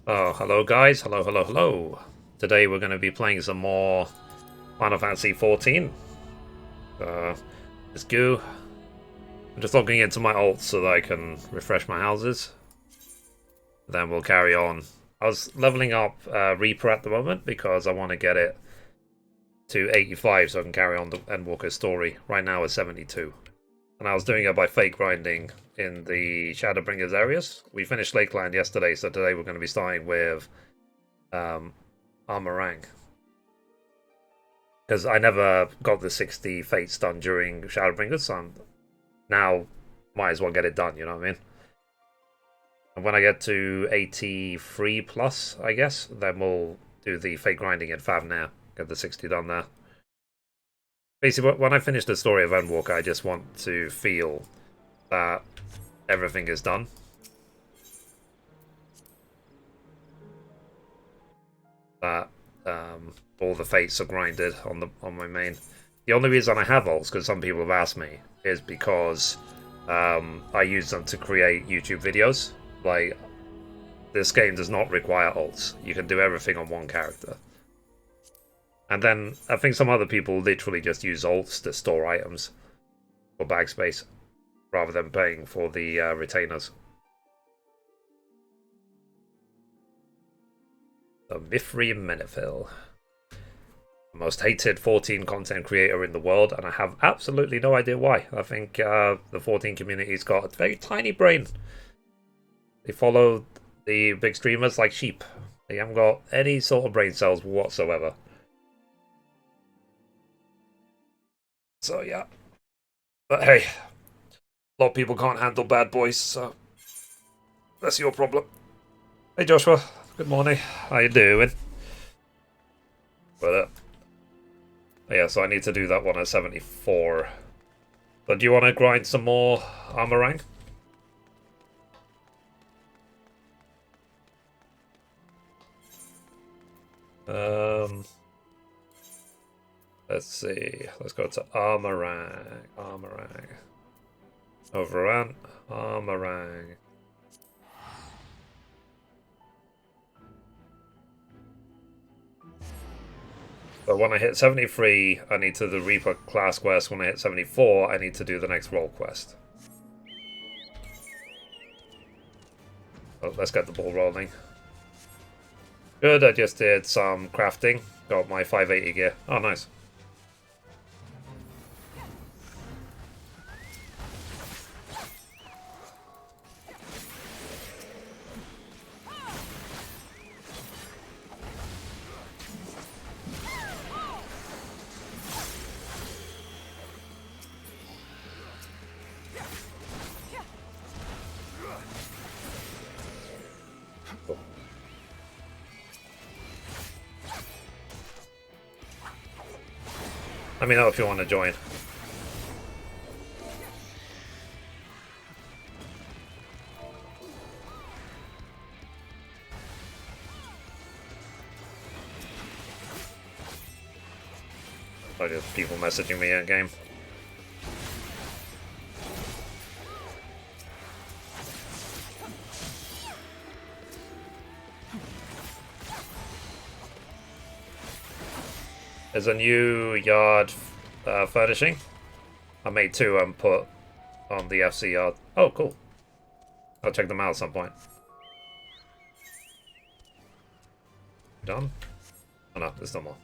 Oh, hello guys, hello. Today we're going to be playing some more Final Fantasy XIV. Let's go. I'm just logging into my alt so that I can refresh my houses. Then we'll carry on. I was leveling up Reaper at the moment because I want to get it to 85 so I can carry on the Endwalker story. Right now it's 72. And I was doing it by fake grinding in the Shadowbringers areas. We finished Lakeland yesterday, so today we're going to be starting with Armorang. Because I never got the 60 fates done during Shadowbringers, so now might as well get it done, you know what I mean? And when I get to 83 plus, I guess, then we'll do the fate grinding at Favnair. Get the 60 done there. Basically, when I finish the story of Endwalker, I just want to feel that everything is done. That all the fates are grinded on my main. The only reason I have ults, because some people have asked me, is because I use them to create YouTube videos. Like, this game does not require ults. You can do everything on one character. And then I think some other people literally just use ults to store items for bag space, rather than paying for the retainers. The Mithrie Menifil. The most hated 14 content creator in the world, and I have absolutely no idea why. I think the 14 community's got a very tiny brain. They follow the big streamers like sheep. They haven't got any sort of brain cells whatsoever. So yeah. But hey, a lot of people can't handle bad boys, so that's your problem. Hey Joshua, good morning. How you doing? But yeah, so I need to do that one at 74. But do you want to grind some more Armorang? Let's see. Let's go to Armorang. Overrun. Armorang. So when I hit 73, I need to do the Reaper class quest. When I hit 74, I need to do the next role quest. So let's get the ball rolling. Good, I just did some crafting. Got my 580 gear. Oh, nice. Let me know if you want to join. Or just people messaging me in game. There's a new yard furnishing. I made two and put on the FC yard. Oh, cool. I'll check them out at some point. Done? Oh no, there's no more.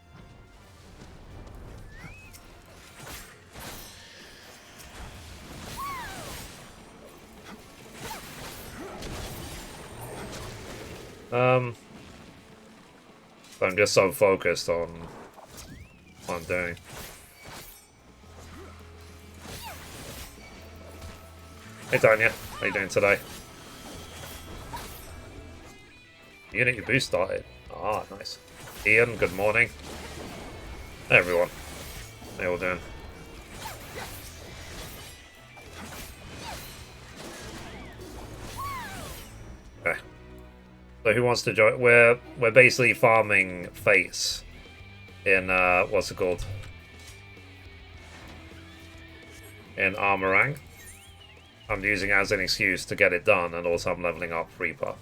I'm just so focused on what I'm doing. Hey Tanya, how you doing today? Unity boost started. Ah, nice. Ian, good morning. Hey everyone. How you all doing? Okay. So who wants to join? We're basically farming fates in what's it called? In Armorang. I'm using it as an excuse to get it done, and also I'm leveling up Reaper.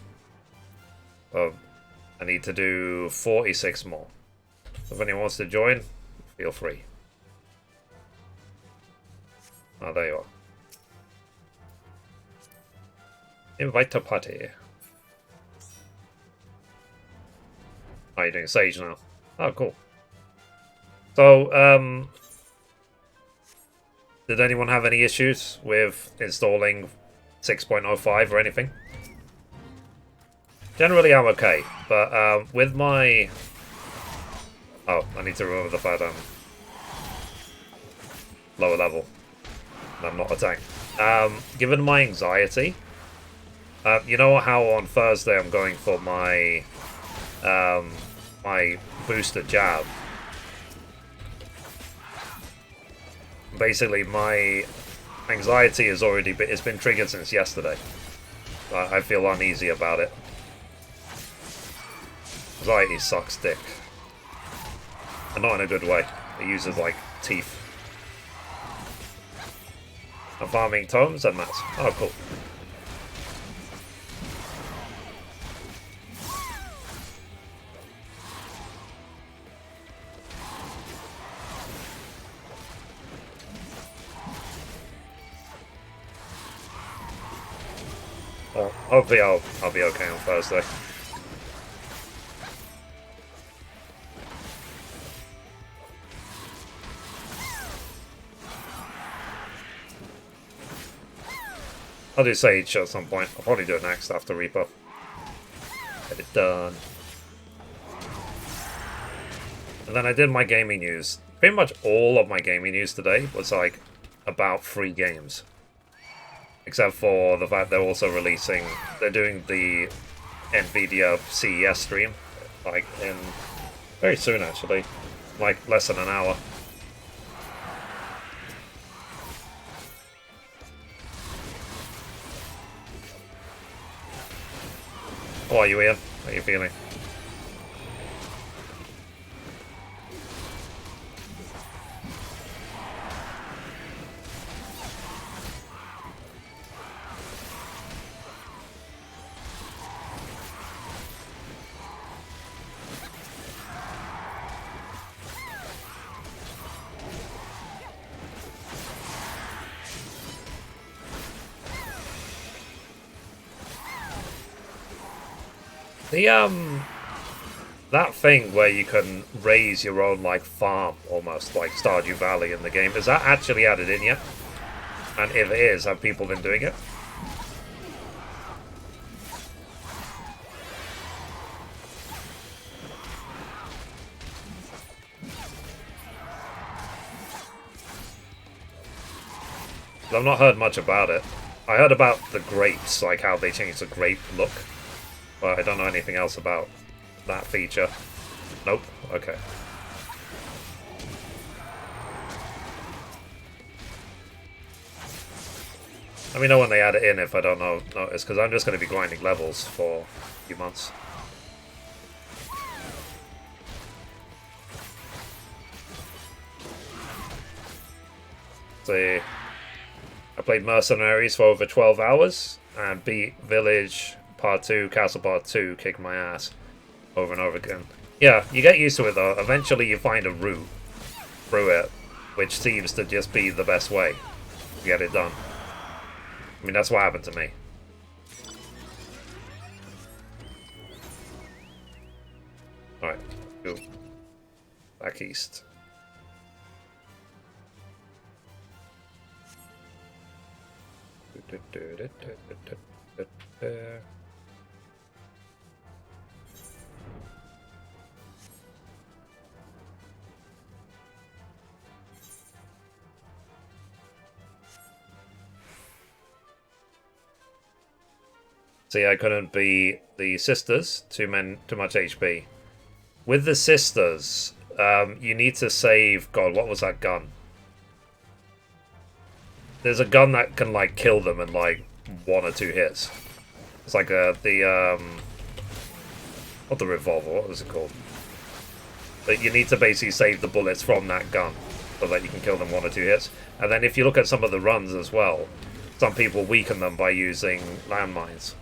I need to do 46 more. If anyone wants to join, feel free. Oh, there you are. Invite to party. Oh, you're doing Sage now. Oh, cool. So, did anyone have any issues with installing 6.05 or anything? Generally, I'm okay, but with my... Oh, I need to remember the fact I'm lower level, and I'm not a tank. Given my anxiety, you know how on Thursday I'm going for my my booster jab? Basically, my anxiety has already been, it's been triggered since yesterday. I feel uneasy about it. Anxiety sucks dick. And not in a good way. It uses, like, teeth. I'm farming tomes and mats. Oh, cool. Well, hopefully I'll be okay on Thursday. I'll do Sage at some point. I'll probably do it next after Reaper. Get it done. And then I did my gaming news. Pretty much all of my gaming news today was like about 3 games. Except for the fact they're also releasing... They're doing the NVIDIA CES stream. Like in... very soon actually. Like less than an hour. How are you, Ian? How are you feeling? The, that thing where you can raise your own, like, farm, almost, like Stardew Valley in the game, is that actually added in yet? And if it is, have people been doing it? I've not heard much about it. I heard about the grapes, like how they changed the grape look. But I don't know anything else about that feature. Nope. Okay. Let me know when they add it in if I don't notice, because I'm just going to be grinding levels for a few months. See, I played Mercenaries for over 12 hours and beat Village Part 2, Castle Part 2, kicked my ass over and over again. Yeah, you get used to it though. Eventually you find a route through it, which seems to just be the best way to get it done. I mean, that's what happened to me. Alright, go back east. See, I couldn't be the sisters. Too much HP. With the sisters, you need to save. God, what was that gun? There's a gun that can like kill them in like 1 or 2 hits. It's like not the revolver. What was it called? But you need to basically save the bullets from that gun so that you can kill them 1 or 2 hits. And then if you look at some of the runs as well, some people weaken them by using landmines.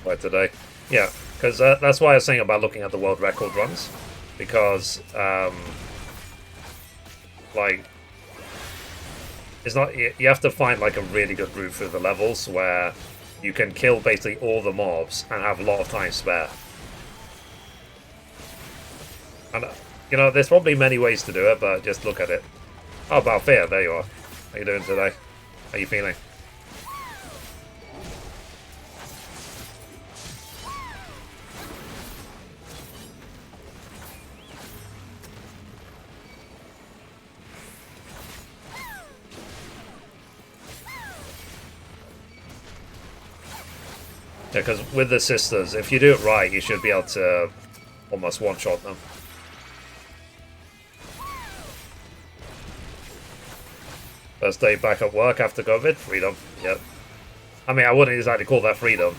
by today. Yeah, because that's why I was saying about looking at the world record runs, because like it's not, you have to find like a really good route through the levels where you can kill basically all the mobs and have a lot of time spare. And you know, there's probably many ways to do it, but just look at it. Oh, Balfir, there you are. How you doing today? How you feeling? Yeah, because with the sisters, if you do it right, you should be able to almost one-shot them. First day back at work after COVID, freedom. Yep. I mean, I wouldn't exactly call that freedom.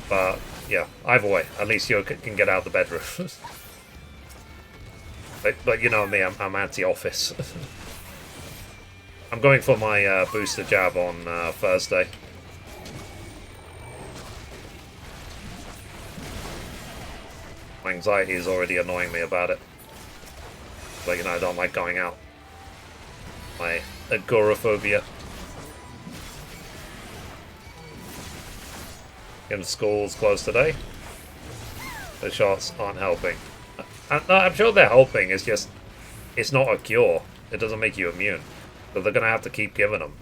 But, yeah, either way, at least you can get out of the bedroom. but you know me, I'm anti-office. I'm going for my booster jab on Thursday. My anxiety is already annoying me about it. But, you know, I don't like going out. My agoraphobia. And school's closed today. The shots aren't helping. I'm sure they're helping, it's just, it's not a cure. It doesn't make you immune. So they're gonna have to keep giving them.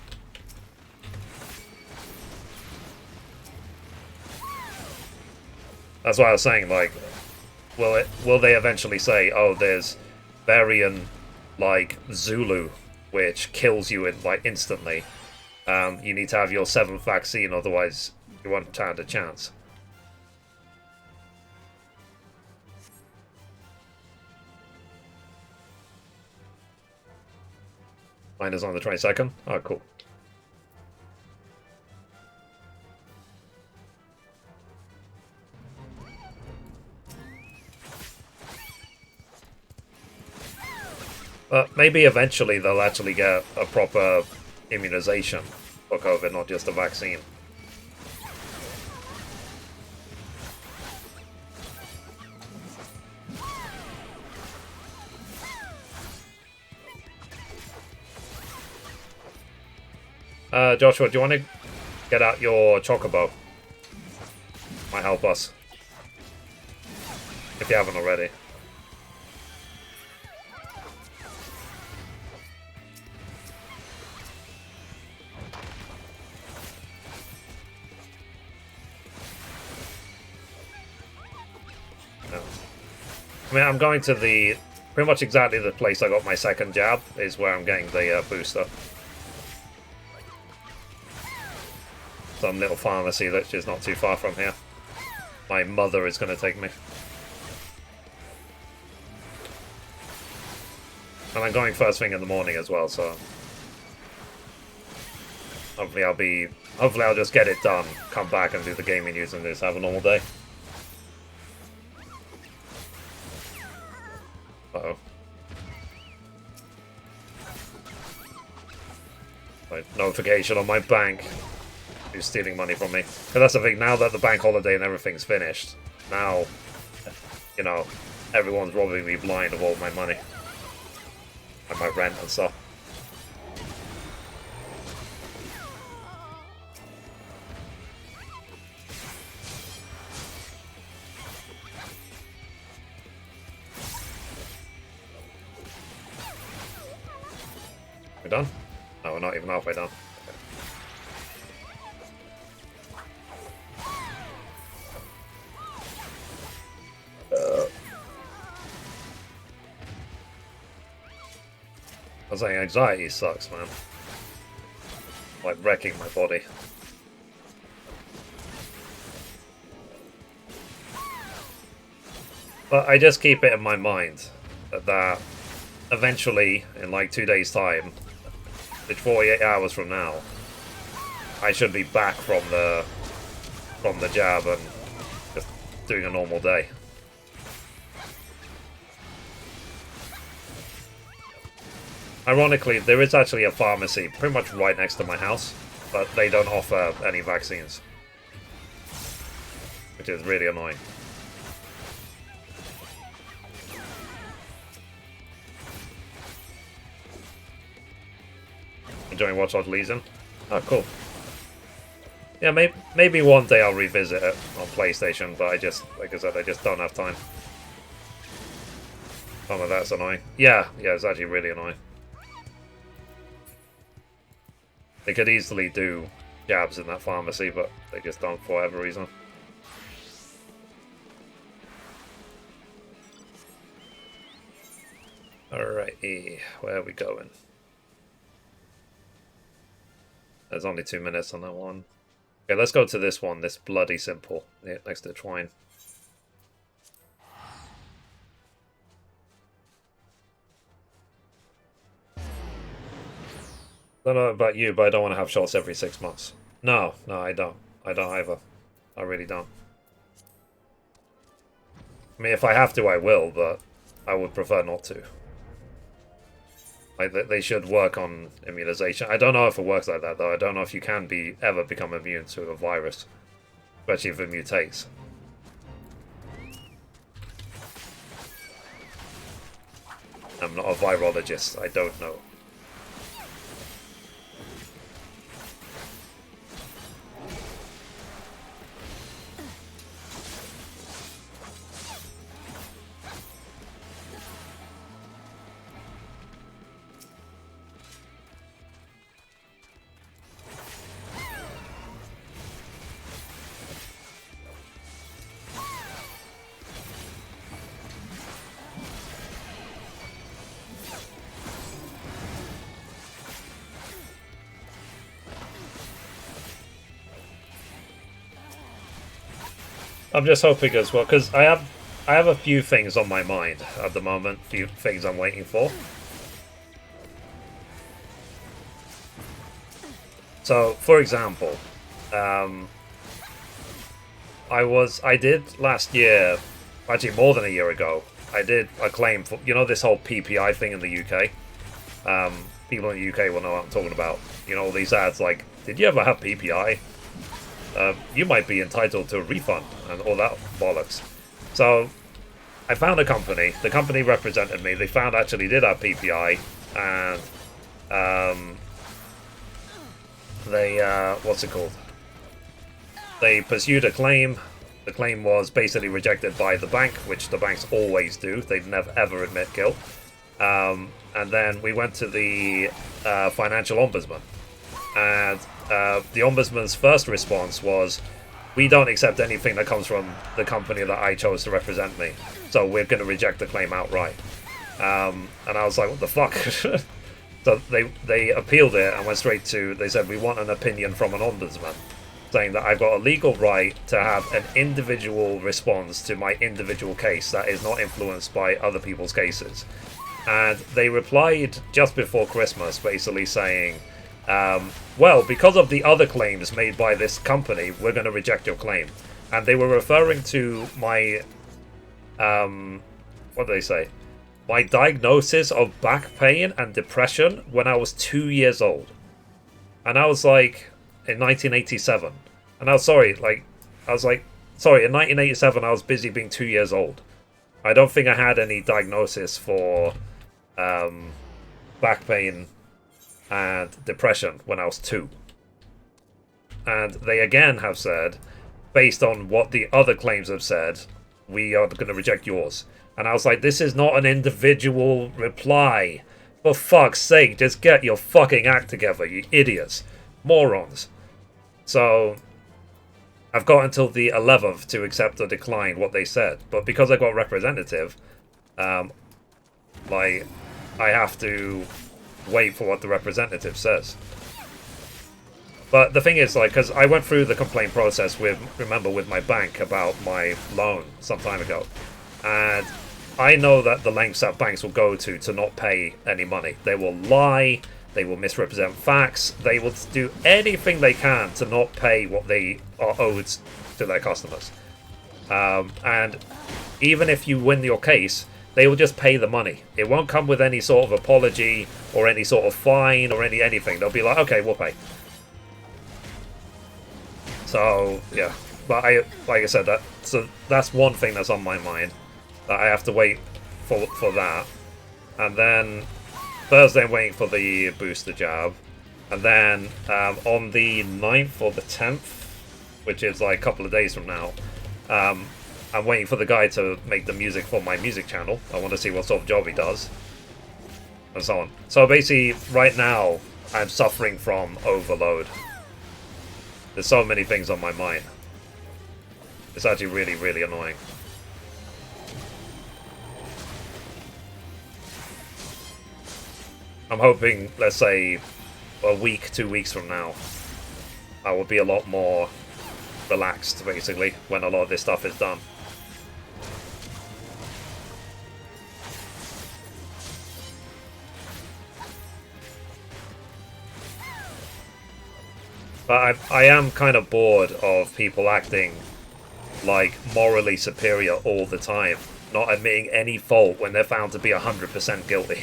That's why I was saying, like, will they eventually say, oh, there's variant like Zulu, which kills you in like instantly. You need to have your 7th vaccine, otherwise you won't stand a chance. Mine is on the 22nd. Oh, cool. Maybe eventually they'll actually get a proper immunization for COVID, not just a vaccine. Joshua, do you want to get out your chocobo? Might help us. If you haven't already. I mean, I'm going to the pretty much exactly the place I got my second jab is where I'm getting the booster. Some little pharmacy that is not too far from here. My mother is going to take me. And I'm going first thing in the morning as well, so hopefully I'll just get it done, come back and do the gaming news and just have a normal day. Uh-oh. Right, notification on my bank. Who's stealing money from me. Because that's the thing, now that the bank holiday and everything's finished, now, you know, everyone's robbing me blind of all my money. And my rent and stuff. We're done? No, we're not even halfway done. I was saying, anxiety sucks, man. Like wrecking my body. But I just keep it in my mind that eventually, in like 2 days' time, it's 48 hours from now, I should be back from the jab and just doing a normal day. Ironically, there is actually a pharmacy pretty much right next to my house, but they don't offer any vaccines. which is really annoying. Enjoying Watch Dogs Legion? Oh, cool. Yeah, maybe one day I'll revisit it on PlayStation, but I just, like I said, I just don't have time. Oh, that's annoying. Yeah, it's actually really annoying. They could easily do jabs in that pharmacy, but they just don't for whatever reason. Alrighty, where are we going? There's only 2 minutes on that one. Okay, let's go to this one, this bloody simple, next to the Twine. I don't know about you, but I don't want to have shots every 6 months. No, I don't. I don't either. I really don't. I mean, if I have to, I will, but I would prefer not to. Like, they should work on immunization. I don't know if it works like that, though. I don't know if you can ever become immune to a virus, especially if it mutates. I'm not a virologist. I don't know. I'm just hoping as well, because I have a few things on my mind at the moment, few things I'm waiting for. So, for example, I did last year, actually more than a year ago, I did a claim for, you know, this whole PPI thing in the UK. People in the UK will know what I'm talking about. You know, all these ads like, did you ever have PPI? You might be entitled to a refund and all that bollocks. So I found a company. The company represented me. They found actually did have PPI, and they what's it called? They pursued a claim. The claim was basically rejected by the bank, which the banks always do. They never ever admit guilt. And then we went to the financial ombudsman, and the ombudsman's first response was, we don't accept anything that comes from the company that I chose to represent me, so we're going to reject the claim outright. And I was like, what the fuck? So they appealed it and went straight to, they said, we want an opinion from an ombudsman, saying that I've got a legal right to have an individual response to my individual case that is not influenced by other people's cases. And they replied just before Christmas, basically saying, well, because of the other claims made by this company, we're going to reject your claim. And they were referring to my, what do they say? My diagnosis of back pain and depression when I was 2 years old. And I was like, in 1987. And I was sorry, in 1987 I was busy being 2 years old. I don't think I had any diagnosis for, back pain and depression when I was 2. And they again have said, based on what the other claims have said, we are going to reject yours. And I was like, this is not an individual reply. For fuck's sake, just get your fucking act together, you idiots. Morons. So, I've got until the 11th to accept or decline what they said. But because I got representative, I have to wait for what the representative says. But the thing is, like, because I went through the complaint process with my bank about my loan some time ago, and I know that the lengths that banks will go to not pay any money. They will lie, they will misrepresent facts, they will do anything they can to not pay what they are owed to their customers. And even if you win your case, they will just pay the money. It won't come with any sort of apology or any sort of fine or anything. They'll be like, okay, we'll pay. So, yeah. but like I said, that's one thing that's on my mind, that I have to wait for that, and then Thursday I'm waiting for the booster jab, and then on the 9th or the 10th, which is like a couple of days from now, I'm waiting for the guy to make the music for my music channel. I want to see what sort of job he does, and so on. So basically, right now, I'm suffering from overload. There's so many things on my mind. It's actually really, really annoying. I'm hoping, let's say, a week, 2 weeks from now, I will be a lot more relaxed, basically, when a lot of this stuff is done. But I am kind of bored of people acting like morally superior all the time, not admitting any fault when they're found to be 100% guilty.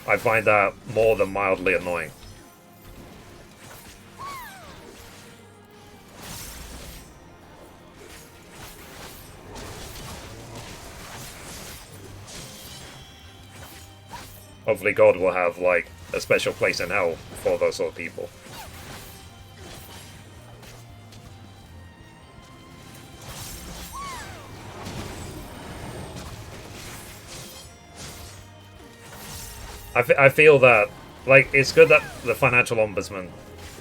I find that more than mildly annoying. Hopefully God will have, like, a special place in hell for those sort of people. I feel that, like, it's good that the financial ombudsman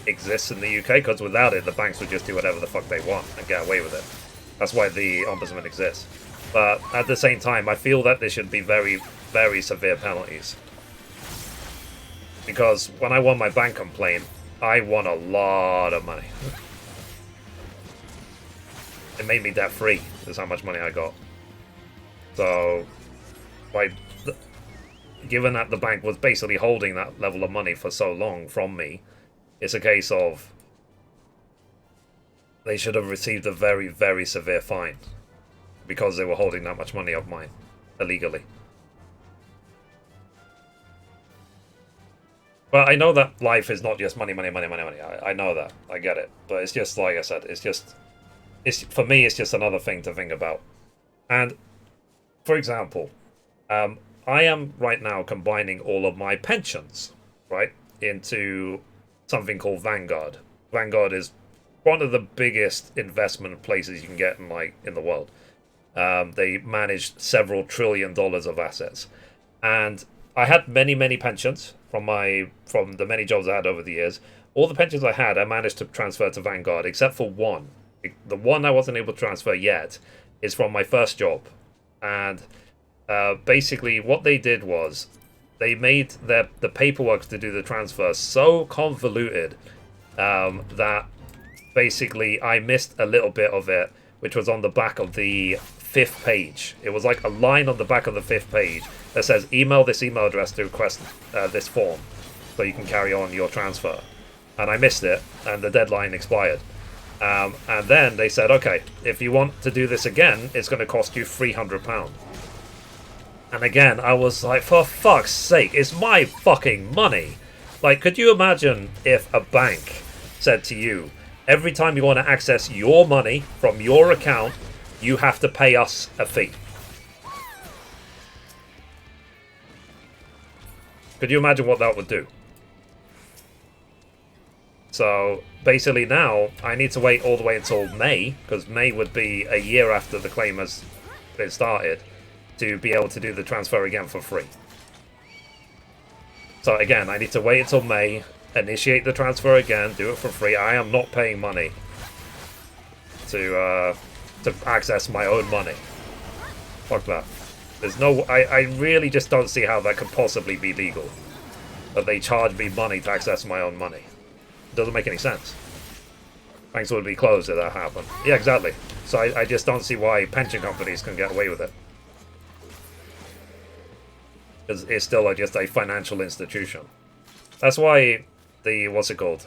exists in the UK, because without it, the banks would just do whatever the fuck they want and get away with it. That's why the ombudsman exists. But at the same time, I feel that there should be very, very severe penalties. Because when I won my bank complaint, I won a lot of money. It made me debt-free, is how much money I got. So, like, given that the bank was basically holding that level of money for so long from me, it's a case of they should have received a very, very severe fine because they were holding that much money of mine illegally. But I know that life is not just money, money, money, money, money. I know that. I get it. But it's just, like I said, for me, it's just another thing to think about. And, for example, I am right now combining all of my pensions, right, into something called Vanguard. Vanguard is one of the biggest investment places you can get in the world. They manage several $1 trillion of assets, and I had many pensions from the many jobs I had over the years. All the pensions I had, I managed to transfer to Vanguard, except for one. The one I wasn't able to transfer yet is from my first job, and basically what they did was they made the paperwork to do the transfer so convoluted that basically I missed a little bit of it, which was on the back of the 5th page. It was like a line on the back of the 5th page that says email this email address to request this form so you can carry on your transfer. And I missed it, and the deadline expired. And then they said, okay, if you want to do this again, it's going to cost you £300. And again, I was like, for fuck's sake, it's my fucking money. Like, could you imagine if a bank said to you, every time you want to access your money from your account, you have to pay us a fee? Could you imagine what that would do? So, basically now, I need to wait all the way until May, because May would be a year after the claim has been started, to be able to do the transfer again for free. So again, I need to wait until May, initiate the transfer again, do it for free. I am not paying money to access my own money. Fuck that. There's no... I really just don't see how that could possibly be legal. That they charge me money to access my own money. It doesn't make any sense. Banks would be closed if that happened. Yeah, exactly. So I just don't see why pension companies can get away with it. Because it's still just a financial institution. That's why the... what's it called?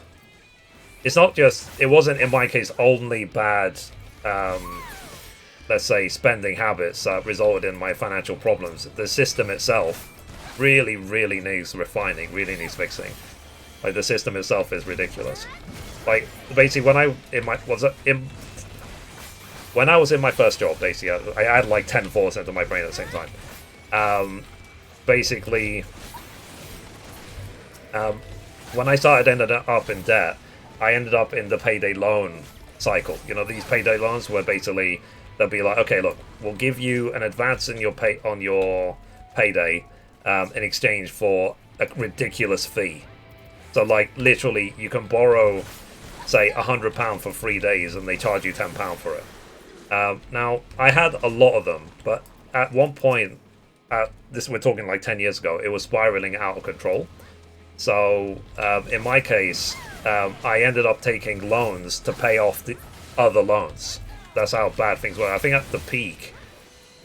It's not just... it wasn't, in my case, only bad... let's say, spending habits that resulted in my financial problems. The system itself really, really needs refining, really needs fixing. Like, the system itself is ridiculous. Like basically, when I was in my first job, basically, I had like 10 thoughts into my brain at the same time. Basically, when I ended up in debt, I ended up in the payday loan cycle. You know, these payday loans where basically they'll be like, okay, look, we'll give you an advance in your payday in exchange for a ridiculous fee. So, like, literally, you can borrow, say, £100 for 3 days, and they charge you £10 for it. Now, I had a lot of them, but at one point, we're talking like 10 years ago, it was spiraling out of control. So, in my case, I ended up taking loans to pay off the other loans. That's how bad things were. I think at the peak,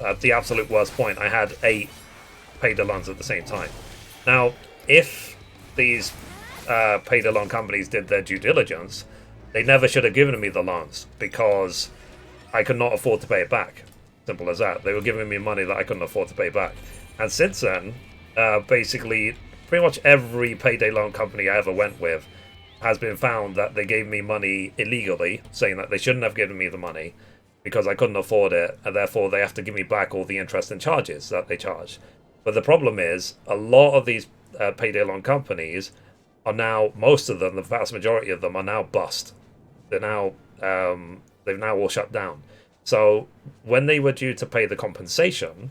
at the absolute worst point, I had 8 payday loans at the same time. Now, if these payday loan companies did their due diligence, they never should have given me the loans because I could not afford to pay it back. Simple as that. They were giving me money that I couldn't afford to pay back. And since then, basically, pretty much every payday loan company I ever went with has been found that they gave me money illegally, saying that they shouldn't have given me the money because I couldn't afford it, and therefore they have to give me back all the interest and charges that they charge. But the problem is, a lot of these payday loan companies are now, most of them, the vast majority of them, are now bust. They're now, they've now all shut down. So when they were due to pay the compensation,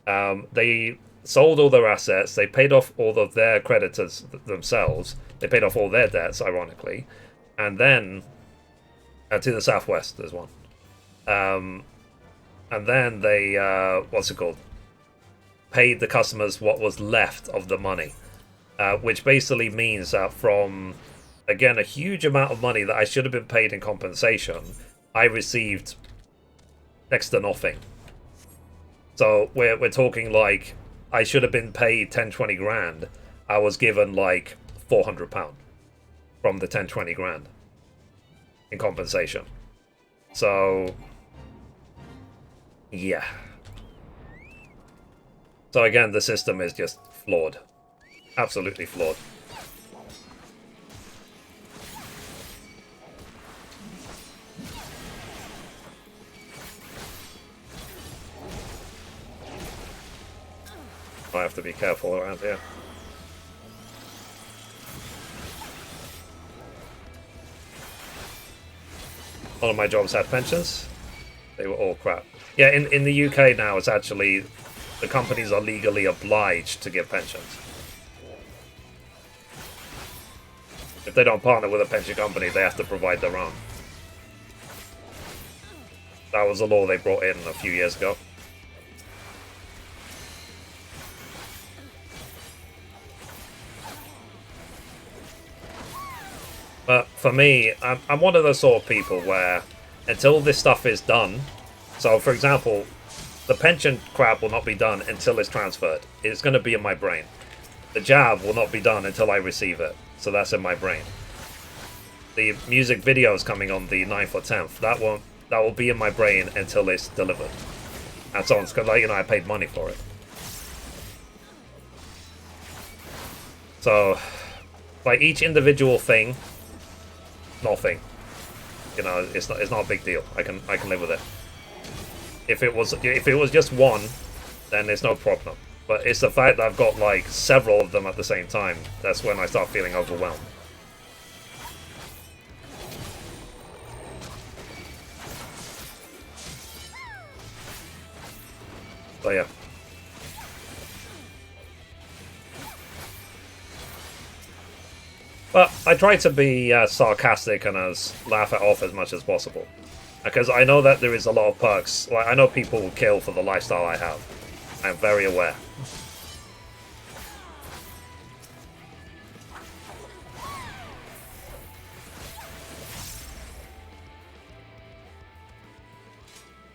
they sold all their assets, they paid off all of their creditors themselves, they paid off all their debts, ironically, and then to the southwest there's one. And then they, paid the customers what was left of the money, which basically means that from, again, a huge amount of money that I should have been paid in compensation, I received next to nothing. So we're talking like I should have been paid 10-20 grand. I was given like £400 from the 10-20 grand in compensation. So yeah. So again, the system is just flawed. Absolutely flawed. I have to be careful around here. All of my jobs had pensions. They were all crap. Yeah, in the UK now, it's actually, the companies are legally obliged to give pensions. If they don't partner with a pension company, they have to provide their own. That was a law they brought in a few years ago. But for me, I'm one of those sort of people where until this stuff is done, so for example, the pension crap will not be done until it's transferred. It's going to be in my brain. The jab will not be done until I receive it, so that's in my brain. The music video is coming on the 9th or 10th. That will be in my brain until it's delivered. And so on, because I paid money for it. So, by each individual thing, nothing. It's not a big deal. I can live with it. If it was just one, then there's no problem. But it's the fact that I've got like several of them at the same time. That's when I start feeling overwhelmed. So yeah. But I try to be sarcastic and laugh it off as much as possible. Because I know that there is a lot of perks. Like, I know people will kill for the lifestyle I have. I'm very aware.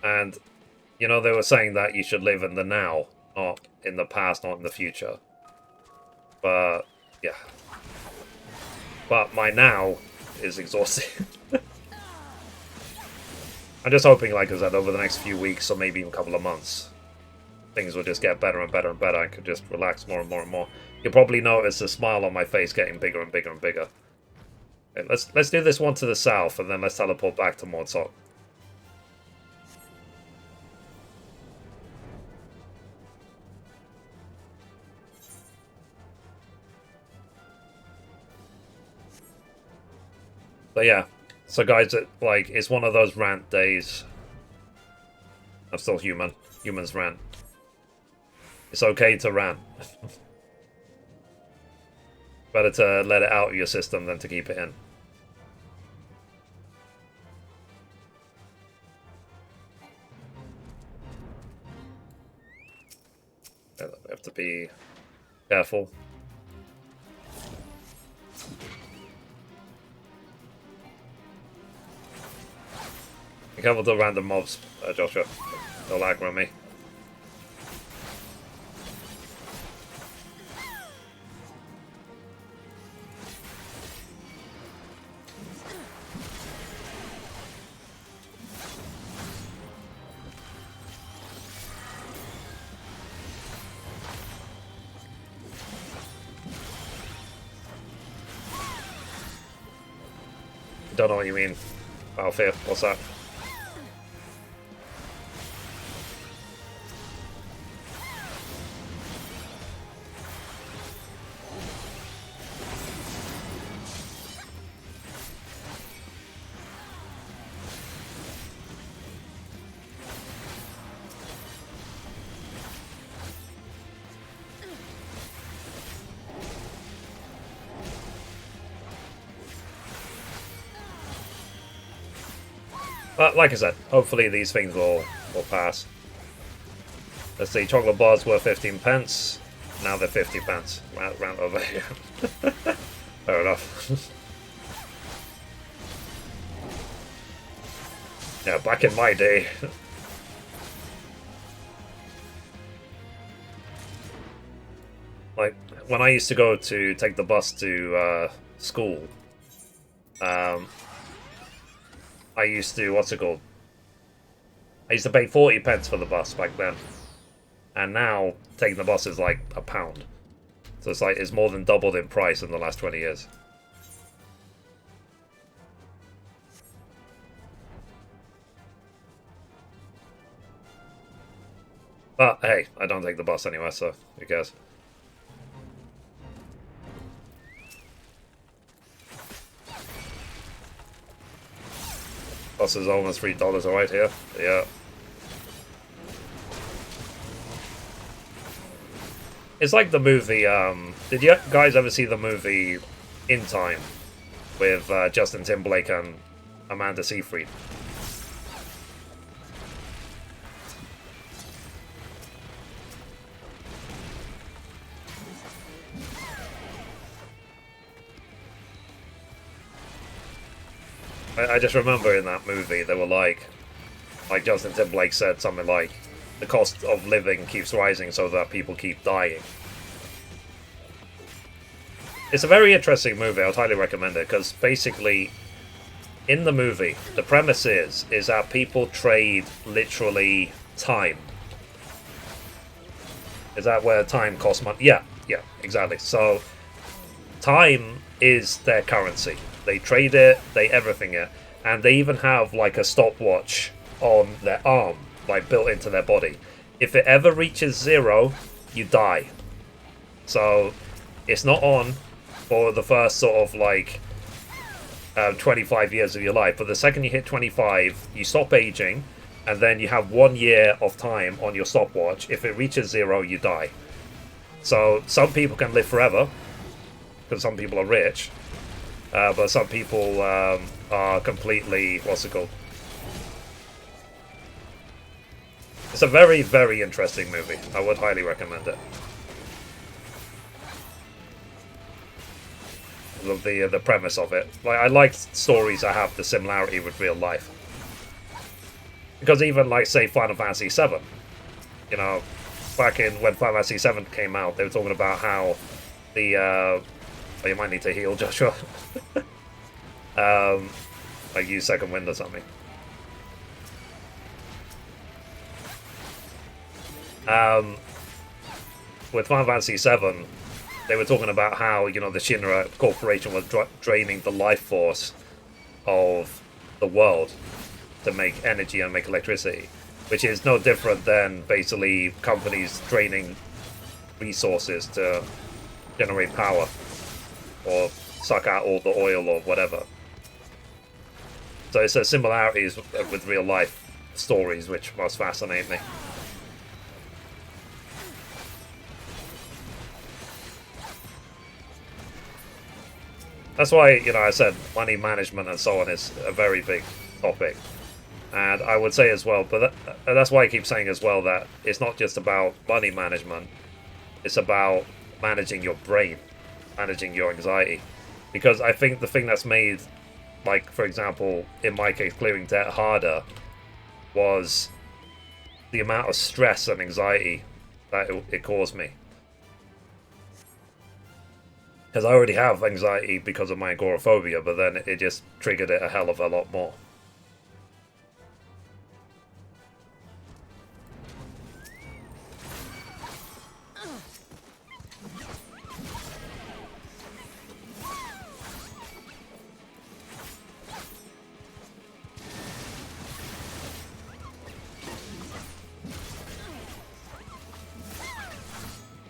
And, they were saying that you should live in the now, not in the past, not in the future. But, yeah. But my now is exhausting. I'm just hoping, like I said, over the next few weeks or maybe even a couple of months, things will just get better and better and better. I could just relax more and more and more. You'll probably notice the smile on my face getting bigger and bigger and bigger. Okay, let's do this one to the south, and then let's teleport back to Mordsok. But yeah, so guys, it's one of those rant days. I'm still human. Humans rant. It's okay to rant. Better to let it out of your system than to keep it in. We have to be careful. Be careful to random mobs, Joshua. They'll aggro me. Don't know what you mean. Battlefield, what's that? Like I said, hopefully these things will pass. Let's see, chocolate bars were 15 pence. Now they're 50 pence. Round over here. Fair enough. Yeah, back in my day. Like, when I used to go to take the bus to school, I used to, what's it called? I used to pay 40 pence for the bus back then. And now, taking the bus is like £1. So it's like, it's more than doubled in price in the last 20 years. But, hey, I don't take the bus anyway, so who cares? Bus is almost $3 right here. Yeah. It's like the movie, did you guys ever see the movie In Time with Justin Timberlake and Amanda Seyfried? I just remember in that movie, they were like Justin Timberlake said something like, the cost of living keeps rising so that people keep dying. It's a very interesting movie, I would highly recommend it, because basically, in the movie, the premise is that people trade literally time. Is that where time costs money? Yeah, exactly. So, time is their currency. They trade it, they everything it, and they even have like a stopwatch on their arm, like built into their body. If it ever reaches 0, you die. So it's not on for the first sort of like 25 years of your life, but the second you hit 25, you stop aging, and then you have 1 year of time on your stopwatch. If it reaches 0, you die. So some people can live forever, because some people are rich. But some people are completely, what's it called? It's a very, very interesting movie. I would highly recommend it. The premise of it. Like, I like stories that have the similarity with real life. Because even, like, say, Final Fantasy XIV. You know, back in when Final Fantasy XIV came out, they were talking about how the... oh, you might need to heal, Joshua. Like use second wind or something. With Final Fantasy VII, they were talking about how, you know, the Shinra Corporation was draining the life force of the world to make energy and make electricity, which is no different than basically companies draining resources to generate power or suck out all the oil or whatever. So it's a similarities with real life stories which must fascinate me. That's why, you know, I said money management and so on is a very big topic. And I would say as well, but that's why I keep saying as well that it's not just about money management. It's about managing your brain, managing your anxiety. Because I think the thing that's made, like, for example, in my case, clearing debt harder was the amount of stress and anxiety that it caused me. Because I already have anxiety because of my agoraphobia, but then it just triggered it a hell of a lot more.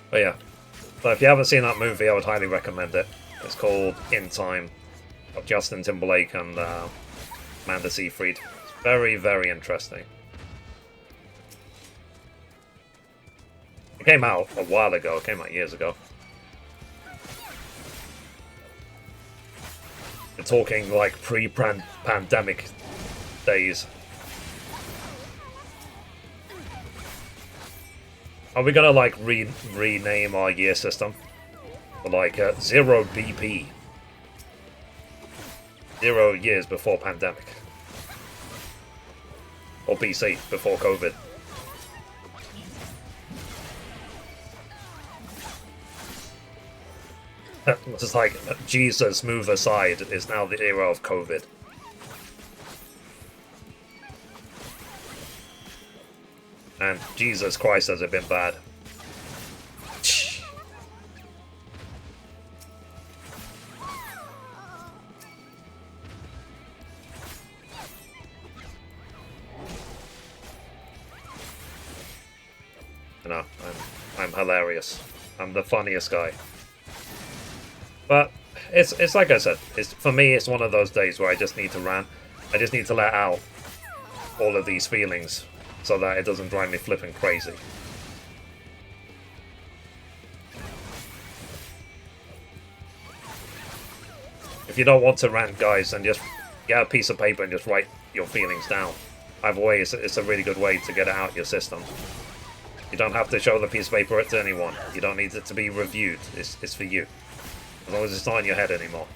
But yeah, so if you haven't seen that movie, I would highly recommend it. It's called In Time, of Justin Timberlake and Amanda Seyfried. It's very, very interesting. It came out a while ago. It came out years ago. We're talking like pre-pandemic days. Are we gonna like rename our year system? Like 0 BP. 0 years before pandemic. Or BC, before COVID. It's like Jesus move aside is now the era of COVID. And Jesus Christ, has it been bad. You know, I'm hilarious. I'm the funniest guy. But it's like I said, for me it's one of those days where I just need to rant. I just need to let out all of these feelings so that it doesn't drive me flipping crazy. If you don't want to rant, guys, then just get a piece of paper and just write your feelings down. Either way, it's a really good way to get it out your system. You don't have to show the piece of paper to anyone. You don't need it to be reviewed. It's for you. As long as it's not in your head anymore.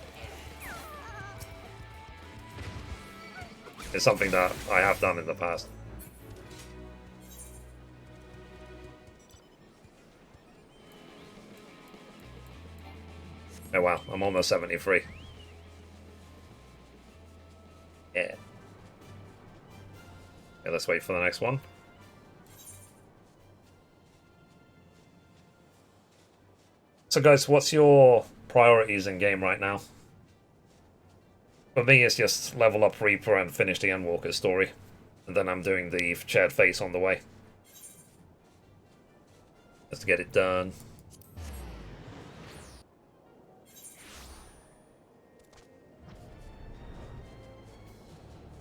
It's something that I have done in the past. Oh wow, I'm almost 73. Yeah. Okay, let's wait for the next one. So guys, what's your priorities in game right now? For me, it's just level up Reaper and finish the Endwalker story. And then I'm doing the shared face on the way. Just to get it done.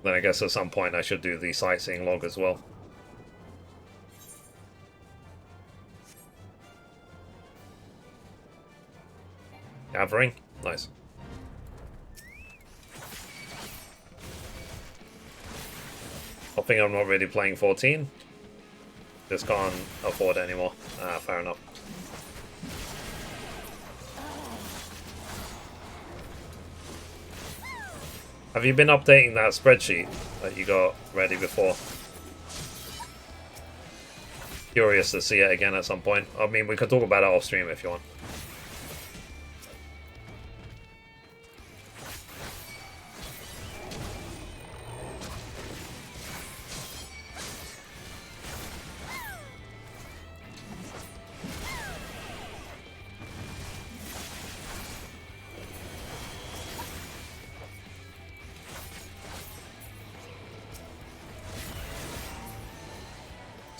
Then I guess at some point I should do the sightseeing log as well. Gathering? Nice. I think I'm not really playing 14. Just can't afford it anymore. Fair enough. Have you been updating that spreadsheet that you got ready before? Curious to see it again at some point. I mean, we could talk about it off stream if you want.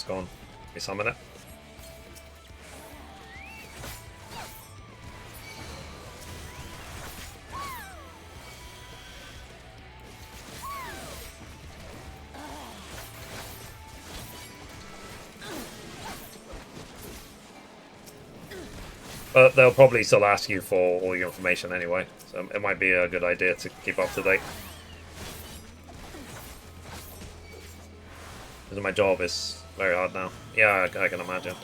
Go on. We summon it. But they'll probably still ask you for all your information anyway, so it might be a good idea to keep up to date. Because my job is very hard now. Yeah, I can imagine.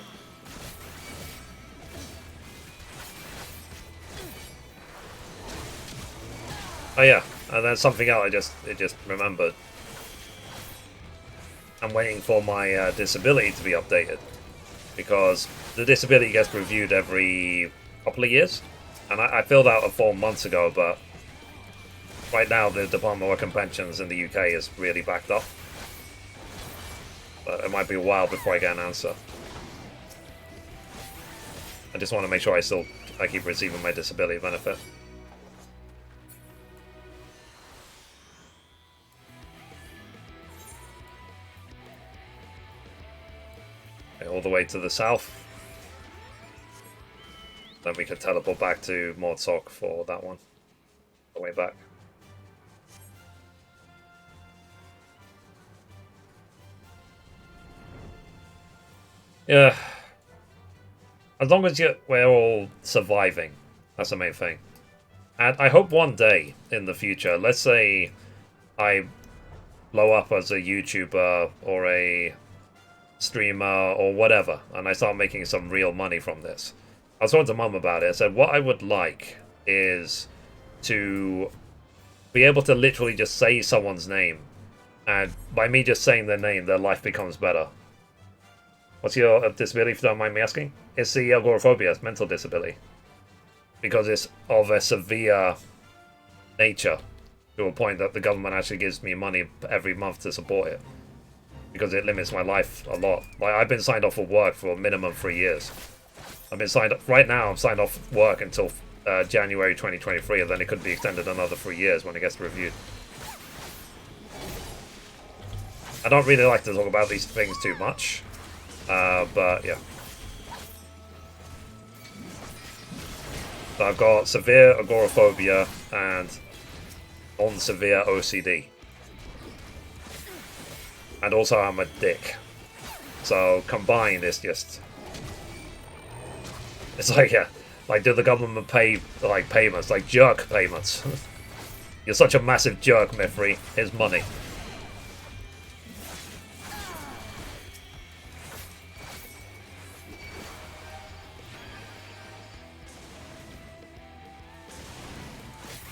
Oh yeah, and then something else I just remembered. I'm waiting for my disability to be updated, because the disability gets reviewed every couple of years, and I filled out a form months ago, but right now the Department of Work and Pensions in the UK is really backed up. But it might be a while before I get an answer. I just want to make sure I keep receiving my disability benefit. Okay, all the way to the south. Then we can teleport back to Mordsock for that one. The way back. Yeah. As long as we're all surviving, that's the main thing. And I hope one day in the future, let's say I blow up as a YouTuber or a streamer or whatever, and I start making some real money from this. I was talking to Mum about it. I said what I would like is to be able to literally just say someone's name, and by me just saying their name, their life becomes better. What's your disability, if you don't mind me asking? It's the agoraphobia, it's mental disability. Because it's of a severe nature, to a point that the government actually gives me money every month to support it. Because it limits my life a lot. Like, I've been signed off of work for a minimum 3 years. I've been signed up, right now I'm signed off work until January 2023, and then it could be extended another 3 years when it gets reviewed. I don't really like to talk about these things too much. But yeah. So I've got severe agoraphobia and non-severe OCD. And also I'm a dick. So combined it's just... It's like, yeah, like do the government pay, like, payments, like jerk payments. You're such a massive jerk, Mithrie. Here's money.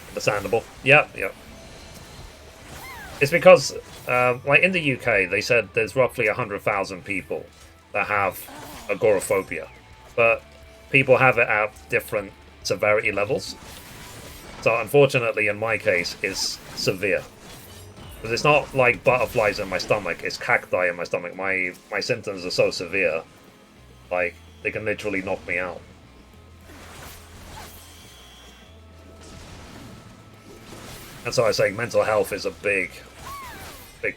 Understandable. Yeah, yeah. It's because, like in the UK, they said there's roughly 100,000 people that have agoraphobia, but people have it at different severity levels. So unfortunately, in my case, it's severe. Because it's not like butterflies in my stomach; it's cacti in my stomach. My symptoms are so severe, like they can literally knock me out. And so I say mental health is a big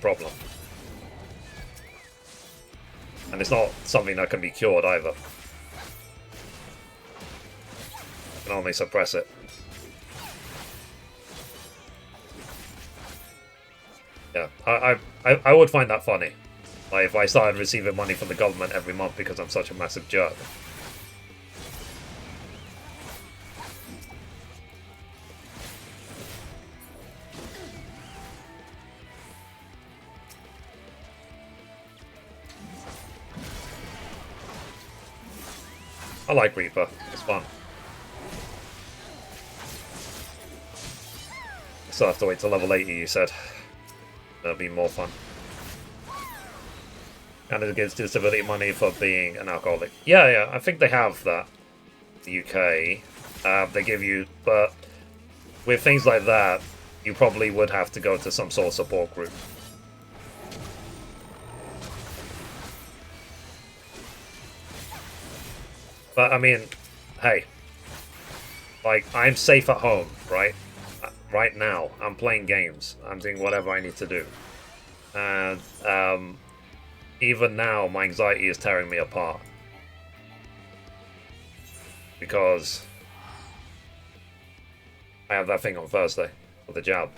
problem. And it's not something that can be cured either. You can only suppress it. Yeah, I would find that funny. Like if I started receiving money from the government every month because I'm such a massive jerk. I like Reaper. It's fun. Still have to wait till level 80, you said. That'll be more fun. And it gives disability money for being an alcoholic. Yeah, yeah, I think they have that. The UK. They give you... But with things like that, you probably would have to go to some sort of support group. But, I mean, hey. Like, I'm safe at home, right? Right now. I'm playing games. I'm doing whatever I need to do. And, even now, my anxiety is tearing me apart. Because I have that thing on Thursday for the jab.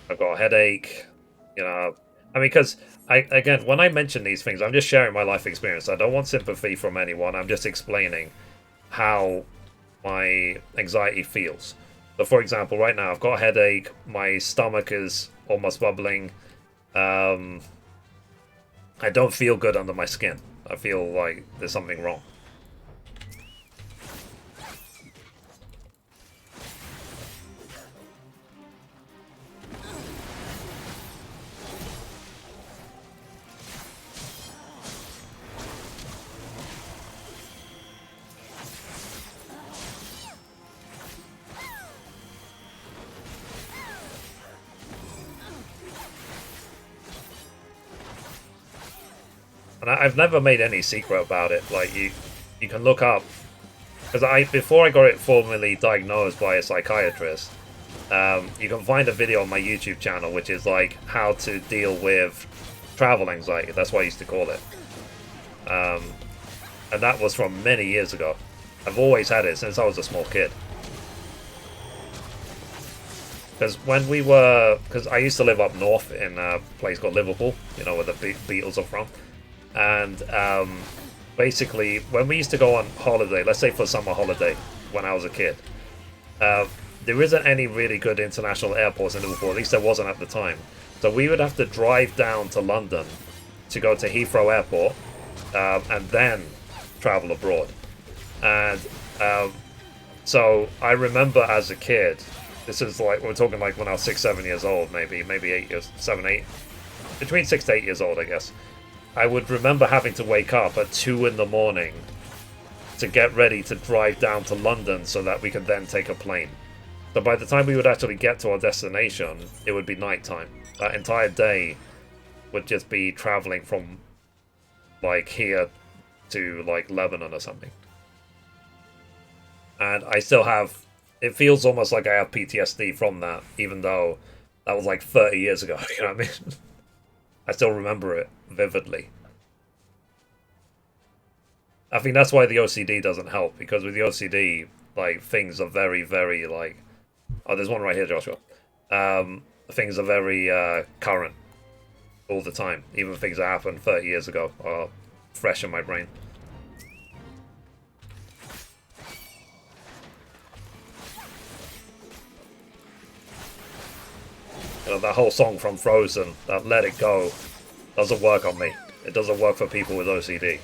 I've got a headache, you know. I mean, because again, when I mention these things, I'm just sharing my life experience. I don't want sympathy from anyone. I'm just explaining how my anxiety feels. So, for example, right now I've got a headache. My stomach is almost bubbling. I don't feel good under my skin. I feel like there's something wrong. And I've never made any secret about it. Like you can look up, because before I got it formally diagnosed by a psychiatrist, you can find a video on my YouTube channel which is like how to deal with travel anxiety. That's what I used to call it, and that was from many years ago. I've always had it since I was a small kid. Because because I used to live up north in a place called Liverpool, you know, where the Beatles are from. And basically, when we used to go on holiday, let's say for summer holiday, when I was a kid, there isn't any really good international airports in Liverpool, at least there wasn't at the time. So we would have to drive down to London to go to Heathrow Airport, and then travel abroad. And so I remember as a kid, this is like, we're talking like when I was 6, 7 years old, maybe 8 years, 7, 8, between 6 to 8 years old, I guess. I would remember having to wake up at 2 in the morning to get ready to drive down to London so that we could then take a plane. So by the time we would actually get to our destination, it would be nighttime. That entire day would just be traveling from like here to like Lebanon or something. And I still have, it feels almost like I have PTSD from that, even though that was like 30 years ago, you know what I mean? I still remember it vividly. I think that's why the OCD doesn't help, because with the OCD, like, things are very, very, like... Oh, there's one right here, Joshua. Things are very current all the time. Even things that happened 30 years ago are fresh in my brain. You know, that whole song from Frozen, that Let It Go, doesn't work on me. It doesn't work for people with OCD.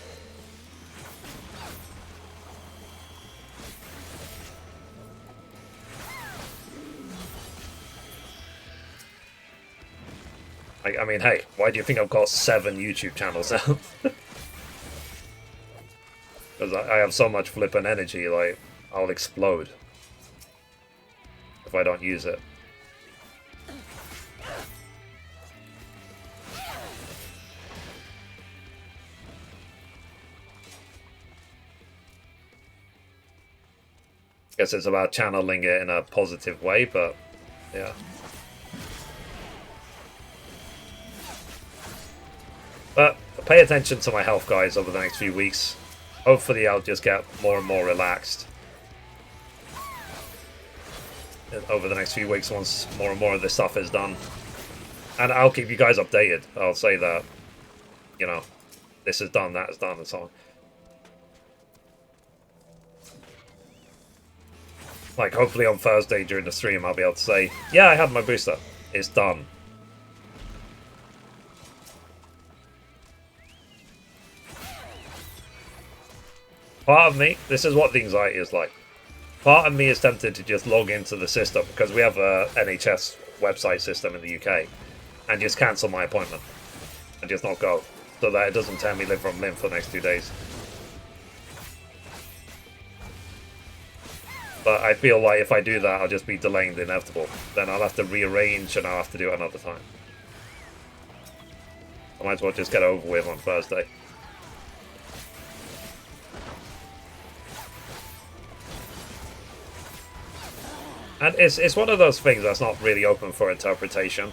I mean, hey, why do you think I've got 7 YouTube channels now? Because I have so much flippant energy, like, I'll explode if I don't use it. Guess it's about channeling it in a positive way, but yeah. But pay attention to my health, guys, over the next few weeks. Hopefully I'll just get more and more relaxed over the next few weeks once more and more of this stuff is done. And I'll keep you guys updated. I'll say that, you know, this is done, that is done, and so on. Like, hopefully on Thursday during the stream I'll be able to say, yeah, I had my booster. It's done. Part of me, this is what the anxiety is like. Part of me is tempted to just log into the system, because we have a NHS website system in the UK, and just cancel my appointment. And just not go. So that it doesn't tear me limb from limb for the next 2 days. But I feel like if I do that, I'll just be delaying the inevitable. Then I'll have to rearrange and I'll have to do it another time. I might as well just get it over with on Thursday. And it's one of those things that's not really open for interpretation.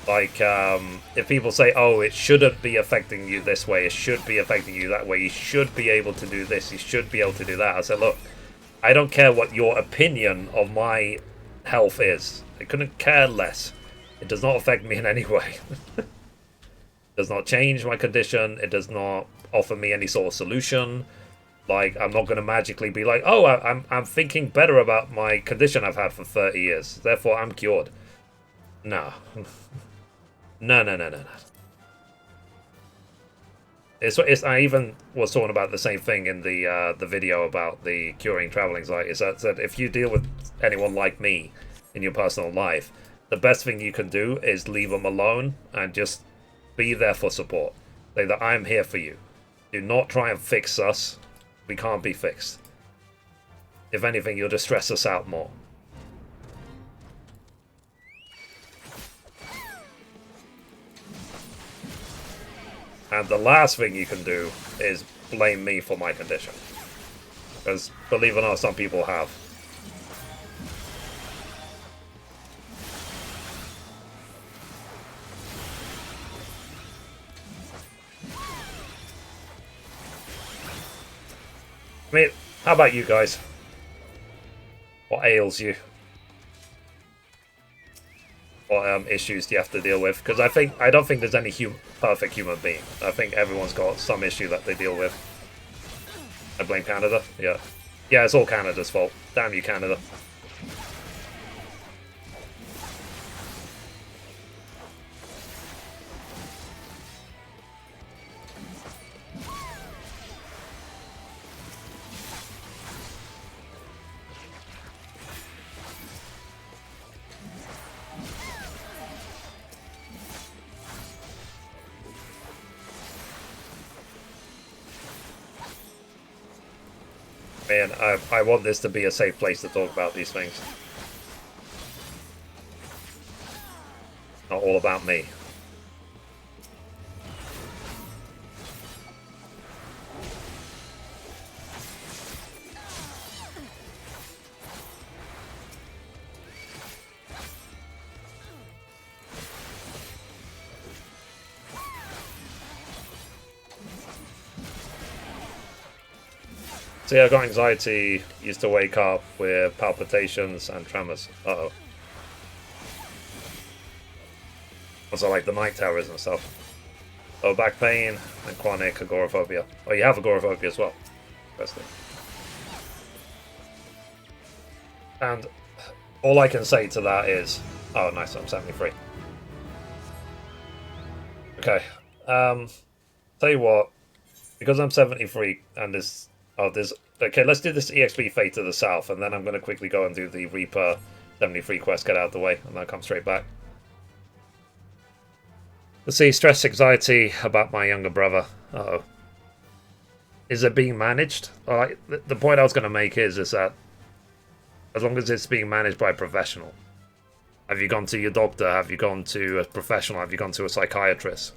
Like, if people say, oh, it shouldn't be affecting you this way, it should be affecting you that way, you should be able to do this, you should be able to do that. I said, look, I don't care what your opinion of my health is. I couldn't care less. It does not affect me in any way. It does not change my condition. It does not offer me any sort of solution. Like, I'm not going to magically be like, oh, I'm thinking better about my condition I've had for 30 years. Therefore, I'm cured. No. No. I even was talking about the same thing in the video about the curing travel anxiety. Is that if you deal with anyone like me in your personal life, the best thing you can do is leave them alone and just be there for support. Say that I'm here for you. Do not try and fix us. We can't be fixed. If anything, you'll just stress us out more. And the last thing you can do is blame me for my condition. Because, believe it or not, some people have. I mean, how about you guys? What ails you? What issues do you have to deal with? Because I don't think there's any perfect human being. I think everyone's got some issue that they deal with. I blame Canada. Yeah, it's all Canada's fault. Damn you, Canada. Man, I want this to be a safe place to talk about these things. Not all about me. See, I got anxiety, used to wake up with palpitations and tremors. Uh-oh. Also like the night terrors and stuff. Oh, back pain and chronic agoraphobia. Oh, you have agoraphobia as well. Interesting. And all I can say to that is... Oh, nice, I'm 73. Okay. Tell you what. Because I'm 73 and this... Oh, there's... Okay, let's do this EXP Fate to the south, and then I'm going to quickly go and do the Reaper 73 quest, get out of the way, and then I'll come straight back. Let's see, stress, anxiety about my younger brother. Uh-oh. Is it being managed? The point I was going to make is that as long as it's being managed by a professional. Have you gone to your doctor? Have you gone to a professional? Have you gone to a psychiatrist?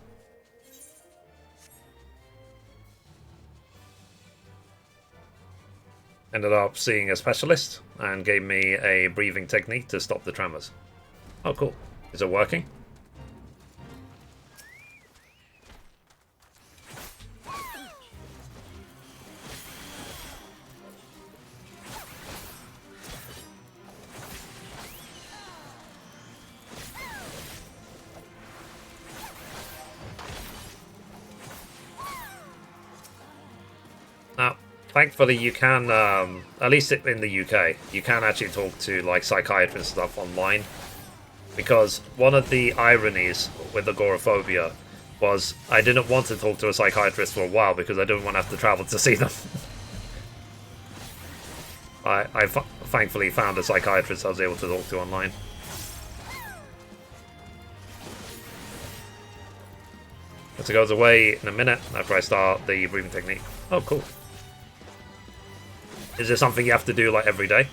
Ended up seeing a specialist and gave me a breathing technique to stop the tremors. Oh, cool. Is it working? Now, thankfully, you can, at least in the UK, you can actually talk to like psychiatrists and stuff online. Because one of the ironies with agoraphobia was I didn't want to talk to a psychiatrist for a while because I didn't want to have to travel to see them. I thankfully found a psychiatrist I was able to talk to online. So it goes away in a minute after I start the breathing technique. Oh, cool. Is this something you have to do like every day?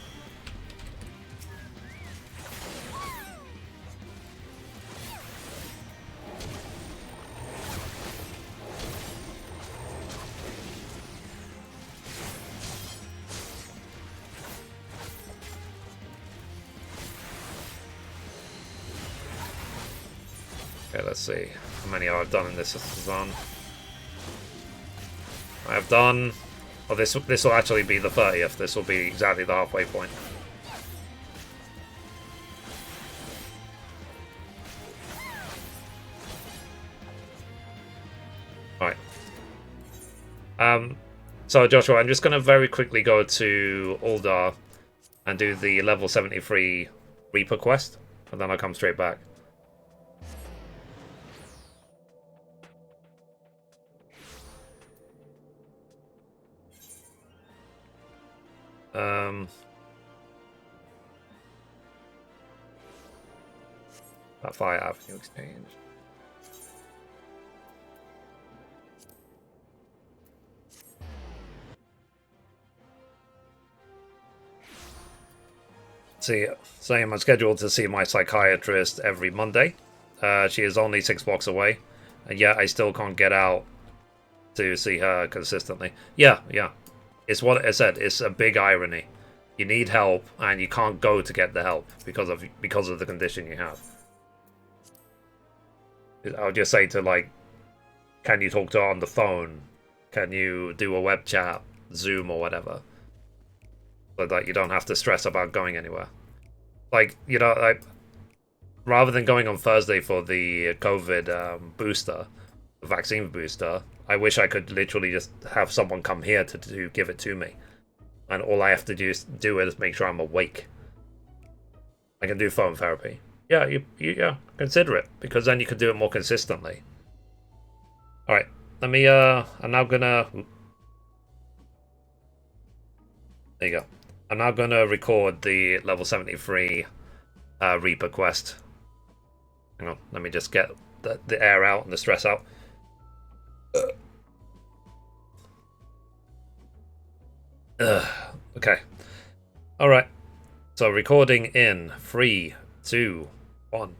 Okay, let's see how many I've done in this run. I have done... Oh, this will actually be the 30th. This will be exactly the halfway point. Right. So Joshua, I'm just going to very quickly go to Uldar and do the level 73 Reaper quest, and then I'll come straight back. That Fire Avenue Exchange. See, saying I'm scheduled to see my psychiatrist every Monday. She is only 6 blocks away, and yet I still can't get out to see her consistently. Yeah. It's what I said. It's a big irony. You need help, and you can't go to get the help because of the condition you have. I'll just say to, like, can you talk to her on the phone? Can you do a web chat, Zoom or whatever? So that you don't have to stress about going anywhere. Like, you know, like, rather than going on Thursday for the COVID booster, the vaccine booster, I wish I could literally just have someone come here to give it to me. And all I have to do is make sure I'm awake. I can do phone therapy. Yeah, yeah, consider it, because then you can do it more consistently. Alright, let me, I'm now gonna... There you go. I'm now gonna record the level 73 Reaper quest. Hang on, let me just get the air out and the stress out. Okay. Alright. So recording in 3, 2, 1.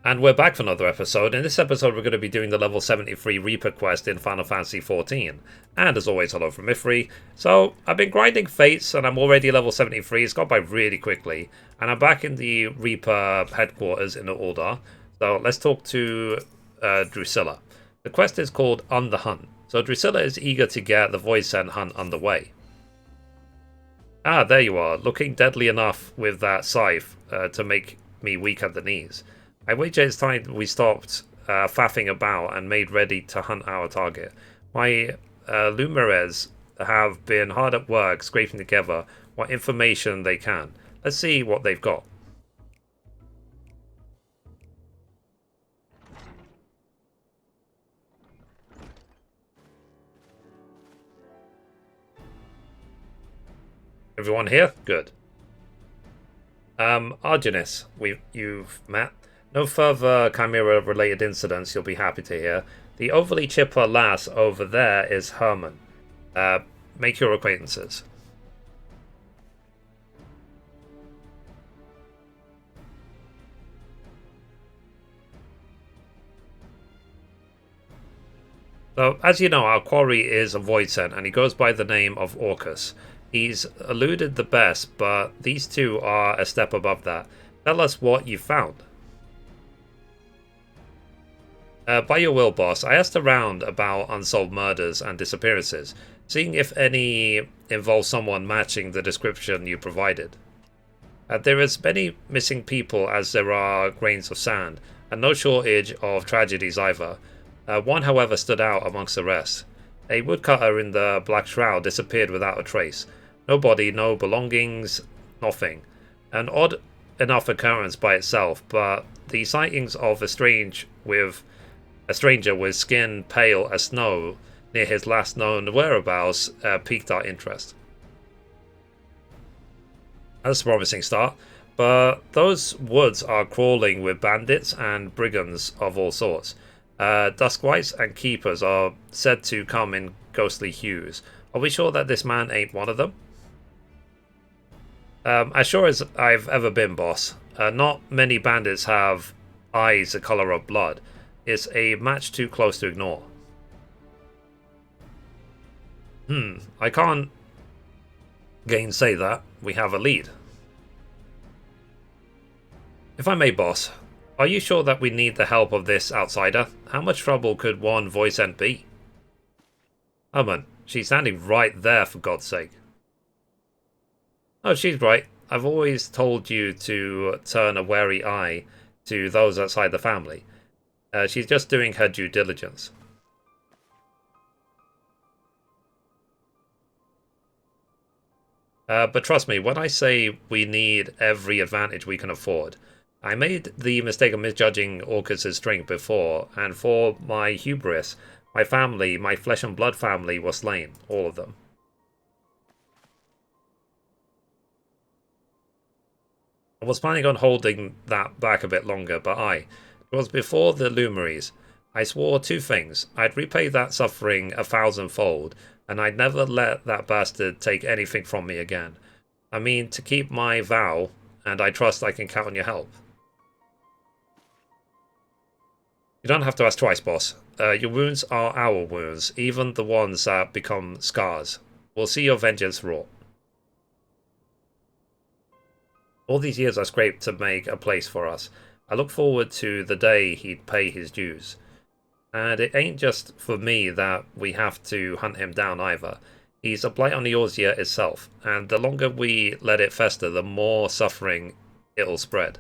And we're back for another episode. In this episode, we're going to be doing the level 73 Reaper quest in Final Fantasy XIV. And as always, hello from Mithrie. So, I've been grinding Fates, and I'm already level 73. It's gone by really quickly. And I'm back in the Reaper headquarters in Uldar. So, let's talk to Drusilla. The quest is called On the Hunt. So, Drusilla is eager to get the Void Scent hunt underway. Ah, there you are, looking deadly enough with that scythe to make me weak at the knees. I wager it's time we stopped faffing about and made ready to hunt our target. My Lumières have been hard at work scraping together what information they can. Let's see what they've got. Everyone here? Good. Argenis, you've met. No further Chimera-related incidents you'll be happy to hear. The overly chipper lass over there is Herman. Make your acquaintances. So, as you know, our quarry is a Void Scent, and he goes by the name of Orcus. He's eluded the best, but these two are a step above that. Tell us what you found. By your will, boss, I asked around about unsolved murders and disappearances, seeing if any involve someone matching the description you provided. There is many missing people as there are grains of sand, and no shortage of tragedies either. One, however, stood out amongst the rest. A woodcutter in the Black Shroud disappeared without a trace. No body, no belongings, nothing. An odd enough occurrence by itself, but the sightings of a stranger with skin pale as snow near his last known whereabouts piqued our interest. That's a promising start, but those woods are crawling with bandits and brigands of all sorts. Duskwights and keepers are said to come in ghostly hues. Are we sure that this man ain't one of them? As sure as I've ever been, boss. Not many bandits have eyes the colour of blood. It's a match too close to ignore. I can't gainsay that. We have a lead. If I may, boss, Are you sure that we need the help of this outsider? How much trouble could one voice end be? Herman, she's standing right there, for God's sake. Oh, she's right. I've always told you to turn a wary eye to those outside the family. She's just doing her due diligence. But trust me, when I say we need every advantage we can afford, I made the mistake of misjudging Orcus's strength before, and for my hubris, my family, my flesh and blood family, was slain. All of them. I was planning on holding that back a bit longer, but it was before the Luminaries. I swore two things. I'd repay that suffering 1,000-fold, and I'd never let that bastard take anything from me again. I mean, to keep my vow, and I trust I can count on your help. You don't have to ask twice, boss. Your wounds are our wounds, even the ones that become scars. We'll see your vengeance wrought. All these years I scraped to make a place for us. I look forward to the day he'd pay his dues. And it ain't just for me that we have to hunt him down either. He's a blight on the Eorzea itself, and the longer we let it fester, the more suffering it'll spread.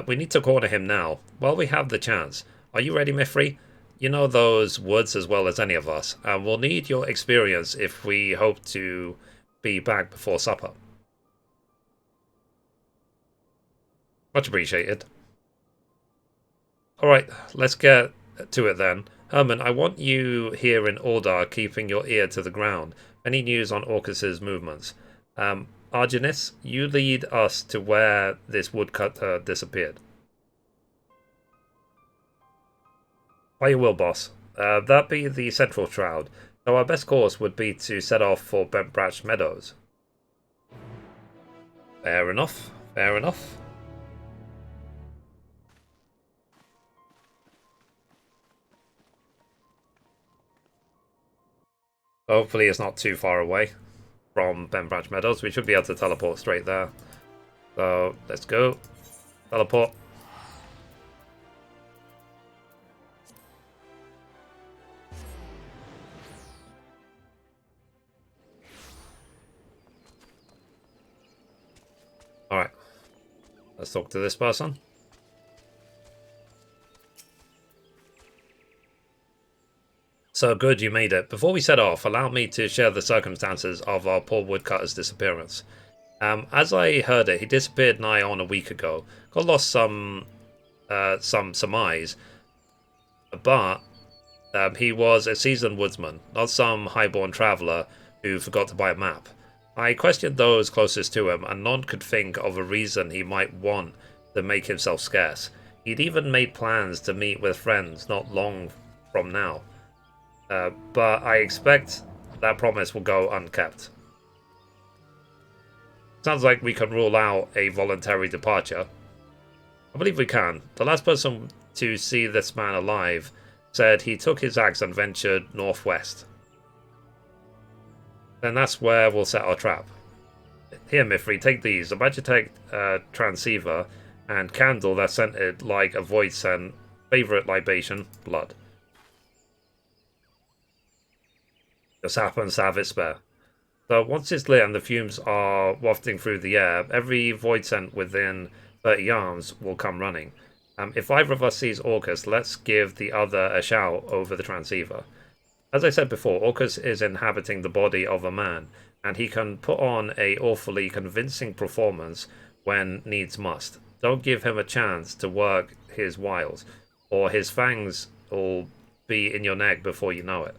We need to corner him now, while we have the chance. Are you ready, Mithrie? You know those woods as well as any of us, and we'll need your experience if we hope to be back before supper. Much appreciated. Alright, let's get to it then. Herman, I want you here in Aldar, keeping your ear to the ground. Any news on Orcus's movements? Argenis, you lead us to where this woodcutter disappeared. By your will, boss. That be the central shroud, so our best course would be to set off for Bentbratch Meadows. Fair enough, fair enough. Hopefully it's not too far away from Bentbratch Meadows. We should be able to teleport straight there. So, let's go. Teleport. Alright. Let's talk to this person. So good you made it. Before we set off, allow me to share the circumstances of our poor woodcutter's disappearance. As I heard it, he disappeared nigh on a week ago. Got lost some surmise, but he was a seasoned woodsman, not some highborn traveller who forgot to buy a map. I questioned those closest to him, and none could think of a reason he might want to make himself scarce. He'd even made plans to meet with friends not long from now. But I expect that promise will go unkept. Sounds like we can rule out a voluntary departure. I believe we can. The last person to see this man alive said he took his axe and ventured northwest. Then that's where we'll set our trap. Here, Mithrie, take these. A Magitech transceiver and candle that's scented like a void scent. Favorite libation, blood. Just happens to have it spare. So once it's lit and the fumes are wafting through the air, every void scent within 30 yards will come running. If either of us sees Orcus, let's give the other a shout over the transceiver. As I said before, Orcus is inhabiting the body of a man, and he can put on a awfully convincing performance when needs must. Don't give him a chance to work his wiles, or his fangs will be in your neck before you know it.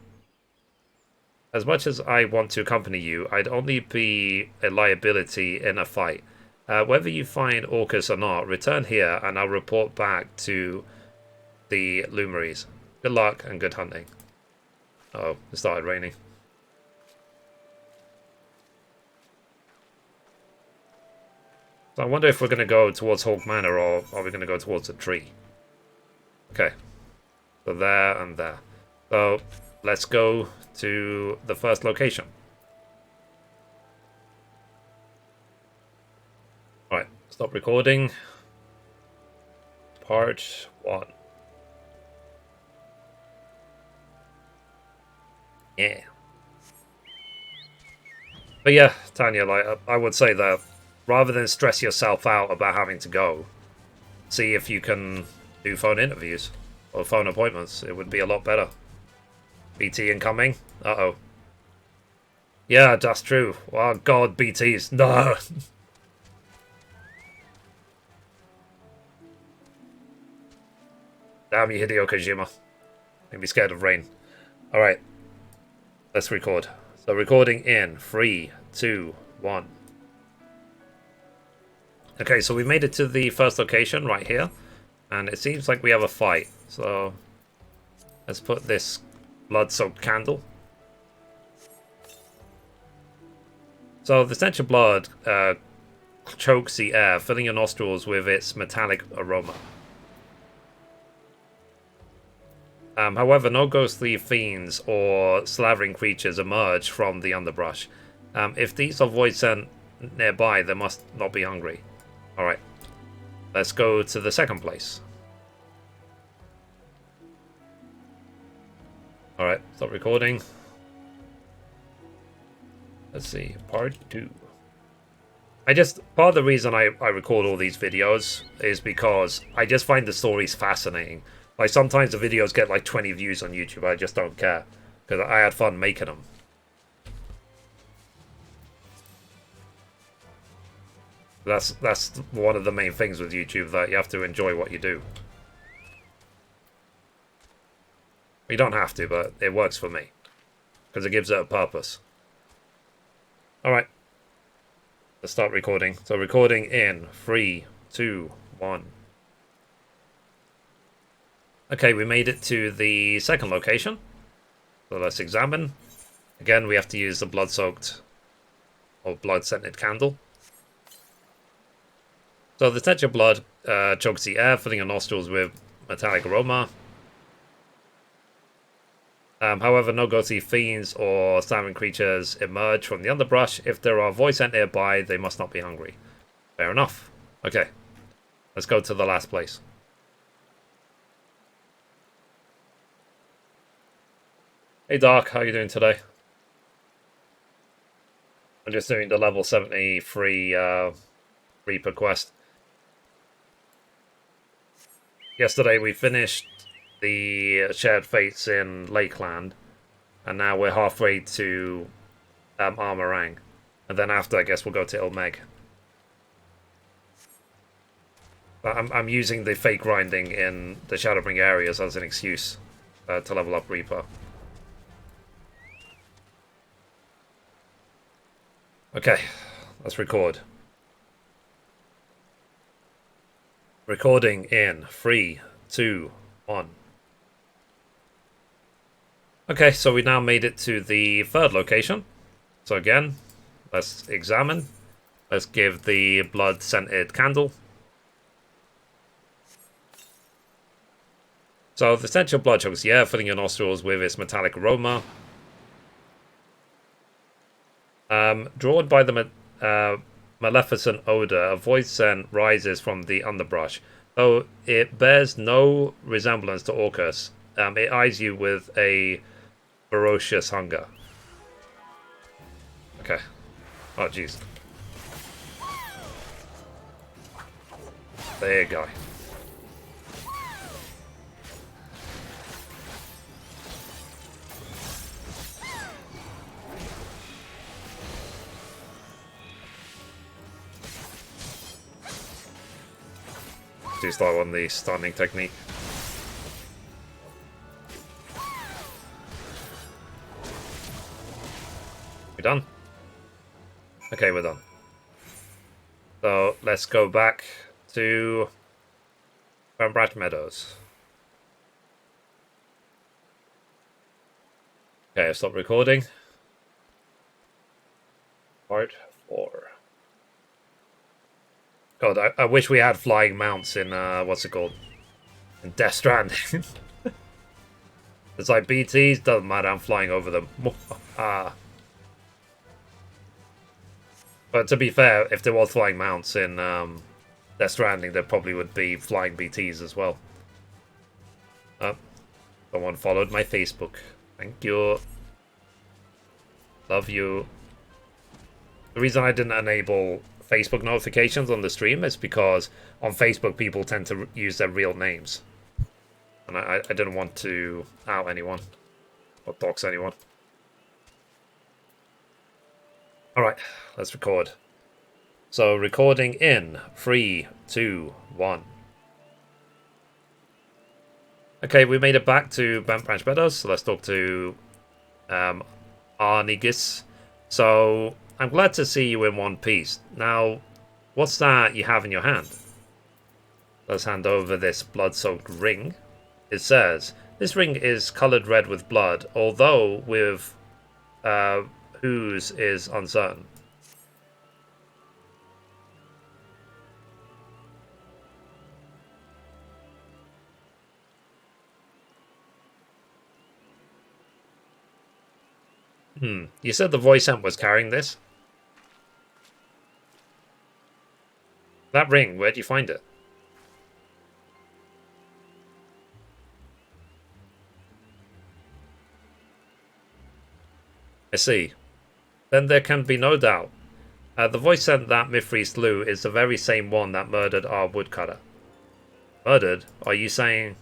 As much as I want to accompany you, I'd only be a liability in a fight. Whether you find Orcus or not, return here and I'll report back to the Luminaries. Good luck and good hunting. Oh, it started raining. So I wonder if we're going to go towards Hawk Manor or are we going to go towards the tree? Okay. So there and there. So let's go to the first location. stop recording. Part 1. Yeah. But yeah, Tanya, like I would say that rather than stress yourself out about having to go, see if you can do phone interviews or phone appointments. It would be a lot better. BT incoming. Uh-oh. Yeah, that's true. Oh god, BTs. No. Damn you, Hideo Kojima. Make me scared of rain. Alright. Let's record. So recording in 3, 2, 1. Okay, so we made it to the first location right here. And it seems like we have a fight. So let's put this blood-soaked candle. So the stench of blood chokes the air, filling your nostrils with its metallic aroma. However, no ghostly fiends or slavering creatures emerge from the underbrush. If these are void sent nearby, they must not be hungry. Alright, let's go to the second place. Alright, stop recording. Let's see, part 2. Part of the reason I record all these videos is because I just find the stories fascinating. Like, sometimes the videos get like 20 views on YouTube, I just don't care. Because I had fun making them. That's one of the main things with YouTube, that you have to enjoy what you do. You don't have to, but it works for me. Because it gives it a purpose. Alright. Let's start recording. So recording in 3, 2, 1. Okay, we made it to the second location. So let's examine. Again, we have to use the blood-soaked or blood-scented candle. So the stench of blood chokes the air, filling your nostrils with metallic aroma. However, no ghostly fiends or slavering creatures emerge from the underbrush. If there are void sent nearby, they must not be hungry. Fair enough. Okay, let's go to the last place. Hey Dark, how are you doing today? I'm just doing the level 73 Reaper quest. Yesterday we finished the Shared Fates in Lakeland, and now we're halfway to Armorang. And then after, I guess we'll go to Ilmeg. But I'm using the fake grinding in the Shadowbringers areas as an excuse to level up Reaper. Okay, let's record. Recording in 3, 2, 1. Okay, so we now made it to the third location. So again, let's examine. Let's give the blood-scented candle. So the stench of blood chokes the air, filling your nostrils with its metallic aroma. Drawn by the maleficent odor, a void scent rises from the underbrush. Though it bears no resemblance to Orcus, it eyes you with a ferocious hunger. Okay. Oh, jeez. There you go. Do start on the stunning technique. We done? Okay, we're done. So let's go back to Brat Meadows. Okay, I've stopped recording. Part 4. God, I wish we had flying mounts in, what's it called? In Death Stranding. It's like BTs, doesn't matter, I'm flying over them. But to be fair, if there was flying mounts in Death Stranding, there probably would be flying BTs as well. Someone followed my Facebook. Thank you. Love you. The reason I didn't enable Facebook notifications on the stream is because on Facebook people tend to use their real names. And I didn't want to out anyone or dox anyone. Alright, let's record. So recording in 3, 2, 1. Okay, we made it back to Bent Branch Meadows, so let's talk to Arnigis. So I'm glad to see you in one piece. Now, what's that you have in your hand? Let's hand over this blood-soaked ring. It says, this ring is coloured red with blood, although with whose is uncertain. You said the voice amp was carrying this? That ring, where'd you find it? I see. Then there can be no doubt. The voice sent that Mithrie slew is the very same one that murdered our woodcutter. Murdered? Are you saying...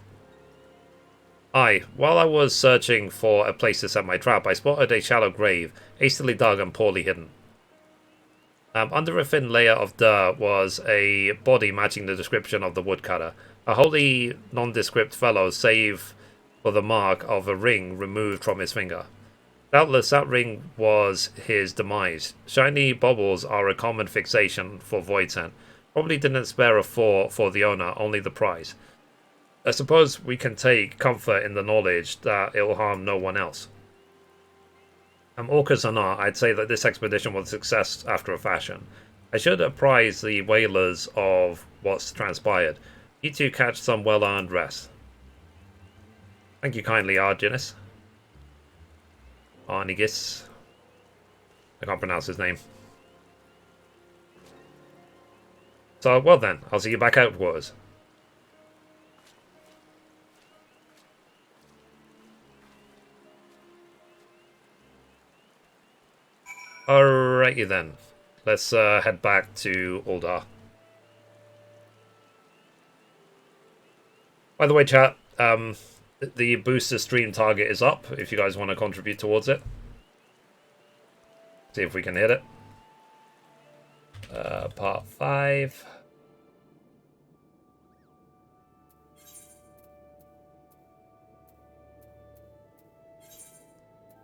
Aye, while I was searching for a place to set my trap, I spotted a shallow grave, hastily dug and poorly hidden. Under a thin layer of dirt was a body matching the description of the woodcutter. A wholly nondescript fellow, save for the mark of a ring removed from his finger. Doubtless that ring was his demise. Shiny baubles are a common fixation for Voidsent. Probably didn't spare a for the owner, only the prize. I suppose we can take comfort in the knowledge that it will harm no one else. Orcas or not, I'd say that this expedition was a success after a fashion. I should apprise the whalers of what's transpired. You two catch some well-earned rest. Thank you kindly, Arginus. Arnigis. I can't pronounce his name. So, well then, I'll see you back outwards. Alrighty then. Let's head back to Uldar. By the way, chat, the booster stream target is up if you guys want to contribute towards it. See if we can hit it. Part 5.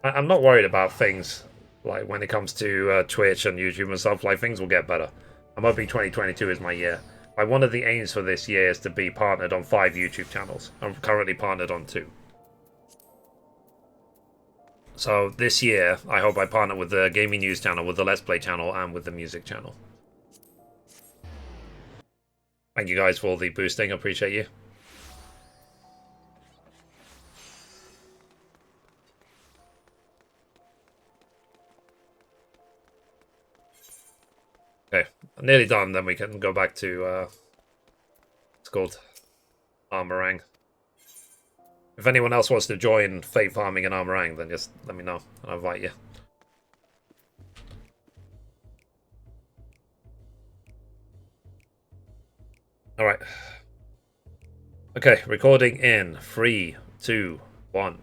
I'm not worried about things. Like, when it comes to Twitch and YouTube and stuff, like, things will get better. I'm hoping 2022 is my year. Like, one of the aims for this year is to be partnered on 5 YouTube channels. I'm currently partnered on 2. So, this year, I hope I partner with the Gaming News channel, with the Let's Play channel, and with the Music channel. Thank you guys for all the boosting, I appreciate you. Okay, I'm nearly done, then we can go back to, it's called Armorang. If anyone else wants to join Fate Farming and Armorang, then just let me know, and I'll invite you. Alright. Okay, recording in 3, 2, 1.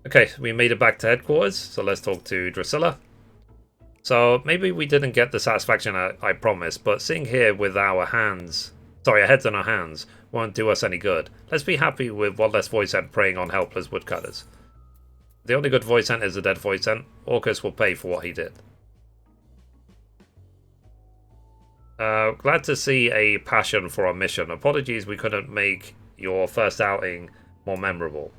Okay, we made it back to headquarters, so let's talk to Drusilla. So maybe we didn't get the satisfaction I promised, but sitting here with our heads in our hands won't do us any good. Let's be happy with one less Voidsent preying on helpless woodcutters. The only good Voidsent is a dead Voidsent. Orcus will pay for what he did. Glad to see a passion for our mission. Apologies we couldn't make your first outing more memorable.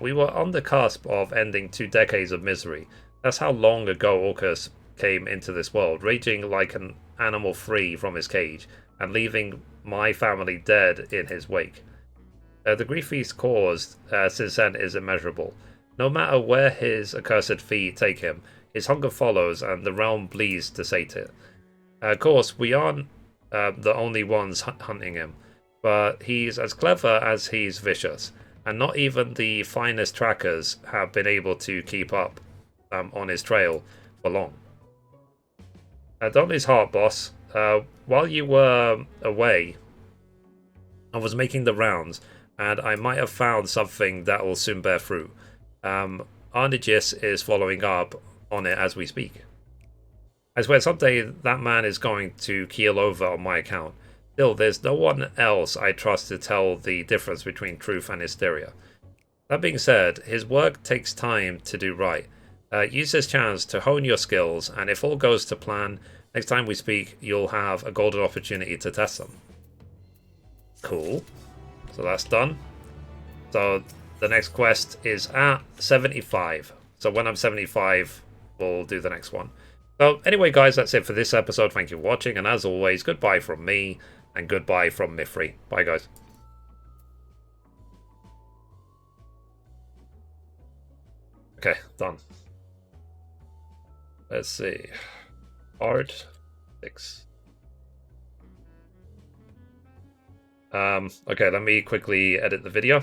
We were on the cusp of ending 2 decades of misery. That's how long ago Orcus came into this world, raging like an animal free from his cage, and leaving my family dead in his wake. The grief he's caused since then is immeasurable. No matter where his accursed feet take him, his hunger follows and the realm bleeds to sate it. Of course, we aren't the only ones hunting him, but he's as clever as he's vicious, and not even the finest trackers have been able to keep up on his trail for long. Donley's Heart, boss. While you were away, I was making the rounds, and I might have found something that will soon bear fruit. Arnegis is following up on it as we speak. I swear someday that man is going to keel over on my account. Still, there's no one else I trust to tell the difference between truth and hysteria. That being said, his work takes time to do right. Use this chance to hone your skills, and if all goes to plan, next time we speak, you'll have a golden opportunity to test them. Cool. So that's done. So the next quest is at 75. So when I'm 75, we'll do the next one. So anyway, guys, that's it for this episode. Thank you for watching, and as always, goodbye from me, and goodbye from Mithrie. Bye, guys. Okay, done. Let's see. Art 6. Okay, let me quickly edit the video.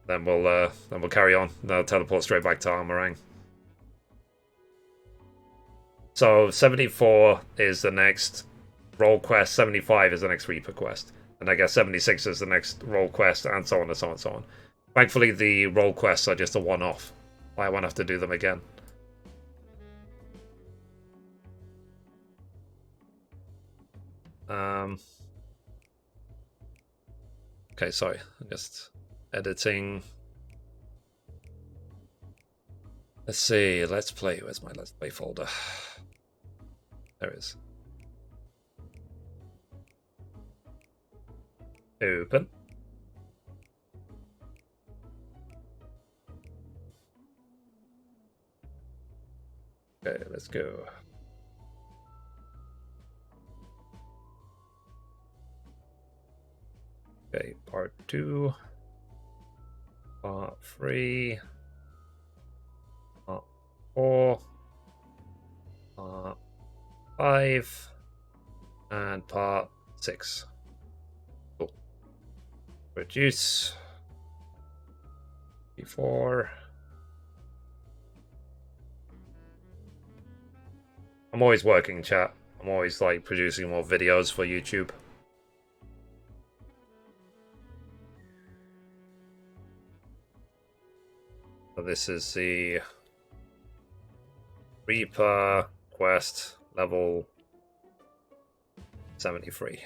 Then we'll carry on. Then I'll teleport straight back to Armorang. So 74 is the next role quest, 75 is the next Reaper quest, and I guess 76 is the next role quest, and so on and so on and so on. Thankfully, the role quests are just a one-off. I won't have to do them again. Okay, sorry, I'm just editing. Let's see, Let's Play. Where's my Let's Play folder? There it is. Open. Okay, let's go. Okay, part 2. Part 3. Part 4. Part 5. And part 6. Cool. Reduce. Before. I'm always working, chat. I'm always like producing more videos for YouTube. So this is the Reaper quest level 73.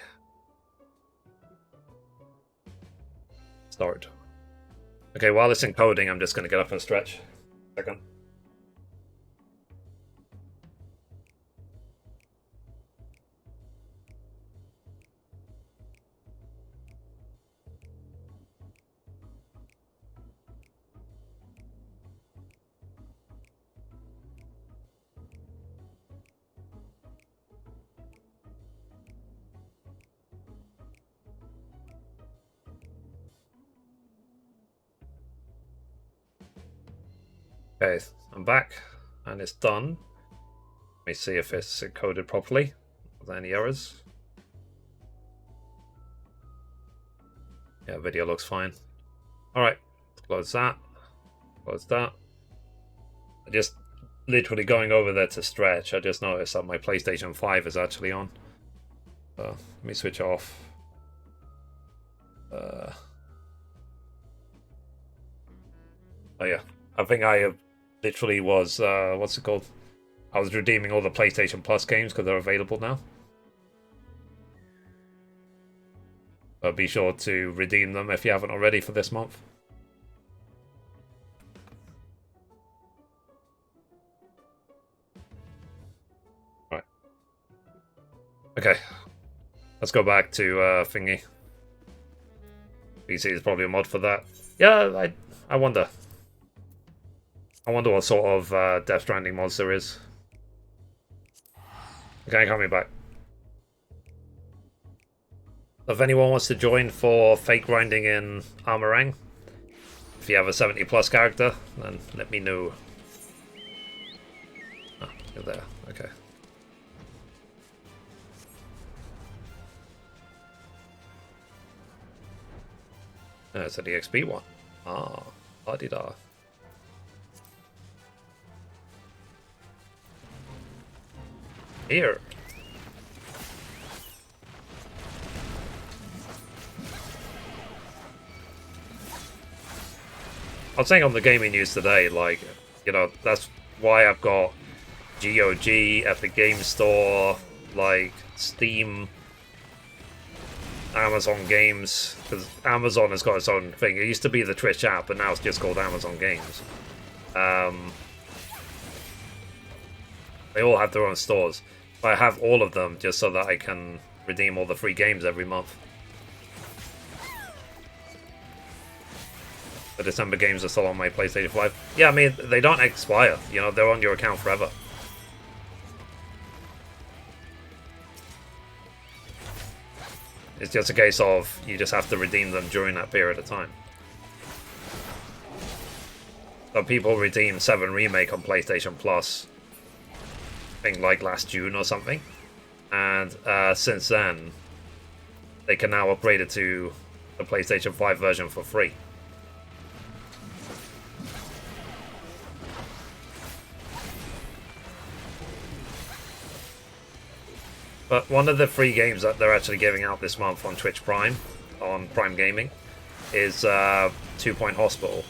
Start. Okay, while it's encoding, I'm just going to get up and stretch. Second. Okay, I'm back, and it's done. Let me see if it's encoded properly. Are there any errors? Yeah, video looks fine. Alright, close that. Close that. I just literally going over there to stretch. I just noticed that my PlayStation 5 is actually on. Let me switch off. Oh yeah, I think I literally was, what's it called? I was redeeming all the PlayStation Plus games because they're available now. But be sure to redeem them if you haven't already for this month. Right. Okay. Let's go back to thingy. PC is probably a mod for that. Yeah, I wonder. I wonder what sort of Death Stranding mods there is. Okay, coming back. If anyone wants to join for fake grinding in Armorang, if you have a 70 plus character, then let me know. Oh, you're there. Okay. It's an EXP one. Ah, la-di-da. Here. I was saying on the gaming news today, like, you know, that's why I've got GOG, Epic Game Store, like, Steam, Amazon Games, because Amazon has got its own thing. It used to be the Twitch app, but now it's just called Amazon Games. They all have their own stores. I have all of them just so that I can redeem all the free games every month. The December games are still on my PlayStation 5. Yeah, I mean, they don't expire. You know, they're on your account forever. It's just a case of you just have to redeem them during that period of time. So people redeemed 7 Remake on PlayStation Plus, I think like last June or something. And since then, they can now upgrade it to the PlayStation 5 version for free. But one of the free games that they're actually giving out this month on Twitch Prime, on Prime Gaming, is 2 Point Hospital.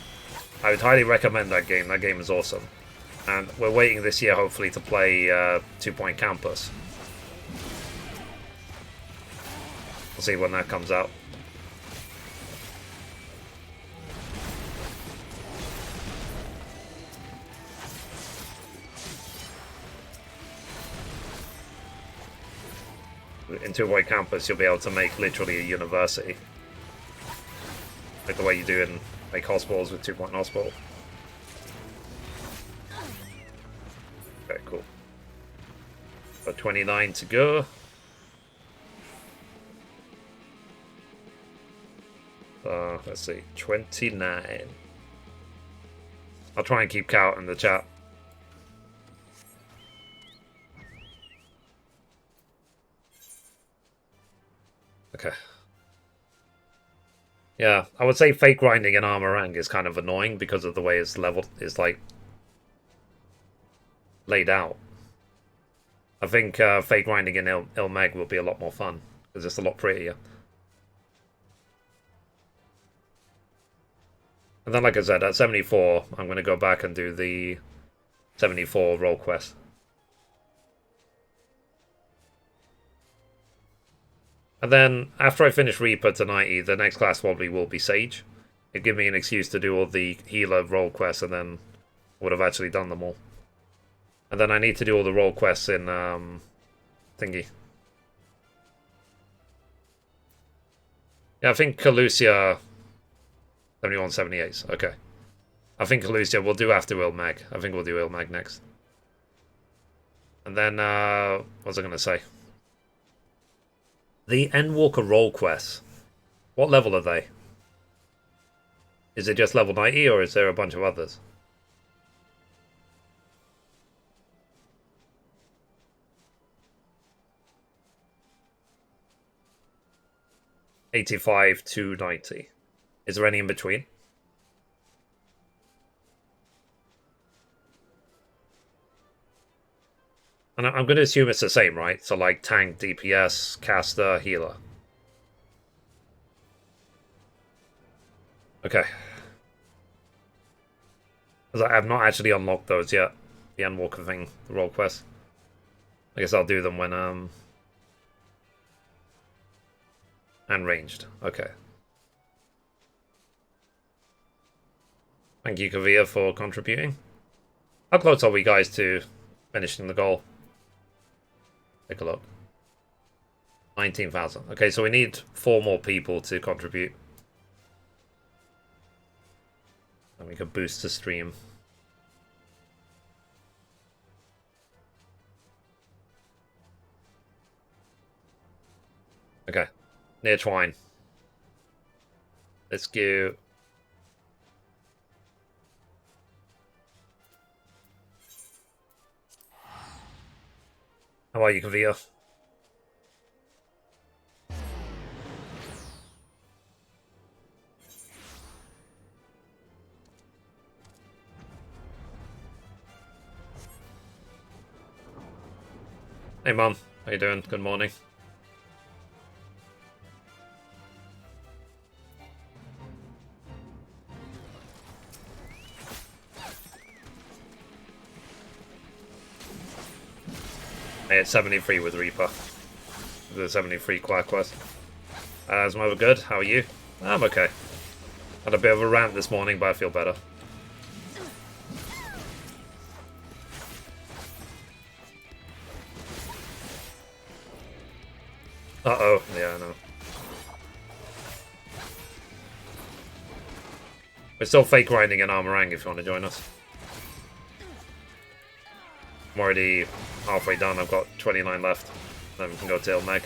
I would highly recommend that game. That game is awesome. And we're waiting this year, hopefully, to play 2 Point Campus. We'll see when that comes out. In 2 Point Campus, you'll be able to make literally a university. Like the way you do in make hospitals with 2 Point Hospital. Okay, cool. Got 29 to go. Let's see, 29. I'll try and keep count in the chat. Okay. Yeah, I would say fake grinding in armor rank is kind of annoying because of the way it's leveled, is like laid out. I think fake grinding in Il Meg will be a lot more fun because it's a lot prettier. And then, like I said, at 74, I'm going to go back and do the 74 role quest. And then, after I finish Reaper to 90, the next class probably will be Sage. It'd give me an excuse to do all the healer role quests, and then I would have actually done them all. And then I need to do all the role quests in thingy. Yeah, I think Calusia 71, 78. Okay. I think Calusia we'll do after Il Meg. I think we'll do Il Meg next. And then, what was I going to say? The Endwalker role quests. What level are they? Is it just level 90 or is there a bunch of others? $85 to $90. Is there any in between? And I'm going to assume it's the same, right? So like tank, DPS, caster, healer. Okay. Because I have not actually unlocked those yet. The Endwalker thing, the role quest. I guess I'll do them when and ranged. Okay. Thank you, Kavia, for contributing. How close are we, guys, to finishing the goal? Take a look. 19,000. Okay, so we need 4 more people to contribute. And we can boost the stream. Okay. Near Twine. Let's go. How are you, Kavia? Hey, Mum. How you doing? Good morning. Hey, it's 73 with Reaper. The 73 Quiet Quest. Is Mother good? How are you? I'm okay. Had a bit of a rant this morning, but I feel better. Uh-oh. Yeah, I know. We're still fake grinding an Armorang if you want to join us. I'm already halfway done. I've got 29 left. Then we can go to Meg.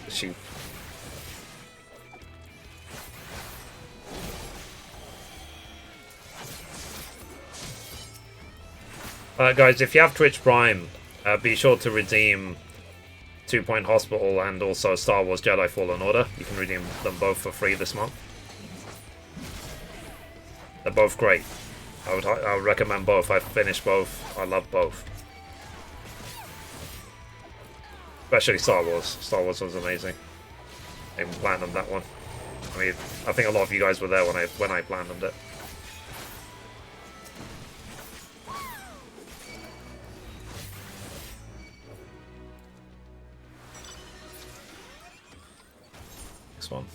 Shoot. Guys, if you have Twitch Prime, be sure to redeem 2 Point Hospital and also Star Wars Jedi Fallen Order. You can redeem them both for free this month. They're both great. I would recommend both. I've finished both. I love both. Especially Star Wars. Star Wars was amazing. I planned that one. I mean, I think a lot of you guys were there when I planned it. Next one.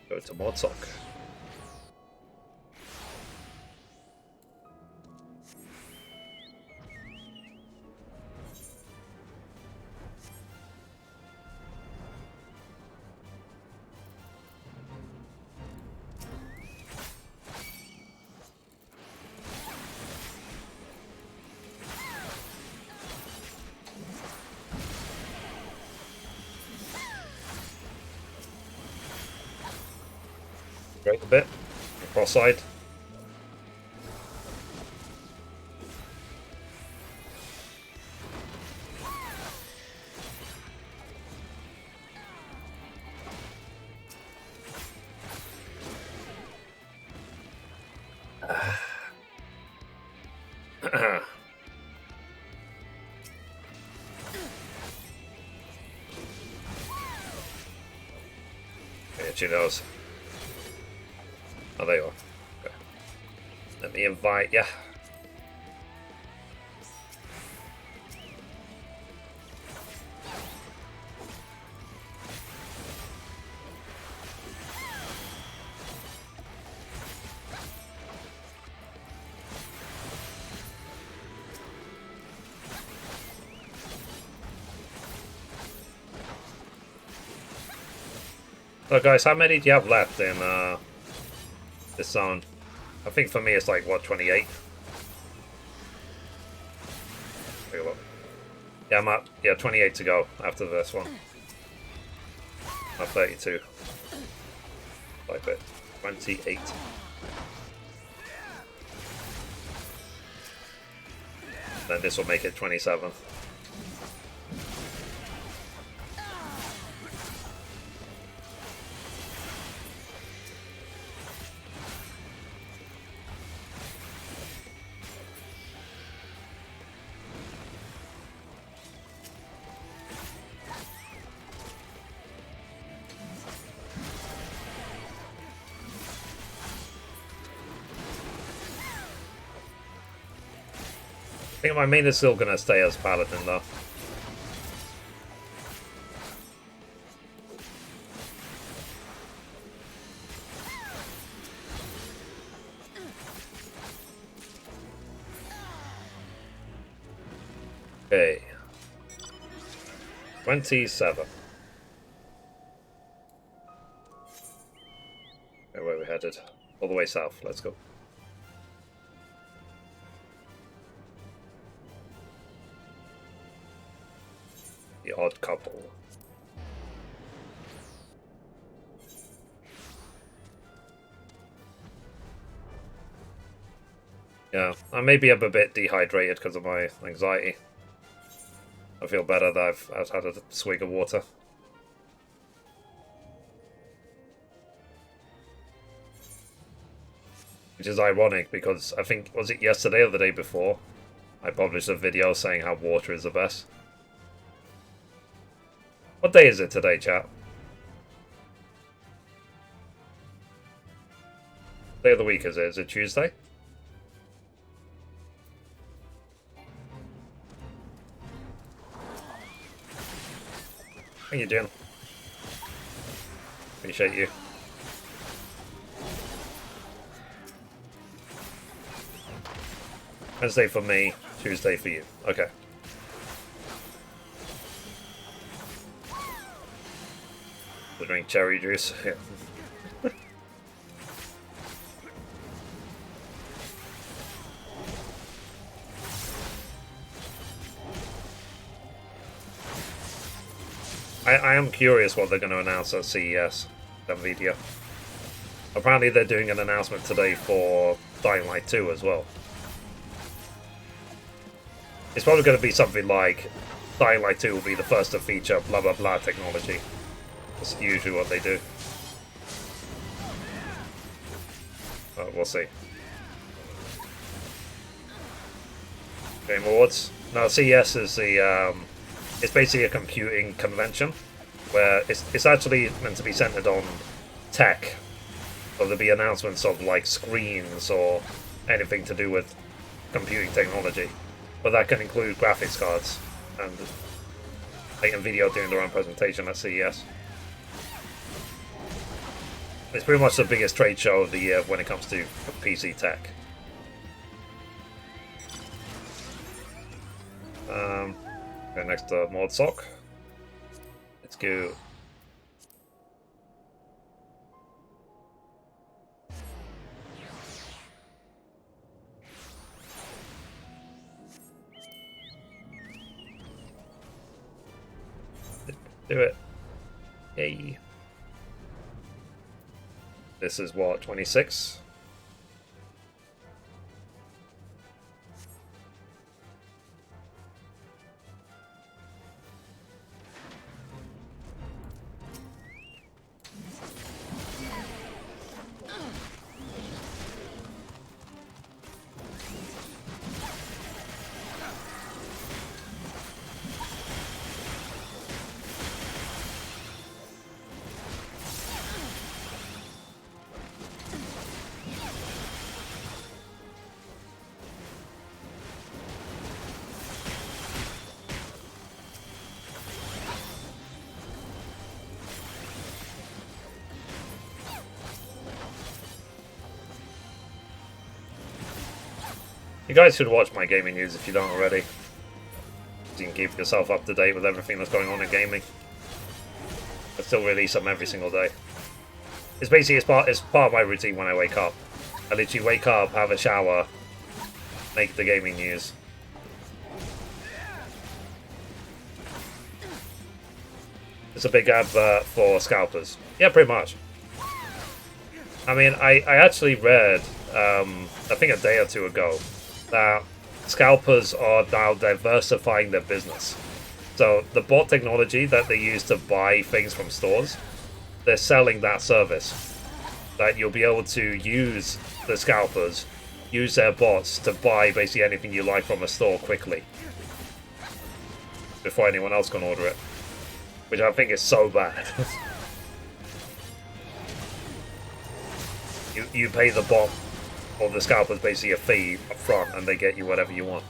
Go to Mordsock. Break a bit. Cross side. Yeah, she knows. Oh, there you are. Okay. Let me invite ya. So guys, how many do you have left in this zone? I think for me it's like, what, 28? Yeah, I'm at, 28 to go after this one. I'm 32. Like it. 28. Then this will make it 27. I think my main is still gonna stay as Paladin though. Okay. 27. Okay, where are we headed? All the way south. Let's go. The Odd Couple. Yeah, I maybe am a bit dehydrated because of my anxiety. I feel better that I've had a swig of water. Which is ironic because I think, was it yesterday or the day before? I published a video saying how water is the best. What day is it today, chat? Day of the week is it? Is it Tuesday? How you doing? Appreciate you. Wednesday for me, Tuesday for you. Okay. To drink cherry juice. Yeah. I am curious what they're going to announce at CES, NVIDIA. Apparently they're doing an announcement today for Dying Light 2 as well. It's probably going to be something like Dying Light 2 will be the first to feature blah blah blah technology. That's usually what they do. We'll see. Game Awards. No, CES is the it's basically a computing convention where it's actually meant to be centered on tech. So there'll be announcements of like screens or anything to do with computing technology. But that can include graphics cards and like NVIDIA doing their own presentation at CES. It's pretty much the biggest trade show of the year when it comes to PC tech. Okay, next mod sock. Let's go. Do it. Yay. This is what, 26? You guys should watch my gaming news if you don't already. So you can keep yourself up to date with everything that's going on in gaming. I still release them every single day. It's basically it's part of my routine when I wake up. I literally wake up, have a shower, make the gaming news. It's a big advert for scalpers. Yeah, pretty much. I mean, I actually read, I think a day or two ago, that scalpers are now diversifying their business. So the bot technology that they use to buy things from stores, they're selling that service. That you'll be able to use the scalpers, use their bots to buy basically anything you like from a store quickly. Before anyone else can order it. Which I think is so bad. You pay the bot or the scalpers basically a fee up front and they get you whatever you want.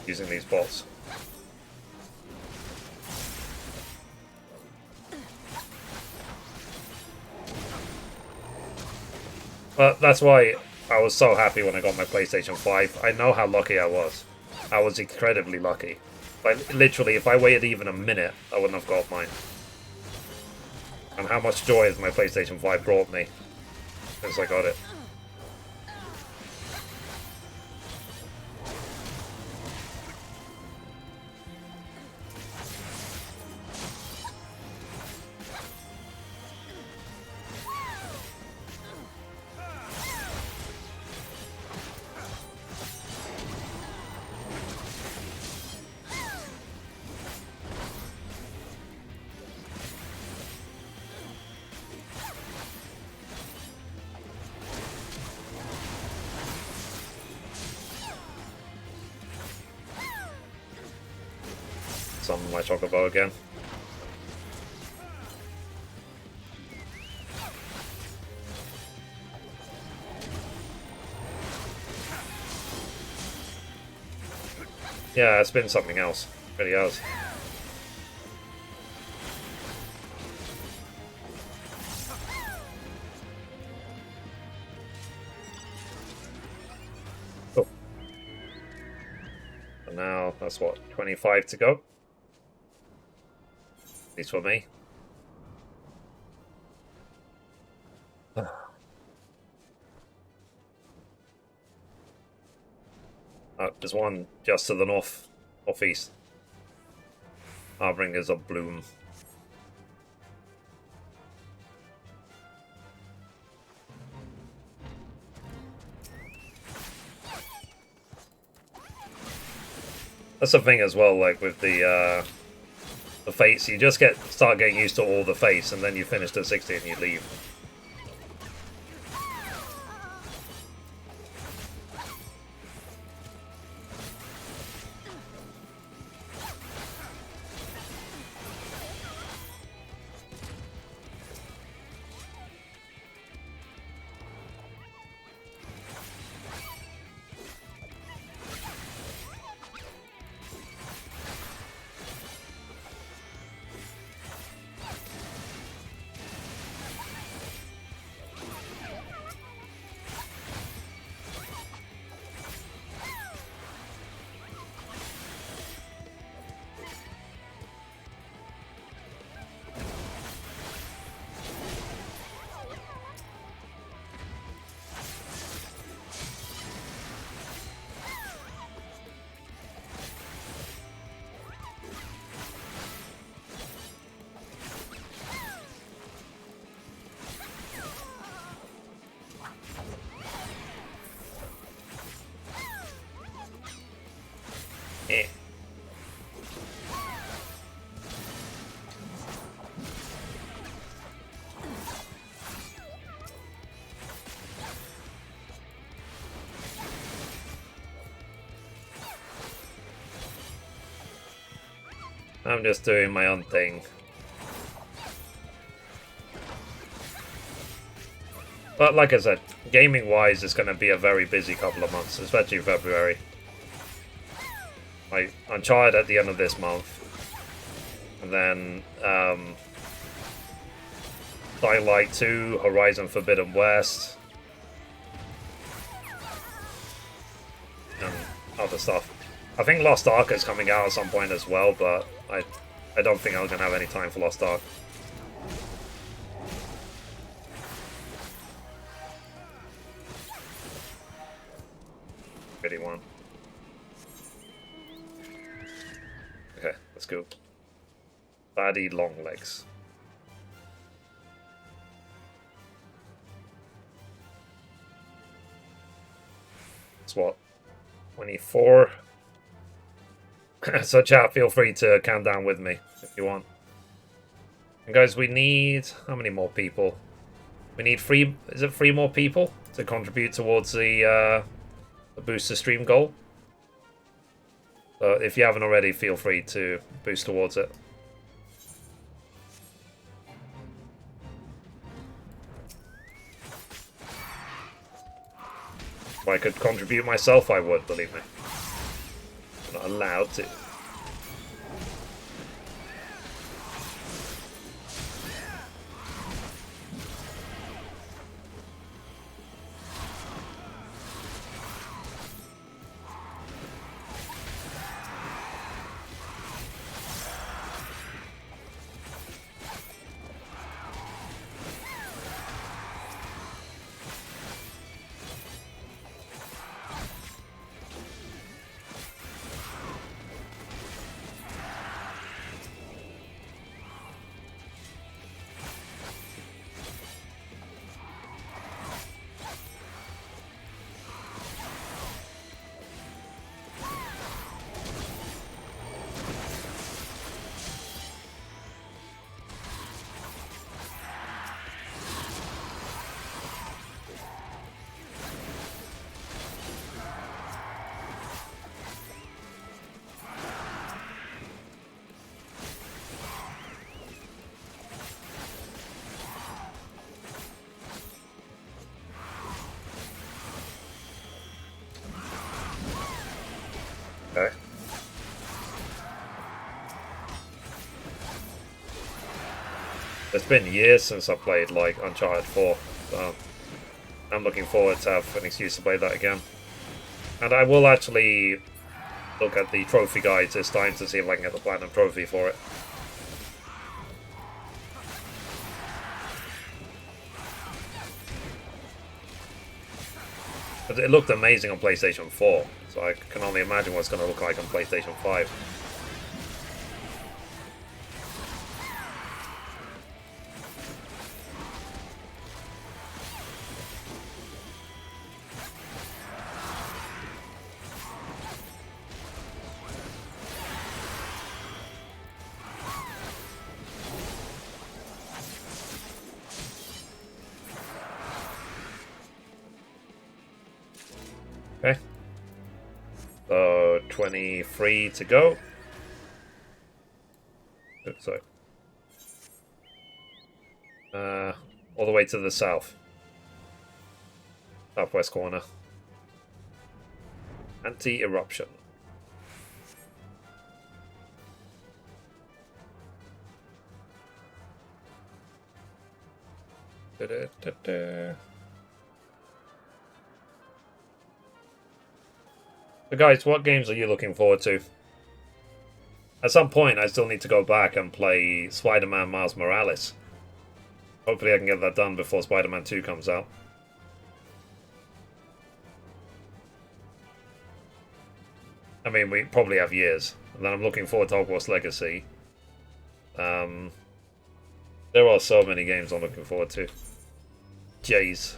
using these bots. But that's why I was so happy when I got my PlayStation 5. I know how lucky I was. I was incredibly lucky. Like, literally, if I waited even a minute, I wouldn't have got mine. And how much joy has my PlayStation 5 brought me since I got it. Summon my Chocobo again. Yeah, it's been something else. It really has. Cool. And now, that's what, 25 to go? At least for me. There's one just to the northeast. Heartbreakers of Bloom. That's the thing as well, like with the fates, you just start getting used to all the fates, and then you finish the 60 and you leave. Eh. I'm just doing my own thing. But like I said, gaming-wise, it's going to be a very busy couple of months, especially February. Like, Uncharted at the end of this month. And then, Dying Light 2, Horizon Forbidden West. And other stuff. I think Lost Ark is coming out at some point as well, but I don't think I'm going to have any time for Lost Ark. Pretty one. Okay, let's go. Baddie long legs. It's what? 24. So chat, feel free to count down with me if you want. And guys, we need how many more people? We need three. Is it 3 more people to contribute towards the boost to stream goal? So if you haven't already, feel free to boost towards it. If I could contribute myself, I would, believe me. I'm not allowed to. Okay. It's been years since I played like Uncharted 4, so I'm looking forward to have an excuse to play that again. And I will actually look at the trophy guides this time to see if I can get the platinum trophy for it. But it looked amazing on PlayStation 4, so I can only imagine what it's going to look like on PlayStation 5. Okay. So 23 to go. Oops, sorry. All the way to the south. Southwest corner. Anti-eruption. Da-da-da-da. So guys, what games are you looking forward to? At some point, I still need to go back and play Spider-Man Miles Morales. Hopefully I can get that done before Spider-Man 2 comes out. I mean, we probably have years. And then I'm looking forward to Hogwarts Legacy. There are so many games I'm looking forward to. Jeez.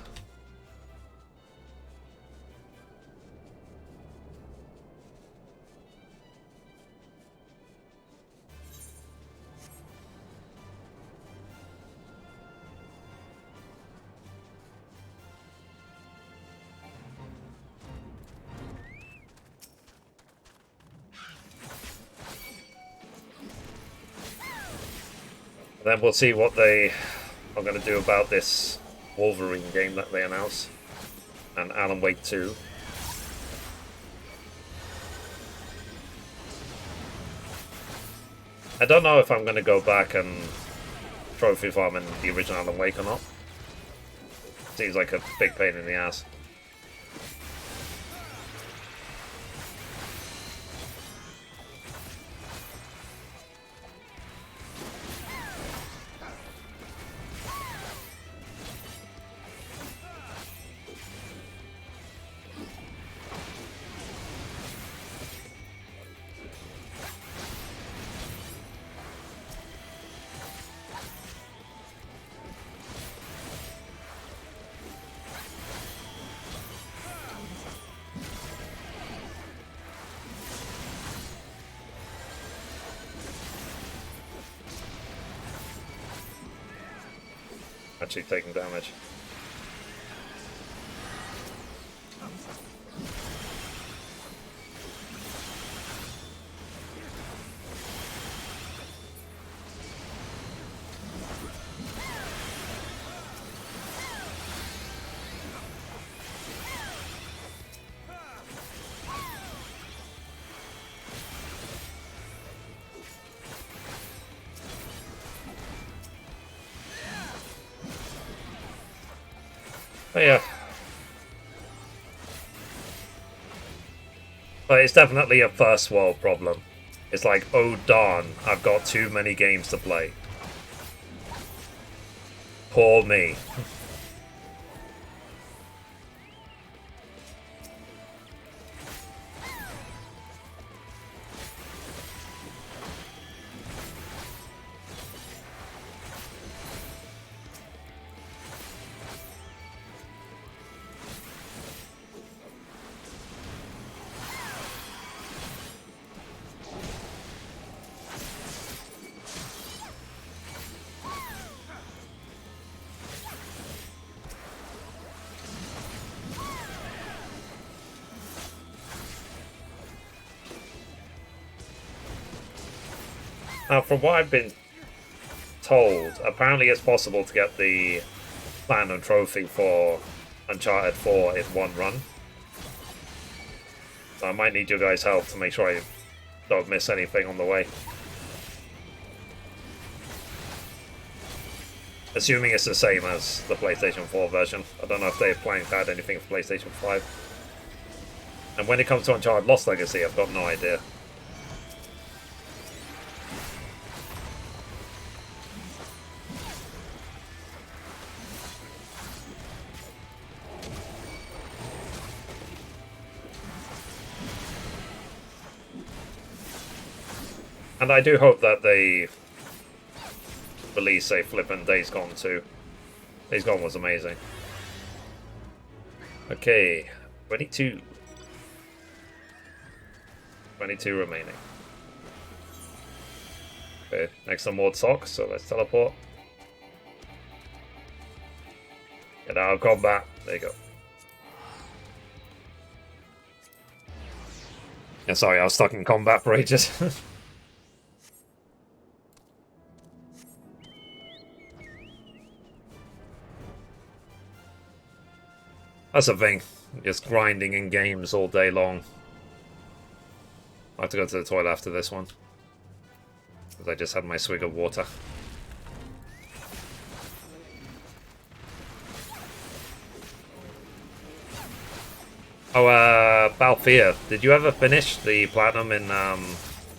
Then we'll see what they are going to do about this Wolverine game that they announced. And Alan Wake 2. I don't know if I'm going to go back and trophy farm in the original Alan Wake or not. Seems like a big pain in the ass. Actually taking damage. But yeah. But it's definitely a first world problem. It's like, oh darn, I've got too many games to play. Poor me. From what I've been told, apparently it's possible to get the Platinum Trophy for Uncharted 4 in one run. So I might need your guys' help to make sure I don't miss anything on the way. Assuming it's the same as the PlayStation 4 version. I don't know if they're planning to add anything for PlayStation 5. And when it comes to Uncharted Lost Legacy, I've got no idea. And I do hope that they release a flippin' Days Gone too. Days Gone was amazing. Okay, 22. 22 remaining. Okay, next on Maud Sock, so let's teleport. Get out of combat. There you go. Yeah, sorry, I was stuck in combat for ages. That's the thing, just grinding in games all day long. I have to go to the toilet after this one, because I just had my swig of water. Oh, Balfia, did you ever finish the Platinum in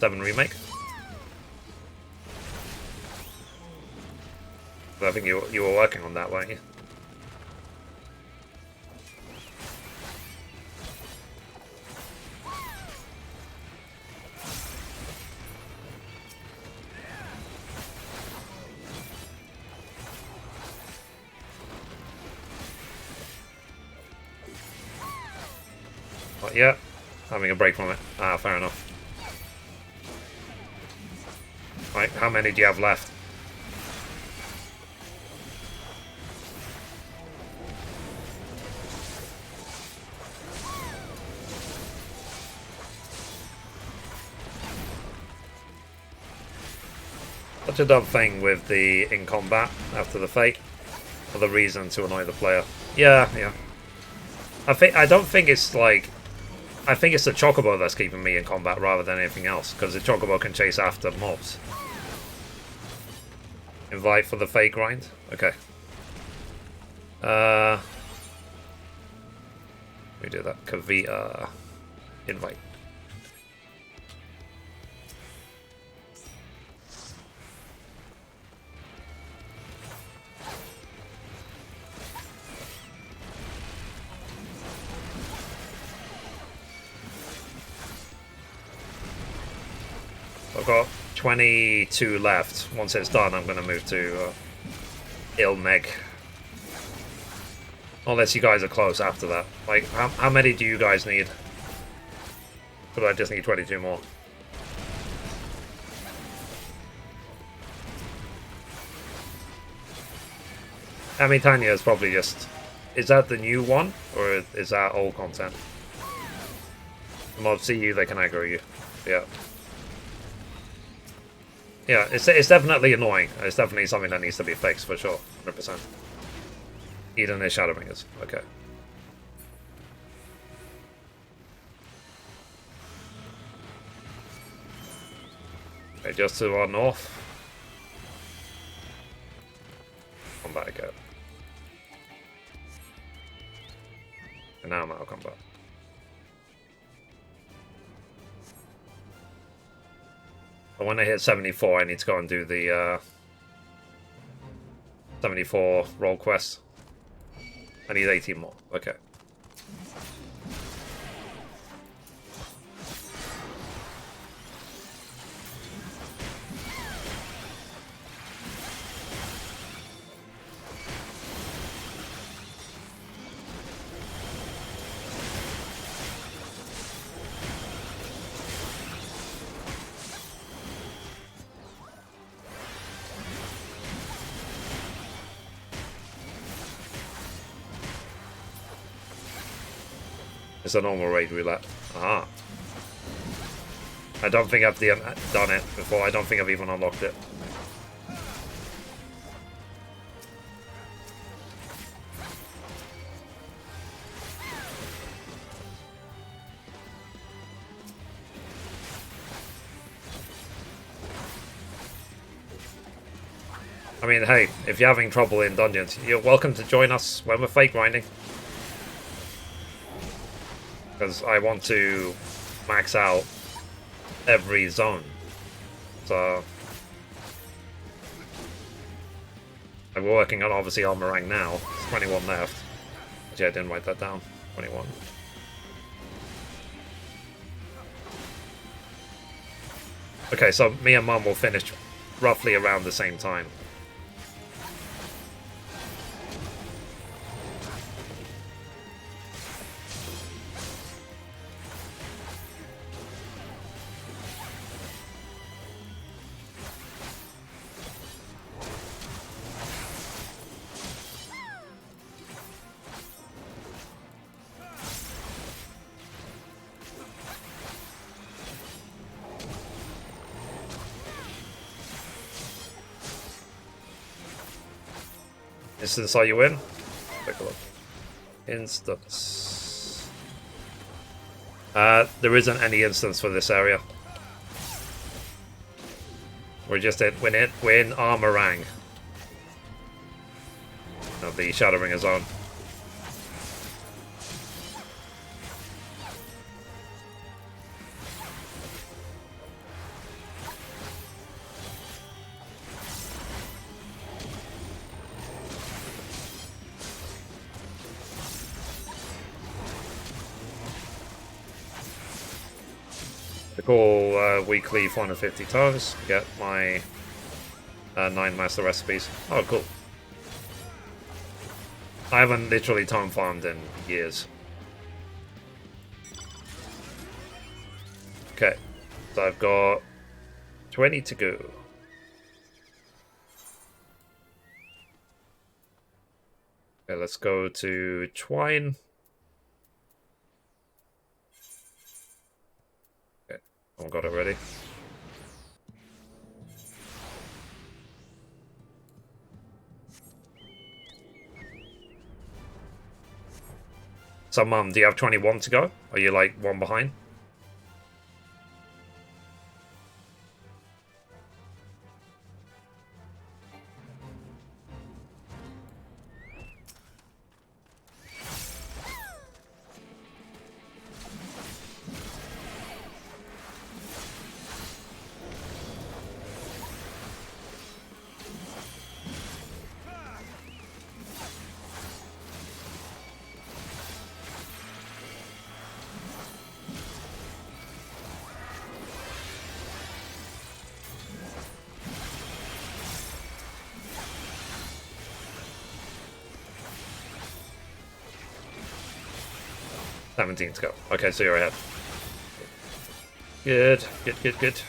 7 Remake? I think you were working on that, weren't you? Yeah, having a break from it. Ah, fair enough. Right, how many do you have left? Such a dumb thing with the in combat after the fate, for the reason to annoy the player. Yeah, yeah. I don't think it's like. I think it's the Chocobo that's keeping me in combat rather than anything else, because the Chocobo can chase after mobs. Invite for the fake grind? Okay. Let me do that. Kavita. Invite. I've got 22 left. Once it's done, I'm going to move to Ilmeg. Unless you guys are close after that. Like, how many do you guys need? But I just need 22 more. I mean, Tanya is probably just... Is that the new one? Or is that old content? The mobs see you, they can aggro you. Yeah. Yeah, it's definitely annoying. It's definitely something that needs to be fixed, for sure. 100%. Eden is Shadowbringers. Okay. Okay, just to our north. Come back again. And now I'm out of combat. But when I hit 74, I need to go and do the 74 roll quest. I need 18 more. Okay. It's a normal raid roulette. Ah. I don't think I've done it before. I don't think I've even unlocked it. I mean, hey, if you're having trouble in dungeons, you're welcome to join us when we're fake grinding. Because I want to max out every zone. So I'm working on obviously armor rank now. There's 21 left. Actually, I didn't write that down. 21. Okay, so me and Mum will finish roughly around the same time. Instance, are you in? Take a look. Instance. There isn't any instance for this area. We're just we're in Armorang of the Shadowbringers zone. Call weekly 450 times, get my 9 master recipes. Oh, cool. I haven't literally time farmed in years. Okay, so I've got 20 to go. Okay, let's go to Twine. I've got it ready. So, Mum, do you have 21 to go? Are you like one behind? Seventeen to go. Okay, so you're ahead. Good, good, good, good.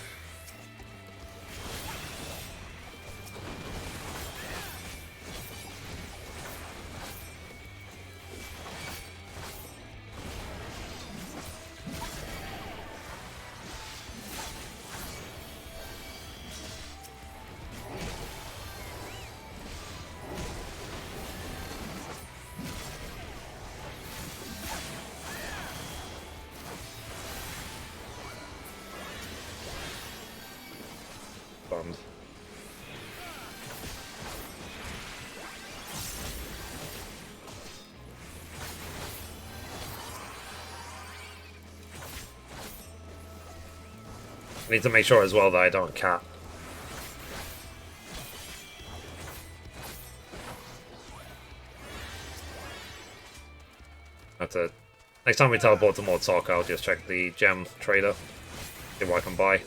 I need to make sure as well that I don't cap. Next time we teleport to Mordtalk, I'll just check the gem trader, see what I can buy.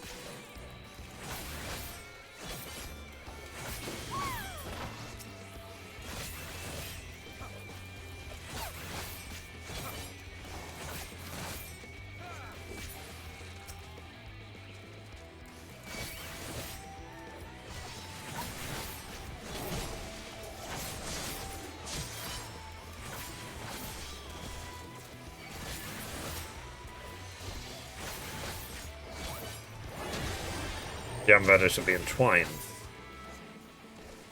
Gem Vedder should be entwined.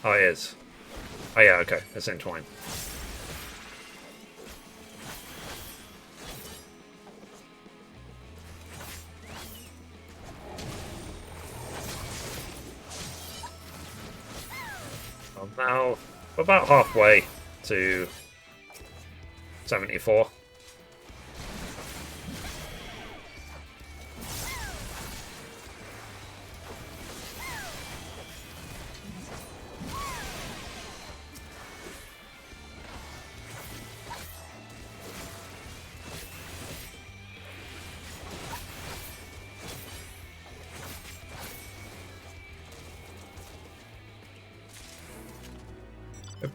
Oh, it is. Oh yeah, okay, it's entwined. Well, now we're about halfway to 74.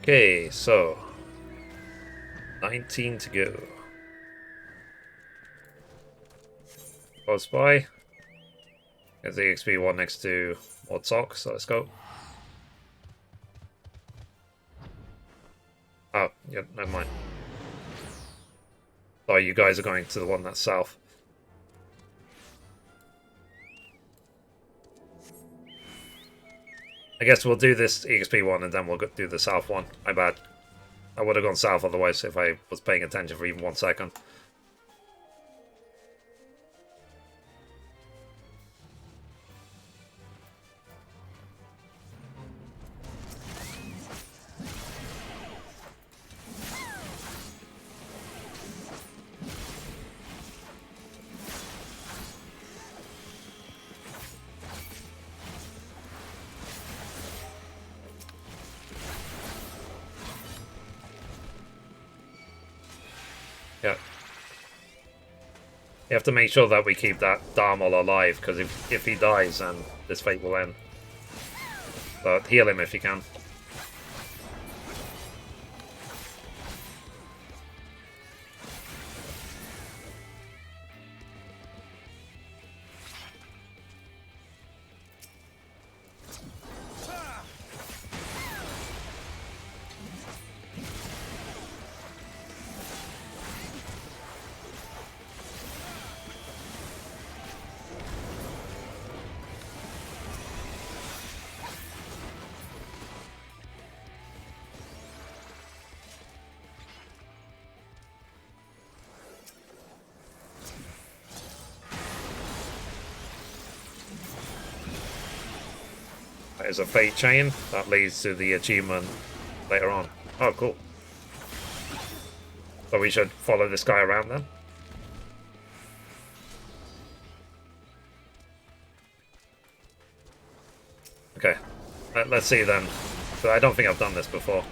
Okay, so 19 to go. Close by. There's the XP one next to Mordtalk, so let's go. Oh, yeah, never mind. Sorry, you guys are going to the one that's south. I guess we'll do this EXP one and then we'll do the south one. My bad. I would have gone south otherwise if I was paying attention for even 1 second. Yeah. You have to make sure that we keep that Dharmal alive, because if he dies, then this fate will end. But heal him if you can. There's a fate chain that leads to the achievement later on. Oh, cool. So we should follow this guy around then? Okay. Let's see then. So I don't think I've done this before.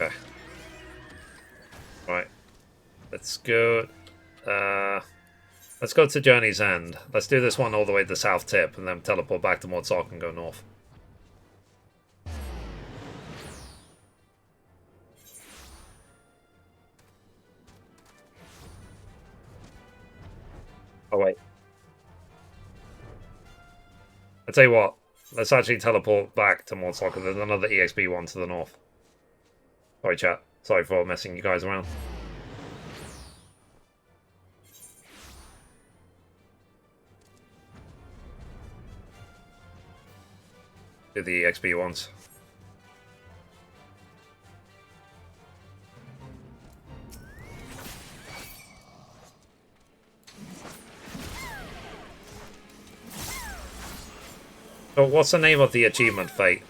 Okay. Right. Let's go. Let's go to Journey's End. Let's do this one all the way to the south tip, and then teleport back to Mordtalk and go north. Oh wait. I tell you what. Let's actually teleport back to Mordtalk, because there's another EXP one to the north. Sorry, chat. Sorry for messing you guys around. Do the EXP ones. So what's the name of the achievement, Fate?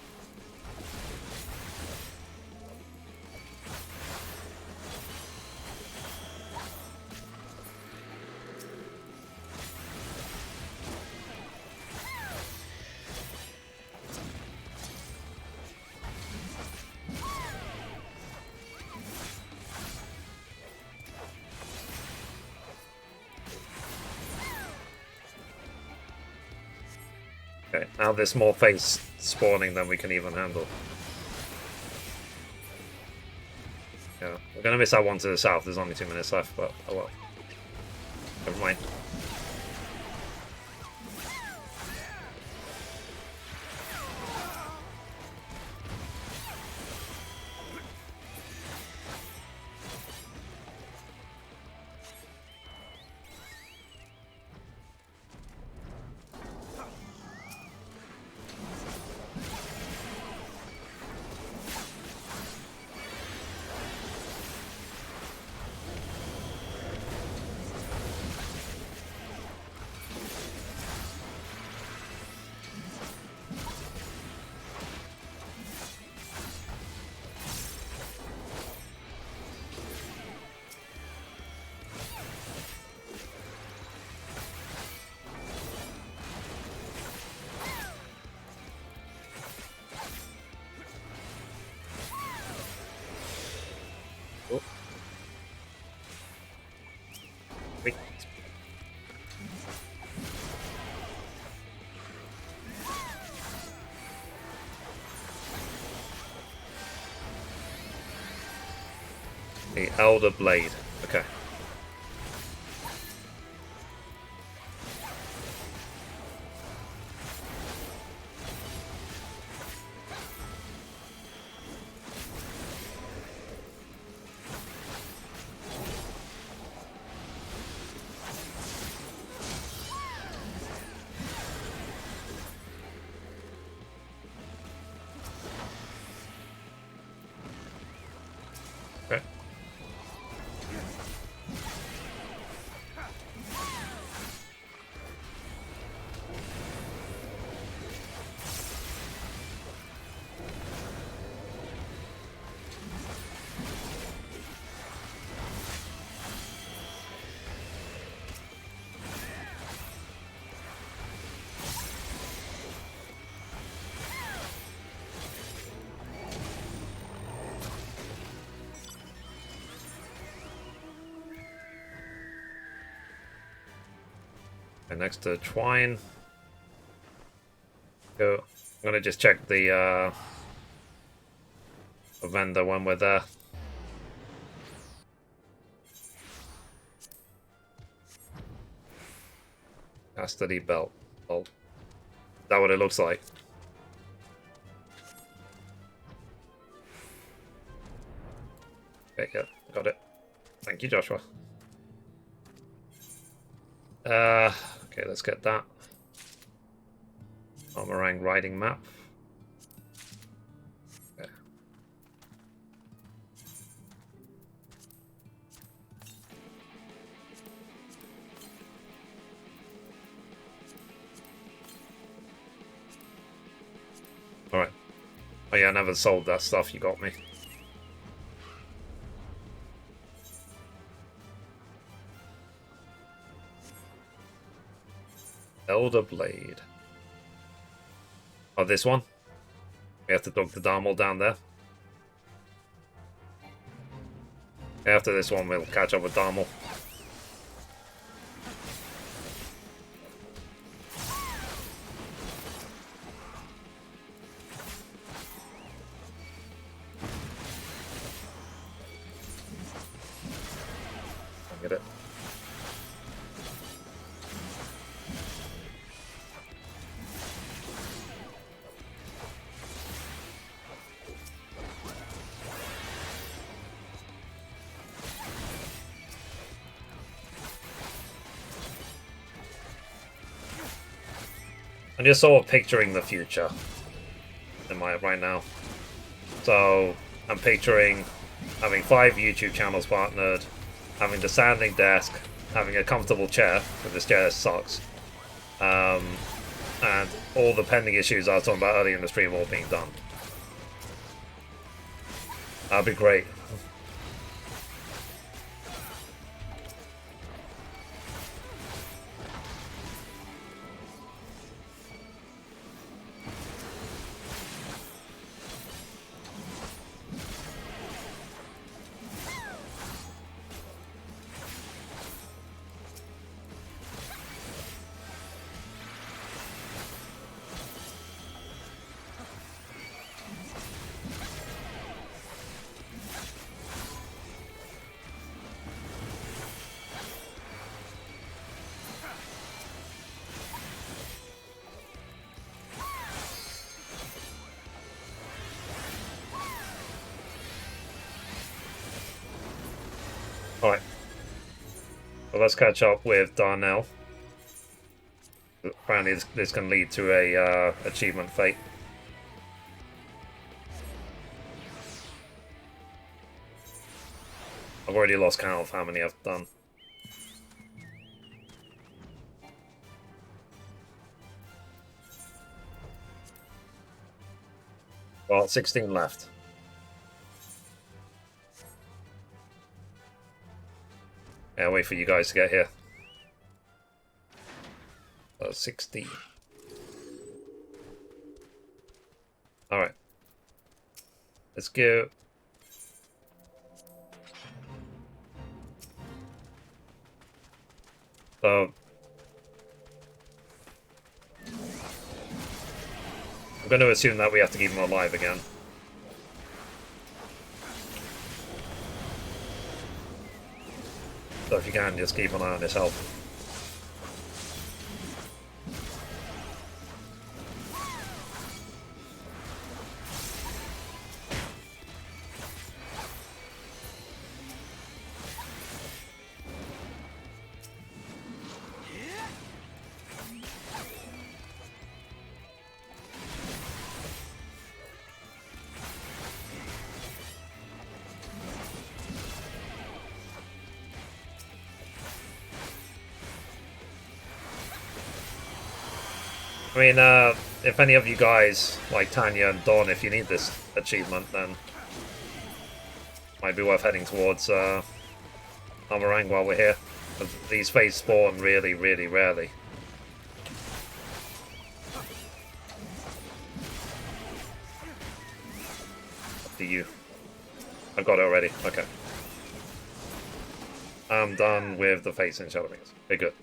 Okay, now there's more fates spawning than we can even handle. Yeah, we're gonna miss that one to the south. There's only 2 minutes left, but oh well. Never mind. Oh. Wait. The Elder Blade. Okay. Okay. And next to Twine. Go. I'm gonna just check the vendor when we're there. Custody belt. Oh. Is that what it looks like? Okay, yeah, got it. Thank you, Joshua. Okay, let's get that. Armorang riding map. Okay. Alright. Oh yeah, I never sold that stuff, you got me. Elder Blade. Oh, this one? We have to dug the Darmal down there. After this one, we'll catch up with Darmal. I'll get it. I'm just sort of picturing the future in my right now. So I'm picturing having 5 YouTube channels partnered, having the standing desk, having a comfortable chair, because this chair sucks, and and all the pending issues I was talking about earlier in the stream all being done. That'd be great. Alright. Well, let's catch up with Darnell. Apparently this can lead to a achievement fate. I've already lost count of how many I've done. Well, 16 left. Yeah, wait for you guys to get here. 16. Alright. Let's go. So I'm going to assume that we have to keep him alive again. So if you can, just keep an eye on his health. I mean, if any of you guys, like Tanya and Dawn, if you need this achievement, then might be worth heading towards Amarang while we're here. These fates spawn really, really rarely. Up to you. I've got it already. Okay. I'm done with the fates in Shadowbringers. Okay, good.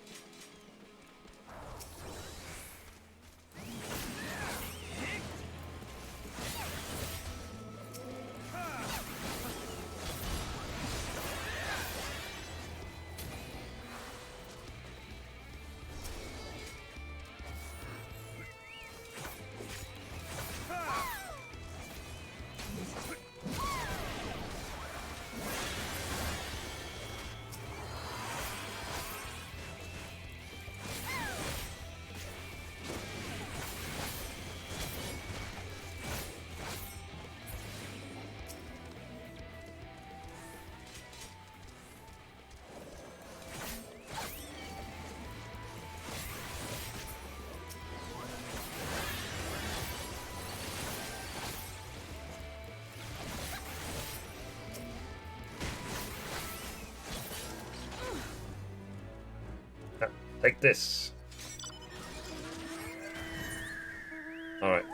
Take this. Alright.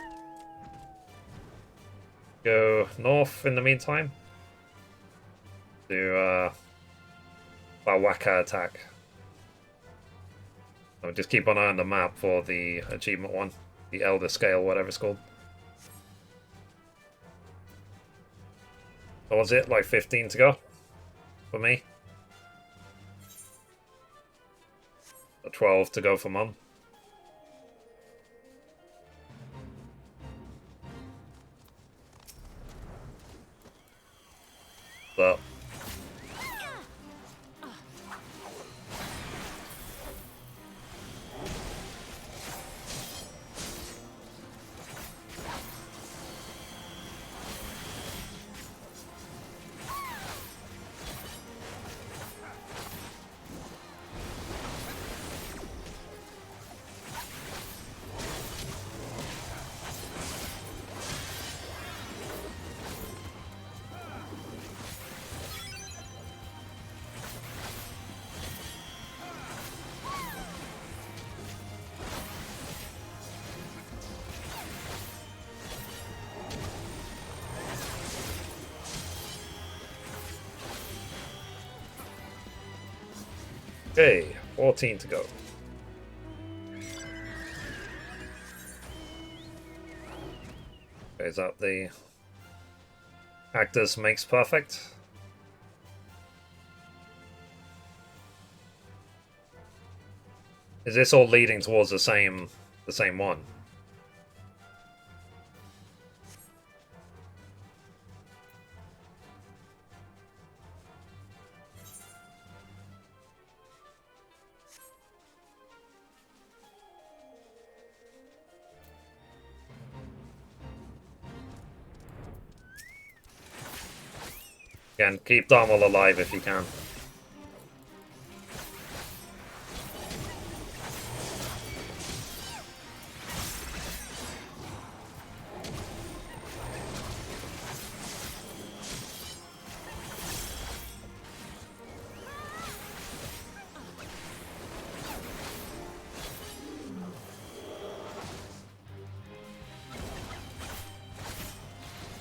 Go north in the meantime. Do Bawaka attack. I'll just keep an eye on the map for the achievement one. The Elder Scale, whatever it's called. What was it? Like 15 to go? For me? 12 to go for Mum. So Okay, 14 to go. Okay, is that the actors makes perfect? Is this all leading towards the same one? Again, keep Darmel alive if you can.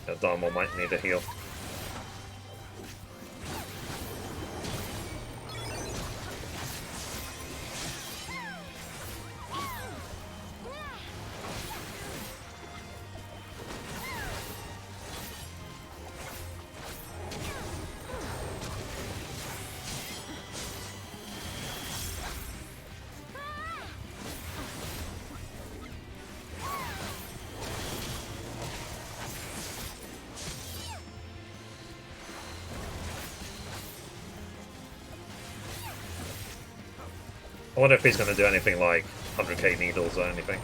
Yeah, Darmel might need a heal. I wonder if he's going to do anything like 100k needles or anything.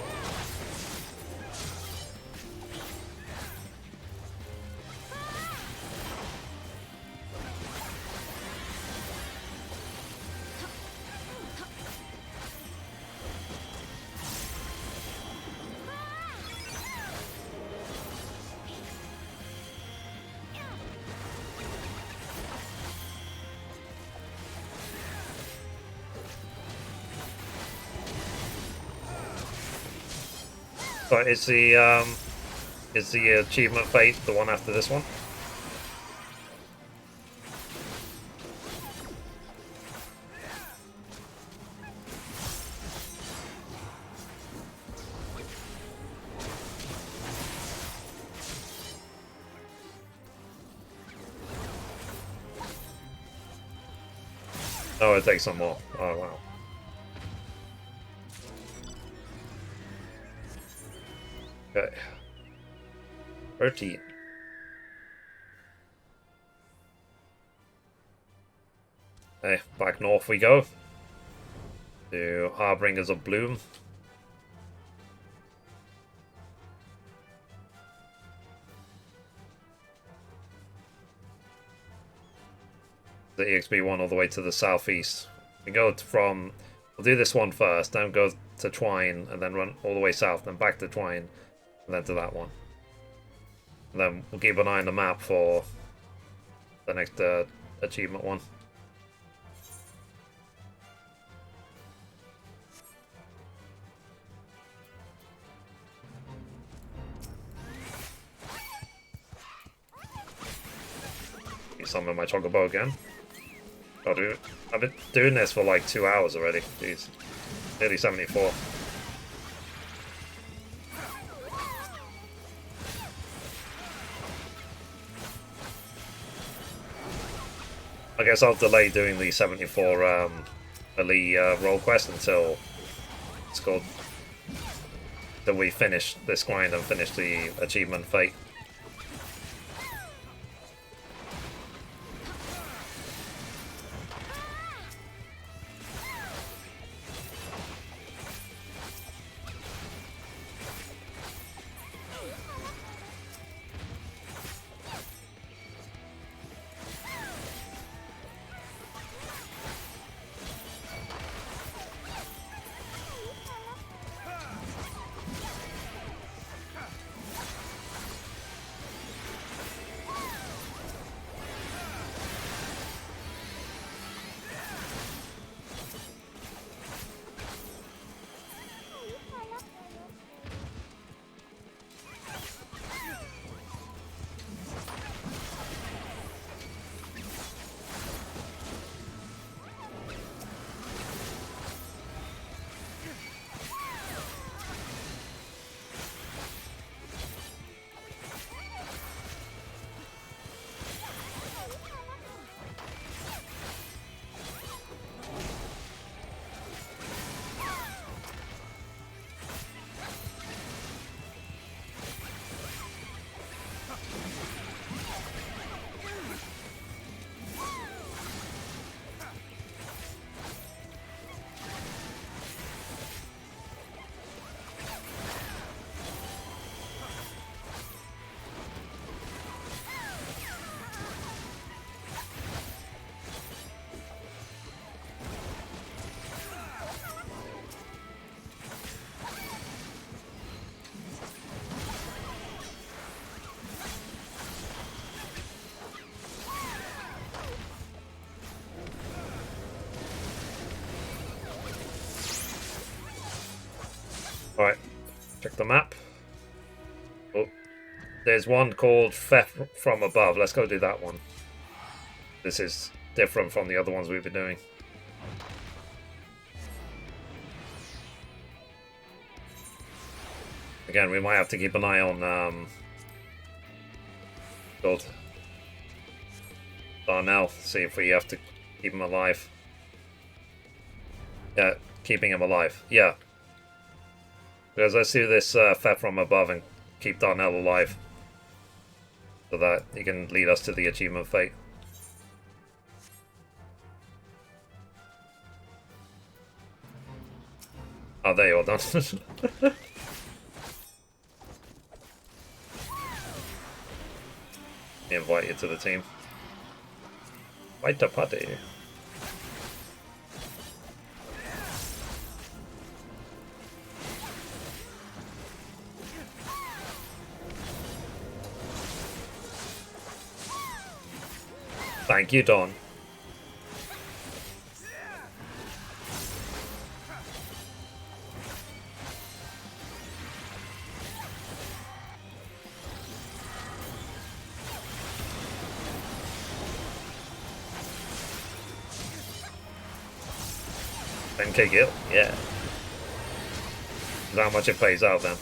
So is the achievement fate the one after this one? Oh, it takes some more. Oh wow. Okay. 13. Okay, back north we go. To Heartbreakers of Bloom. The EXP one all the way to the southeast. We go from... We'll do this one first, then go to Twine, and then run all the way south, then back to Twine, and then to that one. And then we'll keep an eye on the map for the next achievement one. Summon my Chocobo again. Oh, dude, I've been doing this for like 2 hours already. Jeez. Nearly 74. I guess I'll delay doing the 74 elite role quest until it's called that we finish this grind and finish the achievement fate. Check the map. Oh, there's one called Theft from Above. Let's go do that one. This is different from the other ones we've been doing. Again, we might have to keep an eye on build Darnell, see if we have to keep him alive. Yeah, keeping him alive. Yeah. Because let's do this Theft from Above and keep Darnell alive. So that he can lead us to the achievement fate. Oh, there you are, done. Invite you to the team. Fight the party. Thank you, Don. $10k gil, yeah. That's how much it pays out then.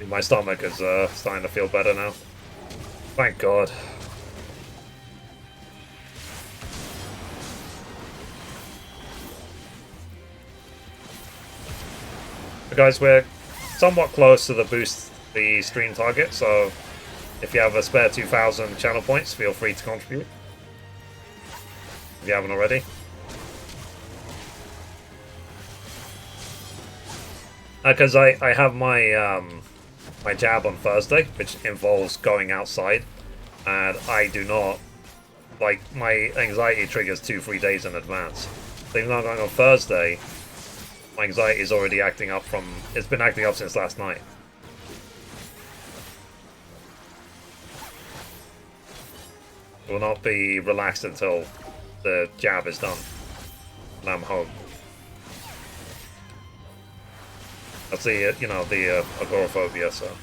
My stomach is starting to feel better now. Thank God. So guys, we're somewhat close to the stream target, so if you have a spare 2,000 channel points, feel free to contribute. If you haven't already. Because I have my my jab on Thursday, which involves going outside, and I do not, like, my anxiety triggers 2-3 days in advance. So even though I'm going on Thursday, my anxiety is already acting up it's been acting up since last night. It will not be relaxed until the jab is done, and I'm home. That's the, you know, the agoraphobia, so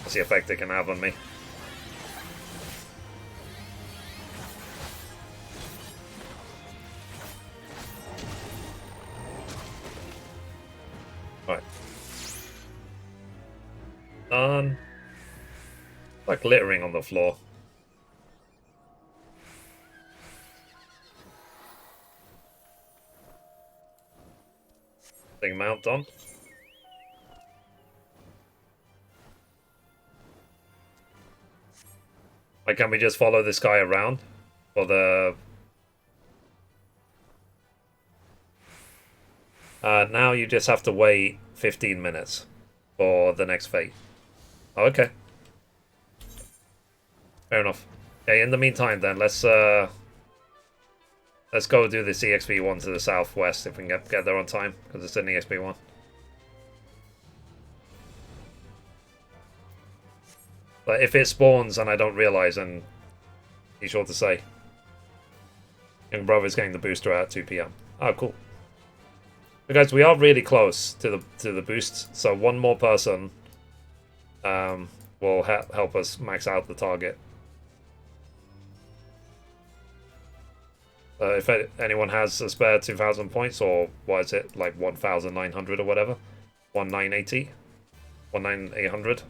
that's the effect it can have on me. Right. Done. Like littering on the floor. Thing mount on. Like, can we just follow this guy around for the... now you just have to wait 15 minutes for the next fate. Oh, okay. Fair enough. Okay, in the meantime then, let's go do this EXP1 to the southwest if we can get there on time, because it's an EXP1. But if it spawns and I don't realize, then be sure to say. Young brother's getting the booster at 2 PM. Oh, cool. So guys, we are really close to the boost, so one more person will help us max out the target. If anyone has a spare 2,000 points, or what is it, like 1,900 or whatever, 1,980, 1,900.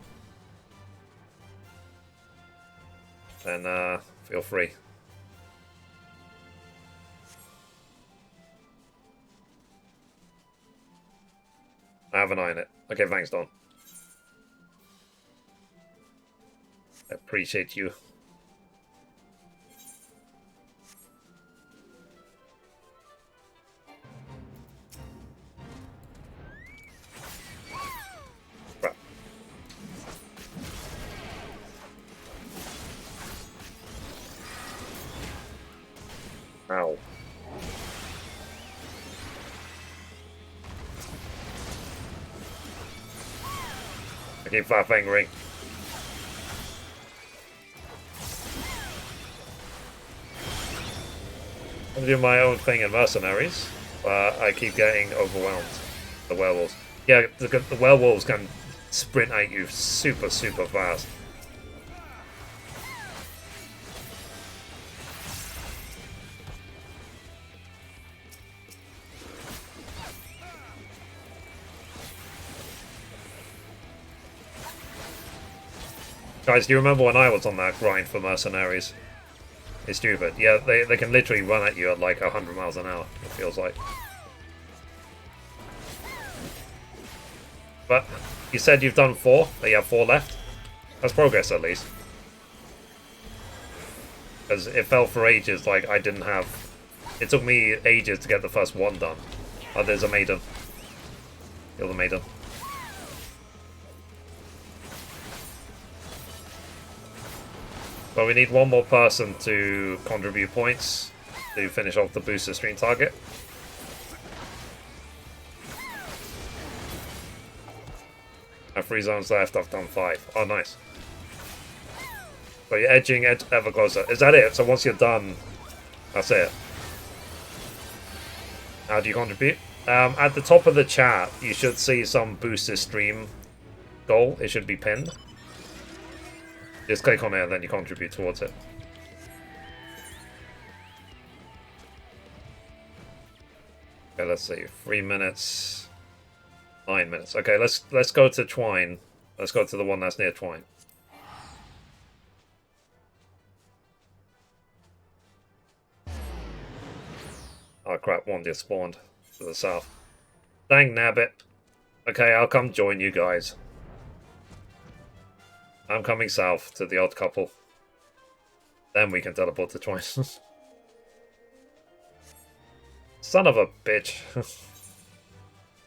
Then feel free. I have an eye on it. Okay, thanks, Don. I appreciate you. Ow. I keep fat fingering. I'm doing my own thing in Mercenaries, but I keep getting overwhelmed. The werewolves. Yeah, the werewolves can sprint at you super, super fast. Guys, do you remember when I was on that grind for Mercenaries? It's stupid. Yeah, they can literally run at you at like 100 miles an hour, it feels like. But you said you've done 4, that you have 4 left? That's progress at least. Because it felt for ages like I didn't have... It took me ages to get the first 1 done. Oh, there's a maiden. Kill the maiden. Well, we need 1 more person to contribute points to finish off the booster stream target. I have 3 zones left, I've done 5. Oh, nice. So you're edging ever closer. Is that it? So once you're done, that's it. How do you contribute? At the top of the chat, you should see some booster stream goal. It should be pinned. Just click on it and then you contribute towards it. Okay, let's see. 3 minutes. 9 minutes. Okay, let's go to Twine. Let's go to the one that's near Twine. Oh crap, one just spawned to the south. Dang nabbit. Okay, I'll come join you guys. I'm coming south to the odd couple. Then we can teleport to Twine. Son of a bitch.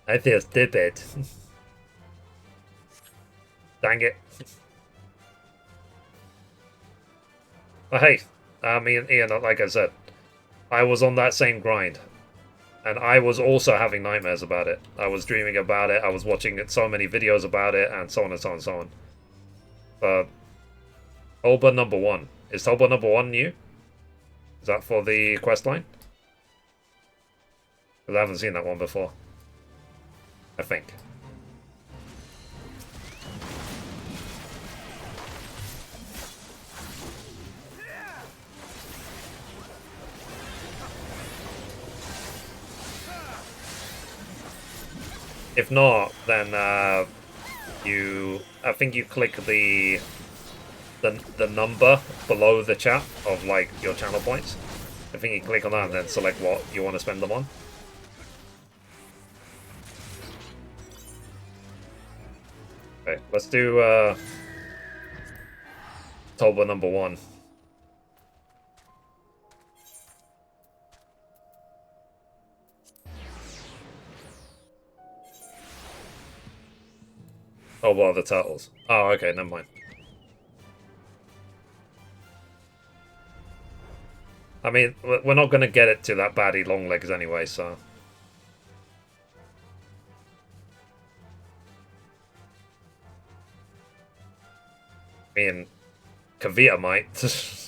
I feel stupid. Dang it. But hey, me and Ian, like I said, I was on that same grind. And I was also having nightmares about it. I was dreaming about it. I was watching so many videos about it, and so on and so on and so on. Tulba number 1. Is Tulba number 1 new? Is that for the quest line? Because I haven't seen that one before. I think. If not, then I think you click the number below the chat of like your channel points. I think you click on that and then select what you want to spend them on. Okay, let's do Tulba number 1. Oh, what are the turtles? Oh, okay, never mind. I mean, we're not going to get it to that baddie long legs anyway, so... I mean, Kavita might.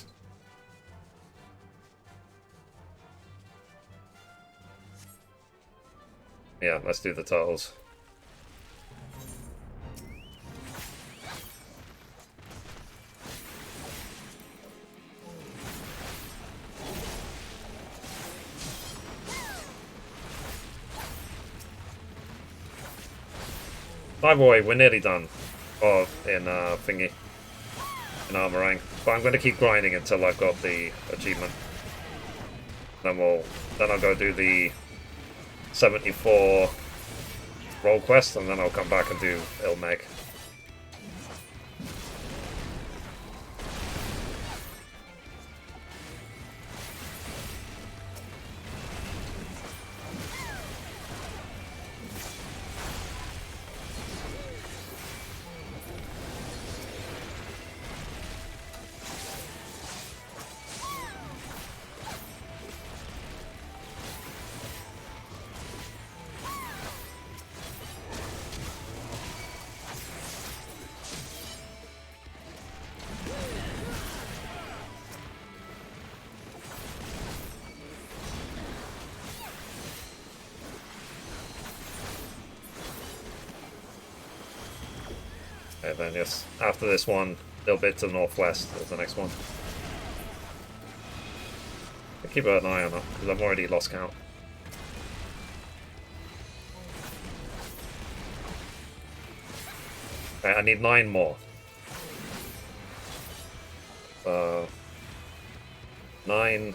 Yeah, let's do the turtles. By the way, we're nearly done. Oh, in thingy. In Armorang. But I'm going to keep grinding until I've got the achievement. Then I'll go do the 74 role quest, and then I'll come back and do Ilmeg. And then just after this one, a little bit to the northwest is the next one. I'll keep an eye on that, because I've already lost count. Okay, I need 9 more. 9.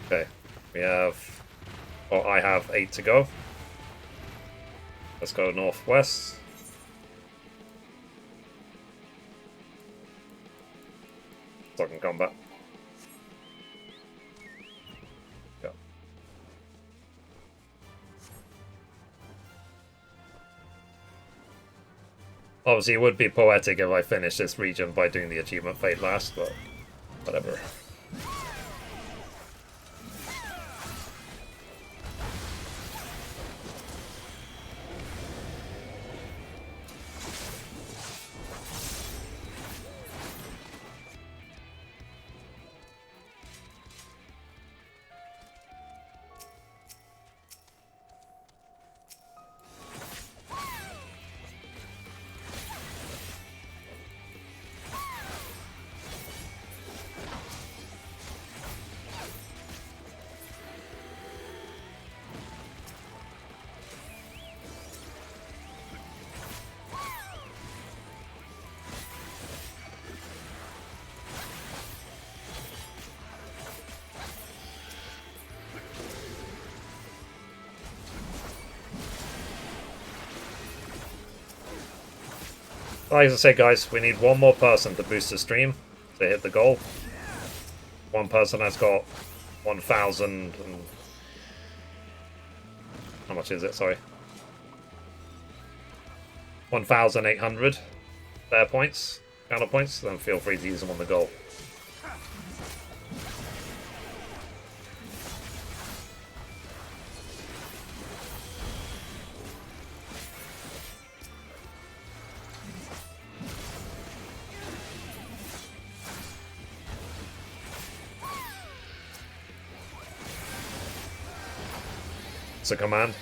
Okay, we have, well, I have 8 to go. Let's go northwest. Talking combat. Go. Obviously, it would be poetic if I finished this region by doing the achievement fate last, but whatever. Like I say, guys, we need one more person to boost the stream to hit the goal. One person has got 1,000 and... How much is it? Sorry. 1,800 fair points, counter points, then feel free to use them on the goal. It's a command.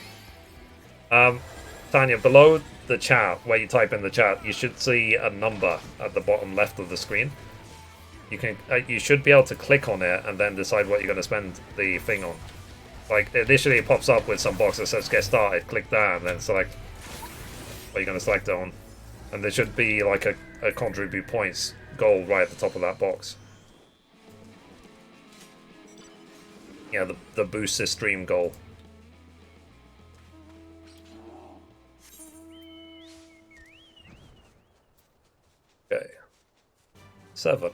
Tanya, below the chat, where you type in the chat, you should see a number at the bottom left of the screen. You can, you should be able to click on it and then decide what you're going to spend the thing on. Like, initially it pops up with some box that says get started, click that, and then select what you're going to select it on. And there should be like a contribute points goal right at the top of that box. Yeah, the boost this stream goal. Okay. 7.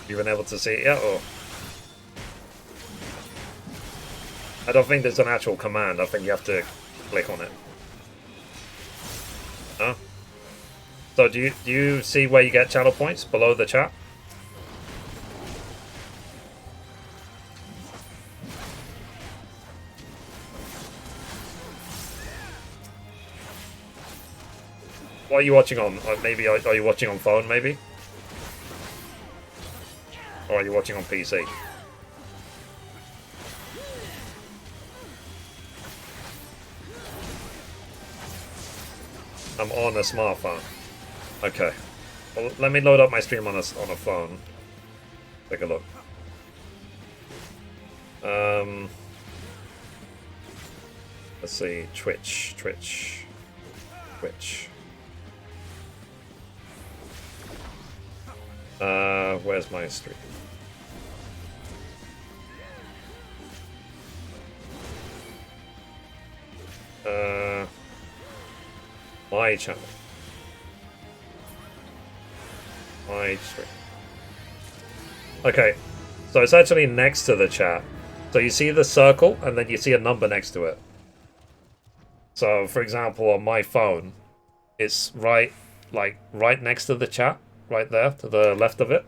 You been able to see it yet, or? I don't think there's an actual command. I think you have to click on it. Huh? So do you see where you get channel points below the chat? What are you watching on? Maybe are you watching on phone? Maybe, or are you watching on PC? I'm on a smartphone. Okay. Well, let me load up my stream on a phone. Take a look. Let's see. Twitch. Where's my stream? My channel. My stream. Okay, so it's actually next to the chat. So you see the circle, and then you see a number next to it. So, for example, on my phone, it's right next to the chat, right there, to the left of it.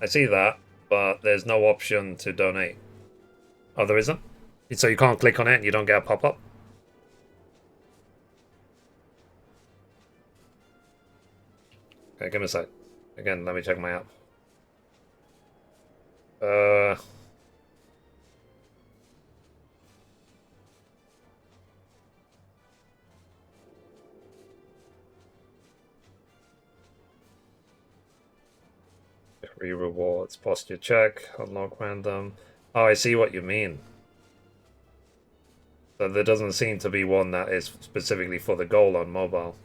I see that, but there's no option to donate. Oh, there isn't? So you can't click on it and you don't get a pop-up? Okay, give me a sec. Again, let me check my app. Free rewards, posture check, unlock random. Oh, I see what you mean. So there doesn't seem to be one that is specifically for the goal on mobile.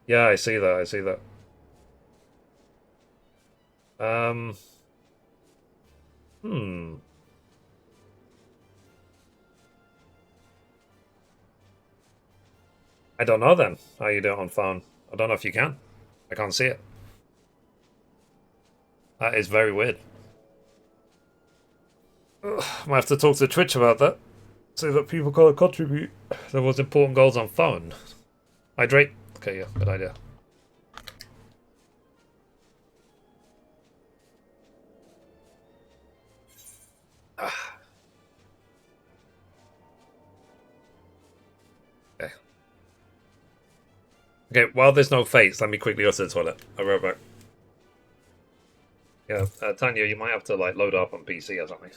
Yeah, I see that, I see that. Hmm. I don't know then how you do it on phone. I don't know if you can. I can't see it. That is very weird. Ugh, might have to talk to Twitch about that. So that people can't contribute. There was important goals on phone. Hydrate. Okay, yeah, good idea. Okay. Okay, while there's no fates, let me quickly go to the toilet. I'll be right back. Yeah, Tanya, you might have to like load up on PC or something.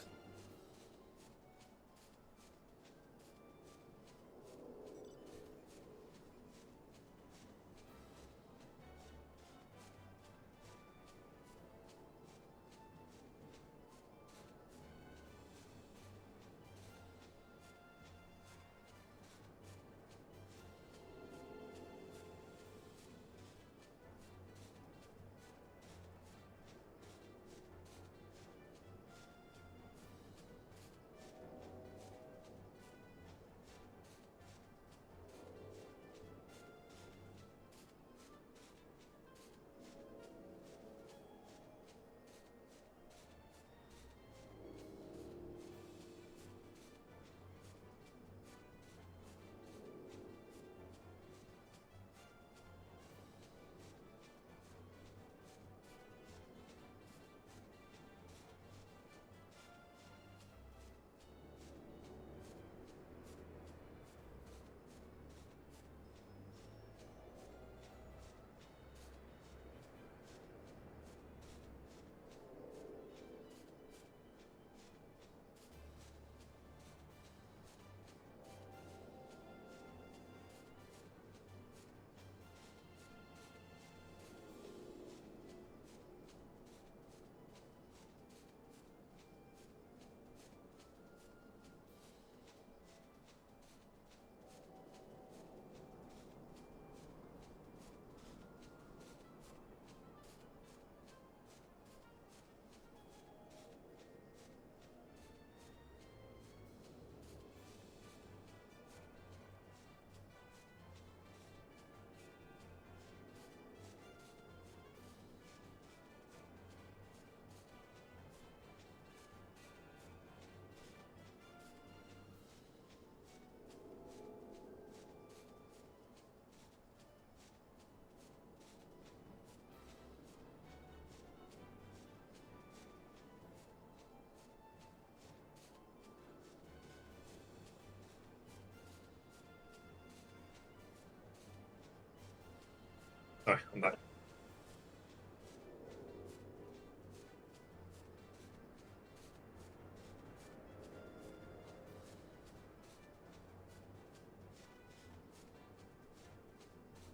Alright, I'm back.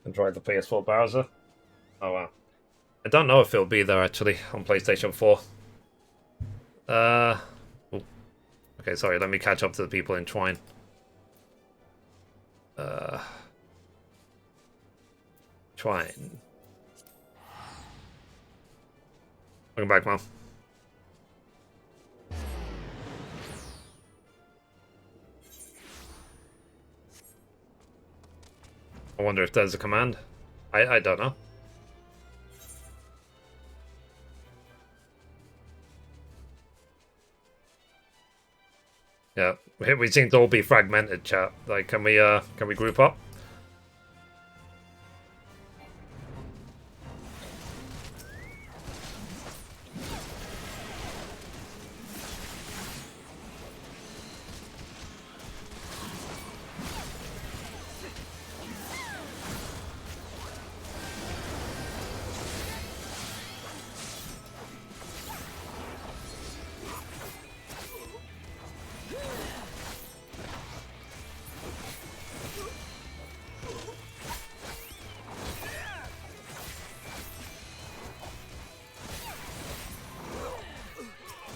And try the PS4 browser. Oh wow. I don't know if it'll be there actually on PlayStation 4. Ooh. Okay, sorry, let me catch up to the people in Twine. Twine. Welcome back, Mom. I wonder if there's a command. I don't know. Yeah, we seem to all be fragmented, chat. Like, can we group up?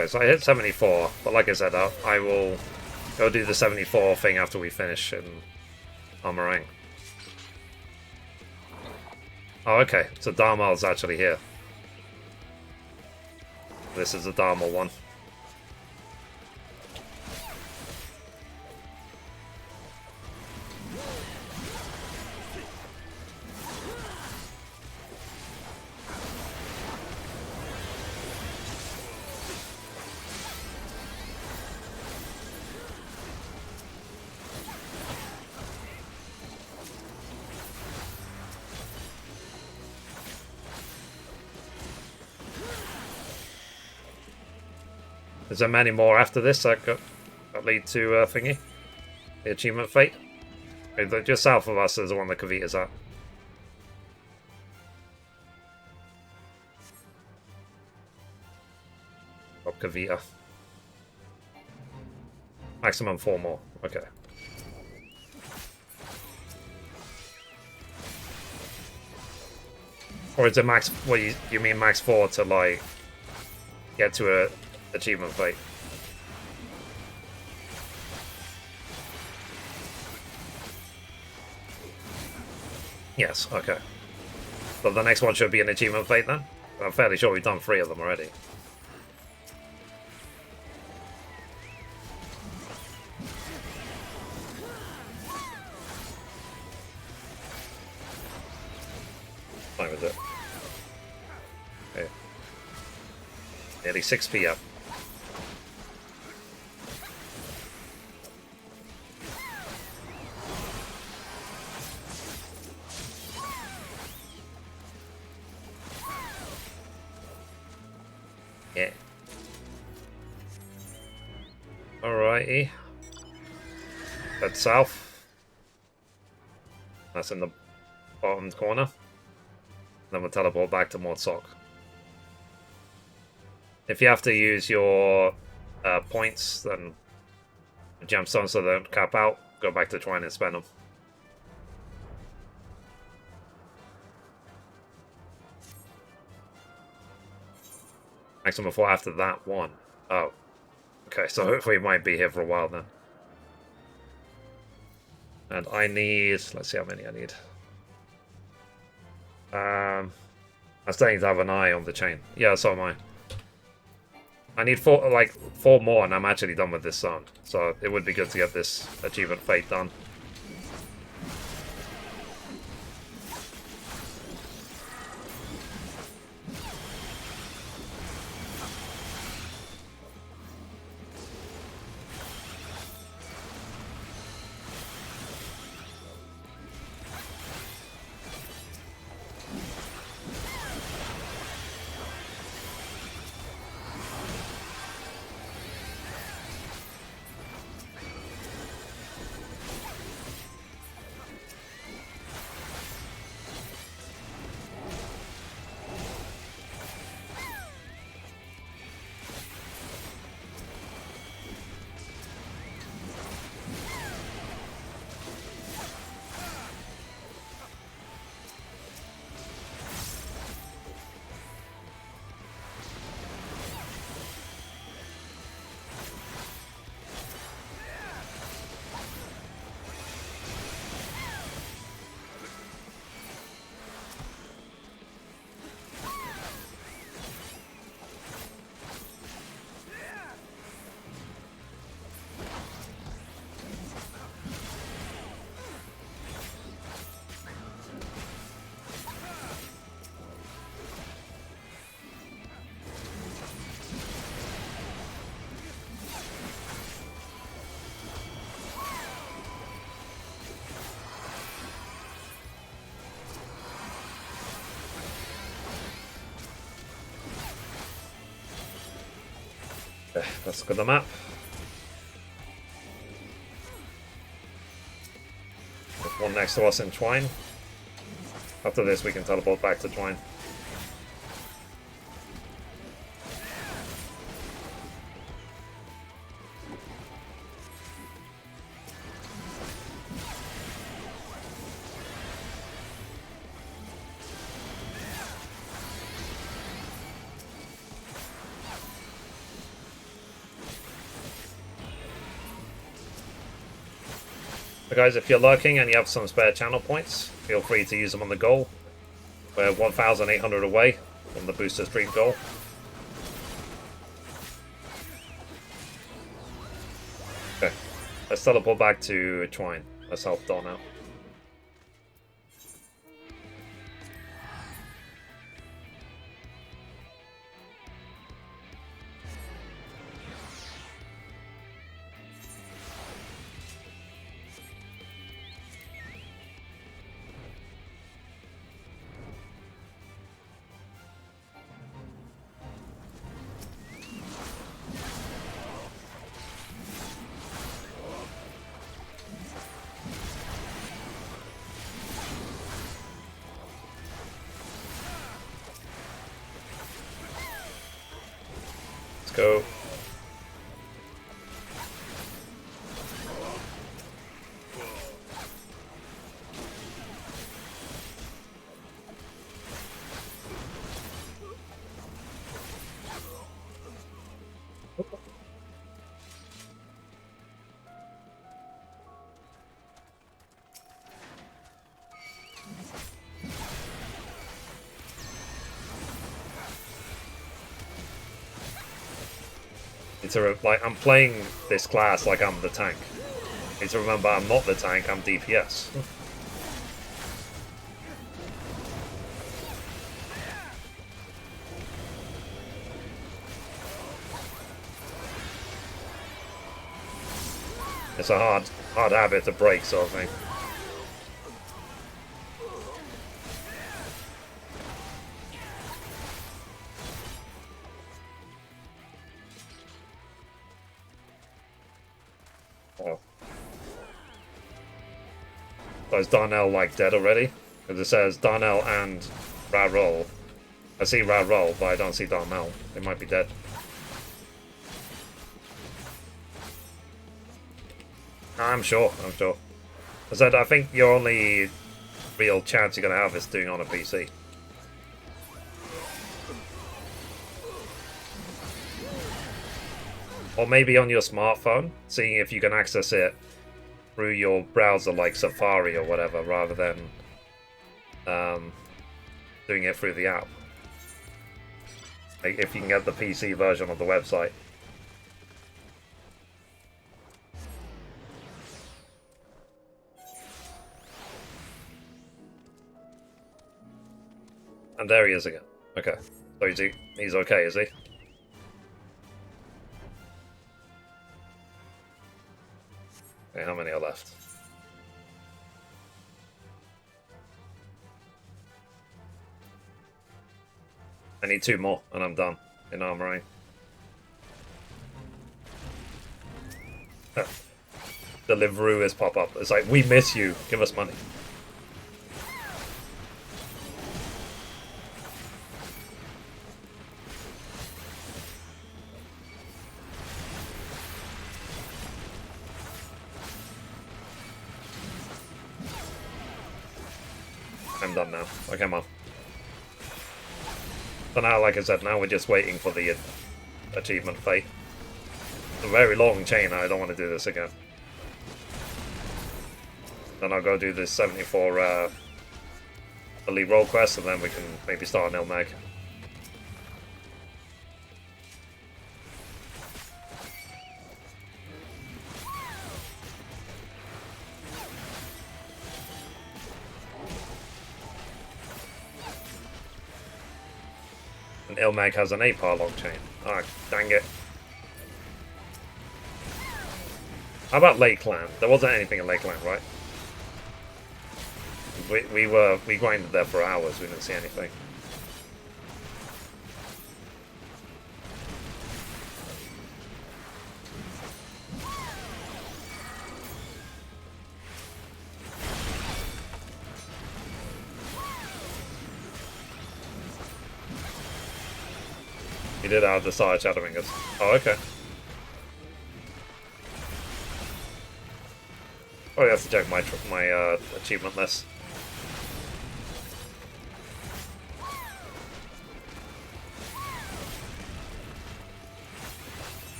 Okay, so I hit 74, but like I said, I will go do the 74 thing after we finish in Armorang. Oh, okay, so Dharmal's actually here. This is the Dharmal one. Is there many more after this that lead to thingy? The achievement fate? Okay, just south of us is the one that Kavita's at. Oh, Kavita. Maximum 4 more. Okay. Or is it max? What you mean max 4 to like get to a achievement fate? Yes, okay. So the next one should be an achievement fate then? I'm fairly sure we've done 3 of them already. What time is it? Okay. Nearly 6 PM. Yeah. Alrighty. That's south. That's in the bottom corner. Then we'll teleport back to Mortsock. If you have to use your points, then gemstones so they don't cap out, go back to Twine and spend them. Maximum 4 after that one. Oh. Okay, so hopefully we might be here for a while then. And I need... let's see how many I need. I'm starting to have an eye on the chain. Yeah, so am I. I need 4 more and I'm actually done with this zone. So it would be good to get this achievement fate done. Okay, let's look at the map. There's one next to us in Twine. After this, we can teleport back to Twine. So guys, if you're lurking and you have some spare channel points, feel free to use them on the goal. We're 1,800 away from the booster stream goal. Okay, let's teleport back to Twine. Let's help Don out. Go. Like, I'm playing this class like I'm the tank. Need to remember I'm not the tank, I'm DPS. It's a hard habit to break, sort of thing. Oh. So is Darnell like dead already? Because it says Darnell and Rarol. I see Rarol, but I don't see Darnell. They might be dead. I'm sure. I said I think your only real chance you're gonna have is doing on a PC. Or maybe on your smartphone, seeing if you can access it through your browser like Safari or whatever, rather than doing it through the app. Like if you can get the PC version of the website. And there he is again. Okay. So he's okay, is he? Okay, how many are left? I need 2 more, and I'm done in armoring. Deliveroo is pop up. It's like, we miss you. Give us money. I'm done now. Okay, come on. So now, like I said, now we're just waiting for the achievement fate. It's a very long chain, I don't want to do this again. Then I'll go do this 74 elite roll quest, and then we can maybe start an Ilmeg. And Ilmeg has an 8-part long chain. Ah, dang it. How about Lakeland? There wasn't anything in Lakeland, right? We grinded there for hours, we didn't see anything. You did have the side Shadowbringers. Oh, okay. Oh, you have to check my achievement list.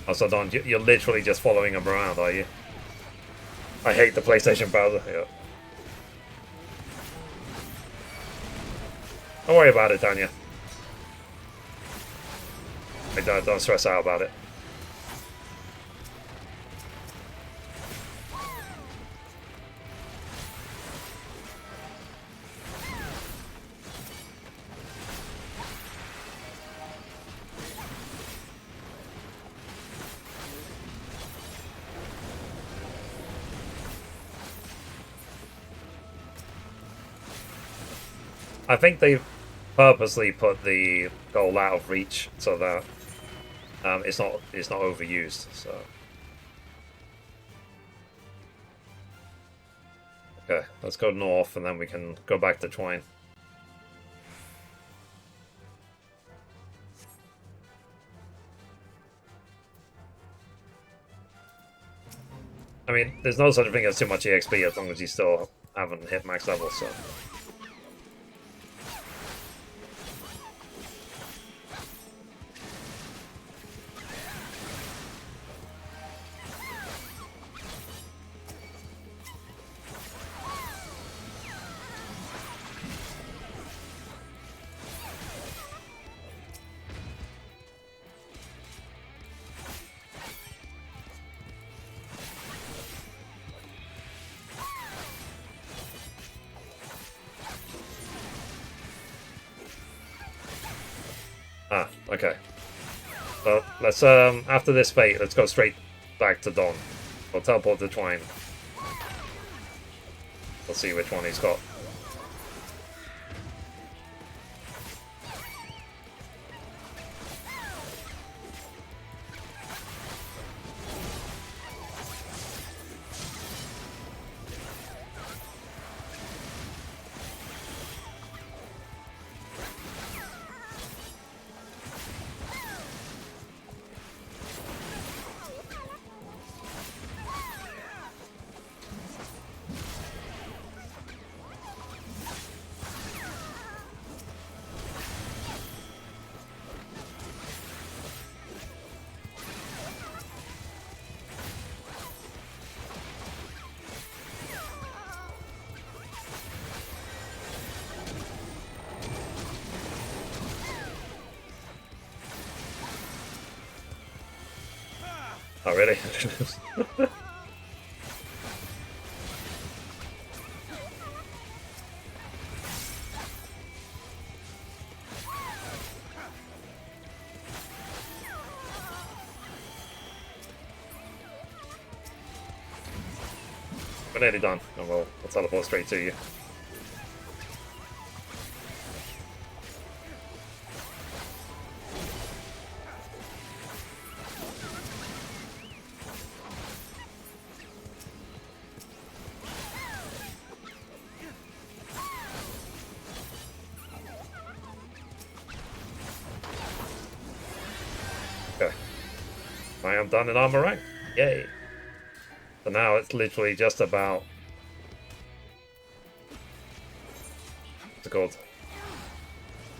Oh, so Don, you're literally just following him around, are you? I hate the PlayStation browser. Yeah. Don't worry about it, Tanya. Don't stress out about it. I think they purposely put the goal out of reach so that it's not overused. So okay, let's go north and then we can go back to Twine. I mean, there's no such thing as too much EXP as long as you still haven't hit max level. So. Ah, okay. So let's after this fate, let's go straight back to Dawn. We'll teleport to Twine. We'll see which one he's got. Oh, really? We're nearly done, and we'll teleport straight to you. I am done in armor rank. Yay. So now it's literally just about... what's it called?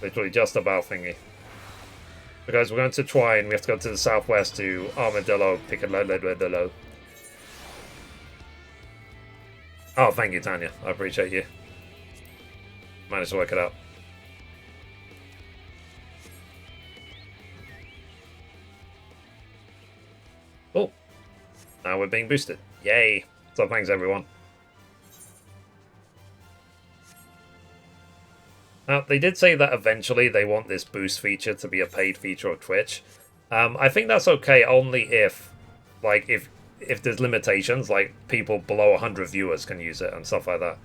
Literally just about thingy. So guys, we're going to Twine. We have to go to the southwest to Armadillo, Picadillo. Oh, thank you, Tanya. I appreciate you. Managed to work it out. Oh, now we're being boosted. Yay. So thanks, everyone. Now, they did say that eventually they want this boost feature to be a paid feature of Twitch. I think that's okay only if, like, if there's limitations, like people below 100 viewers can use it and stuff like that.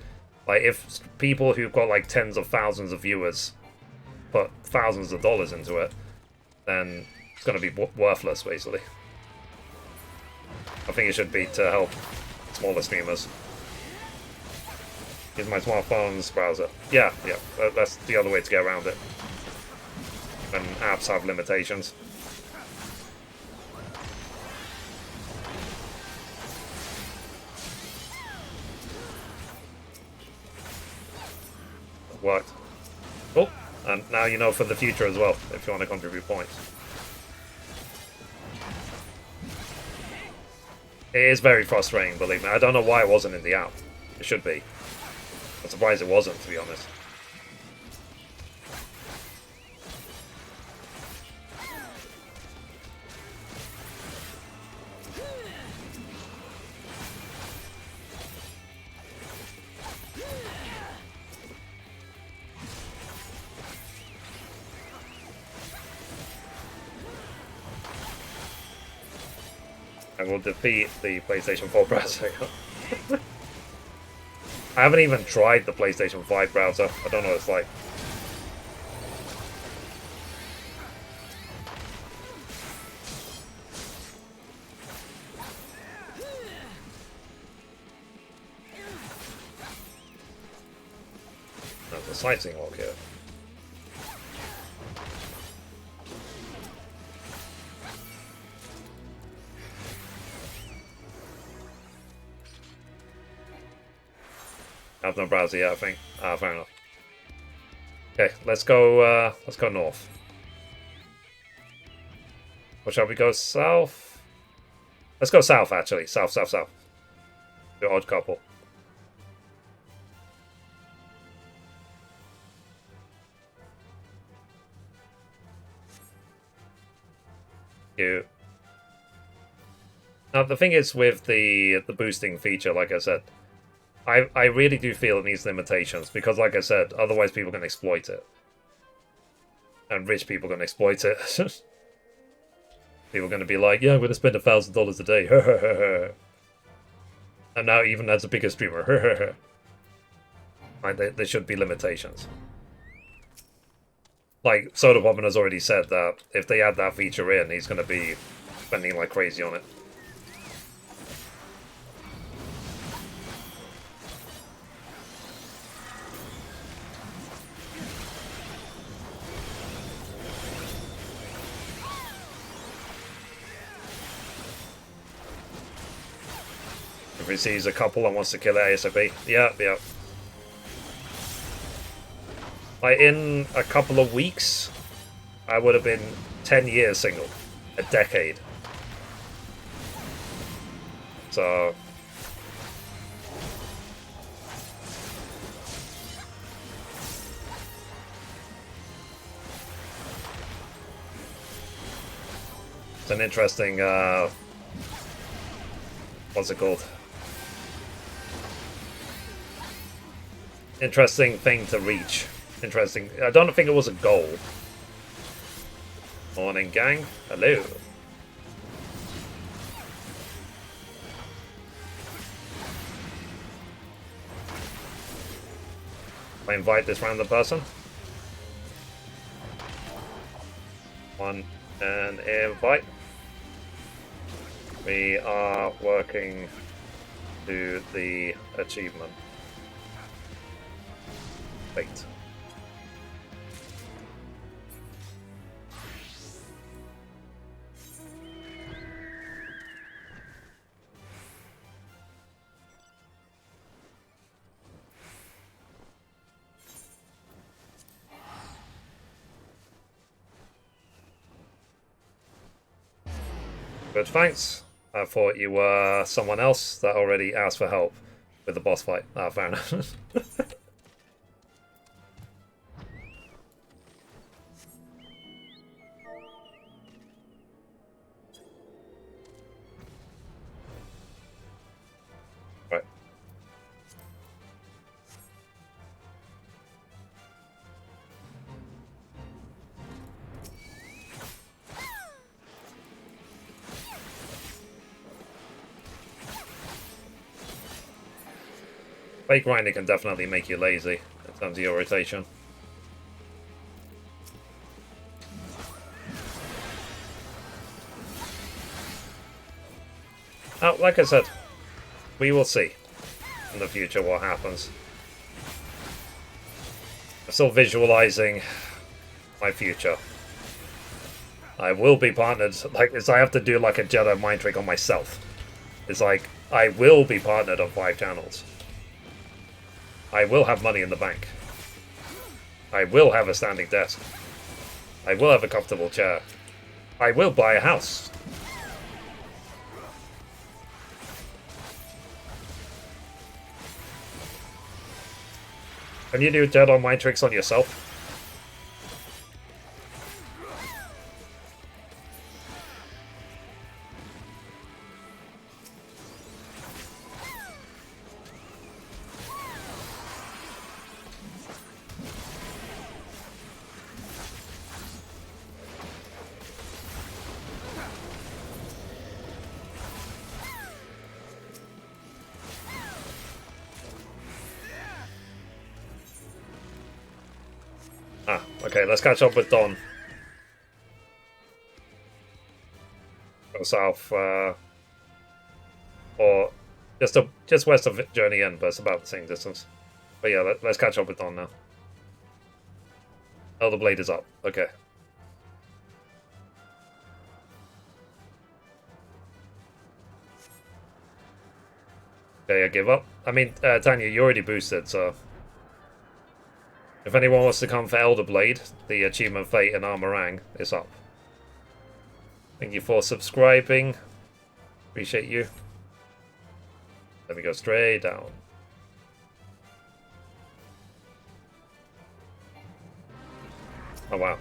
Like, if people who've got, like, tens of thousands of viewers put thousands of dollars into it, then it's going to be worthless, basically. I think it should be to help smaller streamers. Use my smartphone's browser. Yeah, that's the other way to get around it. And apps have limitations. Worked. Oh, and now you know for the future as well, if you want to contribute points. It is very frustrating, believe me. I don't know why it wasn't in the app. It should be. I'm surprised it wasn't, to be honest. I will defeat the PlayStation 4 browser. I haven't even tried the PlayStation 5 browser. I don't know what it's like. There's a sightseeing log here. I have no browser yet, I think. Ah, fair enough. Okay, let's go north. Or shall we go south? Let's go south, actually. South. The odd couple. You. Now, the thing is with the boosting feature, like I said, I really do feel it needs limitations, because like I said, otherwise people can exploit it. And rich people can exploit it. People are going to be like, yeah, I'm going to spend $1,000 a day. And now even as a bigger streamer. Like, there should be limitations. Like, Soda Poppin has already said that if they add that feature in, he's going to be spending like crazy on it. If he sees a couple and wants to kill it ASAP. Yeah. Like, in a couple of weeks, I would have been 10 years single. A decade. So... it's an interesting, what's it called? Interesting thing to reach. Interesting. I don't think it was a goal. Morning, gang. Hello. I invite this random person. One and invite. We are working to the achievement. Wait. Good, thanks. I thought you were someone else that already asked for help with the boss fight. Ah, fair enough. Right. Fake grinding can definitely make you lazy in terms of your rotation. Oh, like I said, we will see in the future what happens. still visualizing my future. I will be partnered. Like, it's I have to do like a Jedi mind trick on myself. It's like I will be partnered on 5 channels. I will have money in the bank. I will have a standing desk. I will have a comfortable chair. I will buy a house. Can you do Jedi mind tricks on yourself? Okay, let's catch up with Don. Go south, or just west of Journey Inn, but it's about the same distance. But yeah, let's catch up with Don now. Elder Blade is up. Okay. Okay, I give up. I mean, Tanya, you already boosted, so... If anyone wants to come for Elder Blade, the Achievement Fate and Armorang is up. Thank you for subscribing. Appreciate you. Let me go straight down. Oh wow.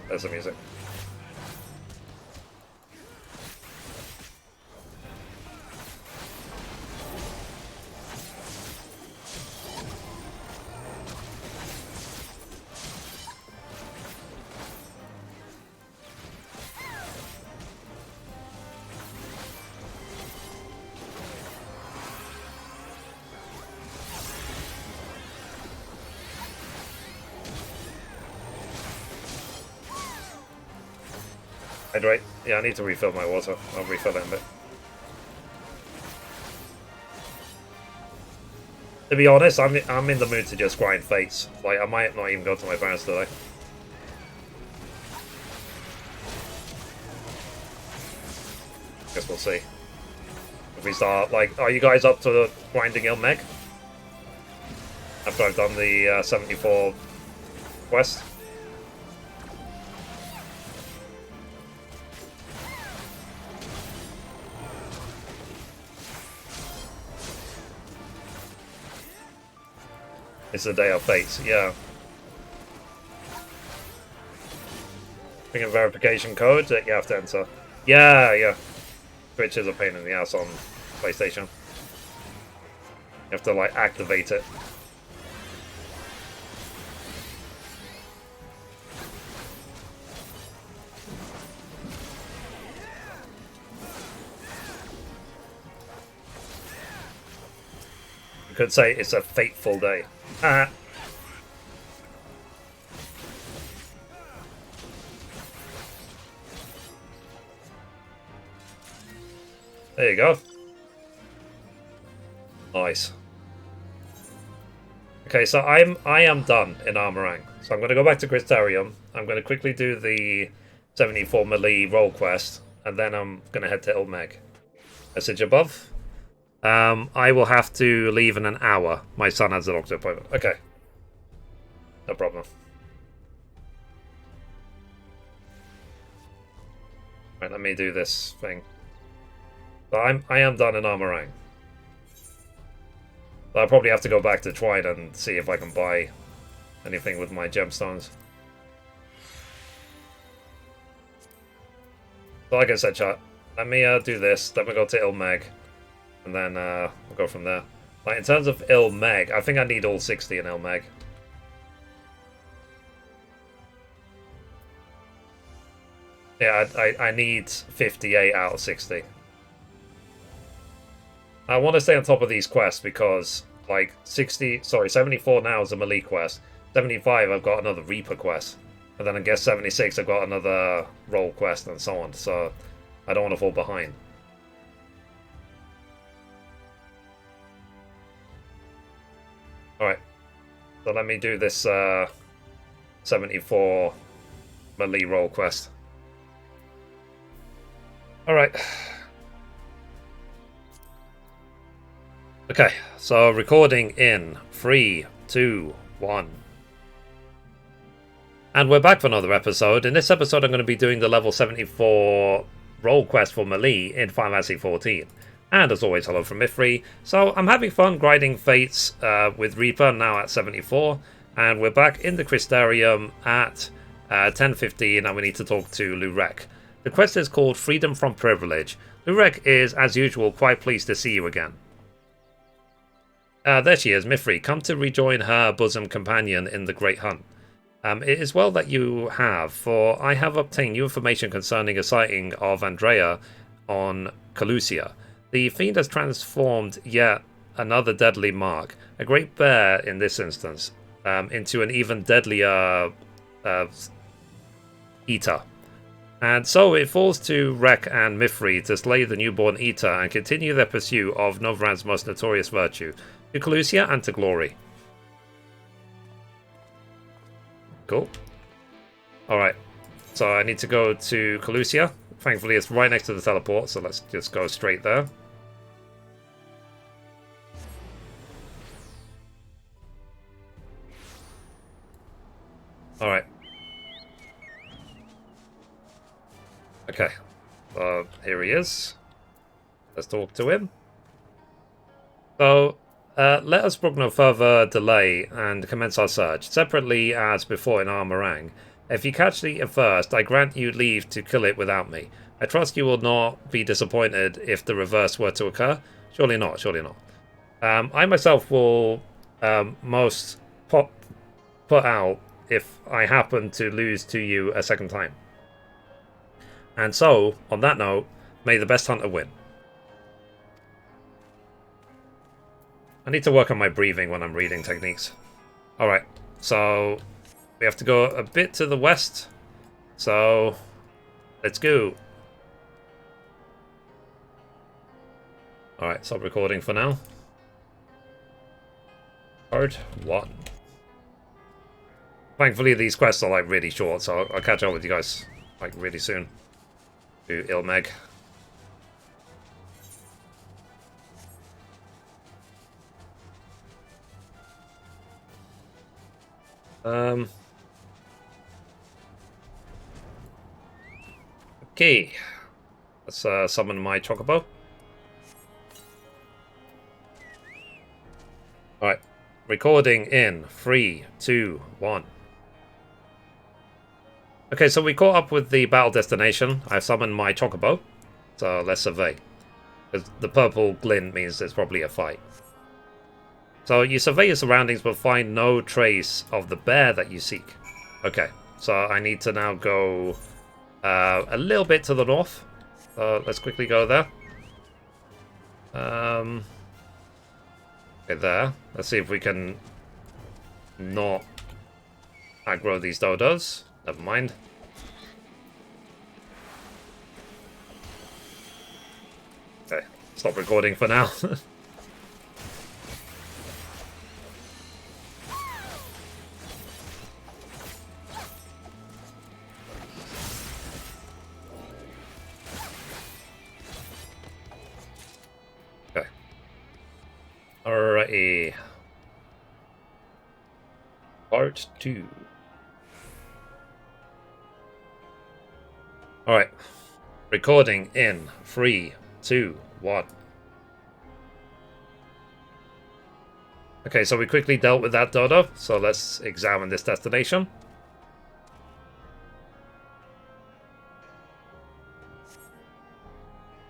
There's the music. Hydrate. Yeah, I need to refill my water. I'll refill it in a bit. To be honest, I'm in the mood to just grind fates. Like, I might not even go to my parents today. Guess we'll see. If we start, like, are you guys up to grinding Ilmeg? After I've done the 74 quest? It's the day of fates, yeah. Bring a verification code that you have to enter. Yeah, yeah. Which is a pain in the ass on PlayStation. You have to, like, activate it. You could say it's a fateful day. Ah. There you go. Nice. Okay, so I am done in Armorang. So I'm going to go back to Crystarium. I'm going to quickly do the 74 melee roll quest, and then I'm going to head to Ilmeg. Message above. I will have to leave in an hour. My son has a doctor appointment. Okay. No problem. Right, let me do this thing. So I am done in Armorang. But I'll probably have to go back to Twine and see if I can buy anything with my gemstones. So like I said, chat, let me do this, then we go to Ilmeg. And then we'll go from there. Like, in terms of Ilmeg, I think I need all 60 in Ilmeg. Yeah, I need 58 out of 60. I want to stay on top of these quests because, like, 74 now is a melee quest. 75, I've got another Reaper quest. And then I guess 76, I've got another roll quest and so on. So I don't want to fall behind. Alright. So let me do this 74 melee roll quest. Alright. Okay, so recording in 3, 2, 1. And we're back for another episode. In this episode I'm going to be doing the level 74 roll quest for melee in Final Fantasy XIV. And as always, hello from Mithrie. So I'm having fun grinding fates with Reaper, now at 74. And we're back in the Crystarium at 10:15, and we need to talk to Lurek. The quest is called Freedom from Privilege. Lurek is, as usual, quite pleased to see you again. There she is, Mithrie, come to rejoin her bosom companion in the Great Hunt. It is well that you have, for I have obtained new information concerning a sighting of Andrea on Calusia. The fiend has transformed yet another deadly mark, a great bear in this instance, into an even deadlier eater. And so it falls to Rek and Mithrie to slay the newborn eater and continue their pursuit of Novran's most notorious virtue, to Calusia and to glory. Cool. Alright, so I need to go to Calusia. Thankfully it's right next to the teleport, so let's just go straight there. Alright. Okay, here he is. Let's talk to him. So, let us brook no further delay and commence our search, separately as before in our meringue. If you catch the eater first, I grant you leave to kill it without me. I trust you will not be disappointed if the reverse were to occur. Surely not, surely not. I myself will most put out if I happen to lose to you a second time. And so, on that note, may the best hunter win. I need to work on my breathing when I'm reading techniques. Alright, so we have to go a bit to the west. So, let's go. Alright, stop recording for now. Part 1. Thankfully these quests are like really short, so I'll catch up with you guys like really soon. To Ilmeg. Okay. Let's summon my Chocobo. Alright. Recording in 3, 2, 1. Okay, so we caught up with the battle destination. I've summoned my Chocobo. So let's survey. Because the purple glint means there's probably a fight. So you survey your surroundings but find no trace of the bear that you seek. Okay, so I need to now go a little bit to the north. Let's quickly go there. Okay, there. Let's see if we can not aggro these dodos. Never mind. Okay, stop recording for now. Okay. Alrighty. Part 2. Alright. Recording in 3, 2, 1. Okay, so we quickly dealt with that dodo, so let's examine this destination.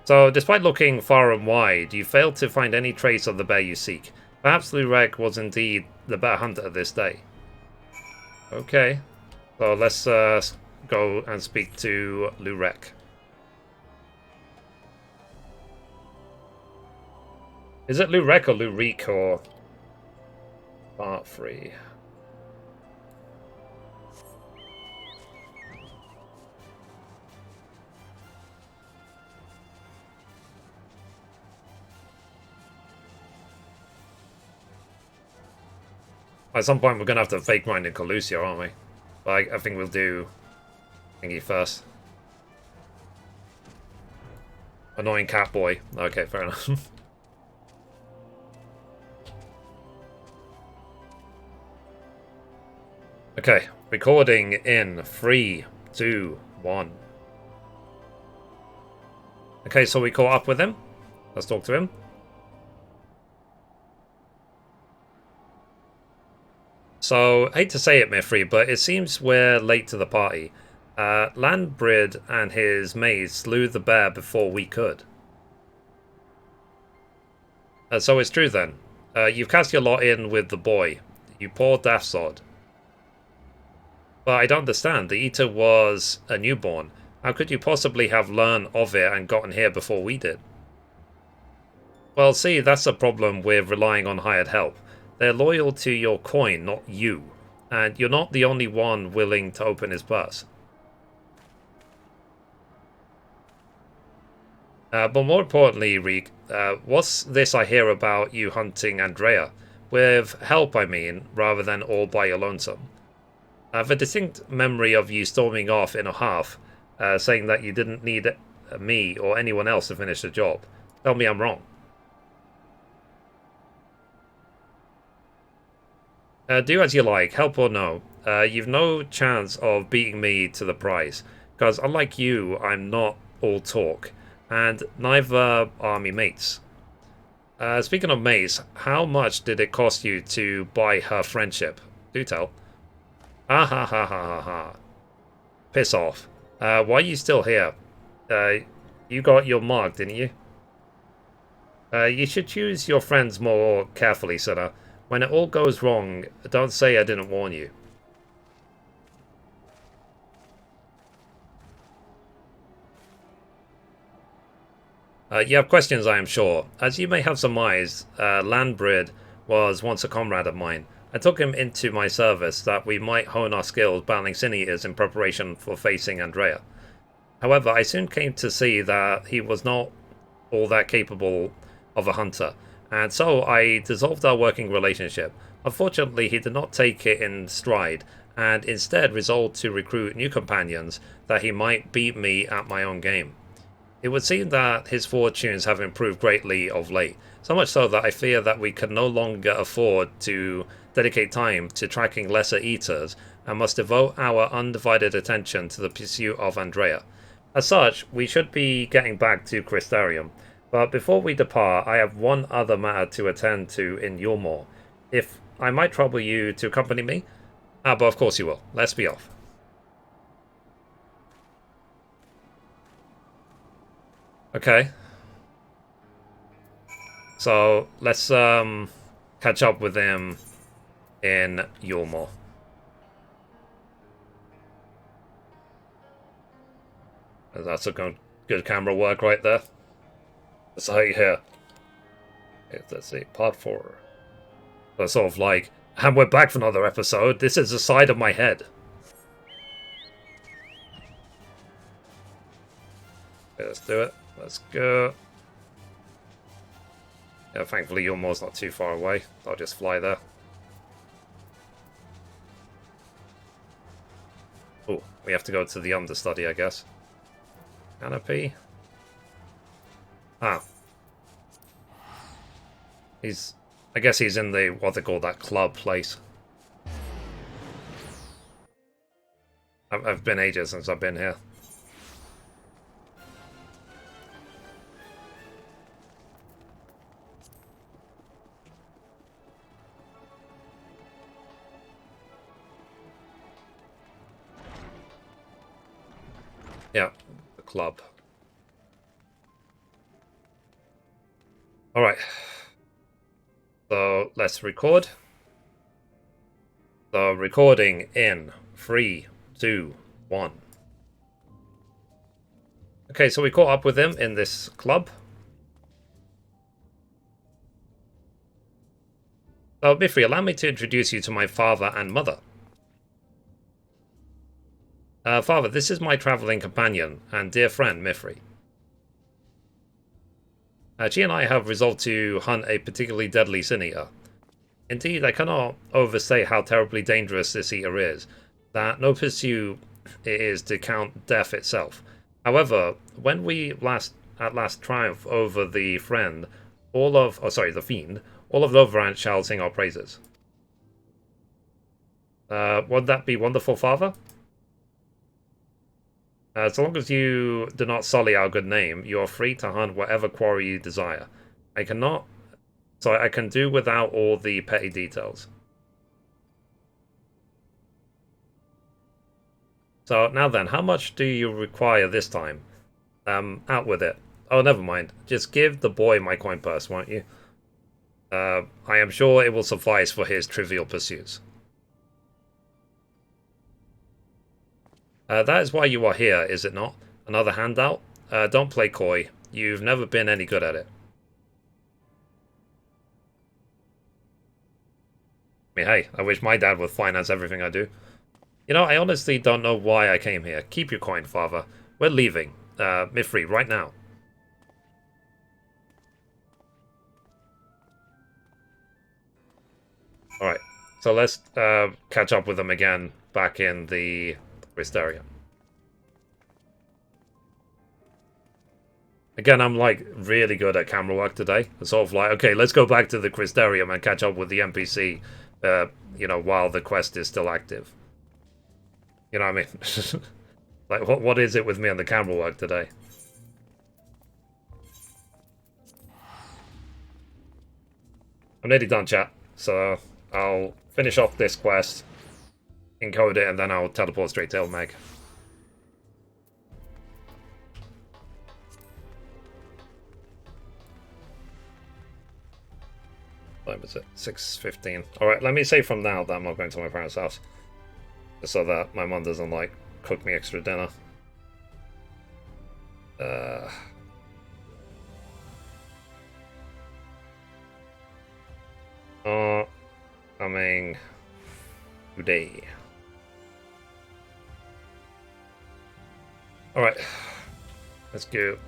So, despite looking far and wide, you failed to find any trace of the bear you seek. Perhaps Lurek was indeed the bear hunter this day. Okay, so let's go and speak to Lurek. Is it Lurek or Lurik or Part 3? At some point, we're going to have to fake grind in Collusia, aren't we? But I think we'll do thingy first. Annoying cat boy. Okay, fair enough. Okay, recording in 3, 2, 1. Okay, so we caught up with him. Let's talk to him. So, hate to say it, Mithrie, but it seems we're late to the party. Landbrid and his maze slew the bear before we could. So it's true then. You've cast your lot in with the boy. You poor daft-sod. But I don't understand. The Eater was a newborn. How could you possibly have learned of it and gotten here before we did? Well, see, that's the problem with relying on hired help. They're loyal to your coin, not you. And you're not the only one willing to open his purse. But more importantly, Reek, what's this I hear about you hunting Andrea? With help, I mean, rather than all by your lonesome. I have a distinct memory of you storming off in a half, saying that you didn't need me or anyone else to finish the job. Tell me I'm wrong. Do as you like, help or no. You've no chance of beating me to the prize, because unlike you, I'm not all talk, and neither are me mates. Speaking of mates, how much did it cost you to buy her friendship? Do tell. Ah ha ha ha ha ha. Piss off. Why are you still here? You got your mark, didn't you? You should choose your friends more carefully, Sinner. When it all goes wrong, don't say I didn't warn you. You have questions, I am sure. As you may have surmised, Landbrid was once a comrade of mine. I took him into my service that we might hone our skills battling Sin Eaters in preparation for facing Andrea. However, I soon came to see that he was not all that capable of a hunter, and so I dissolved our working relationship. Unfortunately, he did not take it in stride, and instead resolved to recruit new companions that he might beat me at my own game. It would seem that his fortunes have improved greatly of late, so much so that I fear that we can no longer afford to dedicate time to tracking lesser eaters and must devote our undivided attention to the pursuit of Andrea. As such, we should be getting back to Crystarium, but before we depart, I have one other matter to attend to in Yulmore. If I might trouble you to accompany me? But of course you will. Let's be off. Okay. So, let's catch up with him in Yulmore. That's a good camera work right there. So here. Let's see, part 4. So sort of like, and we're back for another episode. This is the side of my head. Okay, let's do it. Let's go. Yeah, thankfully Yulmore's not too far away. I'll just fly there. Oh, we have to go to the understudy, I guess. Canopy. Ah. I guess he's in the, what they call that club place. I've been ages since I've been here. Yeah, the club. Alright. So let's record. So recording in 3, 2, 1. Okay, so we caught up with him in this club. So Mithrie, allow me to introduce you to my father and mother. Father, this is my traveling companion and dear friend, Mithrie. She and I have resolved to hunt a particularly deadly sin eater. Indeed, I cannot overstate how terribly dangerous this eater is, that no pursuit is to count death itself. However, when we at last triumph over the friend, the fiend, all of Lovrant shall sing our praises. Would that be wonderful, Father? As long as you do not sully our good name, you are free to hunt whatever quarry you desire. I can do without all the petty details. So now then, how much do you require this time? Out with it. Oh, never mind. Just give the boy my coin purse, won't you? I am sure it will suffice for his trivial pursuits. That is why you are here, is it not? Another handout? Don't play coy. You've never been any good at it. I mean, hey, I wish my dad would finance everything I do. You know, I honestly don't know why I came here. Keep your coin, Father. We're leaving. Mithrie, right now. Alright, so let's catch up with them again back in the Crystarium. Again, I'm like really good at camera work today. It's sort of like, okay, let's go back to the Crystarium and catch up with the NPC, you know, while the quest is still active. You know what I mean? Like, what is it with me on the camera work today? I'm nearly done, chat. So I'll finish off this quest, encode it, and then I'll teleport straight to Ilmeg. What was it? 6:15. Alright, let me say from now that I'm not going to my parents' house. Just so that my mum doesn't, like, cook me extra dinner. Coming today. Alright. Let's go.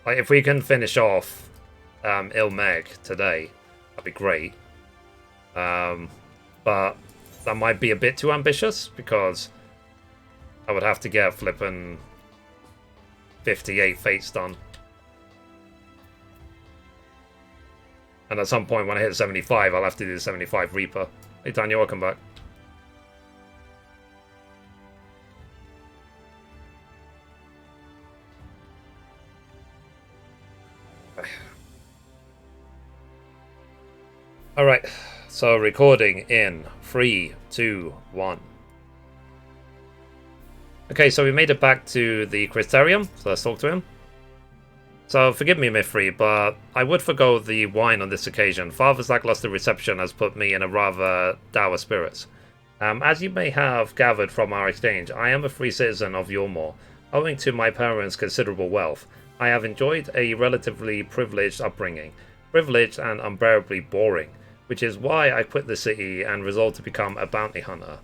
Like, if we can finish off Ilmeg today, that'd be great. But that might be a bit too ambitious, because I would have to get flipping 58 fates done. And at some point when I hit 75, I'll have to do the 75 Reaper. Hey Tanya, welcome back. Alright, so recording in 3, 2, 1. Okay, so we made it back to the Crystarium, so let's talk to him. So forgive me, Mithrie, but I would forgo the wine on this occasion. Father's lackluster reception has put me in a rather dour spirits. As you may have gathered from our exchange, I am a free citizen of Yormore. Owing to my parents' considerable wealth, I have enjoyed a relatively privileged upbringing. Privileged and unbearably boring, which is why I quit the city and resolved to become a bounty hunter.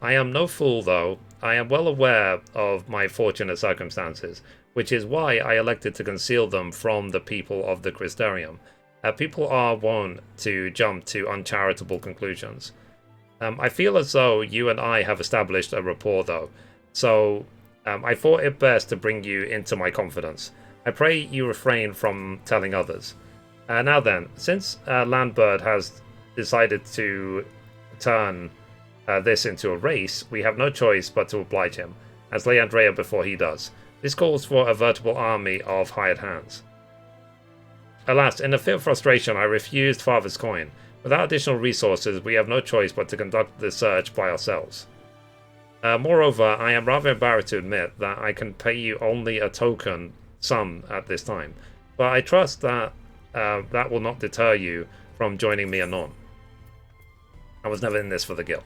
I am no fool, though. I am well aware of my fortunate circumstances, which is why I elected to conceal them from the people of the Crystarium. People are wont to jump to uncharitable conclusions. I feel as though you and I have established a rapport, though, so I thought it best to bring you into my confidence. I pray you refrain from telling others. Now then, since Landbird has decided to turn this into a race, we have no choice but to oblige him, as lay Andrea before he does. This calls for a veritable army of hired hands. Alas, in a fit of frustration, I refused Father's coin. Without additional resources, we have no choice but to conduct the search by ourselves. Moreover, I am rather embarrassed to admit that I can pay you only a token sum at this time, but I trust that that will not deter you from joining me anon. I was never in this for the guild.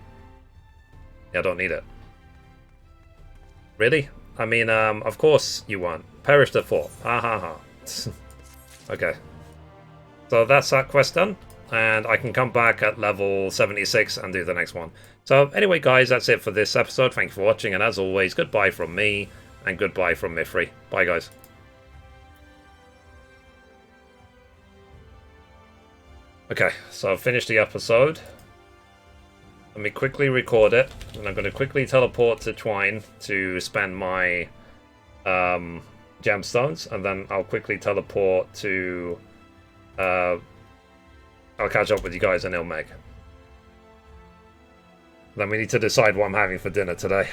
Yeah, I don't need it. Really? I mean, of course you weren't. Perish the thought. Ha ha ha. Okay. So that's that quest done. And I can come back at level 76 and do the next one. So anyway, guys, that's it for this episode. Thank you for watching. And as always, goodbye from me. And goodbye from Mithrie. Bye, guys. Okay, so I've finished the episode. Let me quickly record it, and I'm going to quickly teleport to Twine to spend my gemstones, and then I'll quickly teleport to... I'll catch up with you guys in Ilmeg. Then we need to decide what I'm having for dinner today.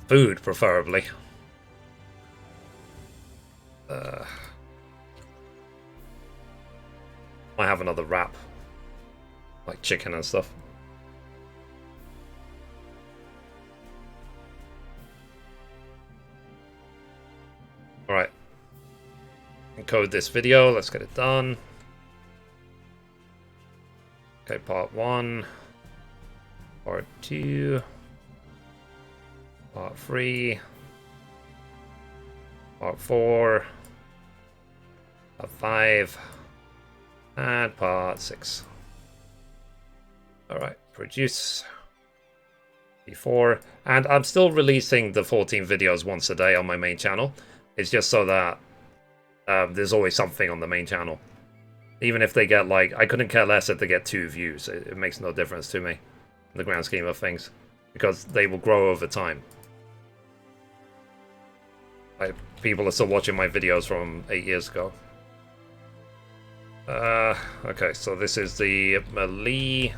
Food, preferably. Might have another wrap. Like chicken and stuff. Alright. Encode this video. Let's get it done. Okay, part 1. Part 2. Part 3. Part 4. Part 5. And part 6. Alright, produce. Before. And I'm still releasing the 14 videos once a day on my main channel. It's just so that there's always something on the main channel. Even if they get, like, I couldn't care less if they get 2 views. It makes no difference to me in the grand scheme of things. Because they will grow over time. People are still watching my videos from 8 years ago. Okay, so this is the melee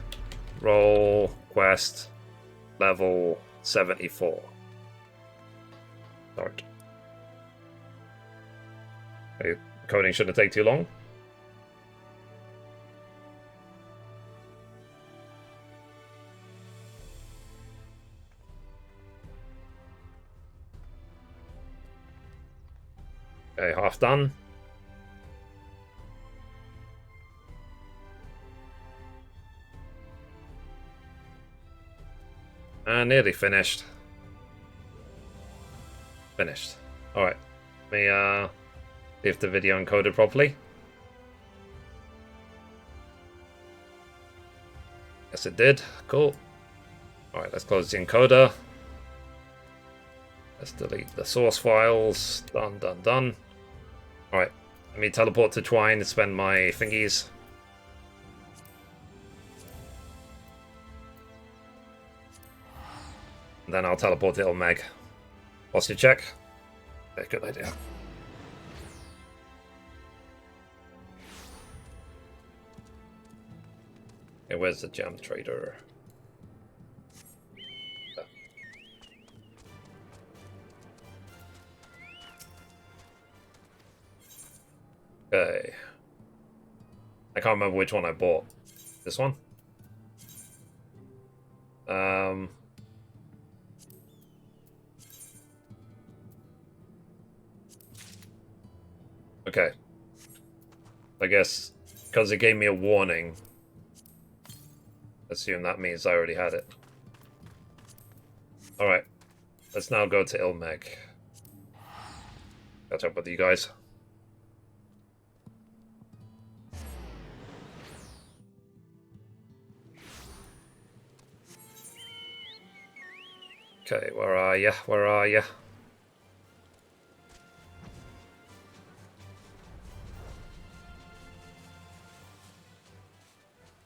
roll quest level 74. Start. Okay, coding shouldn't take too long. Okay, half done. And nearly finished. Finished. Alright. Let me see if the video encoded properly. Yes, it did. Cool. Alright, let's close the encoder. Let's delete the source files. Done, done, done. Alright. Let me teleport to Twine and spend my thingies. And then I'll teleport to Ilmeg. Posture check. Okay, good idea. Okay, where's the gem trader? Okay. I can't remember which one I bought. This one? Okay. I guess because it gave me a warning. Assume that means I already had it. Alright. Let's now go to Ilmeg. Catch up with you guys. Okay, where are ya? Where are ya?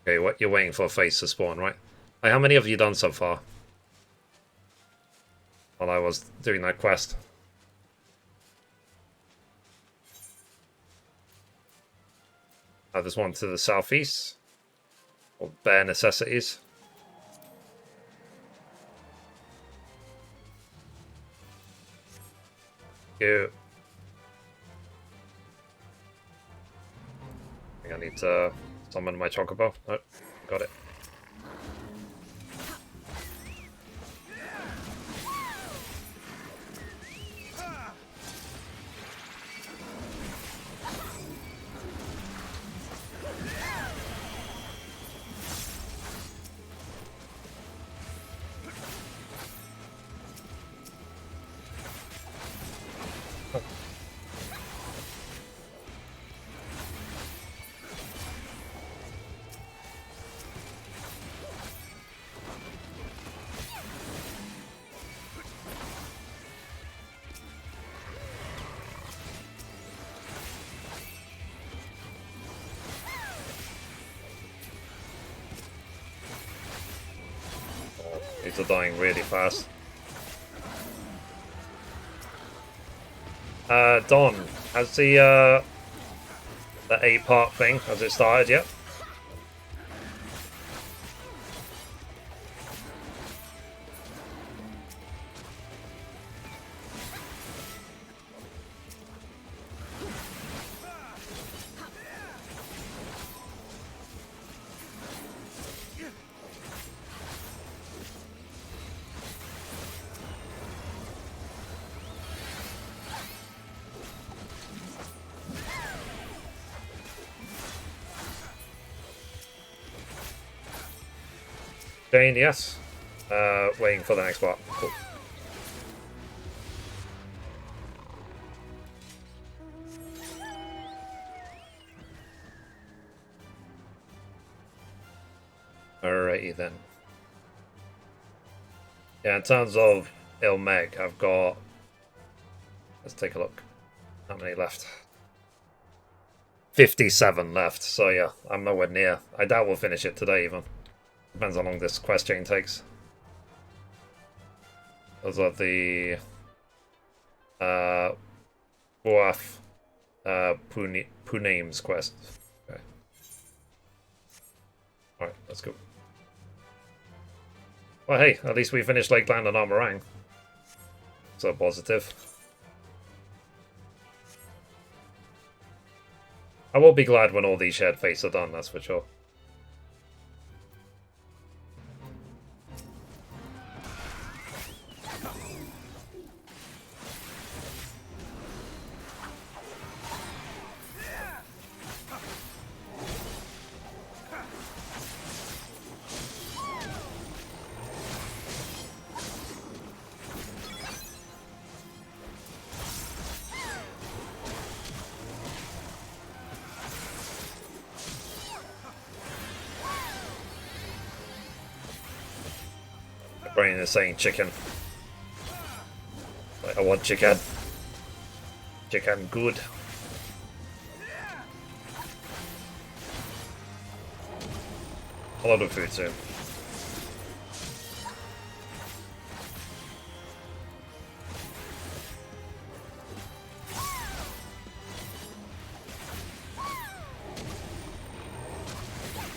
Okay, what you're waiting for a face to spawn, right? Hey, how many have you done so far? While I was doing that quest. There's one to the southeast. Or bare necessities. You. I think I need to summon my chocobo. Oh, got it. These are dying really fast. Don, has the 8-part thing, has it started yet? Jane, yes. Waiting for the next part. Cool. Alrighty then. Yeah, in terms of Ilmeg, I've got... Let's take a look. How many left? 57 left, so yeah, I'm nowhere near. I doubt we'll finish it today even. Depends how long this quest chain takes. Those are the Boaf Puname's quest. Okay. Alright, let's go. Well, hey, at least we finished Lakeland and Armorang. So positive. I will be glad when all these shared fates are done, that's for sure. Brain is saying chicken. Like, I want chicken. Chicken good. A lot of food soon.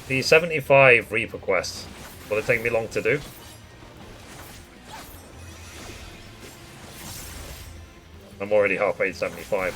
The 75 Reaper quests. Will it take me long to do? I'm already halfway to 75.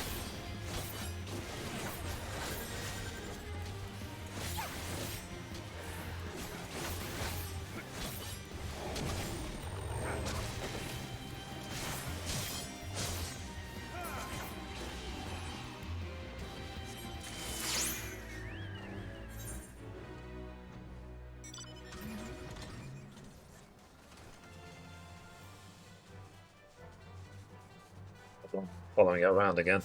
Following it around again.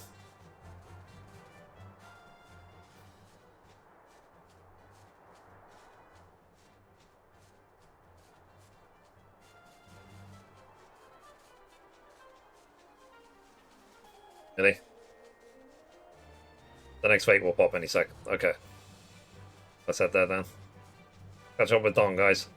Really? The next fate will pop any second. Okay. Let's head there then. Catch up with Don, guys.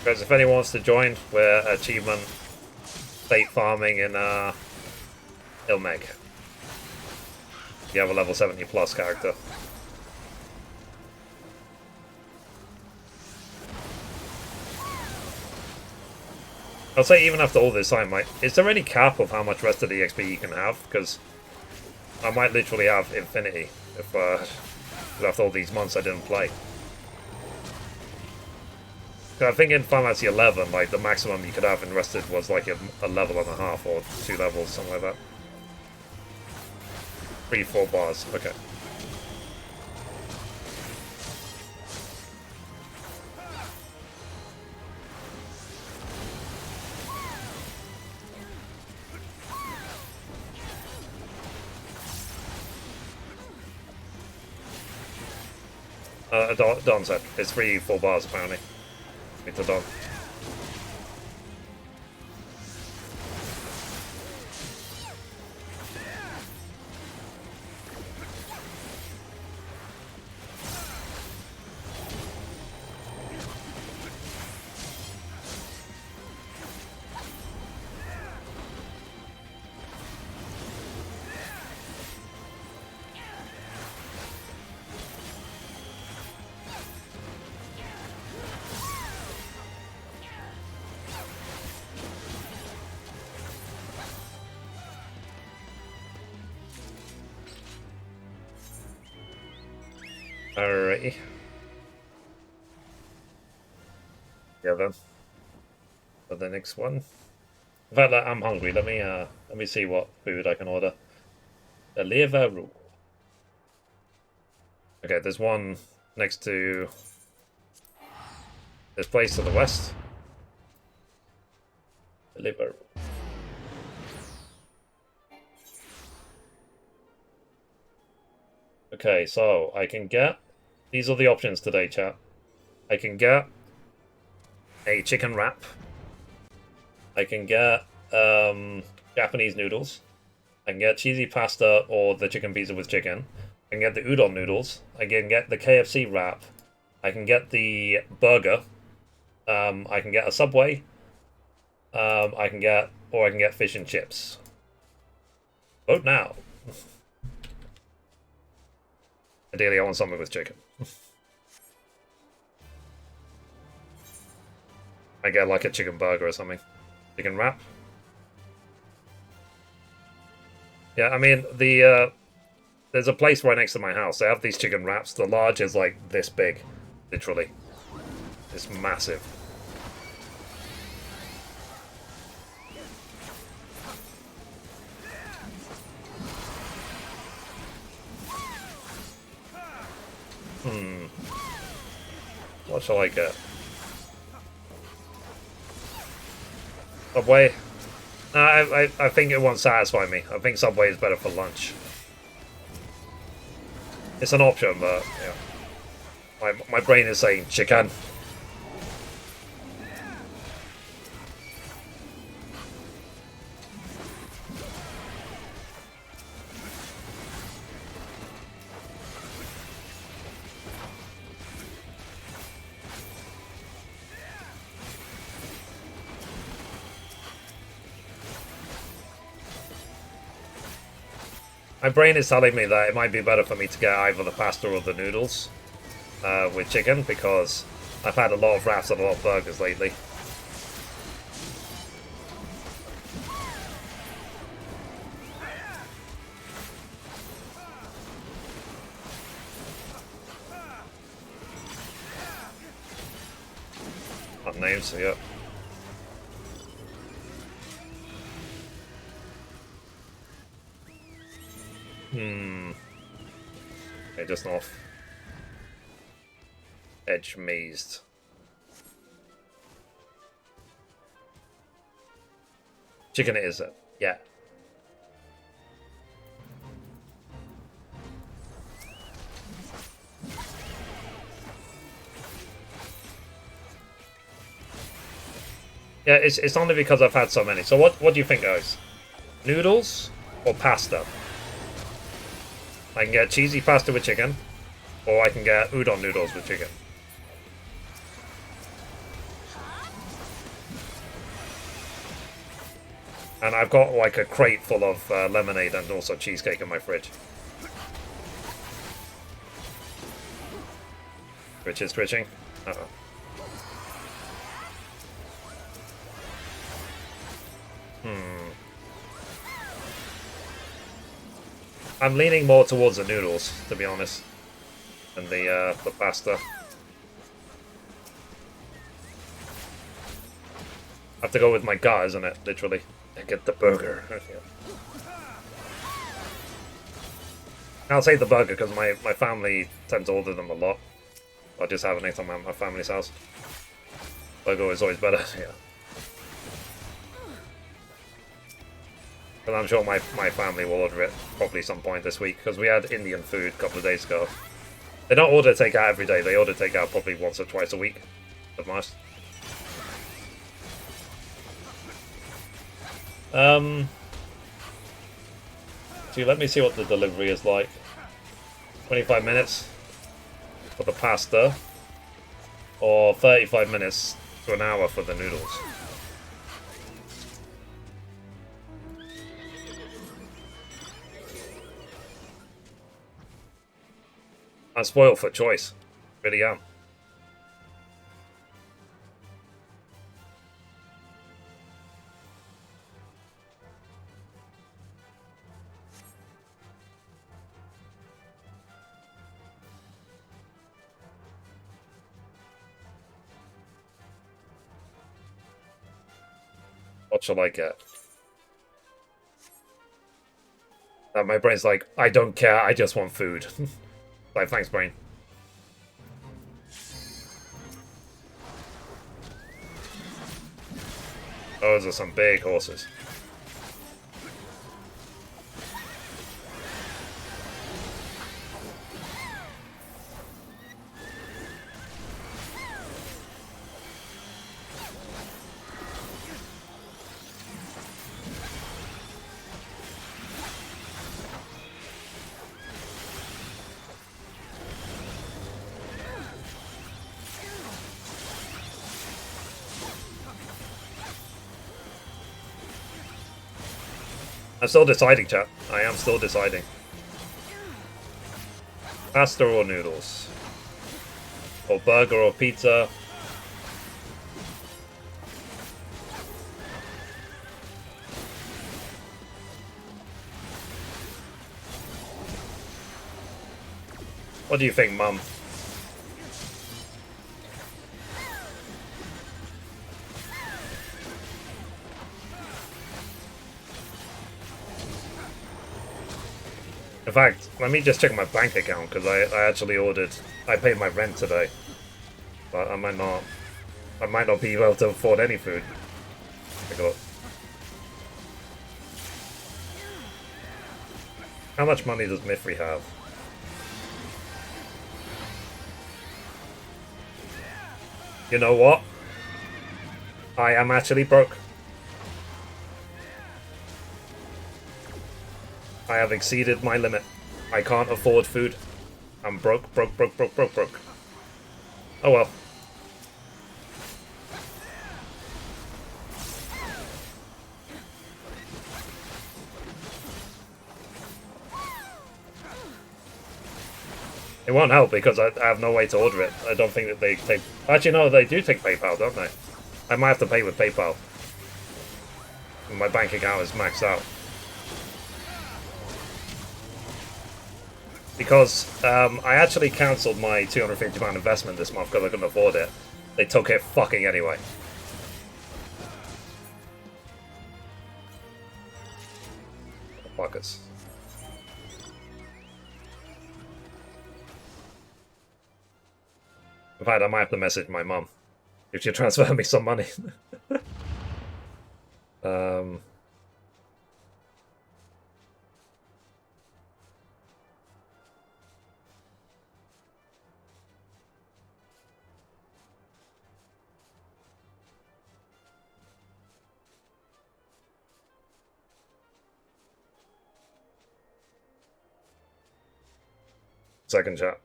Guys, if anyone wants to join, we're achievement fate farming in Ilmeg. You have a level 70 plus character. I'll say even after all this time, is there any cap of how much rest of the XP you can have? Because I might literally have infinity if after all these months I didn't play. I think in Final Fantasy XI, like, the maximum you could have invested was like a level and a half or 2 levels, something like that. 3-4 bars, okay. Don said. It's 3 full bars apparently. It's a Don. Alrighty. Yeah then. For the next one. In fact, I'm hungry. Let me see what food I can order. Deliveroo. Okay, there's one next to this place to the west. Deliveroo. Okay, so I can get... These are the options today, chat. I can get a chicken wrap. I can get Japanese noodles. I can get cheesy pasta or the chicken pizza with chicken. I can get the udon noodles. I can get the KFC wrap. I can get the burger. I can get a Subway. I can get fish and chips. Vote now. Ideally, I want something with chicken. I get like a chicken burger or something. Chicken wrap. Yeah, I mean, there's a place right next to my house. They have these chicken wraps. The large is like this big, literally. It's massive. What shall I get? Subway? I think it won't satisfy me. I think Subway is better for lunch. It's an option, but yeah. My brain is saying chicken. My brain is telling me that it might be better for me to get either the pasta or the noodles with chicken, because I've had a lot of wraps and a lot of burgers lately. Not names, yeah. Okay, just north. Edge mazed. Chicken it is it? Yeah. Yeah, it's only because I've had so many. So what do you think, guys? Noodles or pasta? I can get cheesy pasta with chicken, or I can get udon noodles with chicken. And I've got like a crate full of lemonade and also cheesecake in my fridge. Twitch is twitching. Uh-oh. I'm leaning more towards the noodles, to be honest, than the pasta. I have to go with my gut, isn't it? Literally. I get the burger. I'll say the burger because my family tends to order them a lot. I'll just have it next time I'm at my family's house. Burger is always better, yeah. But I'm sure my family will order it probably some point this week, because we had Indian food a couple of days ago. They don't order takeout every day. They order takeout probably once or twice a week, at most. So let me see what the delivery is like. 25 minutes for the pasta, or 35 minutes to an hour for the noodles. I'm spoiled for choice. Really am. What shall I get? My brain's like, I don't care, I just want food. Like, thanks, brain. Those are some big horses. I'm still deciding, chat. I am still deciding. Pasta or noodles? Or burger or pizza? What do you think, Mum? In fact, let me just check my bank account, because I actually ordered... I paid my rent today. But I might not be able to afford any food. Take a look. How much money does Mithrie have? You know what? I am actually broke. I have exceeded my limit. I can't afford food. I'm broke. Oh well. It won't help because I have no way to order it. I don't think that they take... Actually, no, they do take PayPal, don't they? I might have to pay with PayPal. My bank account is maxed out. Because I actually cancelled my £250 investment this month because I couldn't afford it. They took it fucking anyway. Fuckers. In fact, I might have to message my mum if she transfer me some money. Second chat.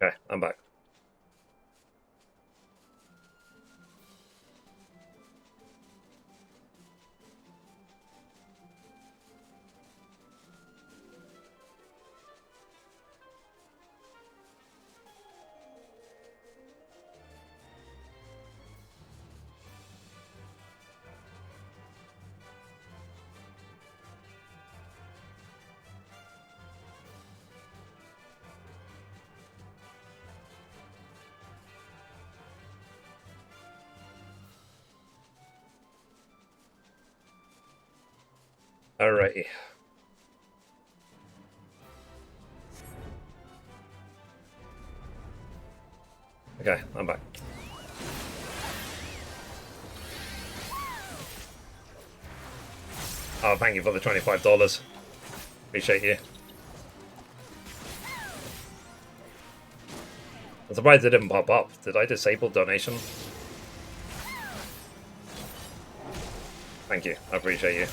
Okay, I'm back. Alrighty. Okay, I'm back. Oh, thank you for the $25. Appreciate you. I'm surprised it didn't pop up. Did I disable donation? Thank you. I appreciate you.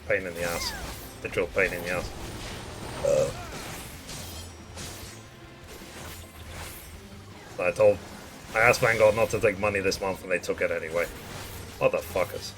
Pain in the ass. Literal pain in the ass. I asked Vanguard not to take money this month and they took it anyway. Motherfuckers.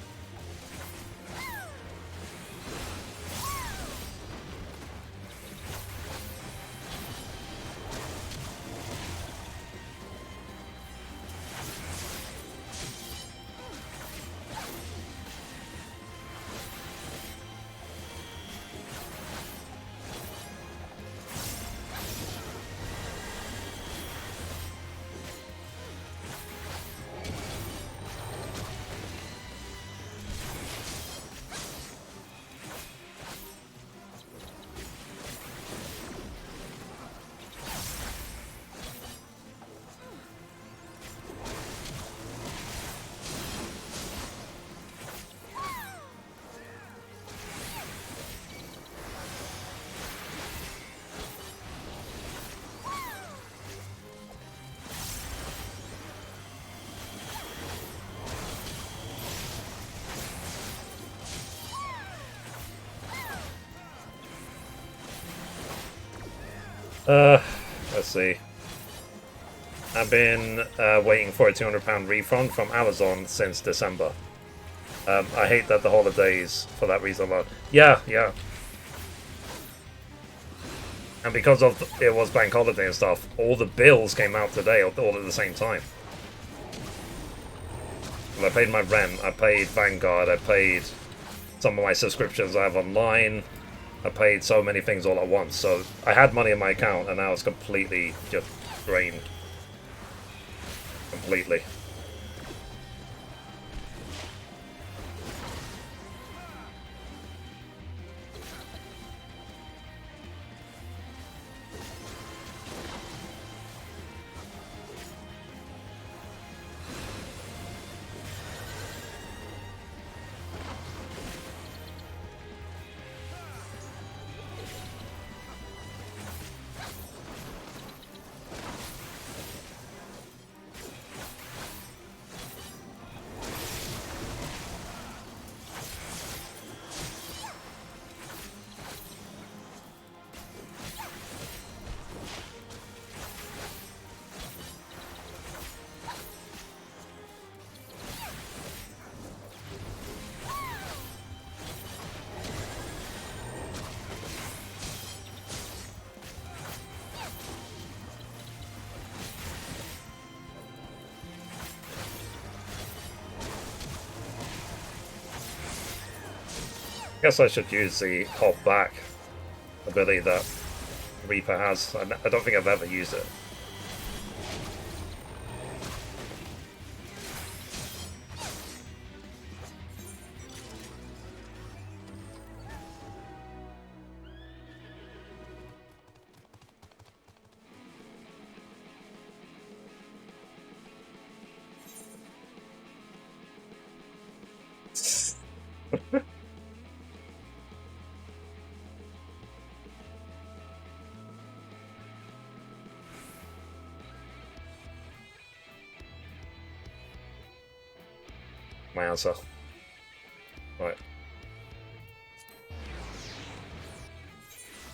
Let's see. I've been waiting for a £200 refund from Amazon since December. I hate that the holidays for that reason alone. Yeah. And because of it was bank holiday and stuff, all the bills came out today all at the same time. And I paid my rent, I paid Vanguard, I paid some of my subscriptions I have online. I paid so many things all at once, so I had money in my account and now it's completely just drained. Completely. Guess I should use the hop back ability that Reaper has. I don't think I've ever used it. My answer. Right.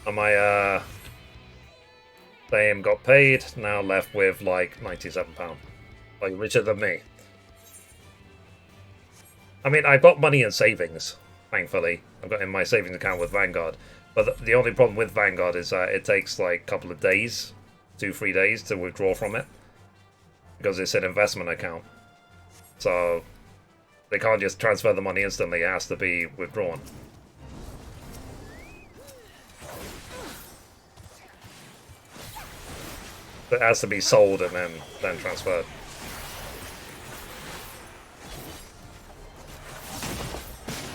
And my fame got paid, now left with like £97. Like, richer than me. I mean, I've got money in savings, thankfully. I've got in my savings account with Vanguard. But the only problem with Vanguard is that it takes like a couple of days, 2-3 days to withdraw from it. Because it's an investment account. So they can't just transfer the money instantly, it has to be withdrawn. It has to be sold and then transferred.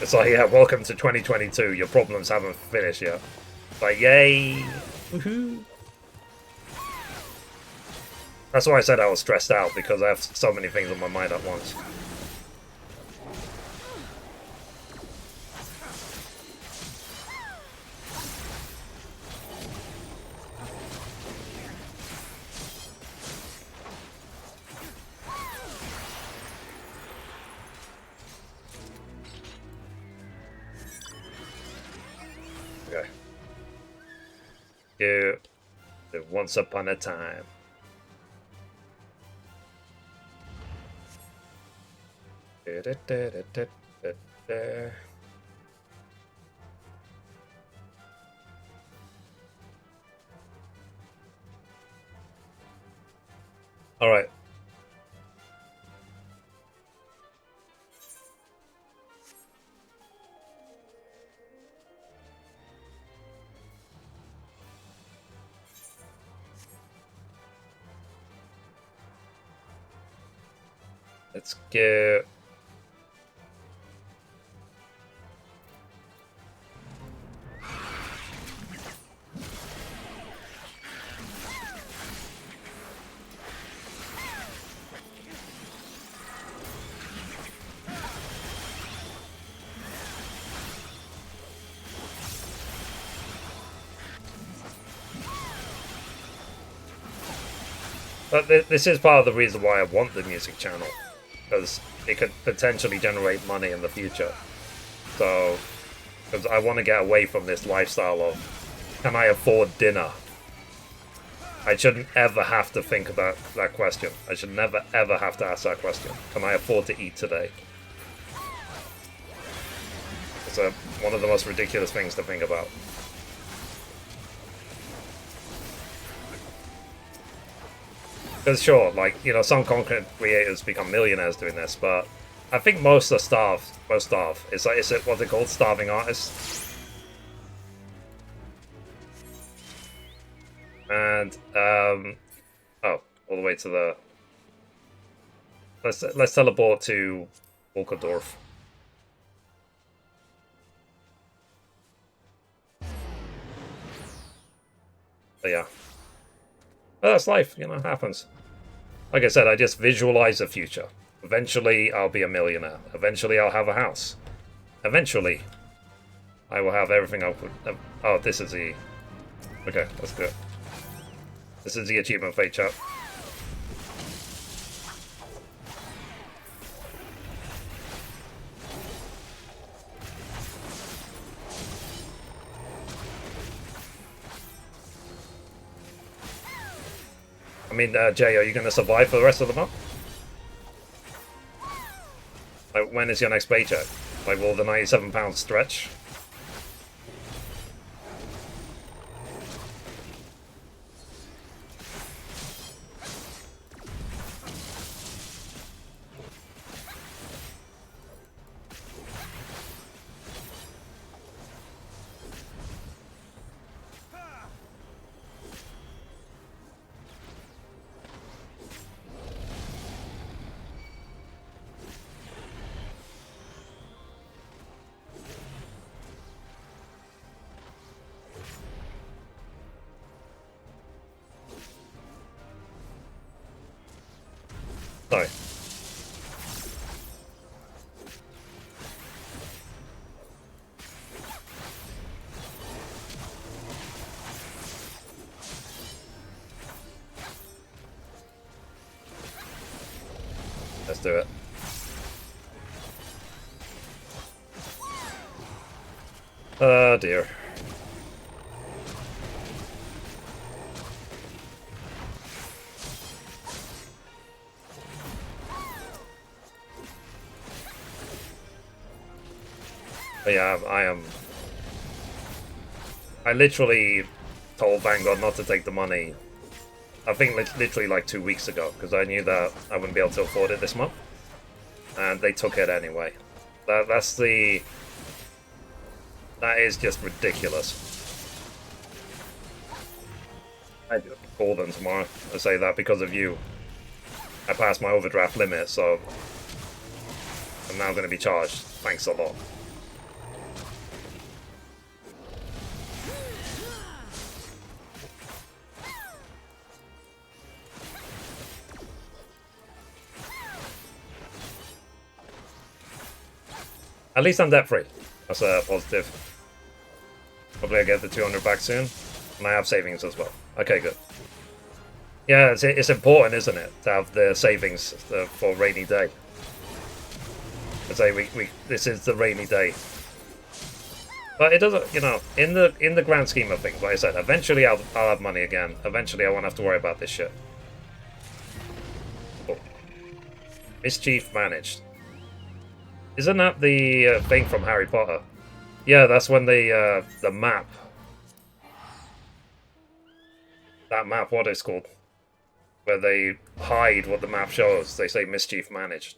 It's like, yeah, welcome to 2022. Your problems haven't finished yet. Like, yay! Woohoo! That's why I said I was stressed out, because I have so many things on my mind at once. Once upon a time. All right. Let's go. But this is part of the reason why I want the music channel, because it could potentially generate money in the future. So, because I want to get away from this lifestyle of, can I afford dinner? I shouldn't ever have to think about that question. I should never ever have to ask that question. Can I afford to eat today? It's one of the most ridiculous things to think about. Because sure, like, you know, some content creators become millionaires doing this, but I think most are starved. Most starve. It's like, is it what they're called? Starving artists? And, oh, all the way to the... Let's teleport to Volkerdorf. But yeah. But that's life, you know, it happens. Like I said, I just visualize the future. Eventually, I'll be a millionaire. Eventually, I'll have a house. Eventually, I will have everything I would... Oh, this is the... Okay, that's good. This is the achievement fate chat. I mean, Jay, are you going to survive for the rest of the month? Like, when is your next paycheck? Like, will the £97 stretch? Sorry. Let's do it. Oh dear. But yeah, I literally told Vanguard not to take the money. I think literally like 2 weeks ago, because I knew that I wouldn't be able to afford it this month, and they took it anyway. That is just ridiculous. I call them tomorrow and say that because of you, I passed my overdraft limit, so I'm now going to be charged. Thanks a lot. At least I'm debt free. That's a positive. Hopefully I get the 200 back soon. And I have savings as well. Okay, good. Yeah, it's important, isn't it, to have the savings for rainy day. I say this is the rainy day. But it doesn't, you know, in the grand scheme of things, like I said, eventually I'll have money again. Eventually I won't have to worry about this shit. Oh. Mischief managed. Isn't that the thing from Harry Potter? Yeah, that's when the map. That map, what it's called? Where they hide what the map shows. They say mischief managed.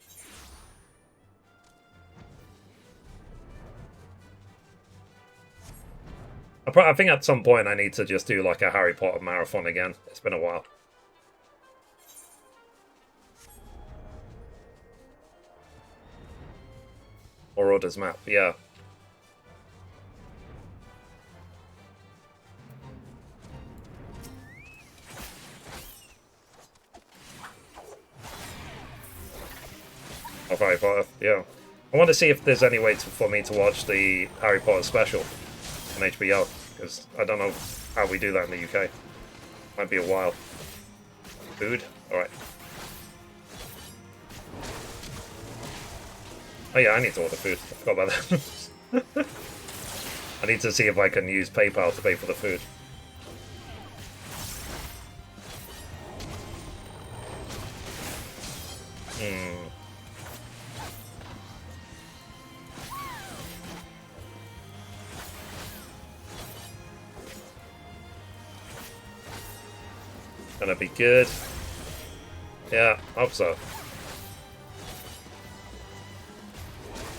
I think at some point I need to just do like a Harry Potter marathon again. It's been a while. Or Order's map, yeah. Of Harry Potter, yeah. I want to see if there's any way for me to watch the Harry Potter special on HBO, because I don't know how we do that in the UK. Might be a while. Food? Alright. Oh yeah, I need to order food. I forgot about that. I need to see if I can use PayPal to pay for the food. Gonna be good. Yeah, hope so.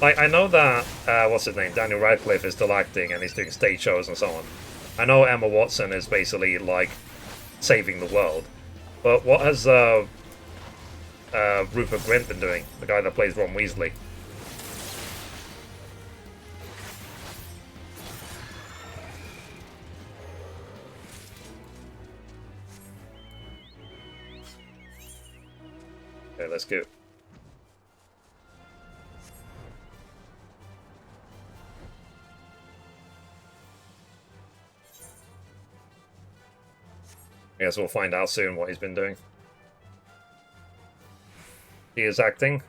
Like, I know that, what's his name, Daniel Radcliffe is still acting and he's doing stage shows and so on. I know Emma Watson is basically, like, saving the world. But what has Rupert Grint been doing? The guy that plays Ron Weasley. Okay, let's go. I guess we'll find out soon what he's been doing. He is acting,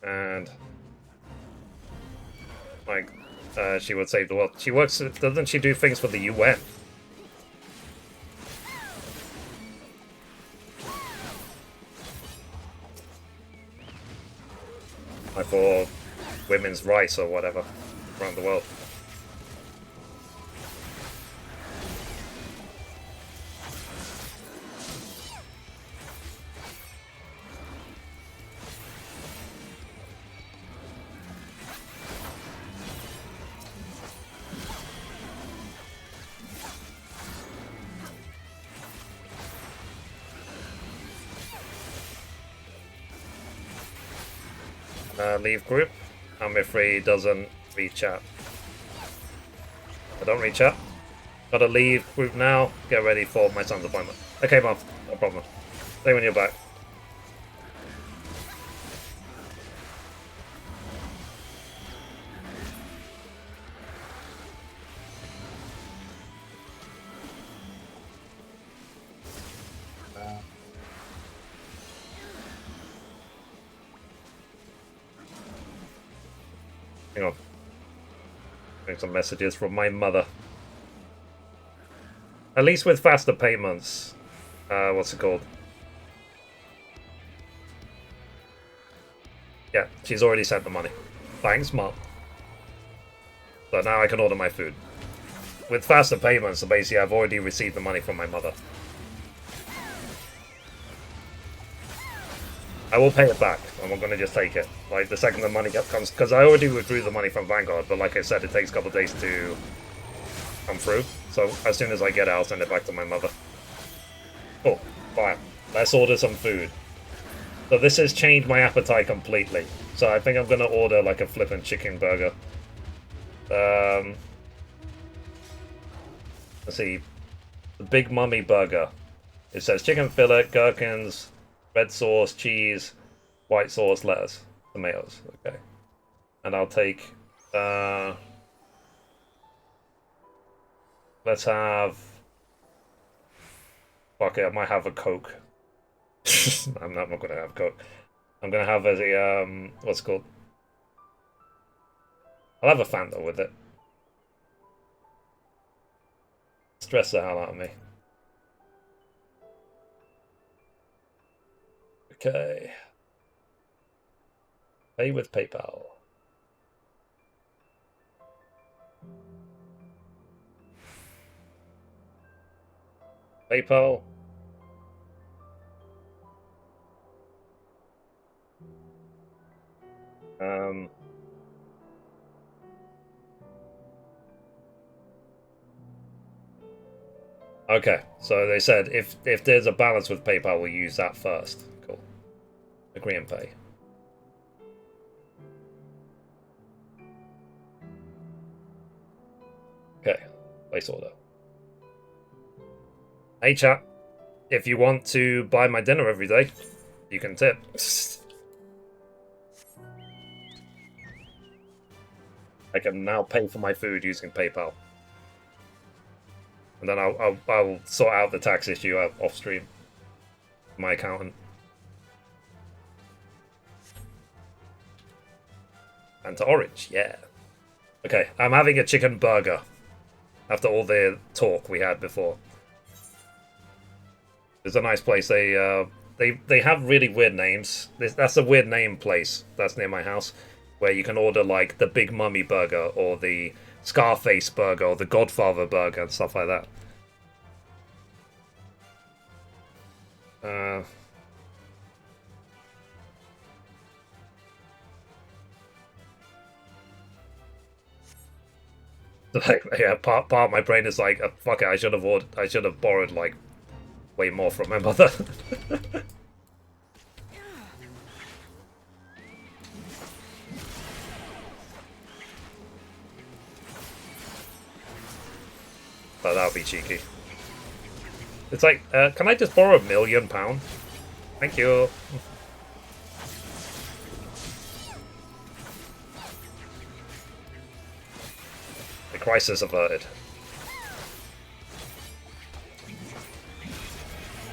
and like she would save the world. She works. Doesn't she do things for the UN? Like for women's rights or whatever around the world. Leave group. And Mithrie doesn't read chat. I don't read chat. Gotta leave group now. Get ready for my son's appointment. Okay, Mom. No problem. Say when you're back. Hang on. Getting some messages from my mother. At least with faster payments. What's it called? Yeah, she's already sent the money. Thanks, Mom. So now I can order my food. With faster payments, so basically I've already received the money from my mother. I will pay it back. I'm not going to just take it. Like, the second the money comes... Because I already withdrew the money from Vanguard, but like I said, it takes a couple of days to come through. So as soon as I get it, I'll send it back to my mother. Cool. Fine. Let's order some food. So this has changed my appetite completely. So I think I'm going to order like a flippin' chicken burger. Let's see. The Big Mummy Burger. It says chicken fillet, gherkins, red sauce, cheese, white sauce, lettuce, tomatoes. Okay. And I'll take... let's have... Fuck it, I might have a Coke. I'm not going to have Coke. I'm going to have a... what's it called? I'll have a Fanta with it. Stress the hell out of me. Okay. Pay with PayPal. PayPal. Okay, so they said if there's a balance with PayPal, we'll use that first. Cool. Agree and pay. Okay, place order. Hey chat, if you want to buy my dinner every day, you can tip. I can now pay for my food using PayPal. And then I'll sort out the tax issue off stream. My accountant. And to Orange, yeah. Okay, I'm having a chicken burger. After all the talk we had before. It's a nice place. They have really weird names. That's a weird name place that's near my house. Where you can order like the Big Mummy Burger or the Scarface Burger or the Godfather Burger and stuff like that. Like, yeah, part of my brain is like, fuck it, I should have borrowed like way more from my mother. But that would be cheeky. It's like, can I just borrow £1 million? Thank you. The crisis averted.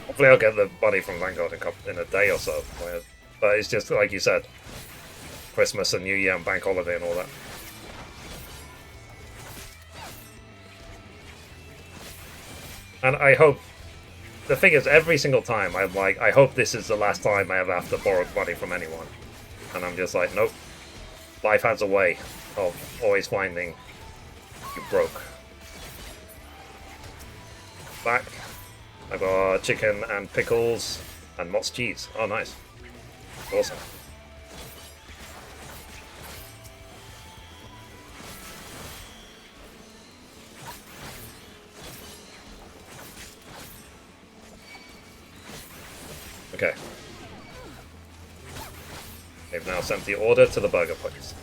Hopefully I'll get the money from Vanguard in a day or so. But it's just, like you said, Christmas and New Year and Bank Holiday and all that. And I hope... The thing is, every single time, I'm like, I hope this is the last time I ever have to borrow money from anyone. And I'm just like, nope. Life has a way of always finding you broke. Back. I got chicken and pickles and Mott's cheese. Oh, nice. Awesome. Okay. They've now sent the order to the burger place.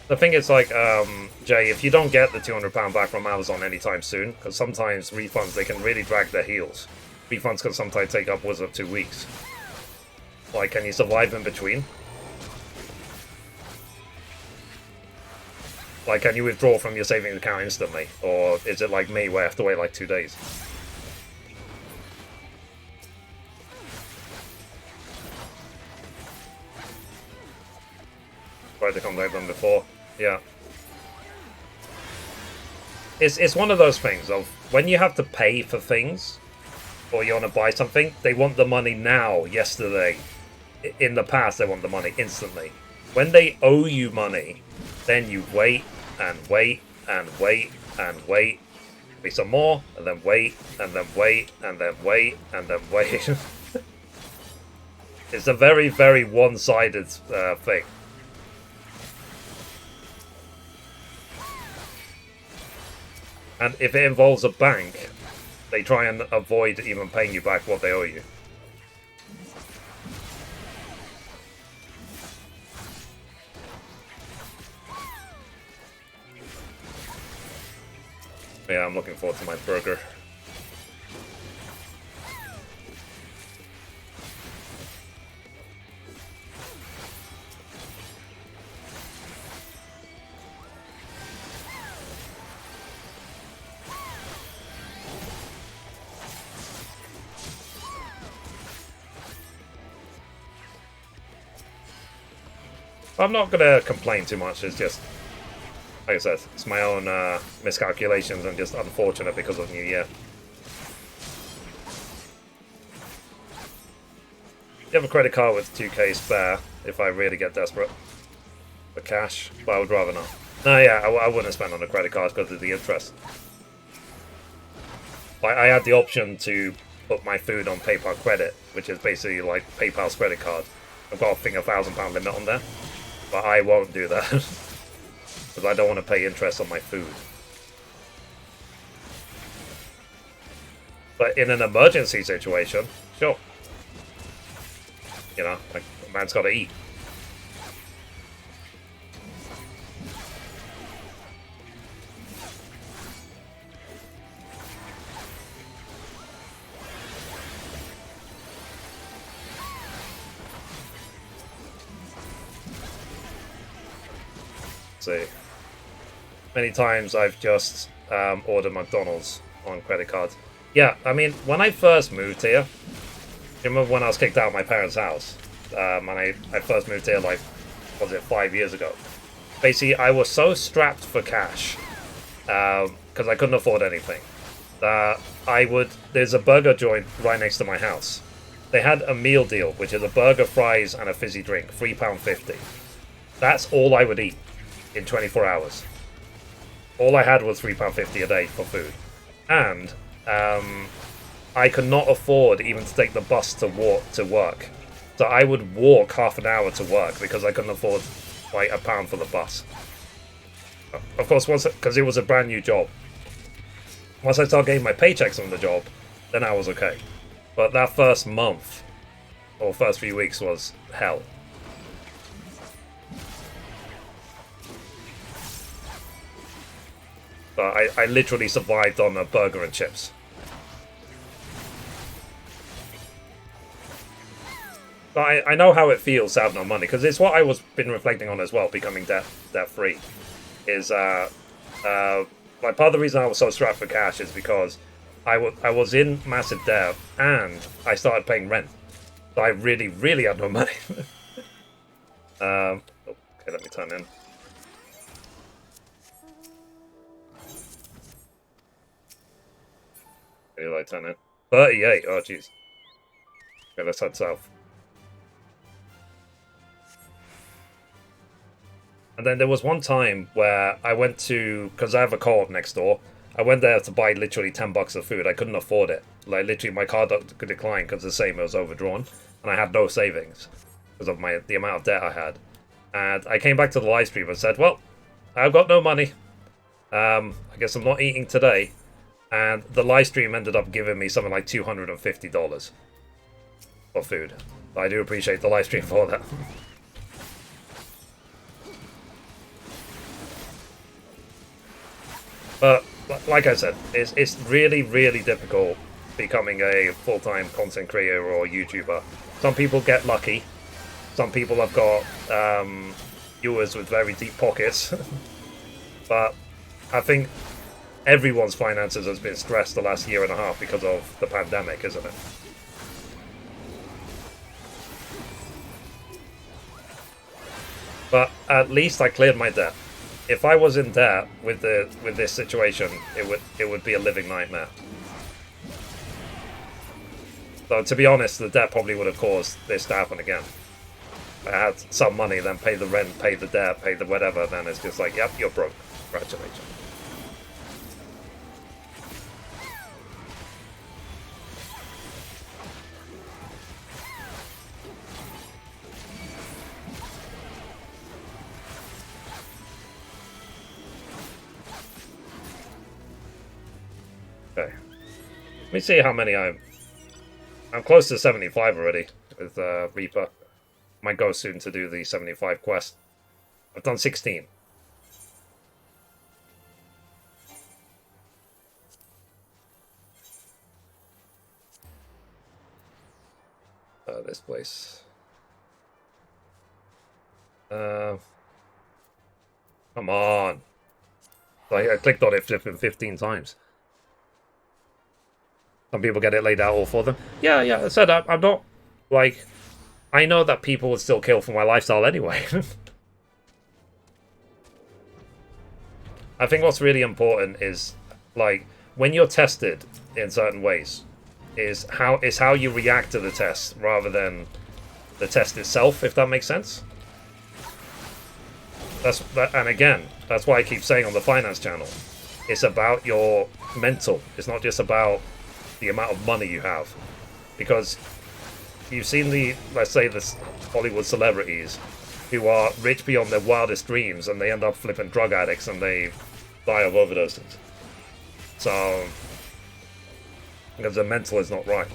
The thing is, like, Jay, if you don't get the £200 back from Amazon anytime soon, because sometimes refunds, they can really drag their heels. Refunds can sometimes take upwards of 2 weeks. Like, can you survive in between? Like, can you withdraw from your savings account instantly? Or is it like me, where I have to wait like 2 days? Tried to contact them before. Yeah. It's one of those things of, when you have to pay for things, or you want to buy something, they want the money now, yesterday. In the past, they want the money instantly. When they owe you money, then you wait and wait and wait and wait. Be some more, and then wait, and then wait, and then wait, and then wait. It's a very, very one-sided thing. And if it involves a bank, they try and avoid even paying you back what they owe you. Yeah, I'm looking forward to my burger. I'm not gonna complain too much. It's just, like I said, it's my own miscalculations and just unfortunate because of New Year. You have a credit card with 2k spare if I really get desperate for cash, but I would rather not. No, yeah, I wouldn't spend on a credit card because of the interest. I had the option to put my food on PayPal credit, which is basically like PayPal's credit card. I've got, I think, £1,000 limit on there, but I won't do that. Because I don't want to pay interest on my food. But in an emergency situation, sure. You know, like, a man's got to eat. Let's see. Many times I've just ordered McDonald's on credit cards. Yeah, I mean, when I first moved here, you remember when I was kicked out of my parents' house? And I first moved here, like, was it 5 years ago? Basically, I was so strapped for cash, because I couldn't afford anything, that there's a burger joint right next to my house. They had a meal deal, which is a burger, fries, and a fizzy drink, £3.50. That's all I would eat in 24 hours. All I had was £3.50 a day for food. And I could not afford even to take the bus to walk to work. So I would walk half an hour to work because I couldn't afford like £1 for the bus. Of course, because it was a brand new job. Once I started getting my paychecks on the job, then I was okay. But that first month, or first few weeks, was hell. But I literally survived on a burger and chips. But I know how it feels to have no money, because it's what I was been reflecting on as well, becoming debt-free. Is like part of the reason I was so strapped for cash is because I was in massive debt and I started paying rent. So I really, really had no money. Okay, let me turn in. Maybe I turn in. 38, oh jeez. Okay, let's head south. And then there was one time where I went to, because I have a co-op next door, I went there to buy literally $10 of food. I couldn't afford it. Like, literally, my card could decline because the same, it was overdrawn. And I had no savings because of the amount of debt I had. And I came back to the live stream and said, well, I've got no money. I guess I'm not eating today. And the live stream ended up giving me something like $250 for food. I do appreciate the live stream for that. But like I said, it's really, really difficult becoming a full-time content creator or YouTuber. Some people get lucky. Some people have got viewers with very deep pockets. But I think everyone's finances has been stressed the last year and a half because of the pandemic, isn't it? But at least I cleared my debt. If I was in debt with this situation, it would be a living nightmare. So to be honest, the debt probably would have caused this to happen again. I had some money, then pay the rent, pay the debt, pay the whatever, then it's just like, yep, you're broke. Congratulations. Okay. Let me see how many I'm close to 75 already with Reaper. Might go soon to do the 75 quest. I've done 16. This place. Come on. I clicked on it flipping 15 times. Some people get it laid out all for them. Yeah, I said I'm not, like, I know that people would still kill for my lifestyle anyway. I think what's really important is, like, when you're tested in certain ways, is how you react to the test rather than the test itself, if that makes sense. And again, that's why I keep saying on the finance channel, it's about your mental. It's not just about the amount of money you have, because you've seen let's say the Hollywood celebrities who are rich beyond their wildest dreams, and they end up flipping drug addicts and they die of overdoses. So because their mental is not right.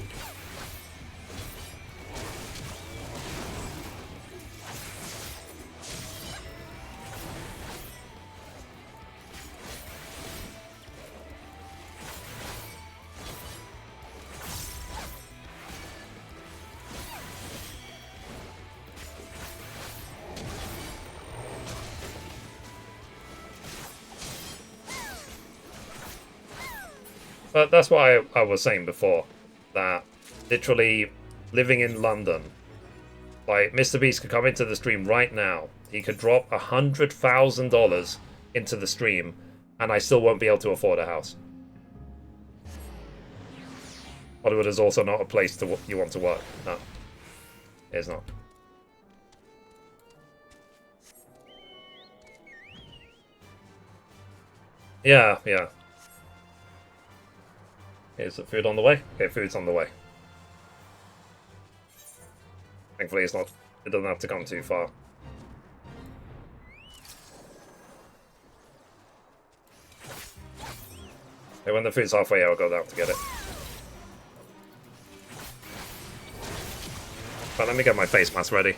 But that's what I was saying before, that literally living in London, like Mr. Beast could come into the stream right now, he could drop $100,000 into the stream, and I still won't be able to afford a house. Hollywood is also not a place you want to work. No, it's not. Yeah. Is the food on the way? Okay, food's on the way. Thankfully it doesn't have to come too far. Okay, when the food's halfway, I'll go down to get it. But let me get my face mask ready.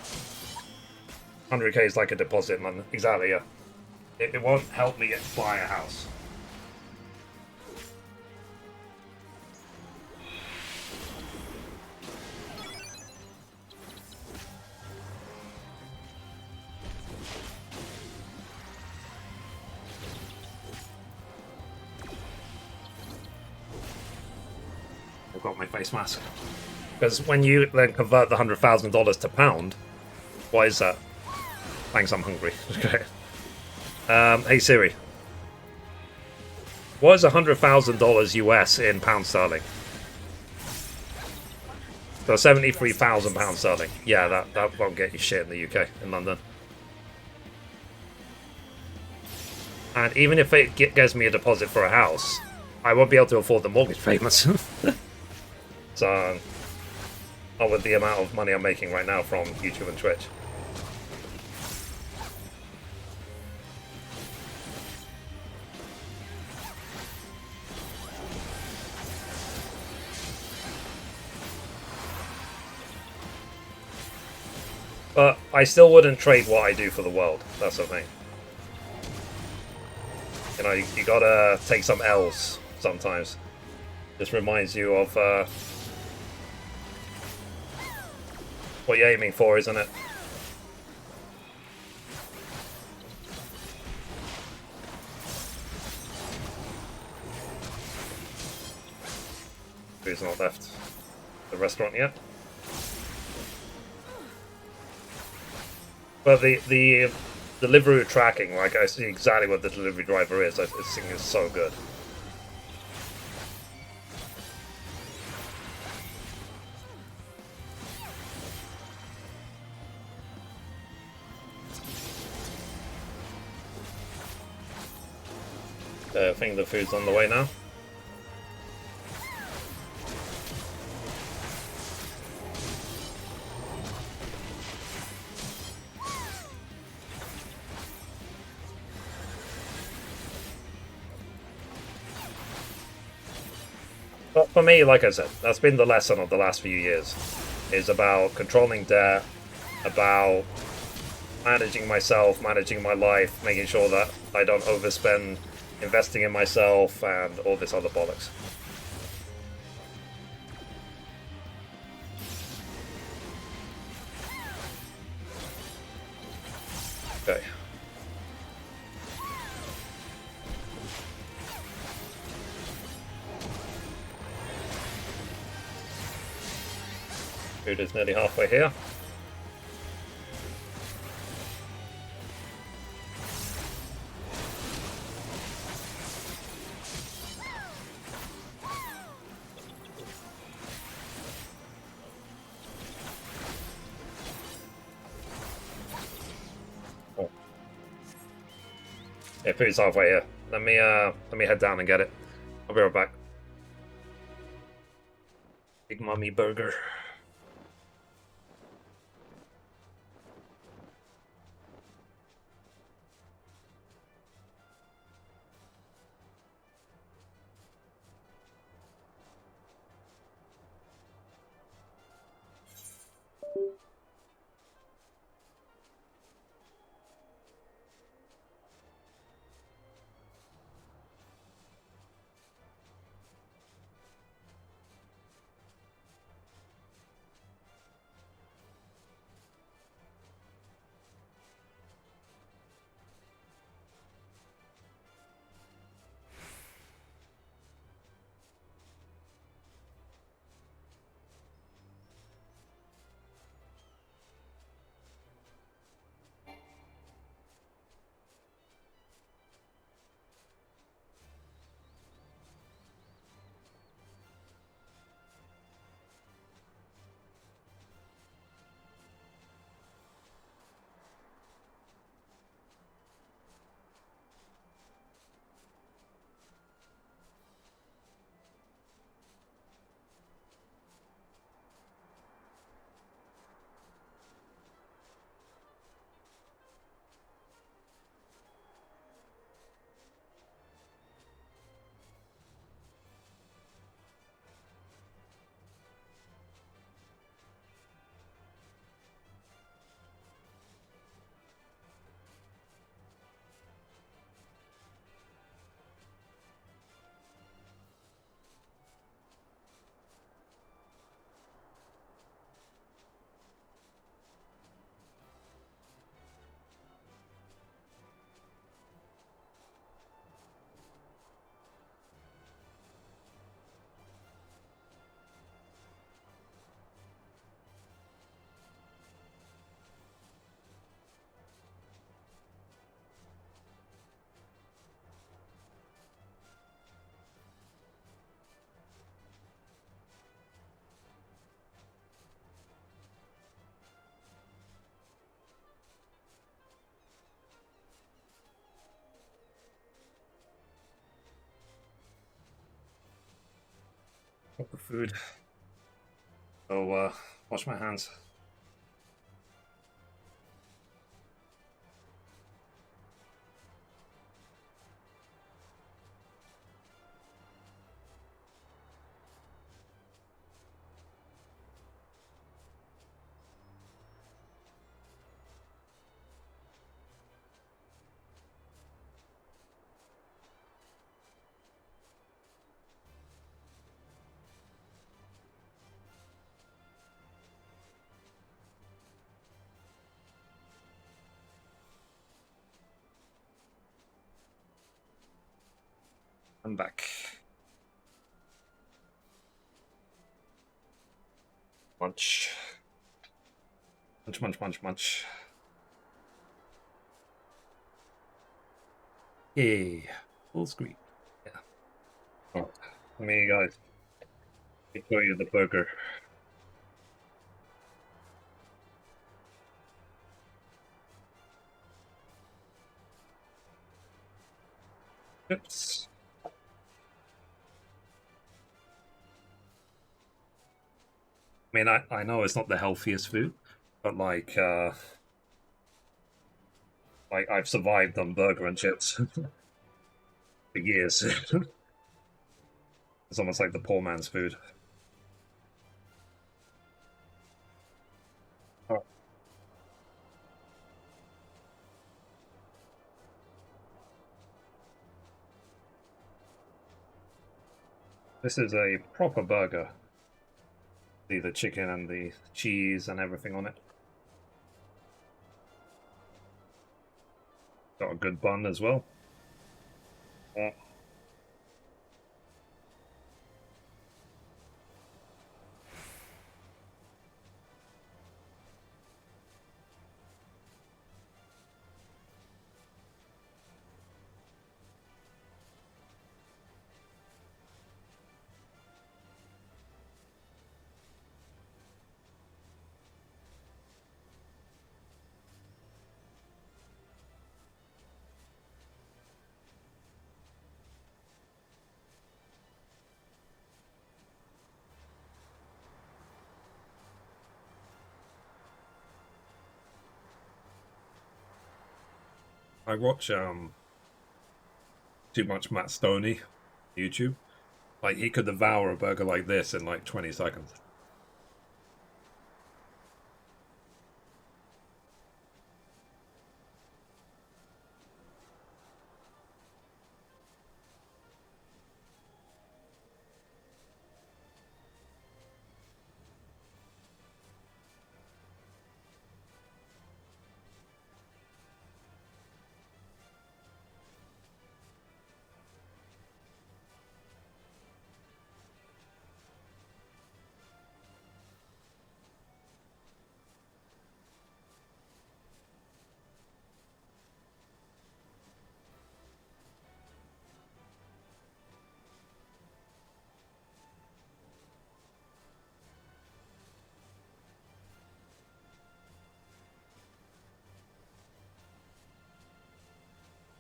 100k is like a deposit, man. Exactly, yeah. It won't help me buy a house. I've got my face mask. Because when you then convert the $100,000 to pound, what is that? Thanks, I'm hungry. Okay. Hey Siri. What is $100,000 US in pound sterling? So 73,000 pounds sterling. Yeah, that won't get you shit in the UK, in London. And even if it gets me a deposit for a house, I won't be able to afford the mortgage payments. So, not with the amount of money I'm making right now from YouTube and Twitch. But I still wouldn't trade what I do for the world. That's the thing. You know, you gotta take some L's sometimes. Just reminds you of what you're aiming for, isn't it? Who's not left the restaurant yet? But the delivery tracking, like I see exactly what the delivery driver is. I think it's so good. I think the food's on the way now. But for me, like I said, that's been the lesson of the last few years. Is about controlling debt, about managing myself, managing my life, making sure that I don't overspend investing in myself and all this other bollocks. Okay. Food is nearly halfway here. Oh. Yeah, food's halfway here. Let me head down and get it. I'll be right back. Big Mummy Burger. The food. So, wash my hands. I'm back. Munch. Munch, munch, munch, munch. Yay. Full screen. Yeah. Oh, let me, guys, show you the burger. It's, I mean, I know it's not the healthiest food, but like I've survived on burger and chips for years. It's almost like the poor man's food. Oh, this is a proper burger. See the chicken and the cheese and everything on it. Got a good bun as well. Uh, I watch too much Matt Stoney YouTube. Like he could devour a burger like this in like 20 seconds.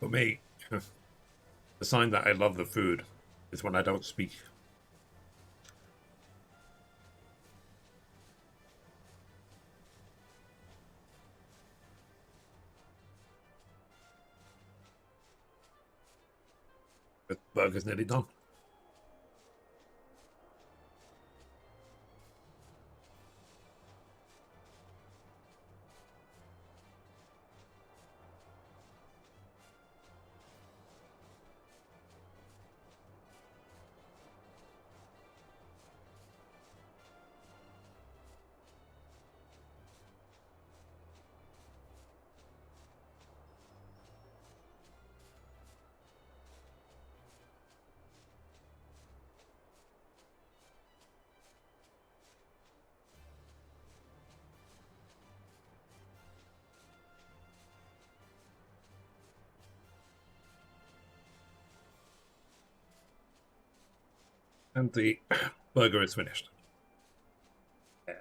For me, the sign that I love the food is when I don't speak. The burger's nearly done. And the burger is finished. Yeah.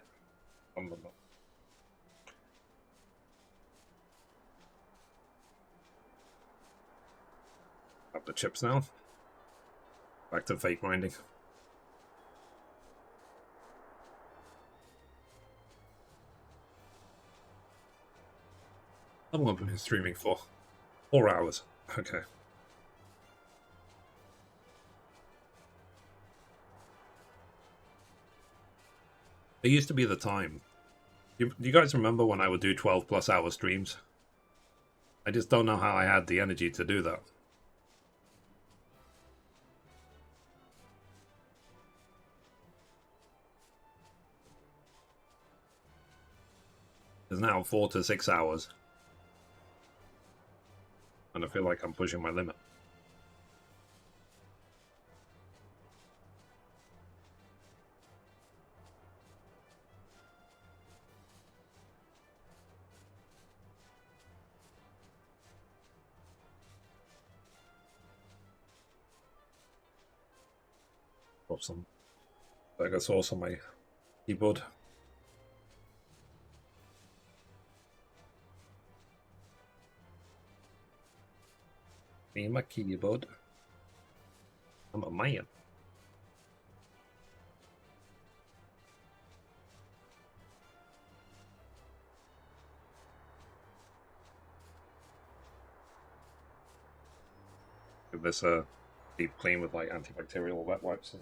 Up the chips now. Back to fake grinding. How long have I been streaming for? 4 hours. Okay. There used to be the time. Do you guys remember when I would do 12 plus hour streams? I just don't know how I had the energy to do that. It's now 4 to 6 hours. And I feel like I'm pushing my limit. Drop some burger sauce on my keyboard. Me and my keyboard. I'm a man. Give this a deep clean with like antibacterial wet wipes.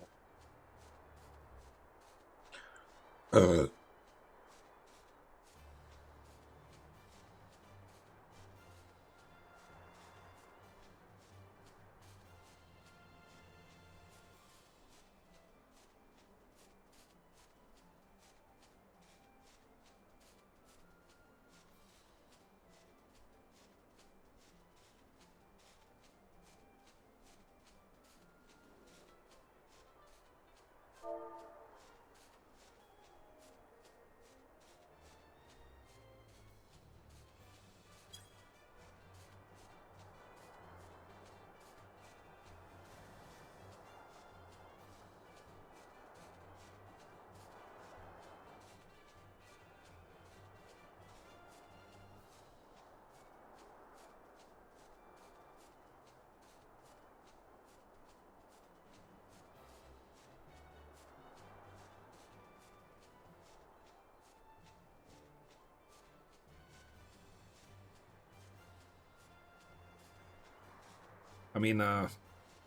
I mean,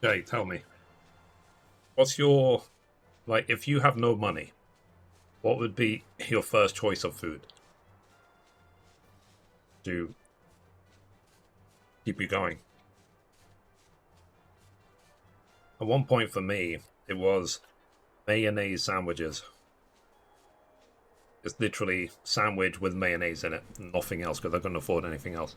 Jay, tell me, what's your, like, if you have no money, what would be your first choice of food to keep you going? At one point for me, it was mayonnaise sandwiches. It's literally sandwich with mayonnaise in it, nothing else, because I couldn't afford anything else.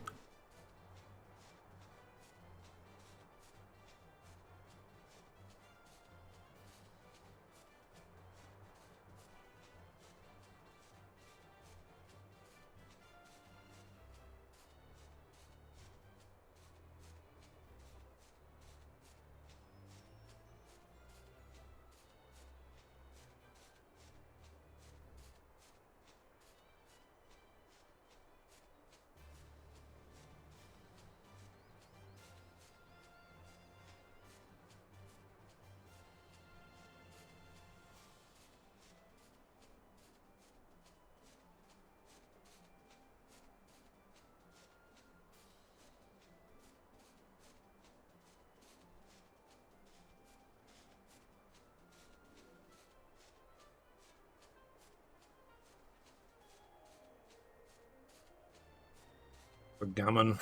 Gammon,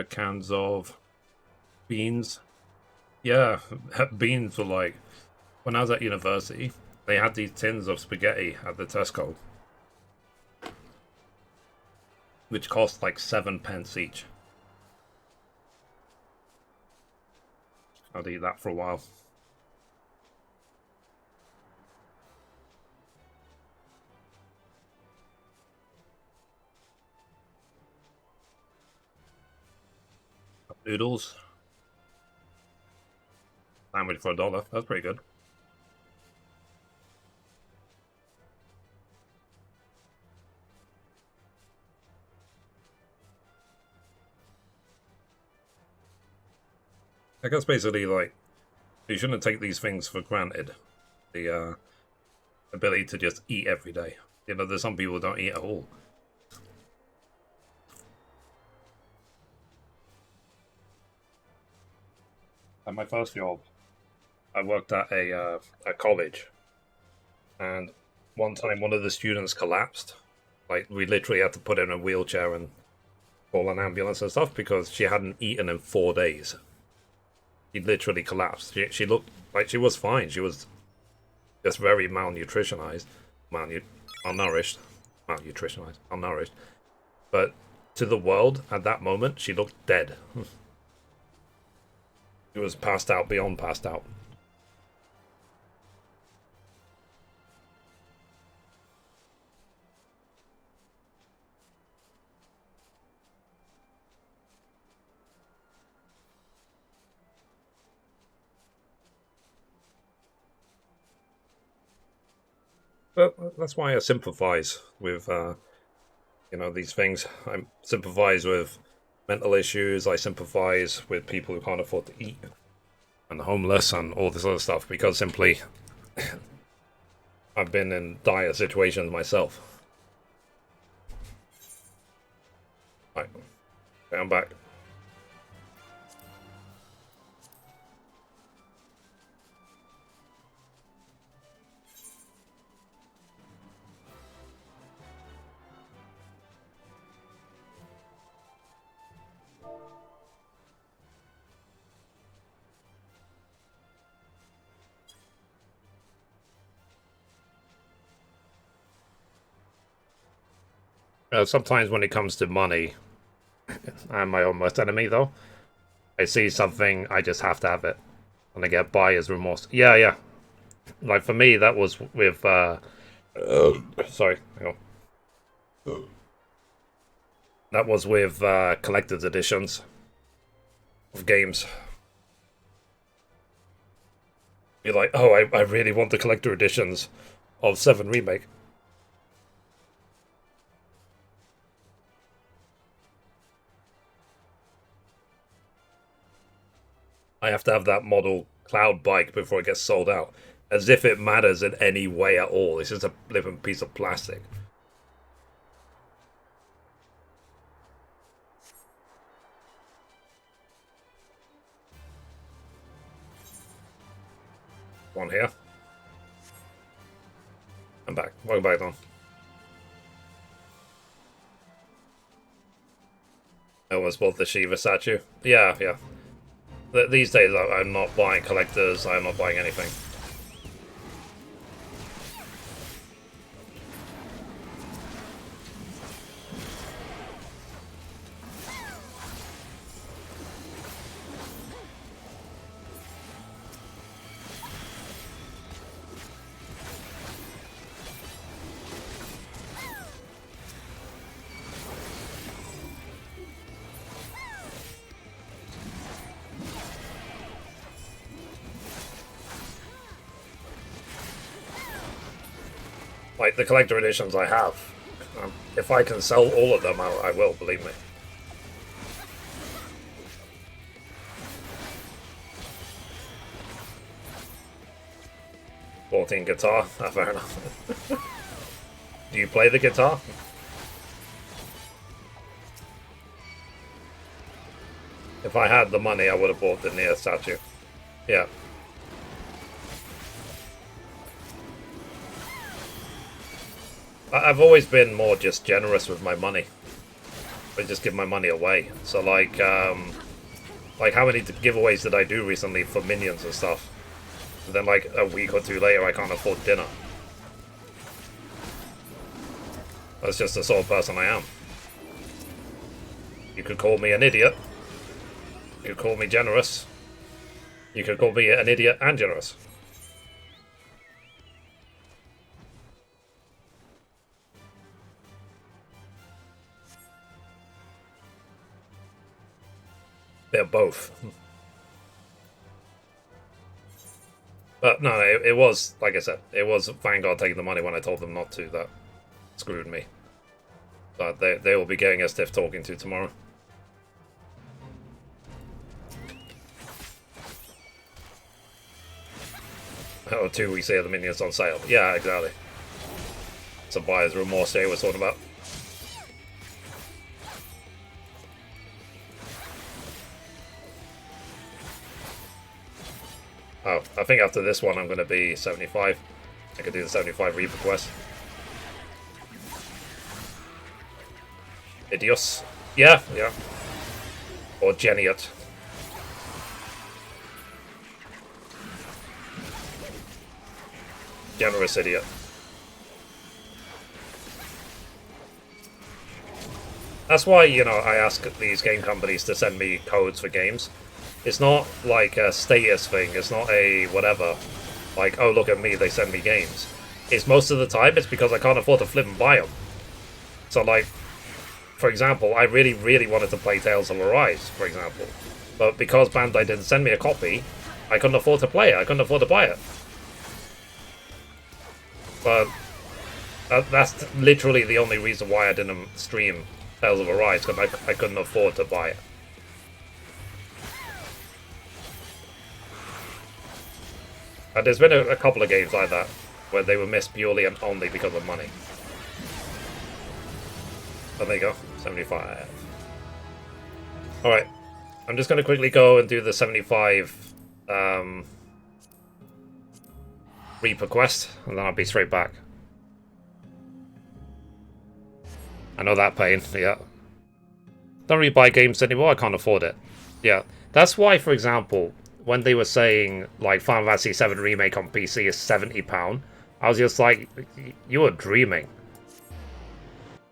cans of beans. Yeah, beans were like, when I was at university, they had these tins of spaghetti at the Tesco, which cost like 7 pence each. I'd eat that for a while. Noodles. Sandwich for $1. That's pretty good. I guess basically, like, you shouldn't take these things for granted. The ability to just eat every day. You know, there's some people who don't eat at all. At my first job, I worked at a college, and one time one of the students collapsed. Like, we literally had to put her in a wheelchair and call an ambulance and stuff because she hadn't eaten in 4 days. She literally collapsed. She looked like she was fine. She was just very malnutritionized, malnourished, malnourished. But to the world at that moment, she looked dead. She was passed out beyond passed out. But that's why I sympathize with, these things. I sympathize with mental issues. I sympathize with people who can't afford to eat. and homeless and all this other stuff because simply I've been in dire situations myself. Right, okay, I'm back. Sometimes when it comes to money, I'm my own worst enemy, though. I see something, I just have to have it. And I get buyer's remorse. Yeah, yeah. Like, for me, that was with, sorry, hang on. That was with collector's editions of games. You're like, oh, I really want the collector editions of 7 Remake. I have to have that model cloud bike before it gets sold out. As if it matters in any way at all. It's just a living piece of plastic. One here. I'm back. Welcome back, Don. I almost bought the Shiva statue. Yeah, yeah. These days, I'm not buying collectors. I'm not buying anything. Like, the collector editions I have. If I can sell all of them, I will, believe me. $14 guitar? Fair enough. Do you play the guitar? If I had the money, I would have bought the Nier statue. Yeah. I've always been more just generous with my money. I just give my money away. So like how many giveaways did I do recently for minions and stuff? And then like a week or two later, I can't afford dinner. That's just the sort of person I am. You could call me an idiot. You could call me generous. You could call me an idiot and generous. They're both. But no, it was, like I said, it was Vanguard taking the money when I told them not to. That screwed me. But they will be getting a stiff talking to tomorrow. Oh, 2 weeks later, the minions on sale. Yeah, exactly. It's a buyer's remorse they were talking about. Oh, I think after this one I'm going to be 75. I could do the 75 Reaper quest. Idios. Yeah, yeah. Or Geniot. Generous idiot. That's why, you know, I ask these game companies to send me codes for games. It's not like a status thing. It's not a whatever. Like, oh, look at me, they send me games. It's most of the time, it's because I can't afford to flip and buy them. So, like, for example, I really, really wanted to play Tales of Arise, for example. But because Bandai didn't send me a copy, I couldn't afford to play it. I couldn't afford to buy it. But that's literally the only reason why I didn't stream Tales of Arise, because I couldn't afford to buy it. There's been a couple of games like that where they were missed purely and only because of money. But there you go, 75. Alright, I'm just going to quickly go and do the 75 Reaper quest, and then I'll be straight back. I know that pain, yeah. Don't really buy games anymore, I can't afford it. Yeah, that's why, for example, when they were saying, like, Final Fantasy XIV Remake on PC is £70, I was just like, you are dreaming.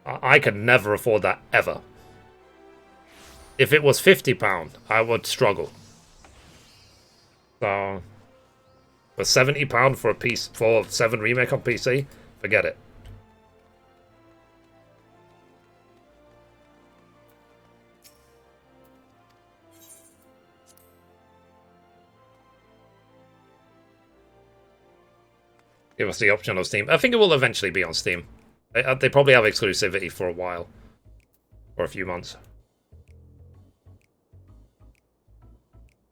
I could never afford that, ever. If it was £50, I would struggle. So, for £70 for a piece for 7 Remake on PC, forget it. Give us the option on Steam. I think it will eventually be on Steam. They probably have exclusivity for a while. For a few months.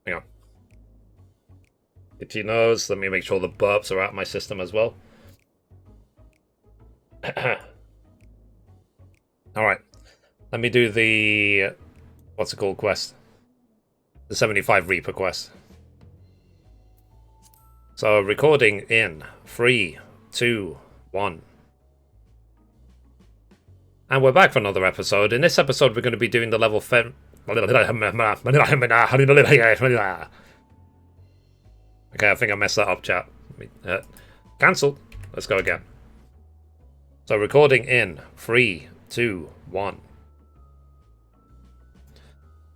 Hang on. Itchy nose. Let me make sure the burps are out of my system as well. Alright. Let me do the... What's it called? Quest. The 75 Reaper quest. So, recording in 3, 2, 1. And we're back for another episode. In this episode, we're going to be doing the level... Okay, I think I messed that up, chat. Cancelled. Let's go again. So, recording in 3, 2, 1.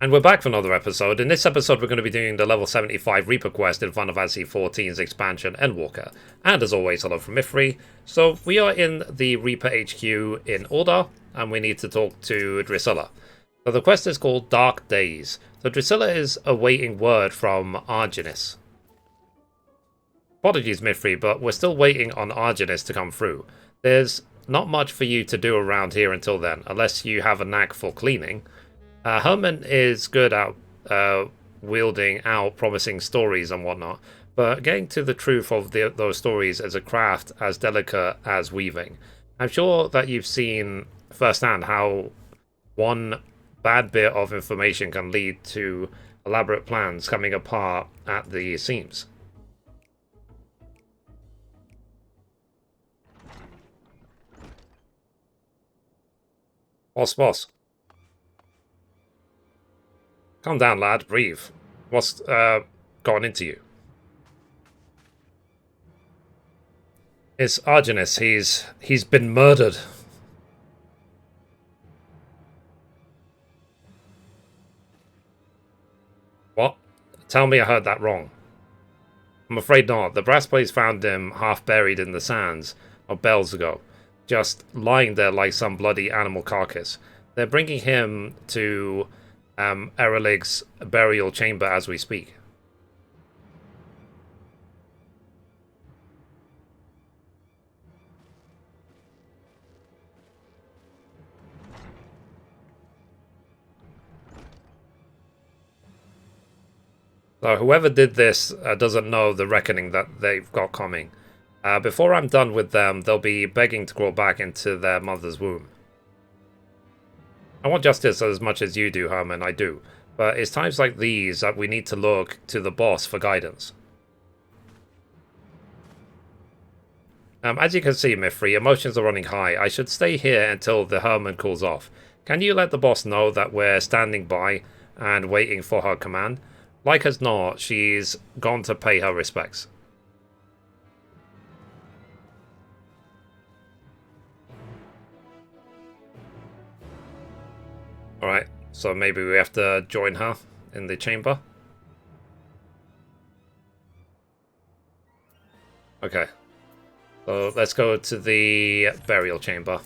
And we're back for another episode. In this episode, we're going to be doing the level 75 Reaper quest in Final Fantasy XIV's expansion, Endwalker. And as always, hello from Mithrie. So, we are in the Reaper HQ in Order, and we need to talk to Drusilla. So, the quest is called Dark Days. So, Drusilla is awaiting word from Argenis. Apologies, Mithrie, but we're still waiting on Argenis to come through. There's not much for you to do around here until then, unless you have a knack for cleaning. Herman is good at wielding out promising stories and whatnot, but getting to the truth of those stories is a craft as delicate as weaving. I'm sure that you've seen firsthand how one bad bit of information can lead to elaborate plans coming apart at the seams. Boss. Calm down, lad. Breathe. What's gone into you? It's Argenis. He's been murdered. What? Tell me I heard that wrong. I'm afraid not. The brass plates found him half buried in the sands of bells ago, just lying there like some bloody animal carcass. They're bringing him to Eralig's burial chamber as we speak. So whoever did this doesn't know the reckoning that they've got coming. Before I'm done with them, they'll be begging to crawl back into their mother's womb. I want justice as much as you do, Herman, I do. But it's times like these that we need to look to the boss for guidance. As you can see, Mithrie, emotions are running high. I should stay here until the Herman cools off. Can you let the boss know that we're standing by and waiting for her command? Like as not, she's gone to pay her respects. Alright, so maybe we have to join her in the chamber. Okay. So let's go to the burial chamber.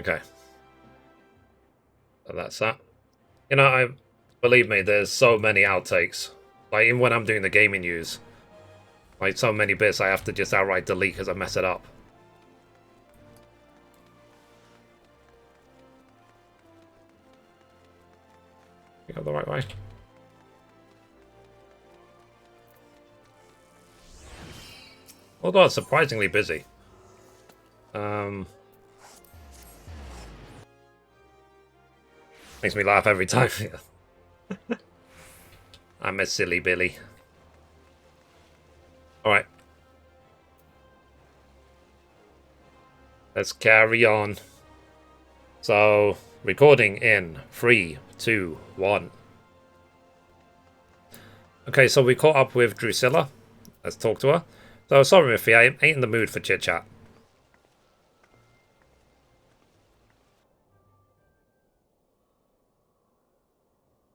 Okay. So that's that. You know, believe me, there's so many outtakes. Like, even when I'm doing the gaming news. Like, so many bits I have to just outright delete because I mess it up. You go the right way. Although it's surprisingly busy. Makes me laugh every time. I'm a silly Billy. Alright. Let's carry on. So, recording in 3, 2, 1. Okay, so we caught up with Drusilla. Let's talk to her. So, sorry, Mithrie, I ain't in the mood for chit-chat.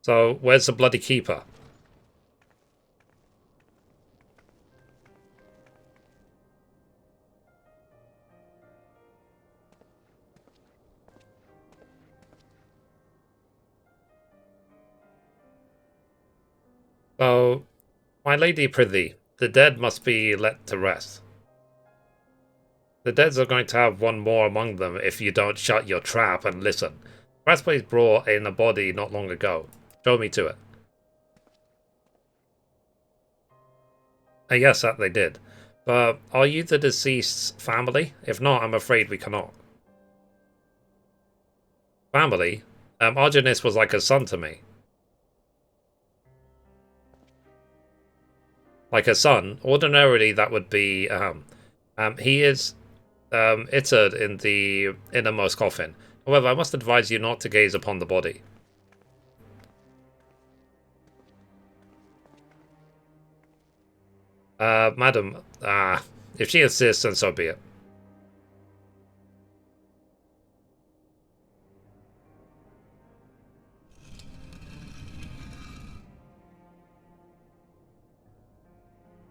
So, where's the bloody keeper? So, my lady Prithee, the dead must be let to rest. The deads are going to have one more among them if you don't shut your trap and listen. Raspberries brought in a body not long ago. Show me to it. Yes, that they did. But are you the deceased's family? If not, I'm afraid we cannot. Family? Argenis was like a son to me. Like a son? Ordinarily, that would be... he is... Ittered in the innermost coffin. However, I must advise you not to gaze upon the body. Madam, if she insists, then so be it.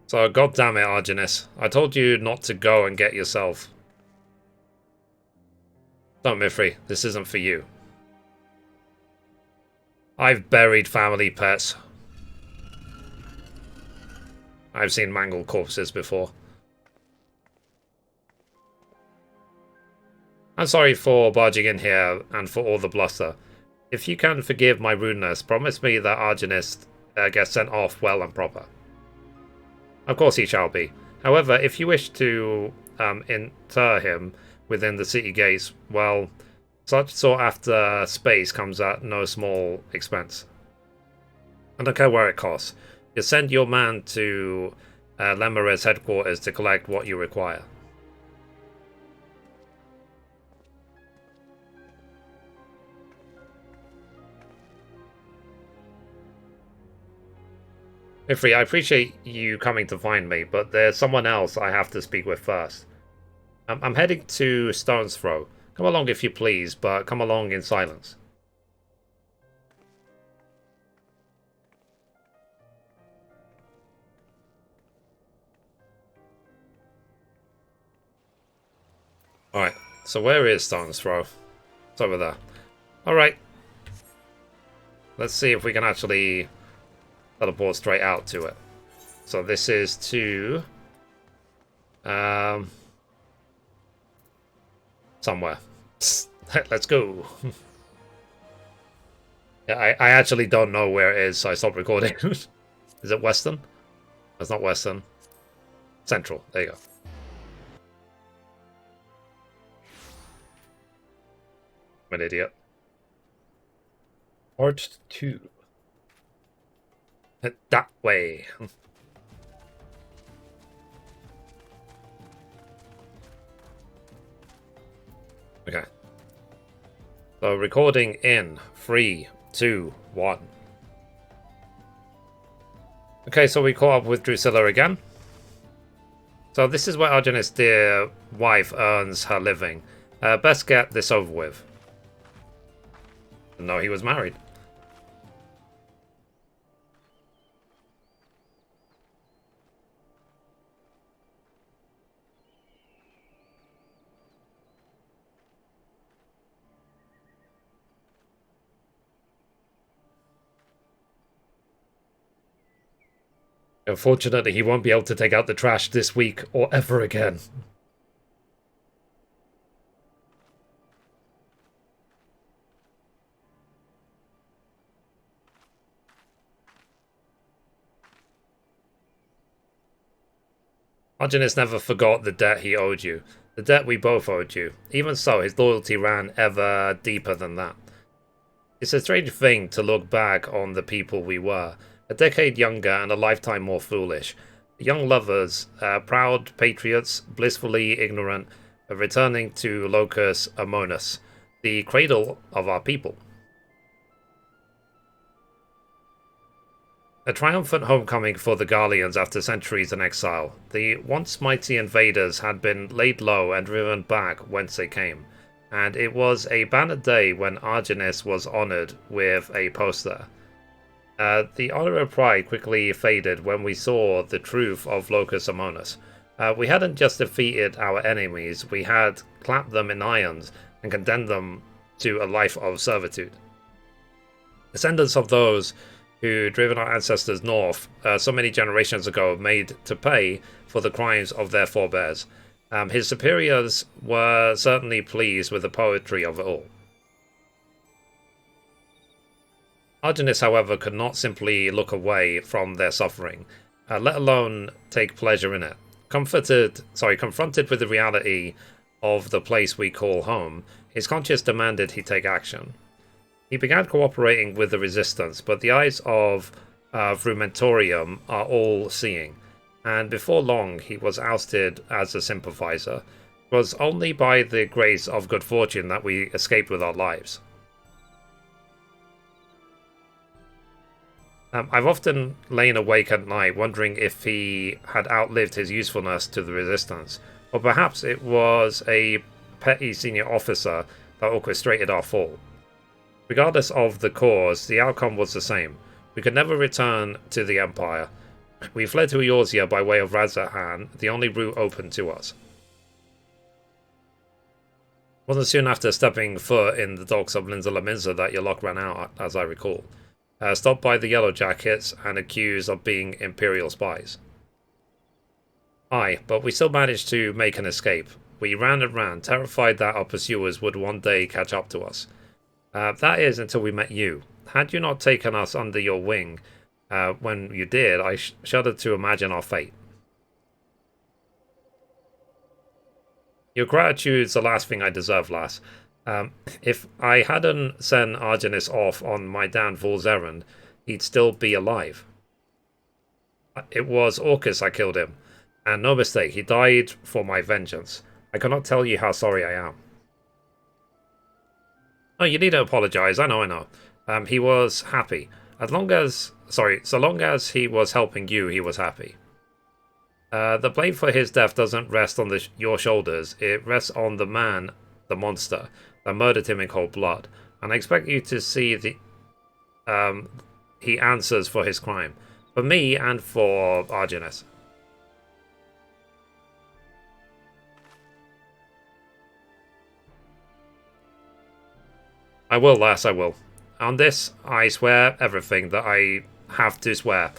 So, goddammit, Argenis. I told you not to go and get yourself. Don't, Mithrie. This isn't for you. I've buried family pets. I've seen mangled corpses before. I'm sorry for barging in here and for all the bluster. If you can forgive my rudeness, promise me that Argenis gets sent off well and proper. Of course he shall be. However, if you wish to inter him within the city gates, well, such sought after space comes at no small expense. I don't care where it costs. You send your man to Lemure's headquarters to collect what you require. Mithrie, I appreciate you coming to find me, but there's someone else I have to speak with first. I'm heading to Stone's Throw. Come along if you please, but come along in silence. Alright, so where is Stone's Throw? It's over there. Alright. Let's see if we can actually teleport straight out to it. So this is to... somewhere. Let's go. Yeah, I actually don't know where it is, so I stopped recording. Is it Western? It's not Western. Central. There you go. I'm an idiot. Part 2. That way. Okay. So recording in 3, 2, 1. Okay, so we caught up with Drusilla again. So this is where Argenis' dear wife earns her living. Best get this over with. No, he was married. Unfortunately, he won't be able to take out the trash this week or ever again. Argenis never forgot the debt he owed you, the debt we both owed you. Even so, his loyalty ran ever deeper than that. It's a strange thing to look back on the people we were, a decade younger and a lifetime more foolish. Young lovers, proud patriots, blissfully ignorant, returning to Locus Amonis, the cradle of our people. A triumphant homecoming for the Garleans after centuries in exile. The once mighty invaders had been laid low and driven back whence they came, and it was a banner day when Argenis was honoured with a poster. The honour and pride quickly faded when we saw the truth of Locus Amonis. We hadn't just defeated our enemies, we had clapped them in irons and condemned them to a life of servitude. Descendants of those who driven our ancestors north so many generations ago made to pay for the crimes of their forebears. His superiors were certainly pleased with the poetry of it all. Argenis, however, could not simply look away from their suffering, let alone take pleasure in it. Confronted with the reality of the place we call home, his conscience demanded he take action. He began cooperating with the resistance, but the eyes of Frumentorium are all-seeing, and before long he was ousted as a sympathizer. It was only by the grace of good fortune that we escaped with our lives. I've often lain awake at night wondering if he had outlived his usefulness to the resistance, or perhaps it was a petty senior officer that orchestrated our fall. Regardless of the cause, the outcome was the same. We could never return to the Empire. We fled to Eorzea by way of Razzahan, the only route open to us. It wasn't soon after stepping foot in the docks of Linza Laminza that your luck ran out, as I recall. Stopped by the Yellow Jackets and accused of being Imperial spies. Aye, but we still managed to make an escape. We ran and ran, terrified that our pursuers would one day catch up to us. That is, until we met you. Had you not taken us under your wing when you did, I shuddered to imagine our fate. Your gratitude's the last thing I deserve, lass. If I hadn't sent Argenis off on my damned fool's errand, he'd still be alive. It was Orcus I killed him, and no mistake, he died for my vengeance. I cannot tell you how sorry I am. Oh, you need to apologize. I know. He was happy. So long as he was helping you, he was happy. The blame for his death doesn't rest on your shoulders. It rests on the man, the monster, that murdered him in cold blood. And I expect you to see he answers for his crime. For me and for Argenis. I will, lass, I will. On this, I swear everything that I have to swear.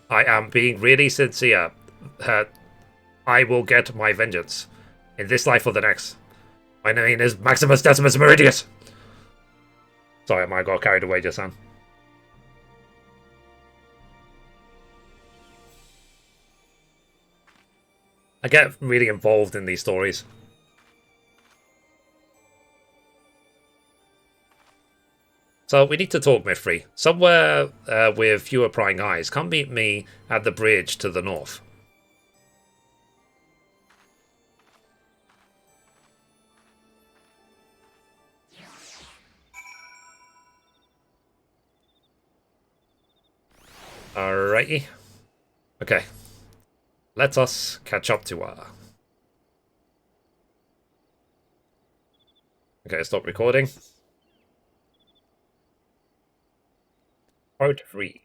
I am being really sincere. I will get my vengeance. In this life or the next. My name is Maximus Decimus Meridius. Sorry, I might have got carried away just then. I get really involved in these stories. So we need to talk, Mithrie. Somewhere with fewer prying eyes. Come meet me at the bridge to the north. Alrighty. Okay. Let us catch up to her. Okay, stop recording. Part 3.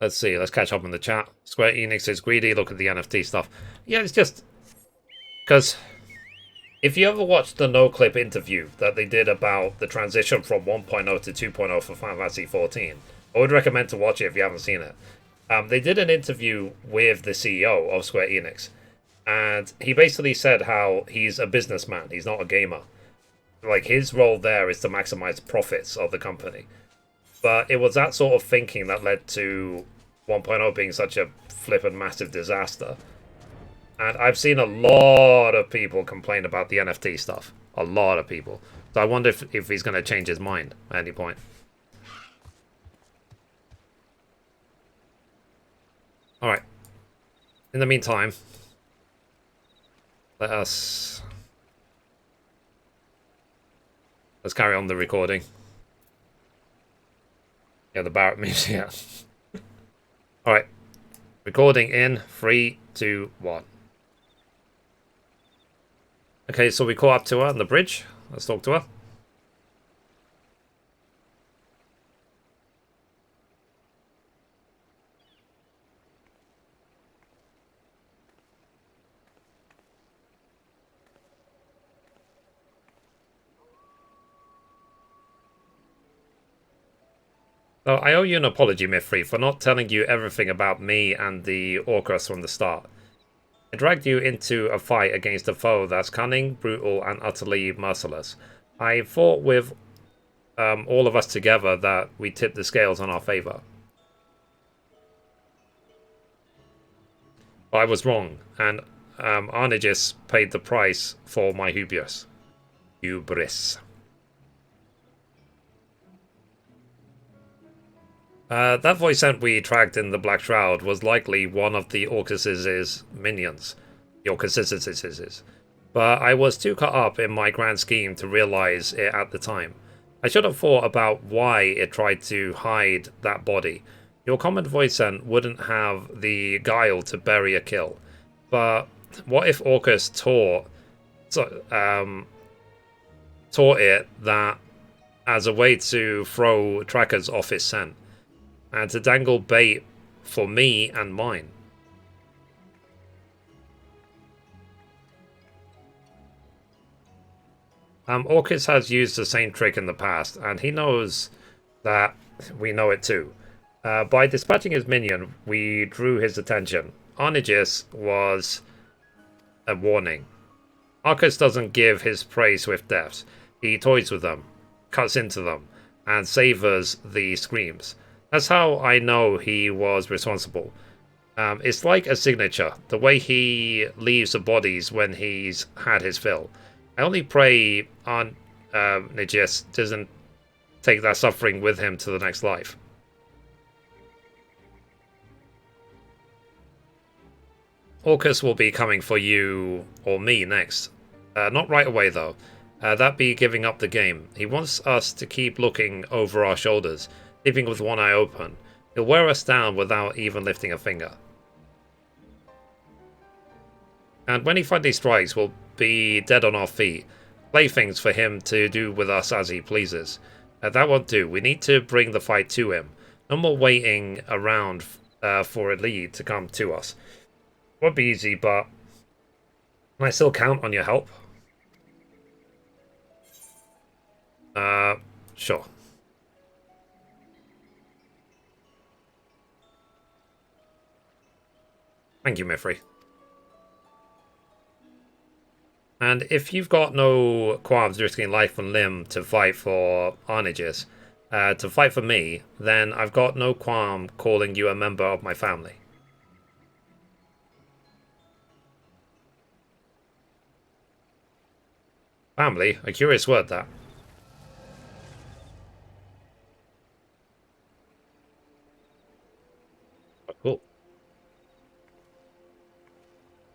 Let's see, let's catch up in the chat. Square Enix is greedy, look at the NFT stuff. Yeah, it's just... because if you ever watched the no-clip interview that they did about the transition from 1.0 to 2.0 for Final Fantasy XIV, I would recommend to watch it if you haven't seen it. They did an interview with the CEO of Square Enix, and he basically said how he's a businessman, he's not a gamer. Like, his role there is to maximize profits of the company. But it was that sort of thinking that led to 1.0 being such a flippin' massive disaster. And I've seen a lot of people complain about the NFT stuff. A lot of people. So I wonder if he's going to change his mind at any point. Alright. In the meantime, let's carry on the recording. Yeah, the Barrett memes, yeah. Alright. Recording in 3, 2, 1. Okay, so we caught up to her on the bridge. Let's talk to her. So I owe you an apology, Mithrie, for not telling you everything about me and the Orcus from the start. I dragged you into a fight against a foe that's cunning, brutal, and utterly merciless. I thought with all of us together that we tipped the scales on our favor. But I was wrong, and Arnegis paid the price for my hubris. That voice ant we tracked in the Black Shroud was likely one of the Orcus's minions. The Orcus's. But I was too caught up in my grand scheme to realize it at the time. I should have thought about why it tried to hide that body. Your common voice ant wouldn't have the guile to bury a kill. But what if Orcus taught it that as a way to throw trackers off its scent? And to dangle bait for me and mine. Orcus has used the same trick in the past, and he knows that we know it too. By dispatching his minion, we drew his attention. Arnegis was a warning. Arcus doesn't give his prey swift deaths. He toys with them, cuts into them, and savors the screams. That's how I know he was responsible. It's like a signature, the way he leaves the bodies when he's had his fill. I only pray Arnegis doesn't take that suffering with him to the next life. Orcus will be coming for you or me next. Not right away, though. That'd be giving up the game. He wants us to keep looking over our shoulders, sleeping with one eye open. He'll wear us down without even lifting a finger. And when he finally strikes, we'll be dead on our feet. Playthings for him to do with us as he pleases. That won't do. We need to bring the fight to him. No more waiting around for a lead to come to us. Won't be easy, but can I still count on your help? Sure. Thank you, Mithrie. And if you've got no qualms risking life and limb to fight for Arnegis, to fight for me, then I've got no qualm calling you a member of my family. Family? A curious word, that. Oh, cool.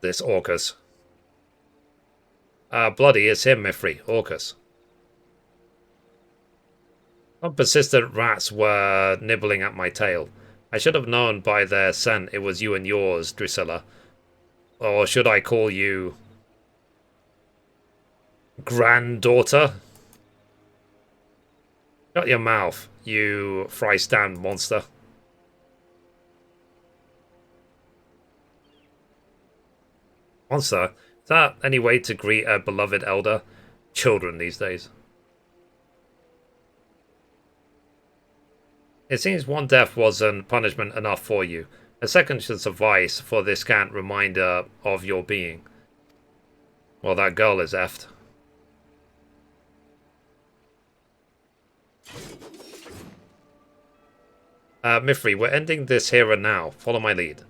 This Orcus. Bloody, it's him, Mithrie. Orcus. Some persistent rats were nibbling at my tail. I should have known by their scent it was you and yours, Drusilla. Or should I call you... granddaughter? Shut your mouth, you fry-stand monster. Monster? Is that any way to greet a beloved elder? Children these days. It seems one death wasn't punishment enough for you. A second should suffice for this scant reminder of your being. Well, that girl is effed. Mithrie, we're ending this here and now. Follow my lead.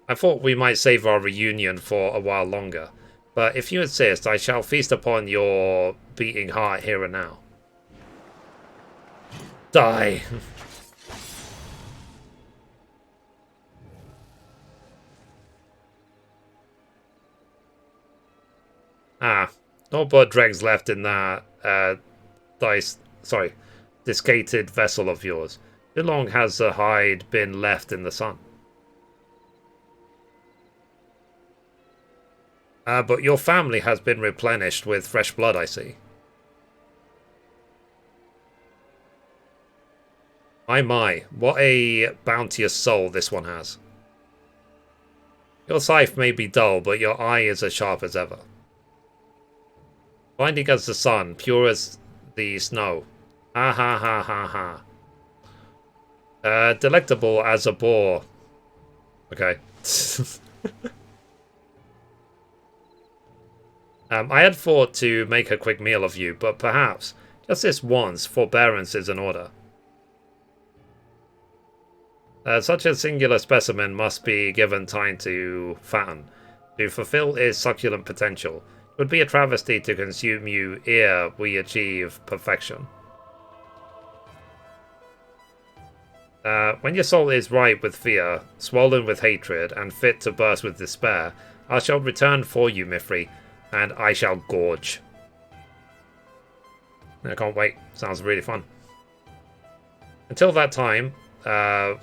I thought we might save our reunion for a while longer, but if you insist, I shall feast upon your beating heart here and now. Die! Ah, no but dregs left in that desiccated vessel of yours. How long has the hide been left in the sun? But your family has been replenished with fresh blood, I see. My, what a bounteous soul this one has. Your scythe may be dull, but your eye is as sharp as ever. Blinding as the sun, pure as the snow. Ha ha ha ha ha. Delectable as a boar. Okay. I had thought to make a quick meal of you, but perhaps, just this once, forbearance is in order. Such a singular specimen must be given time to fatten, to fulfill its succulent potential. It would be a travesty to consume you ere we achieve perfection. When your soul is ripe with fear, swollen with hatred, and fit to burst with despair, I shall return for you, Mithrie, and I shall gorge. I can't wait. Sounds really fun. Until that time,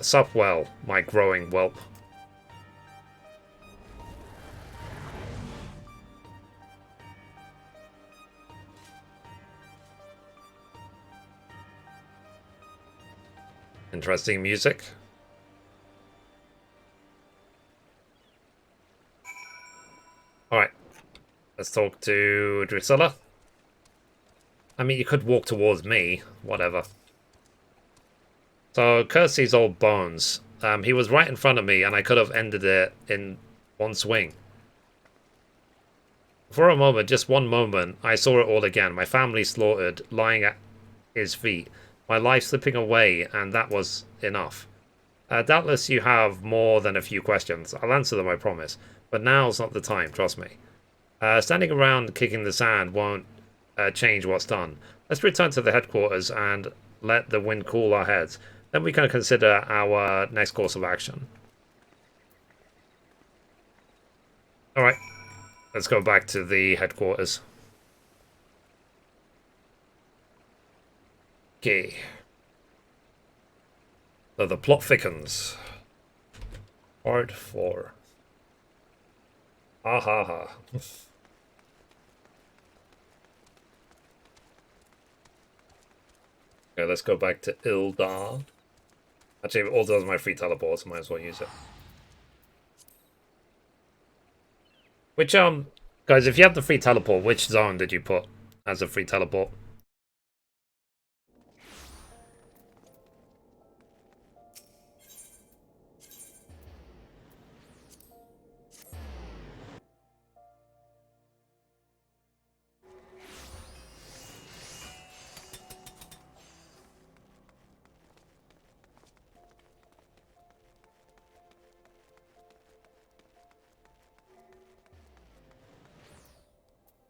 sup well, my growing whelp. Interesting music. Alright. Let's talk to Drusilla. I mean, you could walk towards me. Whatever. So, curse these old bones. He was right in front of me, and I could have ended it in one swing. For a moment, just one moment, I saw it all again. My family slaughtered, lying at his feet. My life slipping away, and that was enough. Doubtless you have more than a few questions. I'll answer them, I promise. But now's not the time, trust me. Standing around kicking the sand won't change what's done. Let's return to the headquarters and let the wind cool our heads. Then we can consider our next course of action. Alright. Let's go back to the headquarters. Okay. So the plot thickens. Part 4. Ha ha ha. Okay, let's go back to Ildar. Actually, it all does my free teleports, might as well use it. Which, guys, if you have the free teleport, which zone did you put as a free teleport?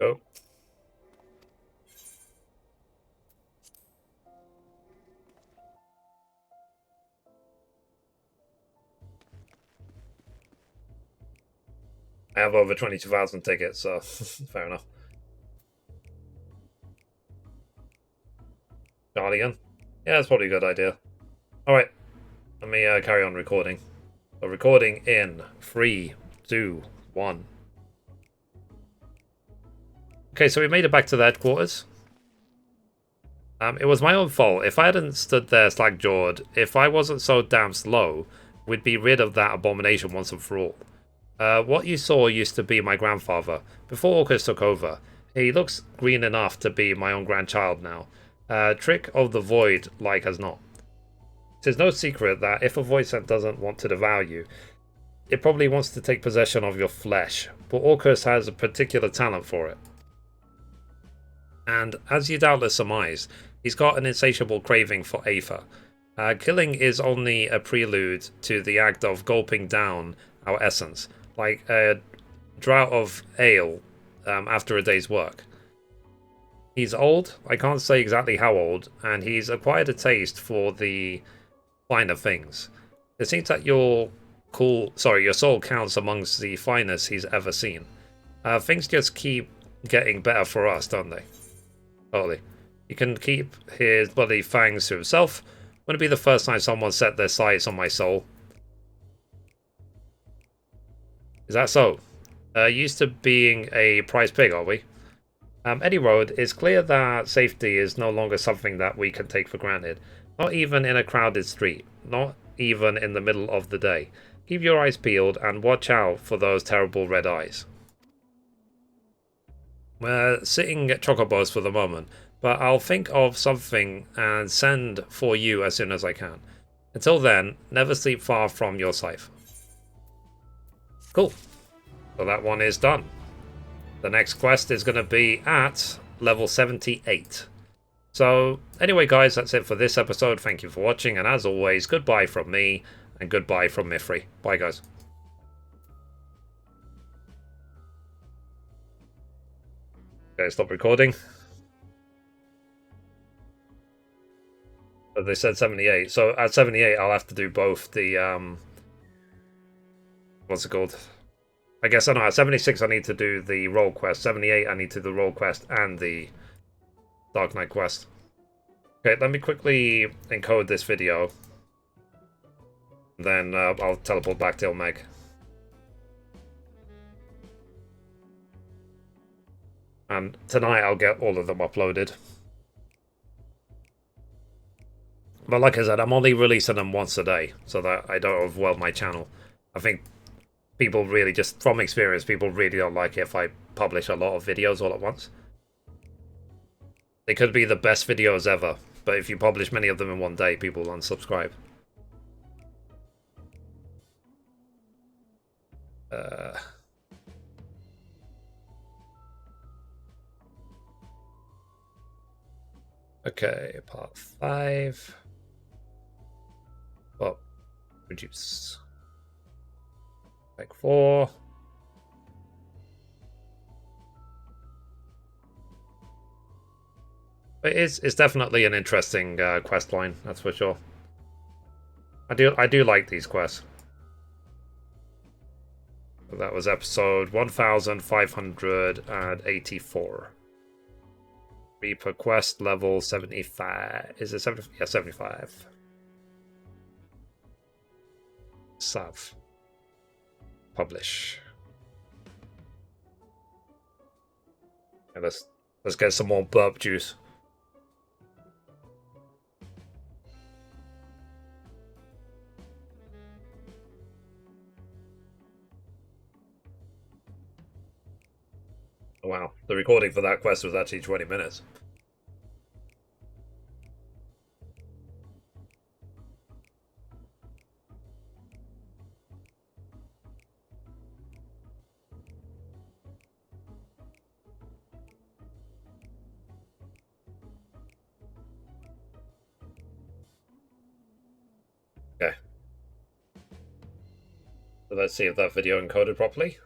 Go. I have over 22,000 tickets, so fair enough. Guardian? Yeah, that's probably a good idea. Alright, let me carry on recording. So recording in 3, 2, 1. Okay, so we made it back to the headquarters. It was my own fault. If I hadn't stood there slack-jawed, if I wasn't so damn slow, we'd be rid of that abomination once and for all. What you saw used to be my grandfather, before Orcus took over. He looks green enough to be my own grandchild now. Trick of the void, like as not. It's no secret that if a void scent doesn't want to devour you, it probably wants to take possession of your flesh, but Orcus has a particular talent for it. And as you doubtless surmise, he's got an insatiable craving for Aether. Killing is only a prelude to the act of gulping down our essence, like a draught of ale after a day's work. He's old, I can't say exactly how old, and he's acquired a taste for the finer things. It seems that your soul counts amongst the finest he's ever seen. Things just keep getting better for us, don't they? Totally. He can keep his bloody fangs to himself. Wouldn't it be the first time someone set their sights on my soul? Is that so? Used to being a prize pig, are we? Any road, it's clear that safety is no longer something that we can take for granted. Not even in a crowded street. Not even in the middle of the day. Keep your eyes peeled and watch out for those terrible red eyes. We're sitting at Chocobos for the moment, but I'll think of something and send for you as soon as I can. Until then, never sleep far from your scythe. Cool. So that one is done. The next quest is going to be at level 78. So, anyway guys, that's it for this episode. Thank you for watching, and as always, goodbye from me, and goodbye from Mithrie. Bye guys. Okay, stop recording. But they said 78, so at 78 I'll have to do both the, what's it called? I guess, I don't know, at 76 I need to do the role quest, 78 I need to do the role quest and the Dark Knight quest. Okay, let me quickly encode this video. Then I'll teleport back to Ilmeg. And tonight I'll get all of them uploaded. But like I said, I'm only releasing them once a day, so that I don't overwhelm my channel. I think people really, just from experience, people really don't like it if I publish a lot of videos all at once. They could be the best videos ever, but if you publish many of them in one day, people will unsubscribe. Okay, part 5. Well, reduce. Like 4. It's definitely an interesting quest line, that's for sure. I do like these quests. That was episode 1584. Reaper quest level 75. Is it 70? Yeah, 75. Save. Publish. Okay, let's get some more burp juice. Wow, the recording for that quest was actually 20 minutes. Okay. So let's see if that video encoded properly.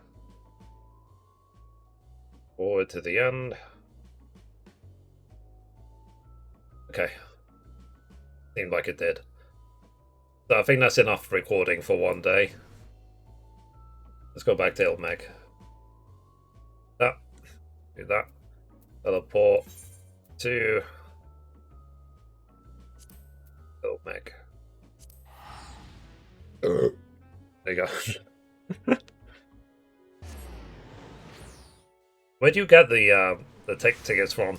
Forward to the end. Okay. Seemed like it did. So I think that's enough recording for one day. Let's go back to Ilmeg. That. Do that. Teleport to Ilmeg. There you go. Where do you get the tickets from?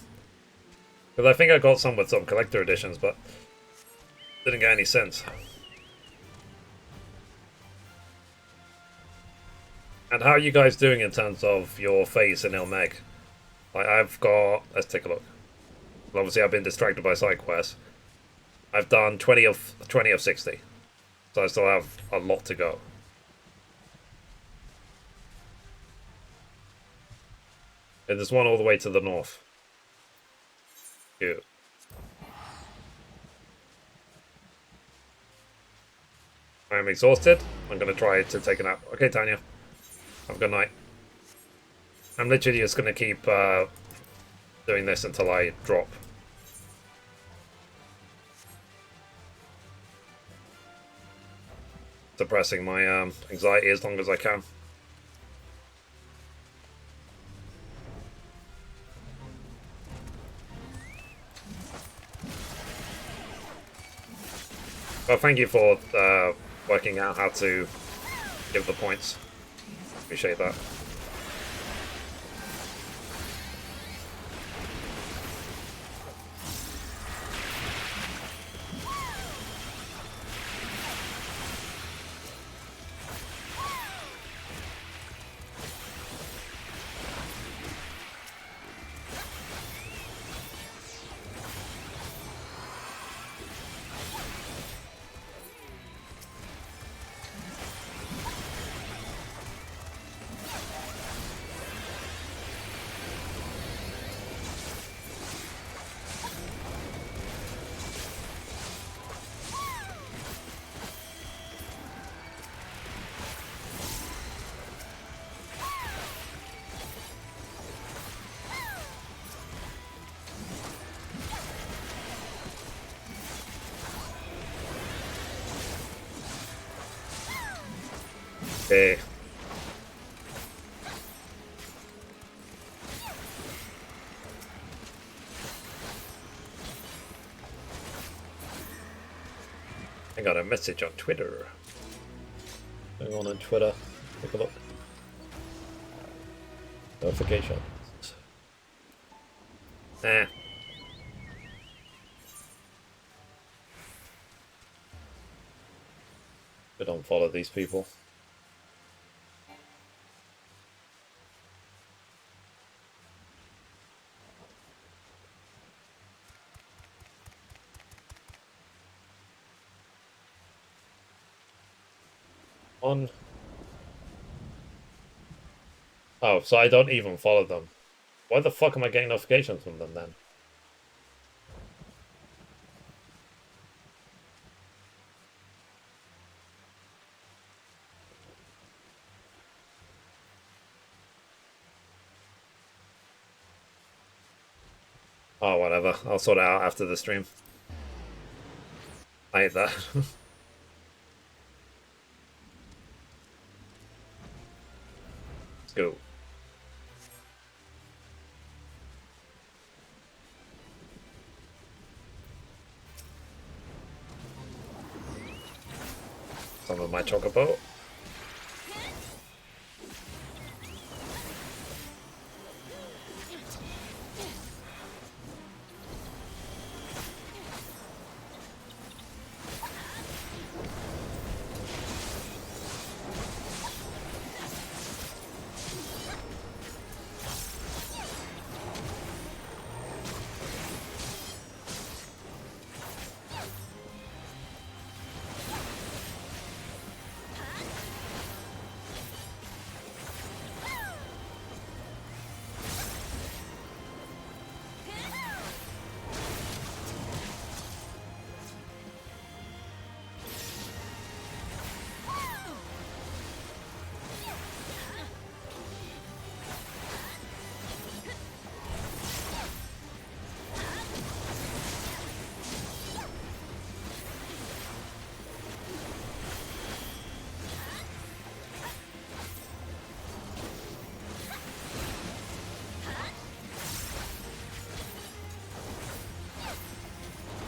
Because I think I got some with some collector editions, but didn't get any sense. And how are you guys doing in terms of your phase in Ilmeg? Like I've got, let's take a look. Well, obviously I've been distracted by side quests. I've done 20 of 60. So I still have a lot to go. And there's one all the way to the north. Cute. I'm exhausted. I'm going to try to take a nap. Okay, Tanya. Have a good night. I'm literally just going to keep doing this until I drop. Suppressing my anxiety as long as I can. Well, thank you for working out how to give the points. Appreciate that. Okay. I got a message on Twitter. Going on Twitter. Take a look. Notifications. I don't follow these people. On. Oh, so I don't even follow them. Why the fuck am I getting notifications from them then? Oh, whatever. I'll sort it out after the stream. I hate that. Let's go. Some of my chocobo.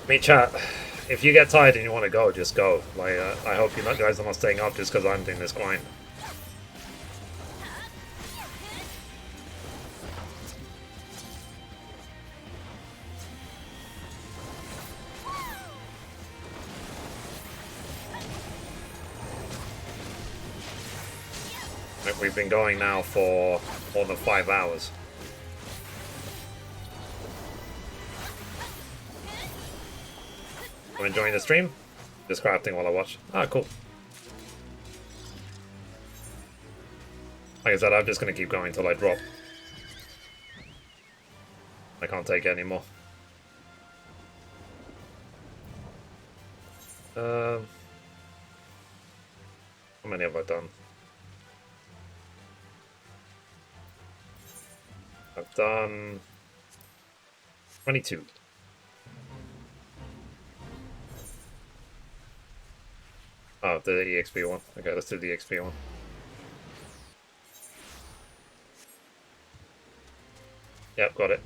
I mean, chat, if you get tired and you want to go, just go. Like, I hope you guys are not staying up just because I'm doing this grind. Like, we've been going now for more than 5 hours. I'm enjoying the stream. Just crafting while I watch. Ah, cool. Like I said, I'm just going to keep going until I drop. I can't take it anymore. How many have I done? I've done 22. Oh, the EXP one. Okay, let's do the EXP one. Yep, got it.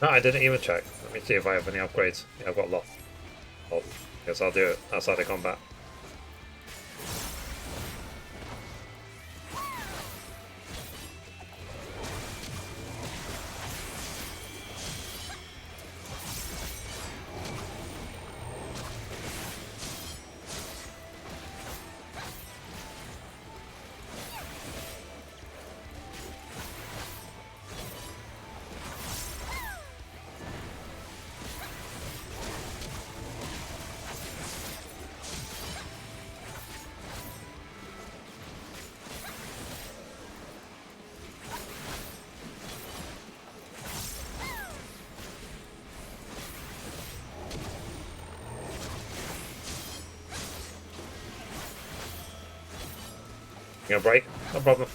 No, I didn't even check. Let me see if I have any upgrades. Yeah, I've got a lot. Oh, guess I'll do it outside of combat. You gonna break? No problem.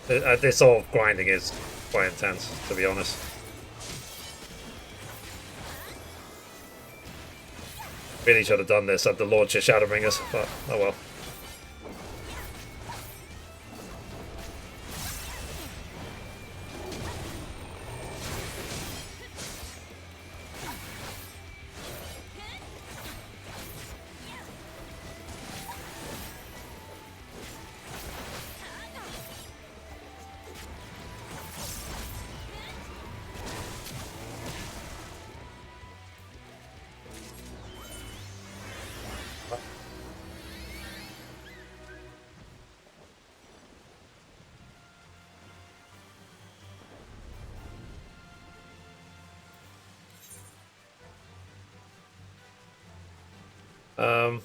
This sort of grinding is quite intense, to be honest. Really should have done this at the launch of Shadowbringers, but oh well. Um,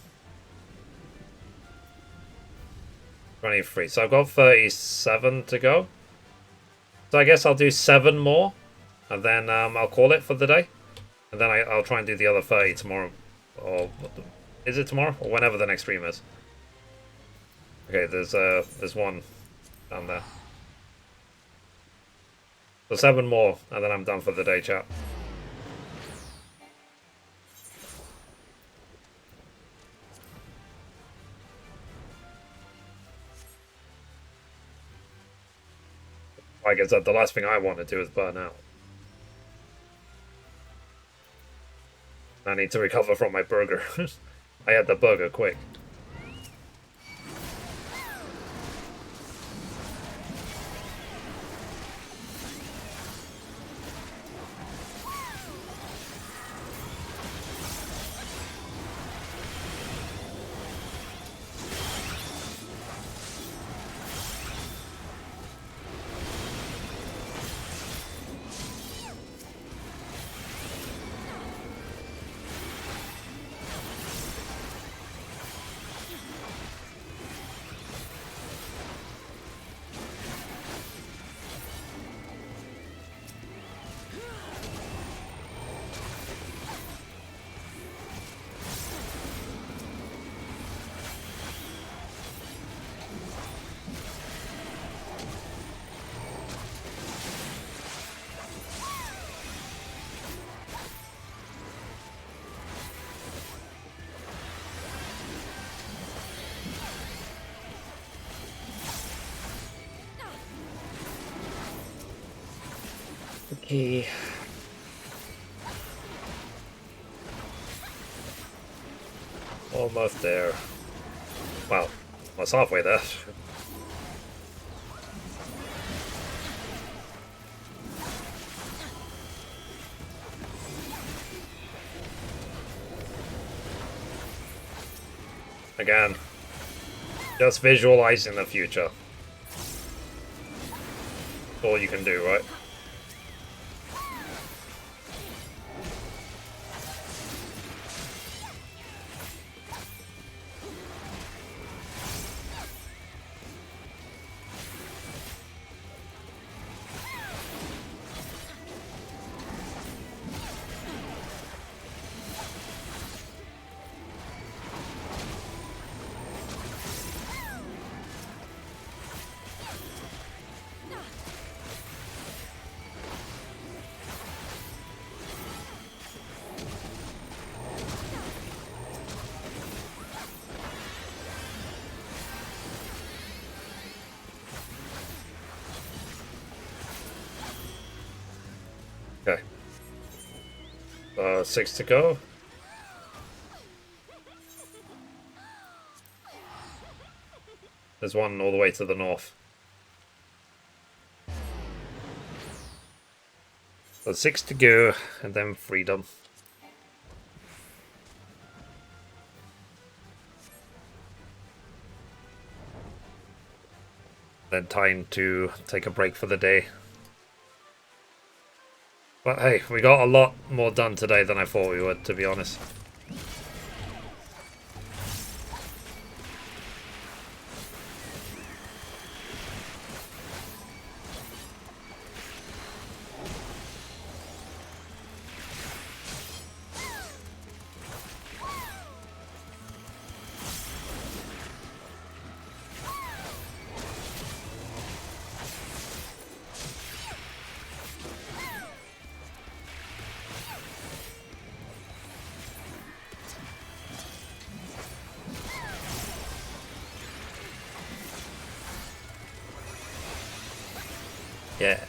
23. So I've got 37 to go. So I guess I'll do 7 more, and then I'll call it for the day. And then I'll try and do the other 30 tomorrow. Or is it tomorrow? Or whenever the next stream is. Okay, there's one down there. So 7 more, and then I'm done for the day, chat. Like I said, the last thing I want to do is burn out. I need to recover from my burger. I had the burger quick. Okay. Almost there. Well, almost halfway there. Again, just visualizing the future. That's all you can do, right? Okay. 6 to go. There's one all the way to the north. So 6 to go, and then freedom. Then time to take a break for the day. But hey, we got a lot more done today than I thought we would, to be honest. Yeah.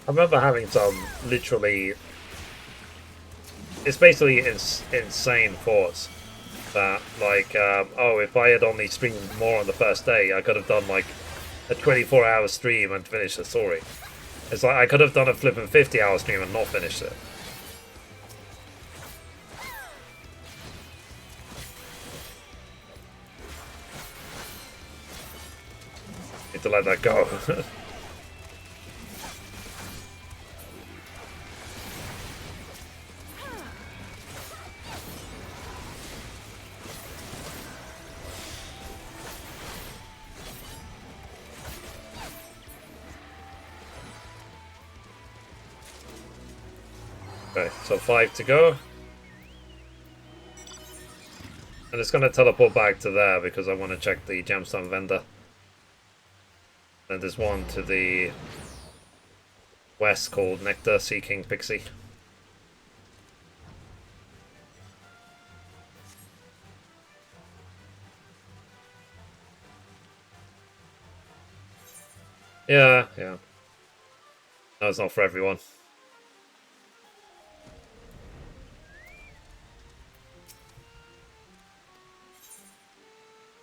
I remember having some literally, it's basically insane thoughts that like, oh, if I had only streamed more on the first day, I could have done like a 24-hour stream and finished the story. It's like I could have done a flipping 50-hour stream and not finished it. Need to let that go. Okay, so 5 to go. And it's going to teleport back to there because I want to check the gemstone vendor. And there's one to the west called Nectar Seeking Pixie. Yeah. No, it's not for everyone.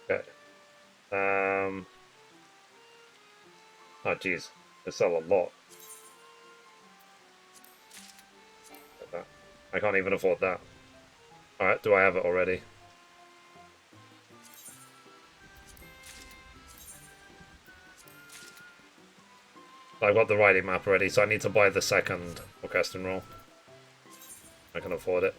Okay. Oh, jeez. They sell a lot. I can't even afford that. Alright, do I have it already? I've got the riding map already, so I need to buy the second forecasting roll. I can afford it.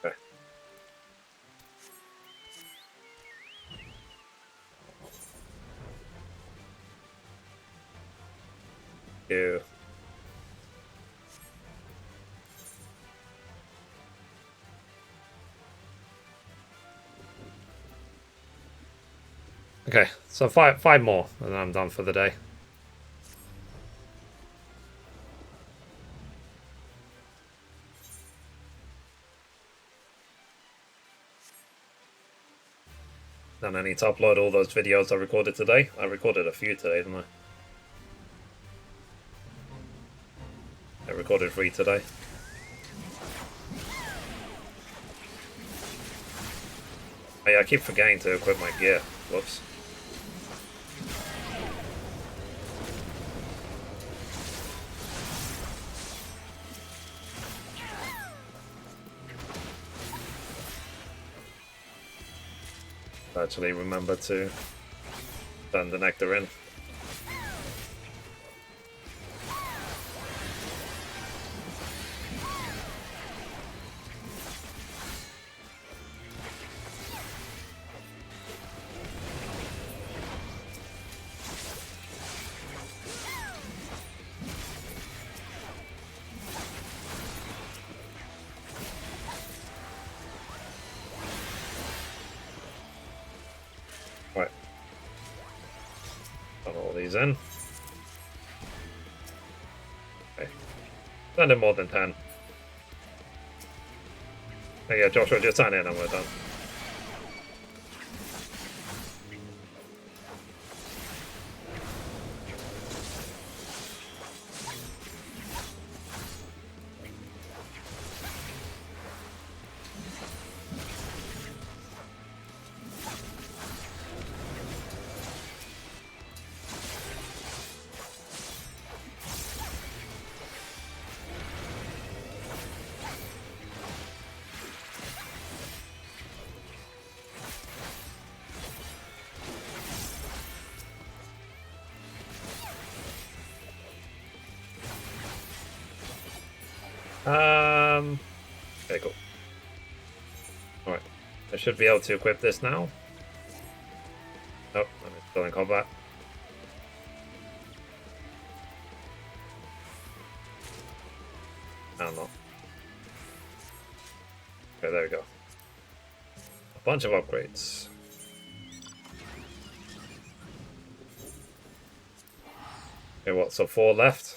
Okay. Ew. Okay, so five more, and then I'm done for the day. Then I need to upload all those videos I recorded today. I recorded a few today, didn't I? I recorded 3 today. Oh, yeah, I keep forgetting to equip my gear. Whoops. Actually remember to turn the nectar in. Right. Put all these in. Okay. Send in more than 10. Oh yeah, Joshua, just sign in and we're done. Okay, cool. Alright. I should be able to equip this now. Oh, I'm still in combat. I'm not. Okay, there we go. A bunch of upgrades. Okay, what? So 4 left?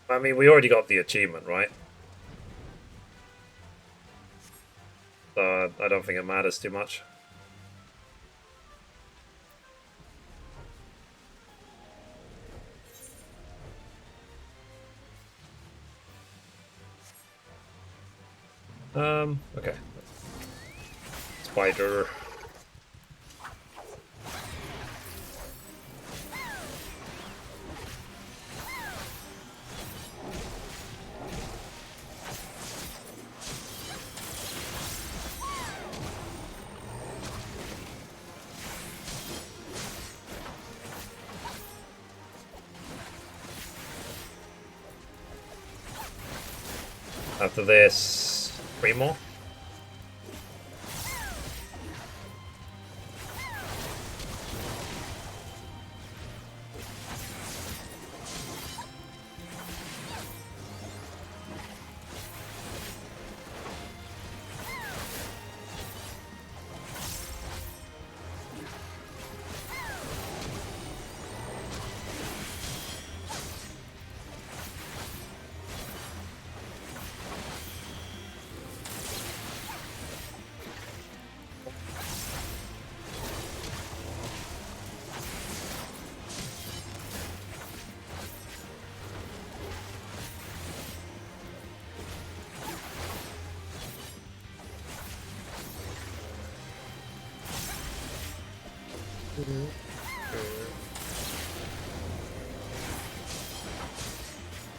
I mean, we already got the achievement, right? So I don't think it matters too much. Okay. Spider. After this, 3 more.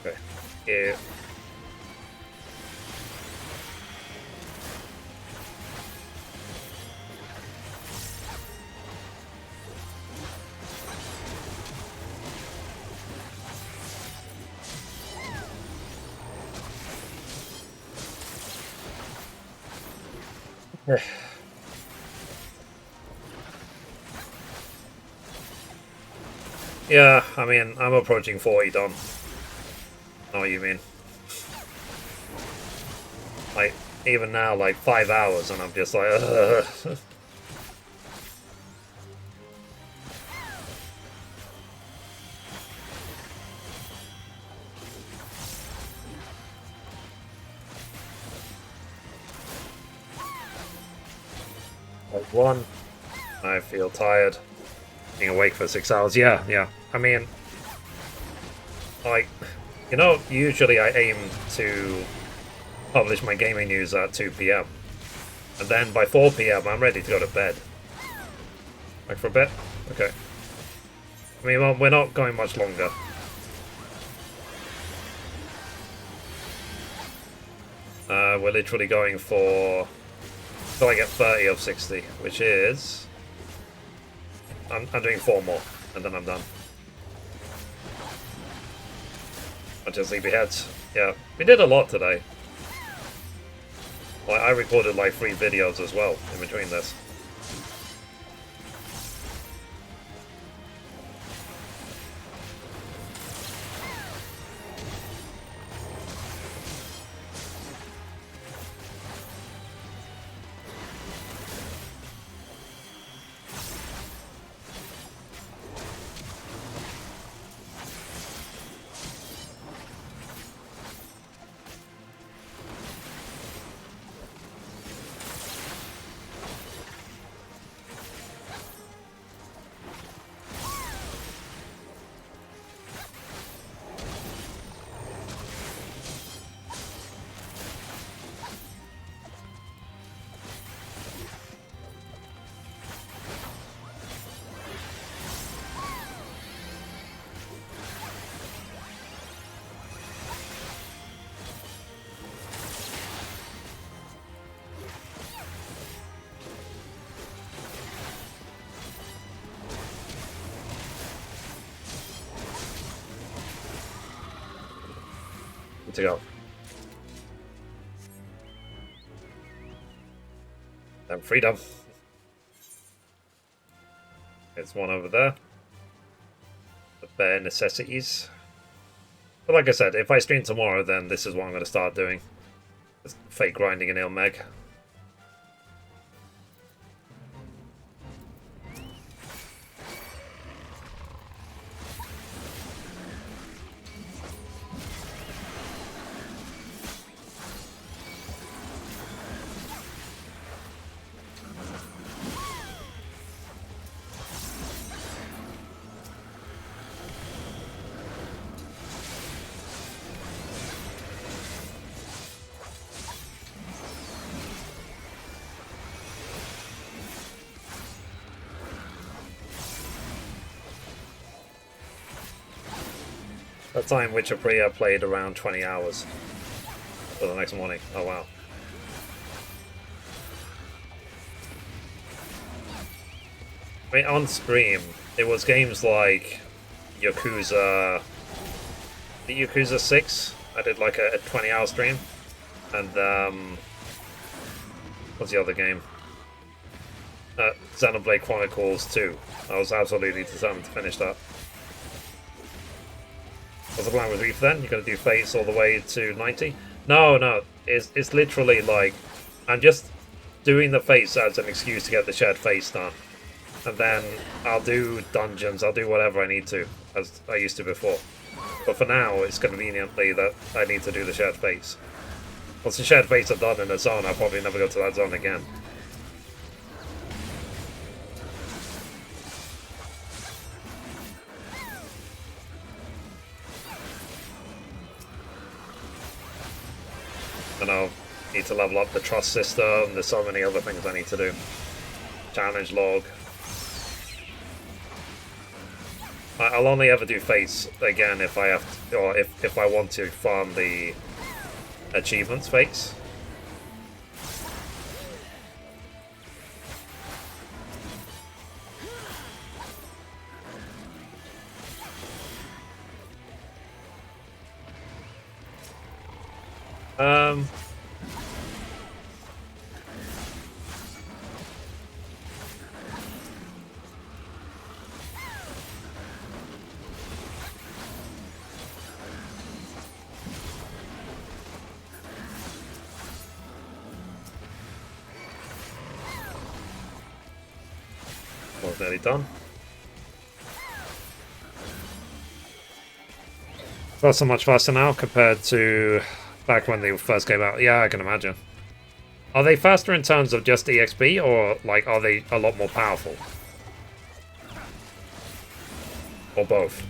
Okay. Yeah. Yeah, I mean, I'm approaching 40 done. know what you mean. Like, even now, like 5 hours, and I'm just like, ugh. Like 1. I feel tired. Being awake for 6 hours. Yeah, yeah. I mean, like, you know, usually I aim to publish my gaming news at 2 PM. And then by 4 PM, I'm ready to go to bed. Like for a bit? Okay. I mean, well, we're not going much longer. We're literally going for... Until I get 30 of 60, which is... I'm doing 4 more, and then I'm done. I'll just leave your heads. Yeah, we did a lot today. Like, I recorded like 3 videos as well in between this. To go. And freedom. There's one over there. The bare necessities. But like I said, if I stream tomorrow, then this is what I'm going to start doing. Just fake grinding in Ilmeg. That time Witcher 3 I played around 20 hours for the next morning. Oh wow. I mean, on stream, it was games like Yakuza... The Yakuza 6, I did like a 20-hour stream. And, what's the other game? Xenoblade Chronicles 2. I was absolutely determined to finish that. What's the plan with Reef then? You're going to do Fates all the way to 90? No. It's literally like... I'm just doing the Fates as an excuse to get the shared Fates done. And then I'll do dungeons, I'll do whatever I need to, as I used to before. But for now, it's conveniently that I need to do the shared Fates. Once the shared Fates are done in a zone, I'll probably never go to that zone again. And I'll need to level up the trust system. There's so many other things I need to do. Challenge log. I'll only ever do Fates again if I have to, or if I want to farm the achievements Fates. nearly done. Not so much faster now compared to back when they first came out. Yeah, I can imagine. Are they faster in terms of just EXP, or like are they a lot more powerful? Or both?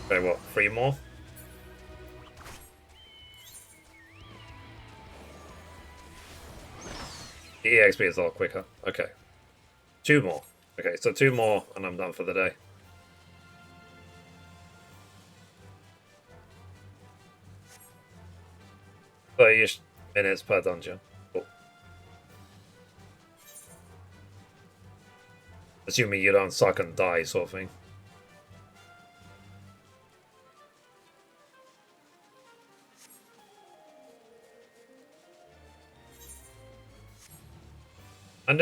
Okay, what, 3 more? The EXP is a lot quicker. Okay. 2 more. Okay, so 2 more and I'm done for the day. ish minutes per dungeon. Cool. Assuming you don't suck and die, sort of thing.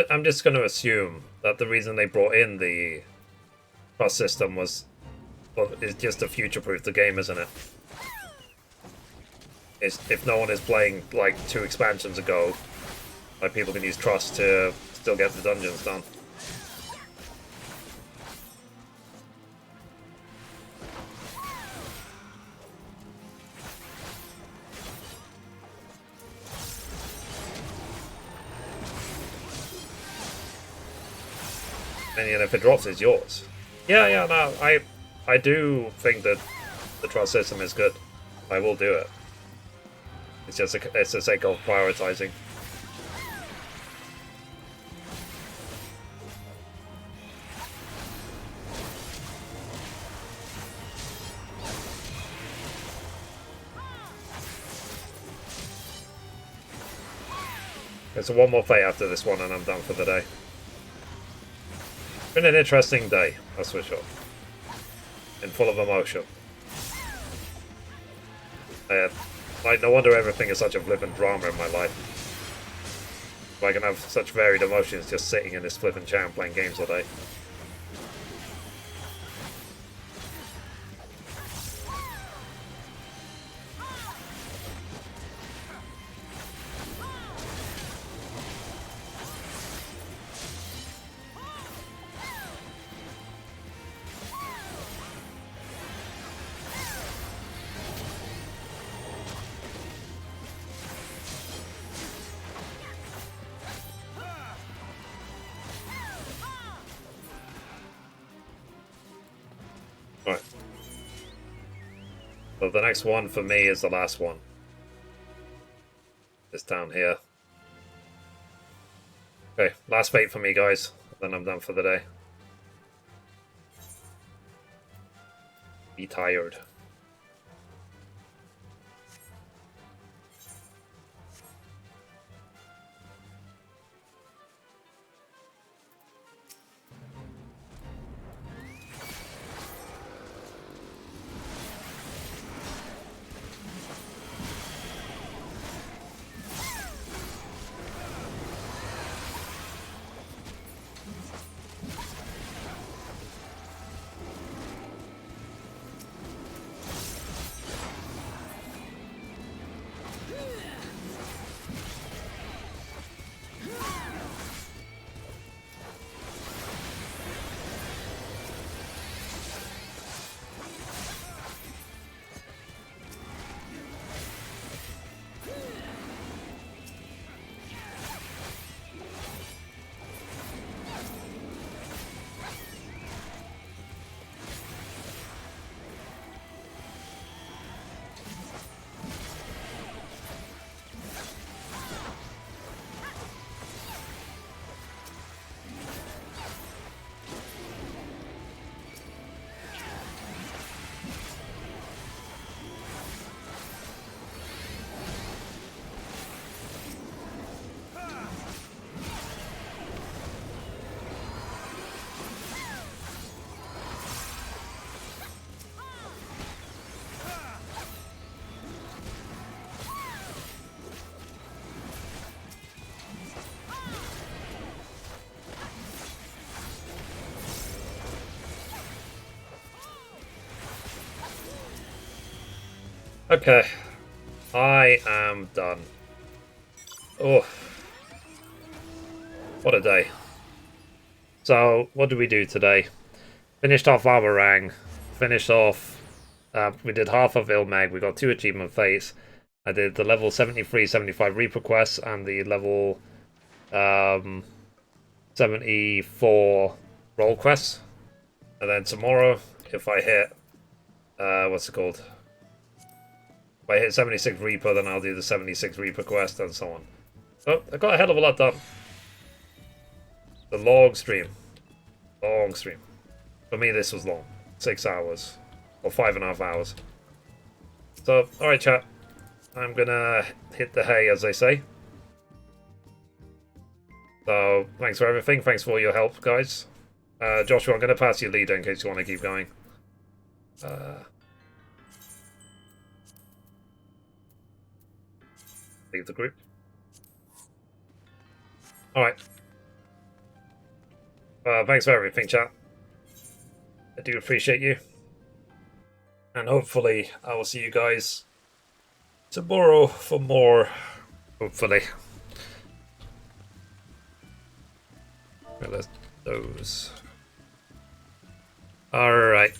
I'm just going to assume that the reason they brought in the trust system was, well, is just to future-proof the game, isn't it? If no one is playing like 2 expansions ago, like people can use trust to still get the dungeons done. And if it drops, it's yours. Yeah, no, I do think that the trust system is good. I will do it. It's just it's the sake of prioritizing. Okay, so 1 more fate after this one and I'm done for the day. Been an interesting day, that's for sure. And full of emotion. Like, no wonder everything is such a flippant drama in my life. I can have such varied emotions just sitting in this flippant chair and playing games all day. Right. So the next one for me is the last one. This down here. Okay, last fate for me, guys. Then I'm done for the day. Be tired. Okay. I am done. Oh. What a day. So, what did we do today? Finished off Aberrang. Finished off... we did half of Ilmeg. We got 2 achievement fates. I did the level 73, 75 Reaper quests and the level 74 role quests. And then tomorrow, if I hit... what's it called? If I hit 76 Reaper, then I'll do the 76 Reaper quest and so on. So, I got a hell of a lot done. The long stream. Long stream. For me, this was long. 6 hours. Or 5.5 hours. So, alright chat. I'm gonna hit the hay, as they say. So, thanks for everything. Thanks for all your help, guys. Joshua, I'm gonna pass you leader in case you want to keep going. Leave the group. Alright. Thanks for everything, chat. I do appreciate you. And hopefully I will see you guys tomorrow for more. Hopefully. Where are those? Alright.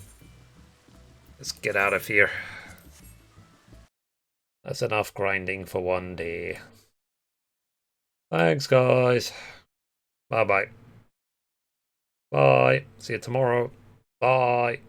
Let's get out of here. That's enough grinding for one day. Thanks, guys. Bye-bye. Bye. See you tomorrow. Bye.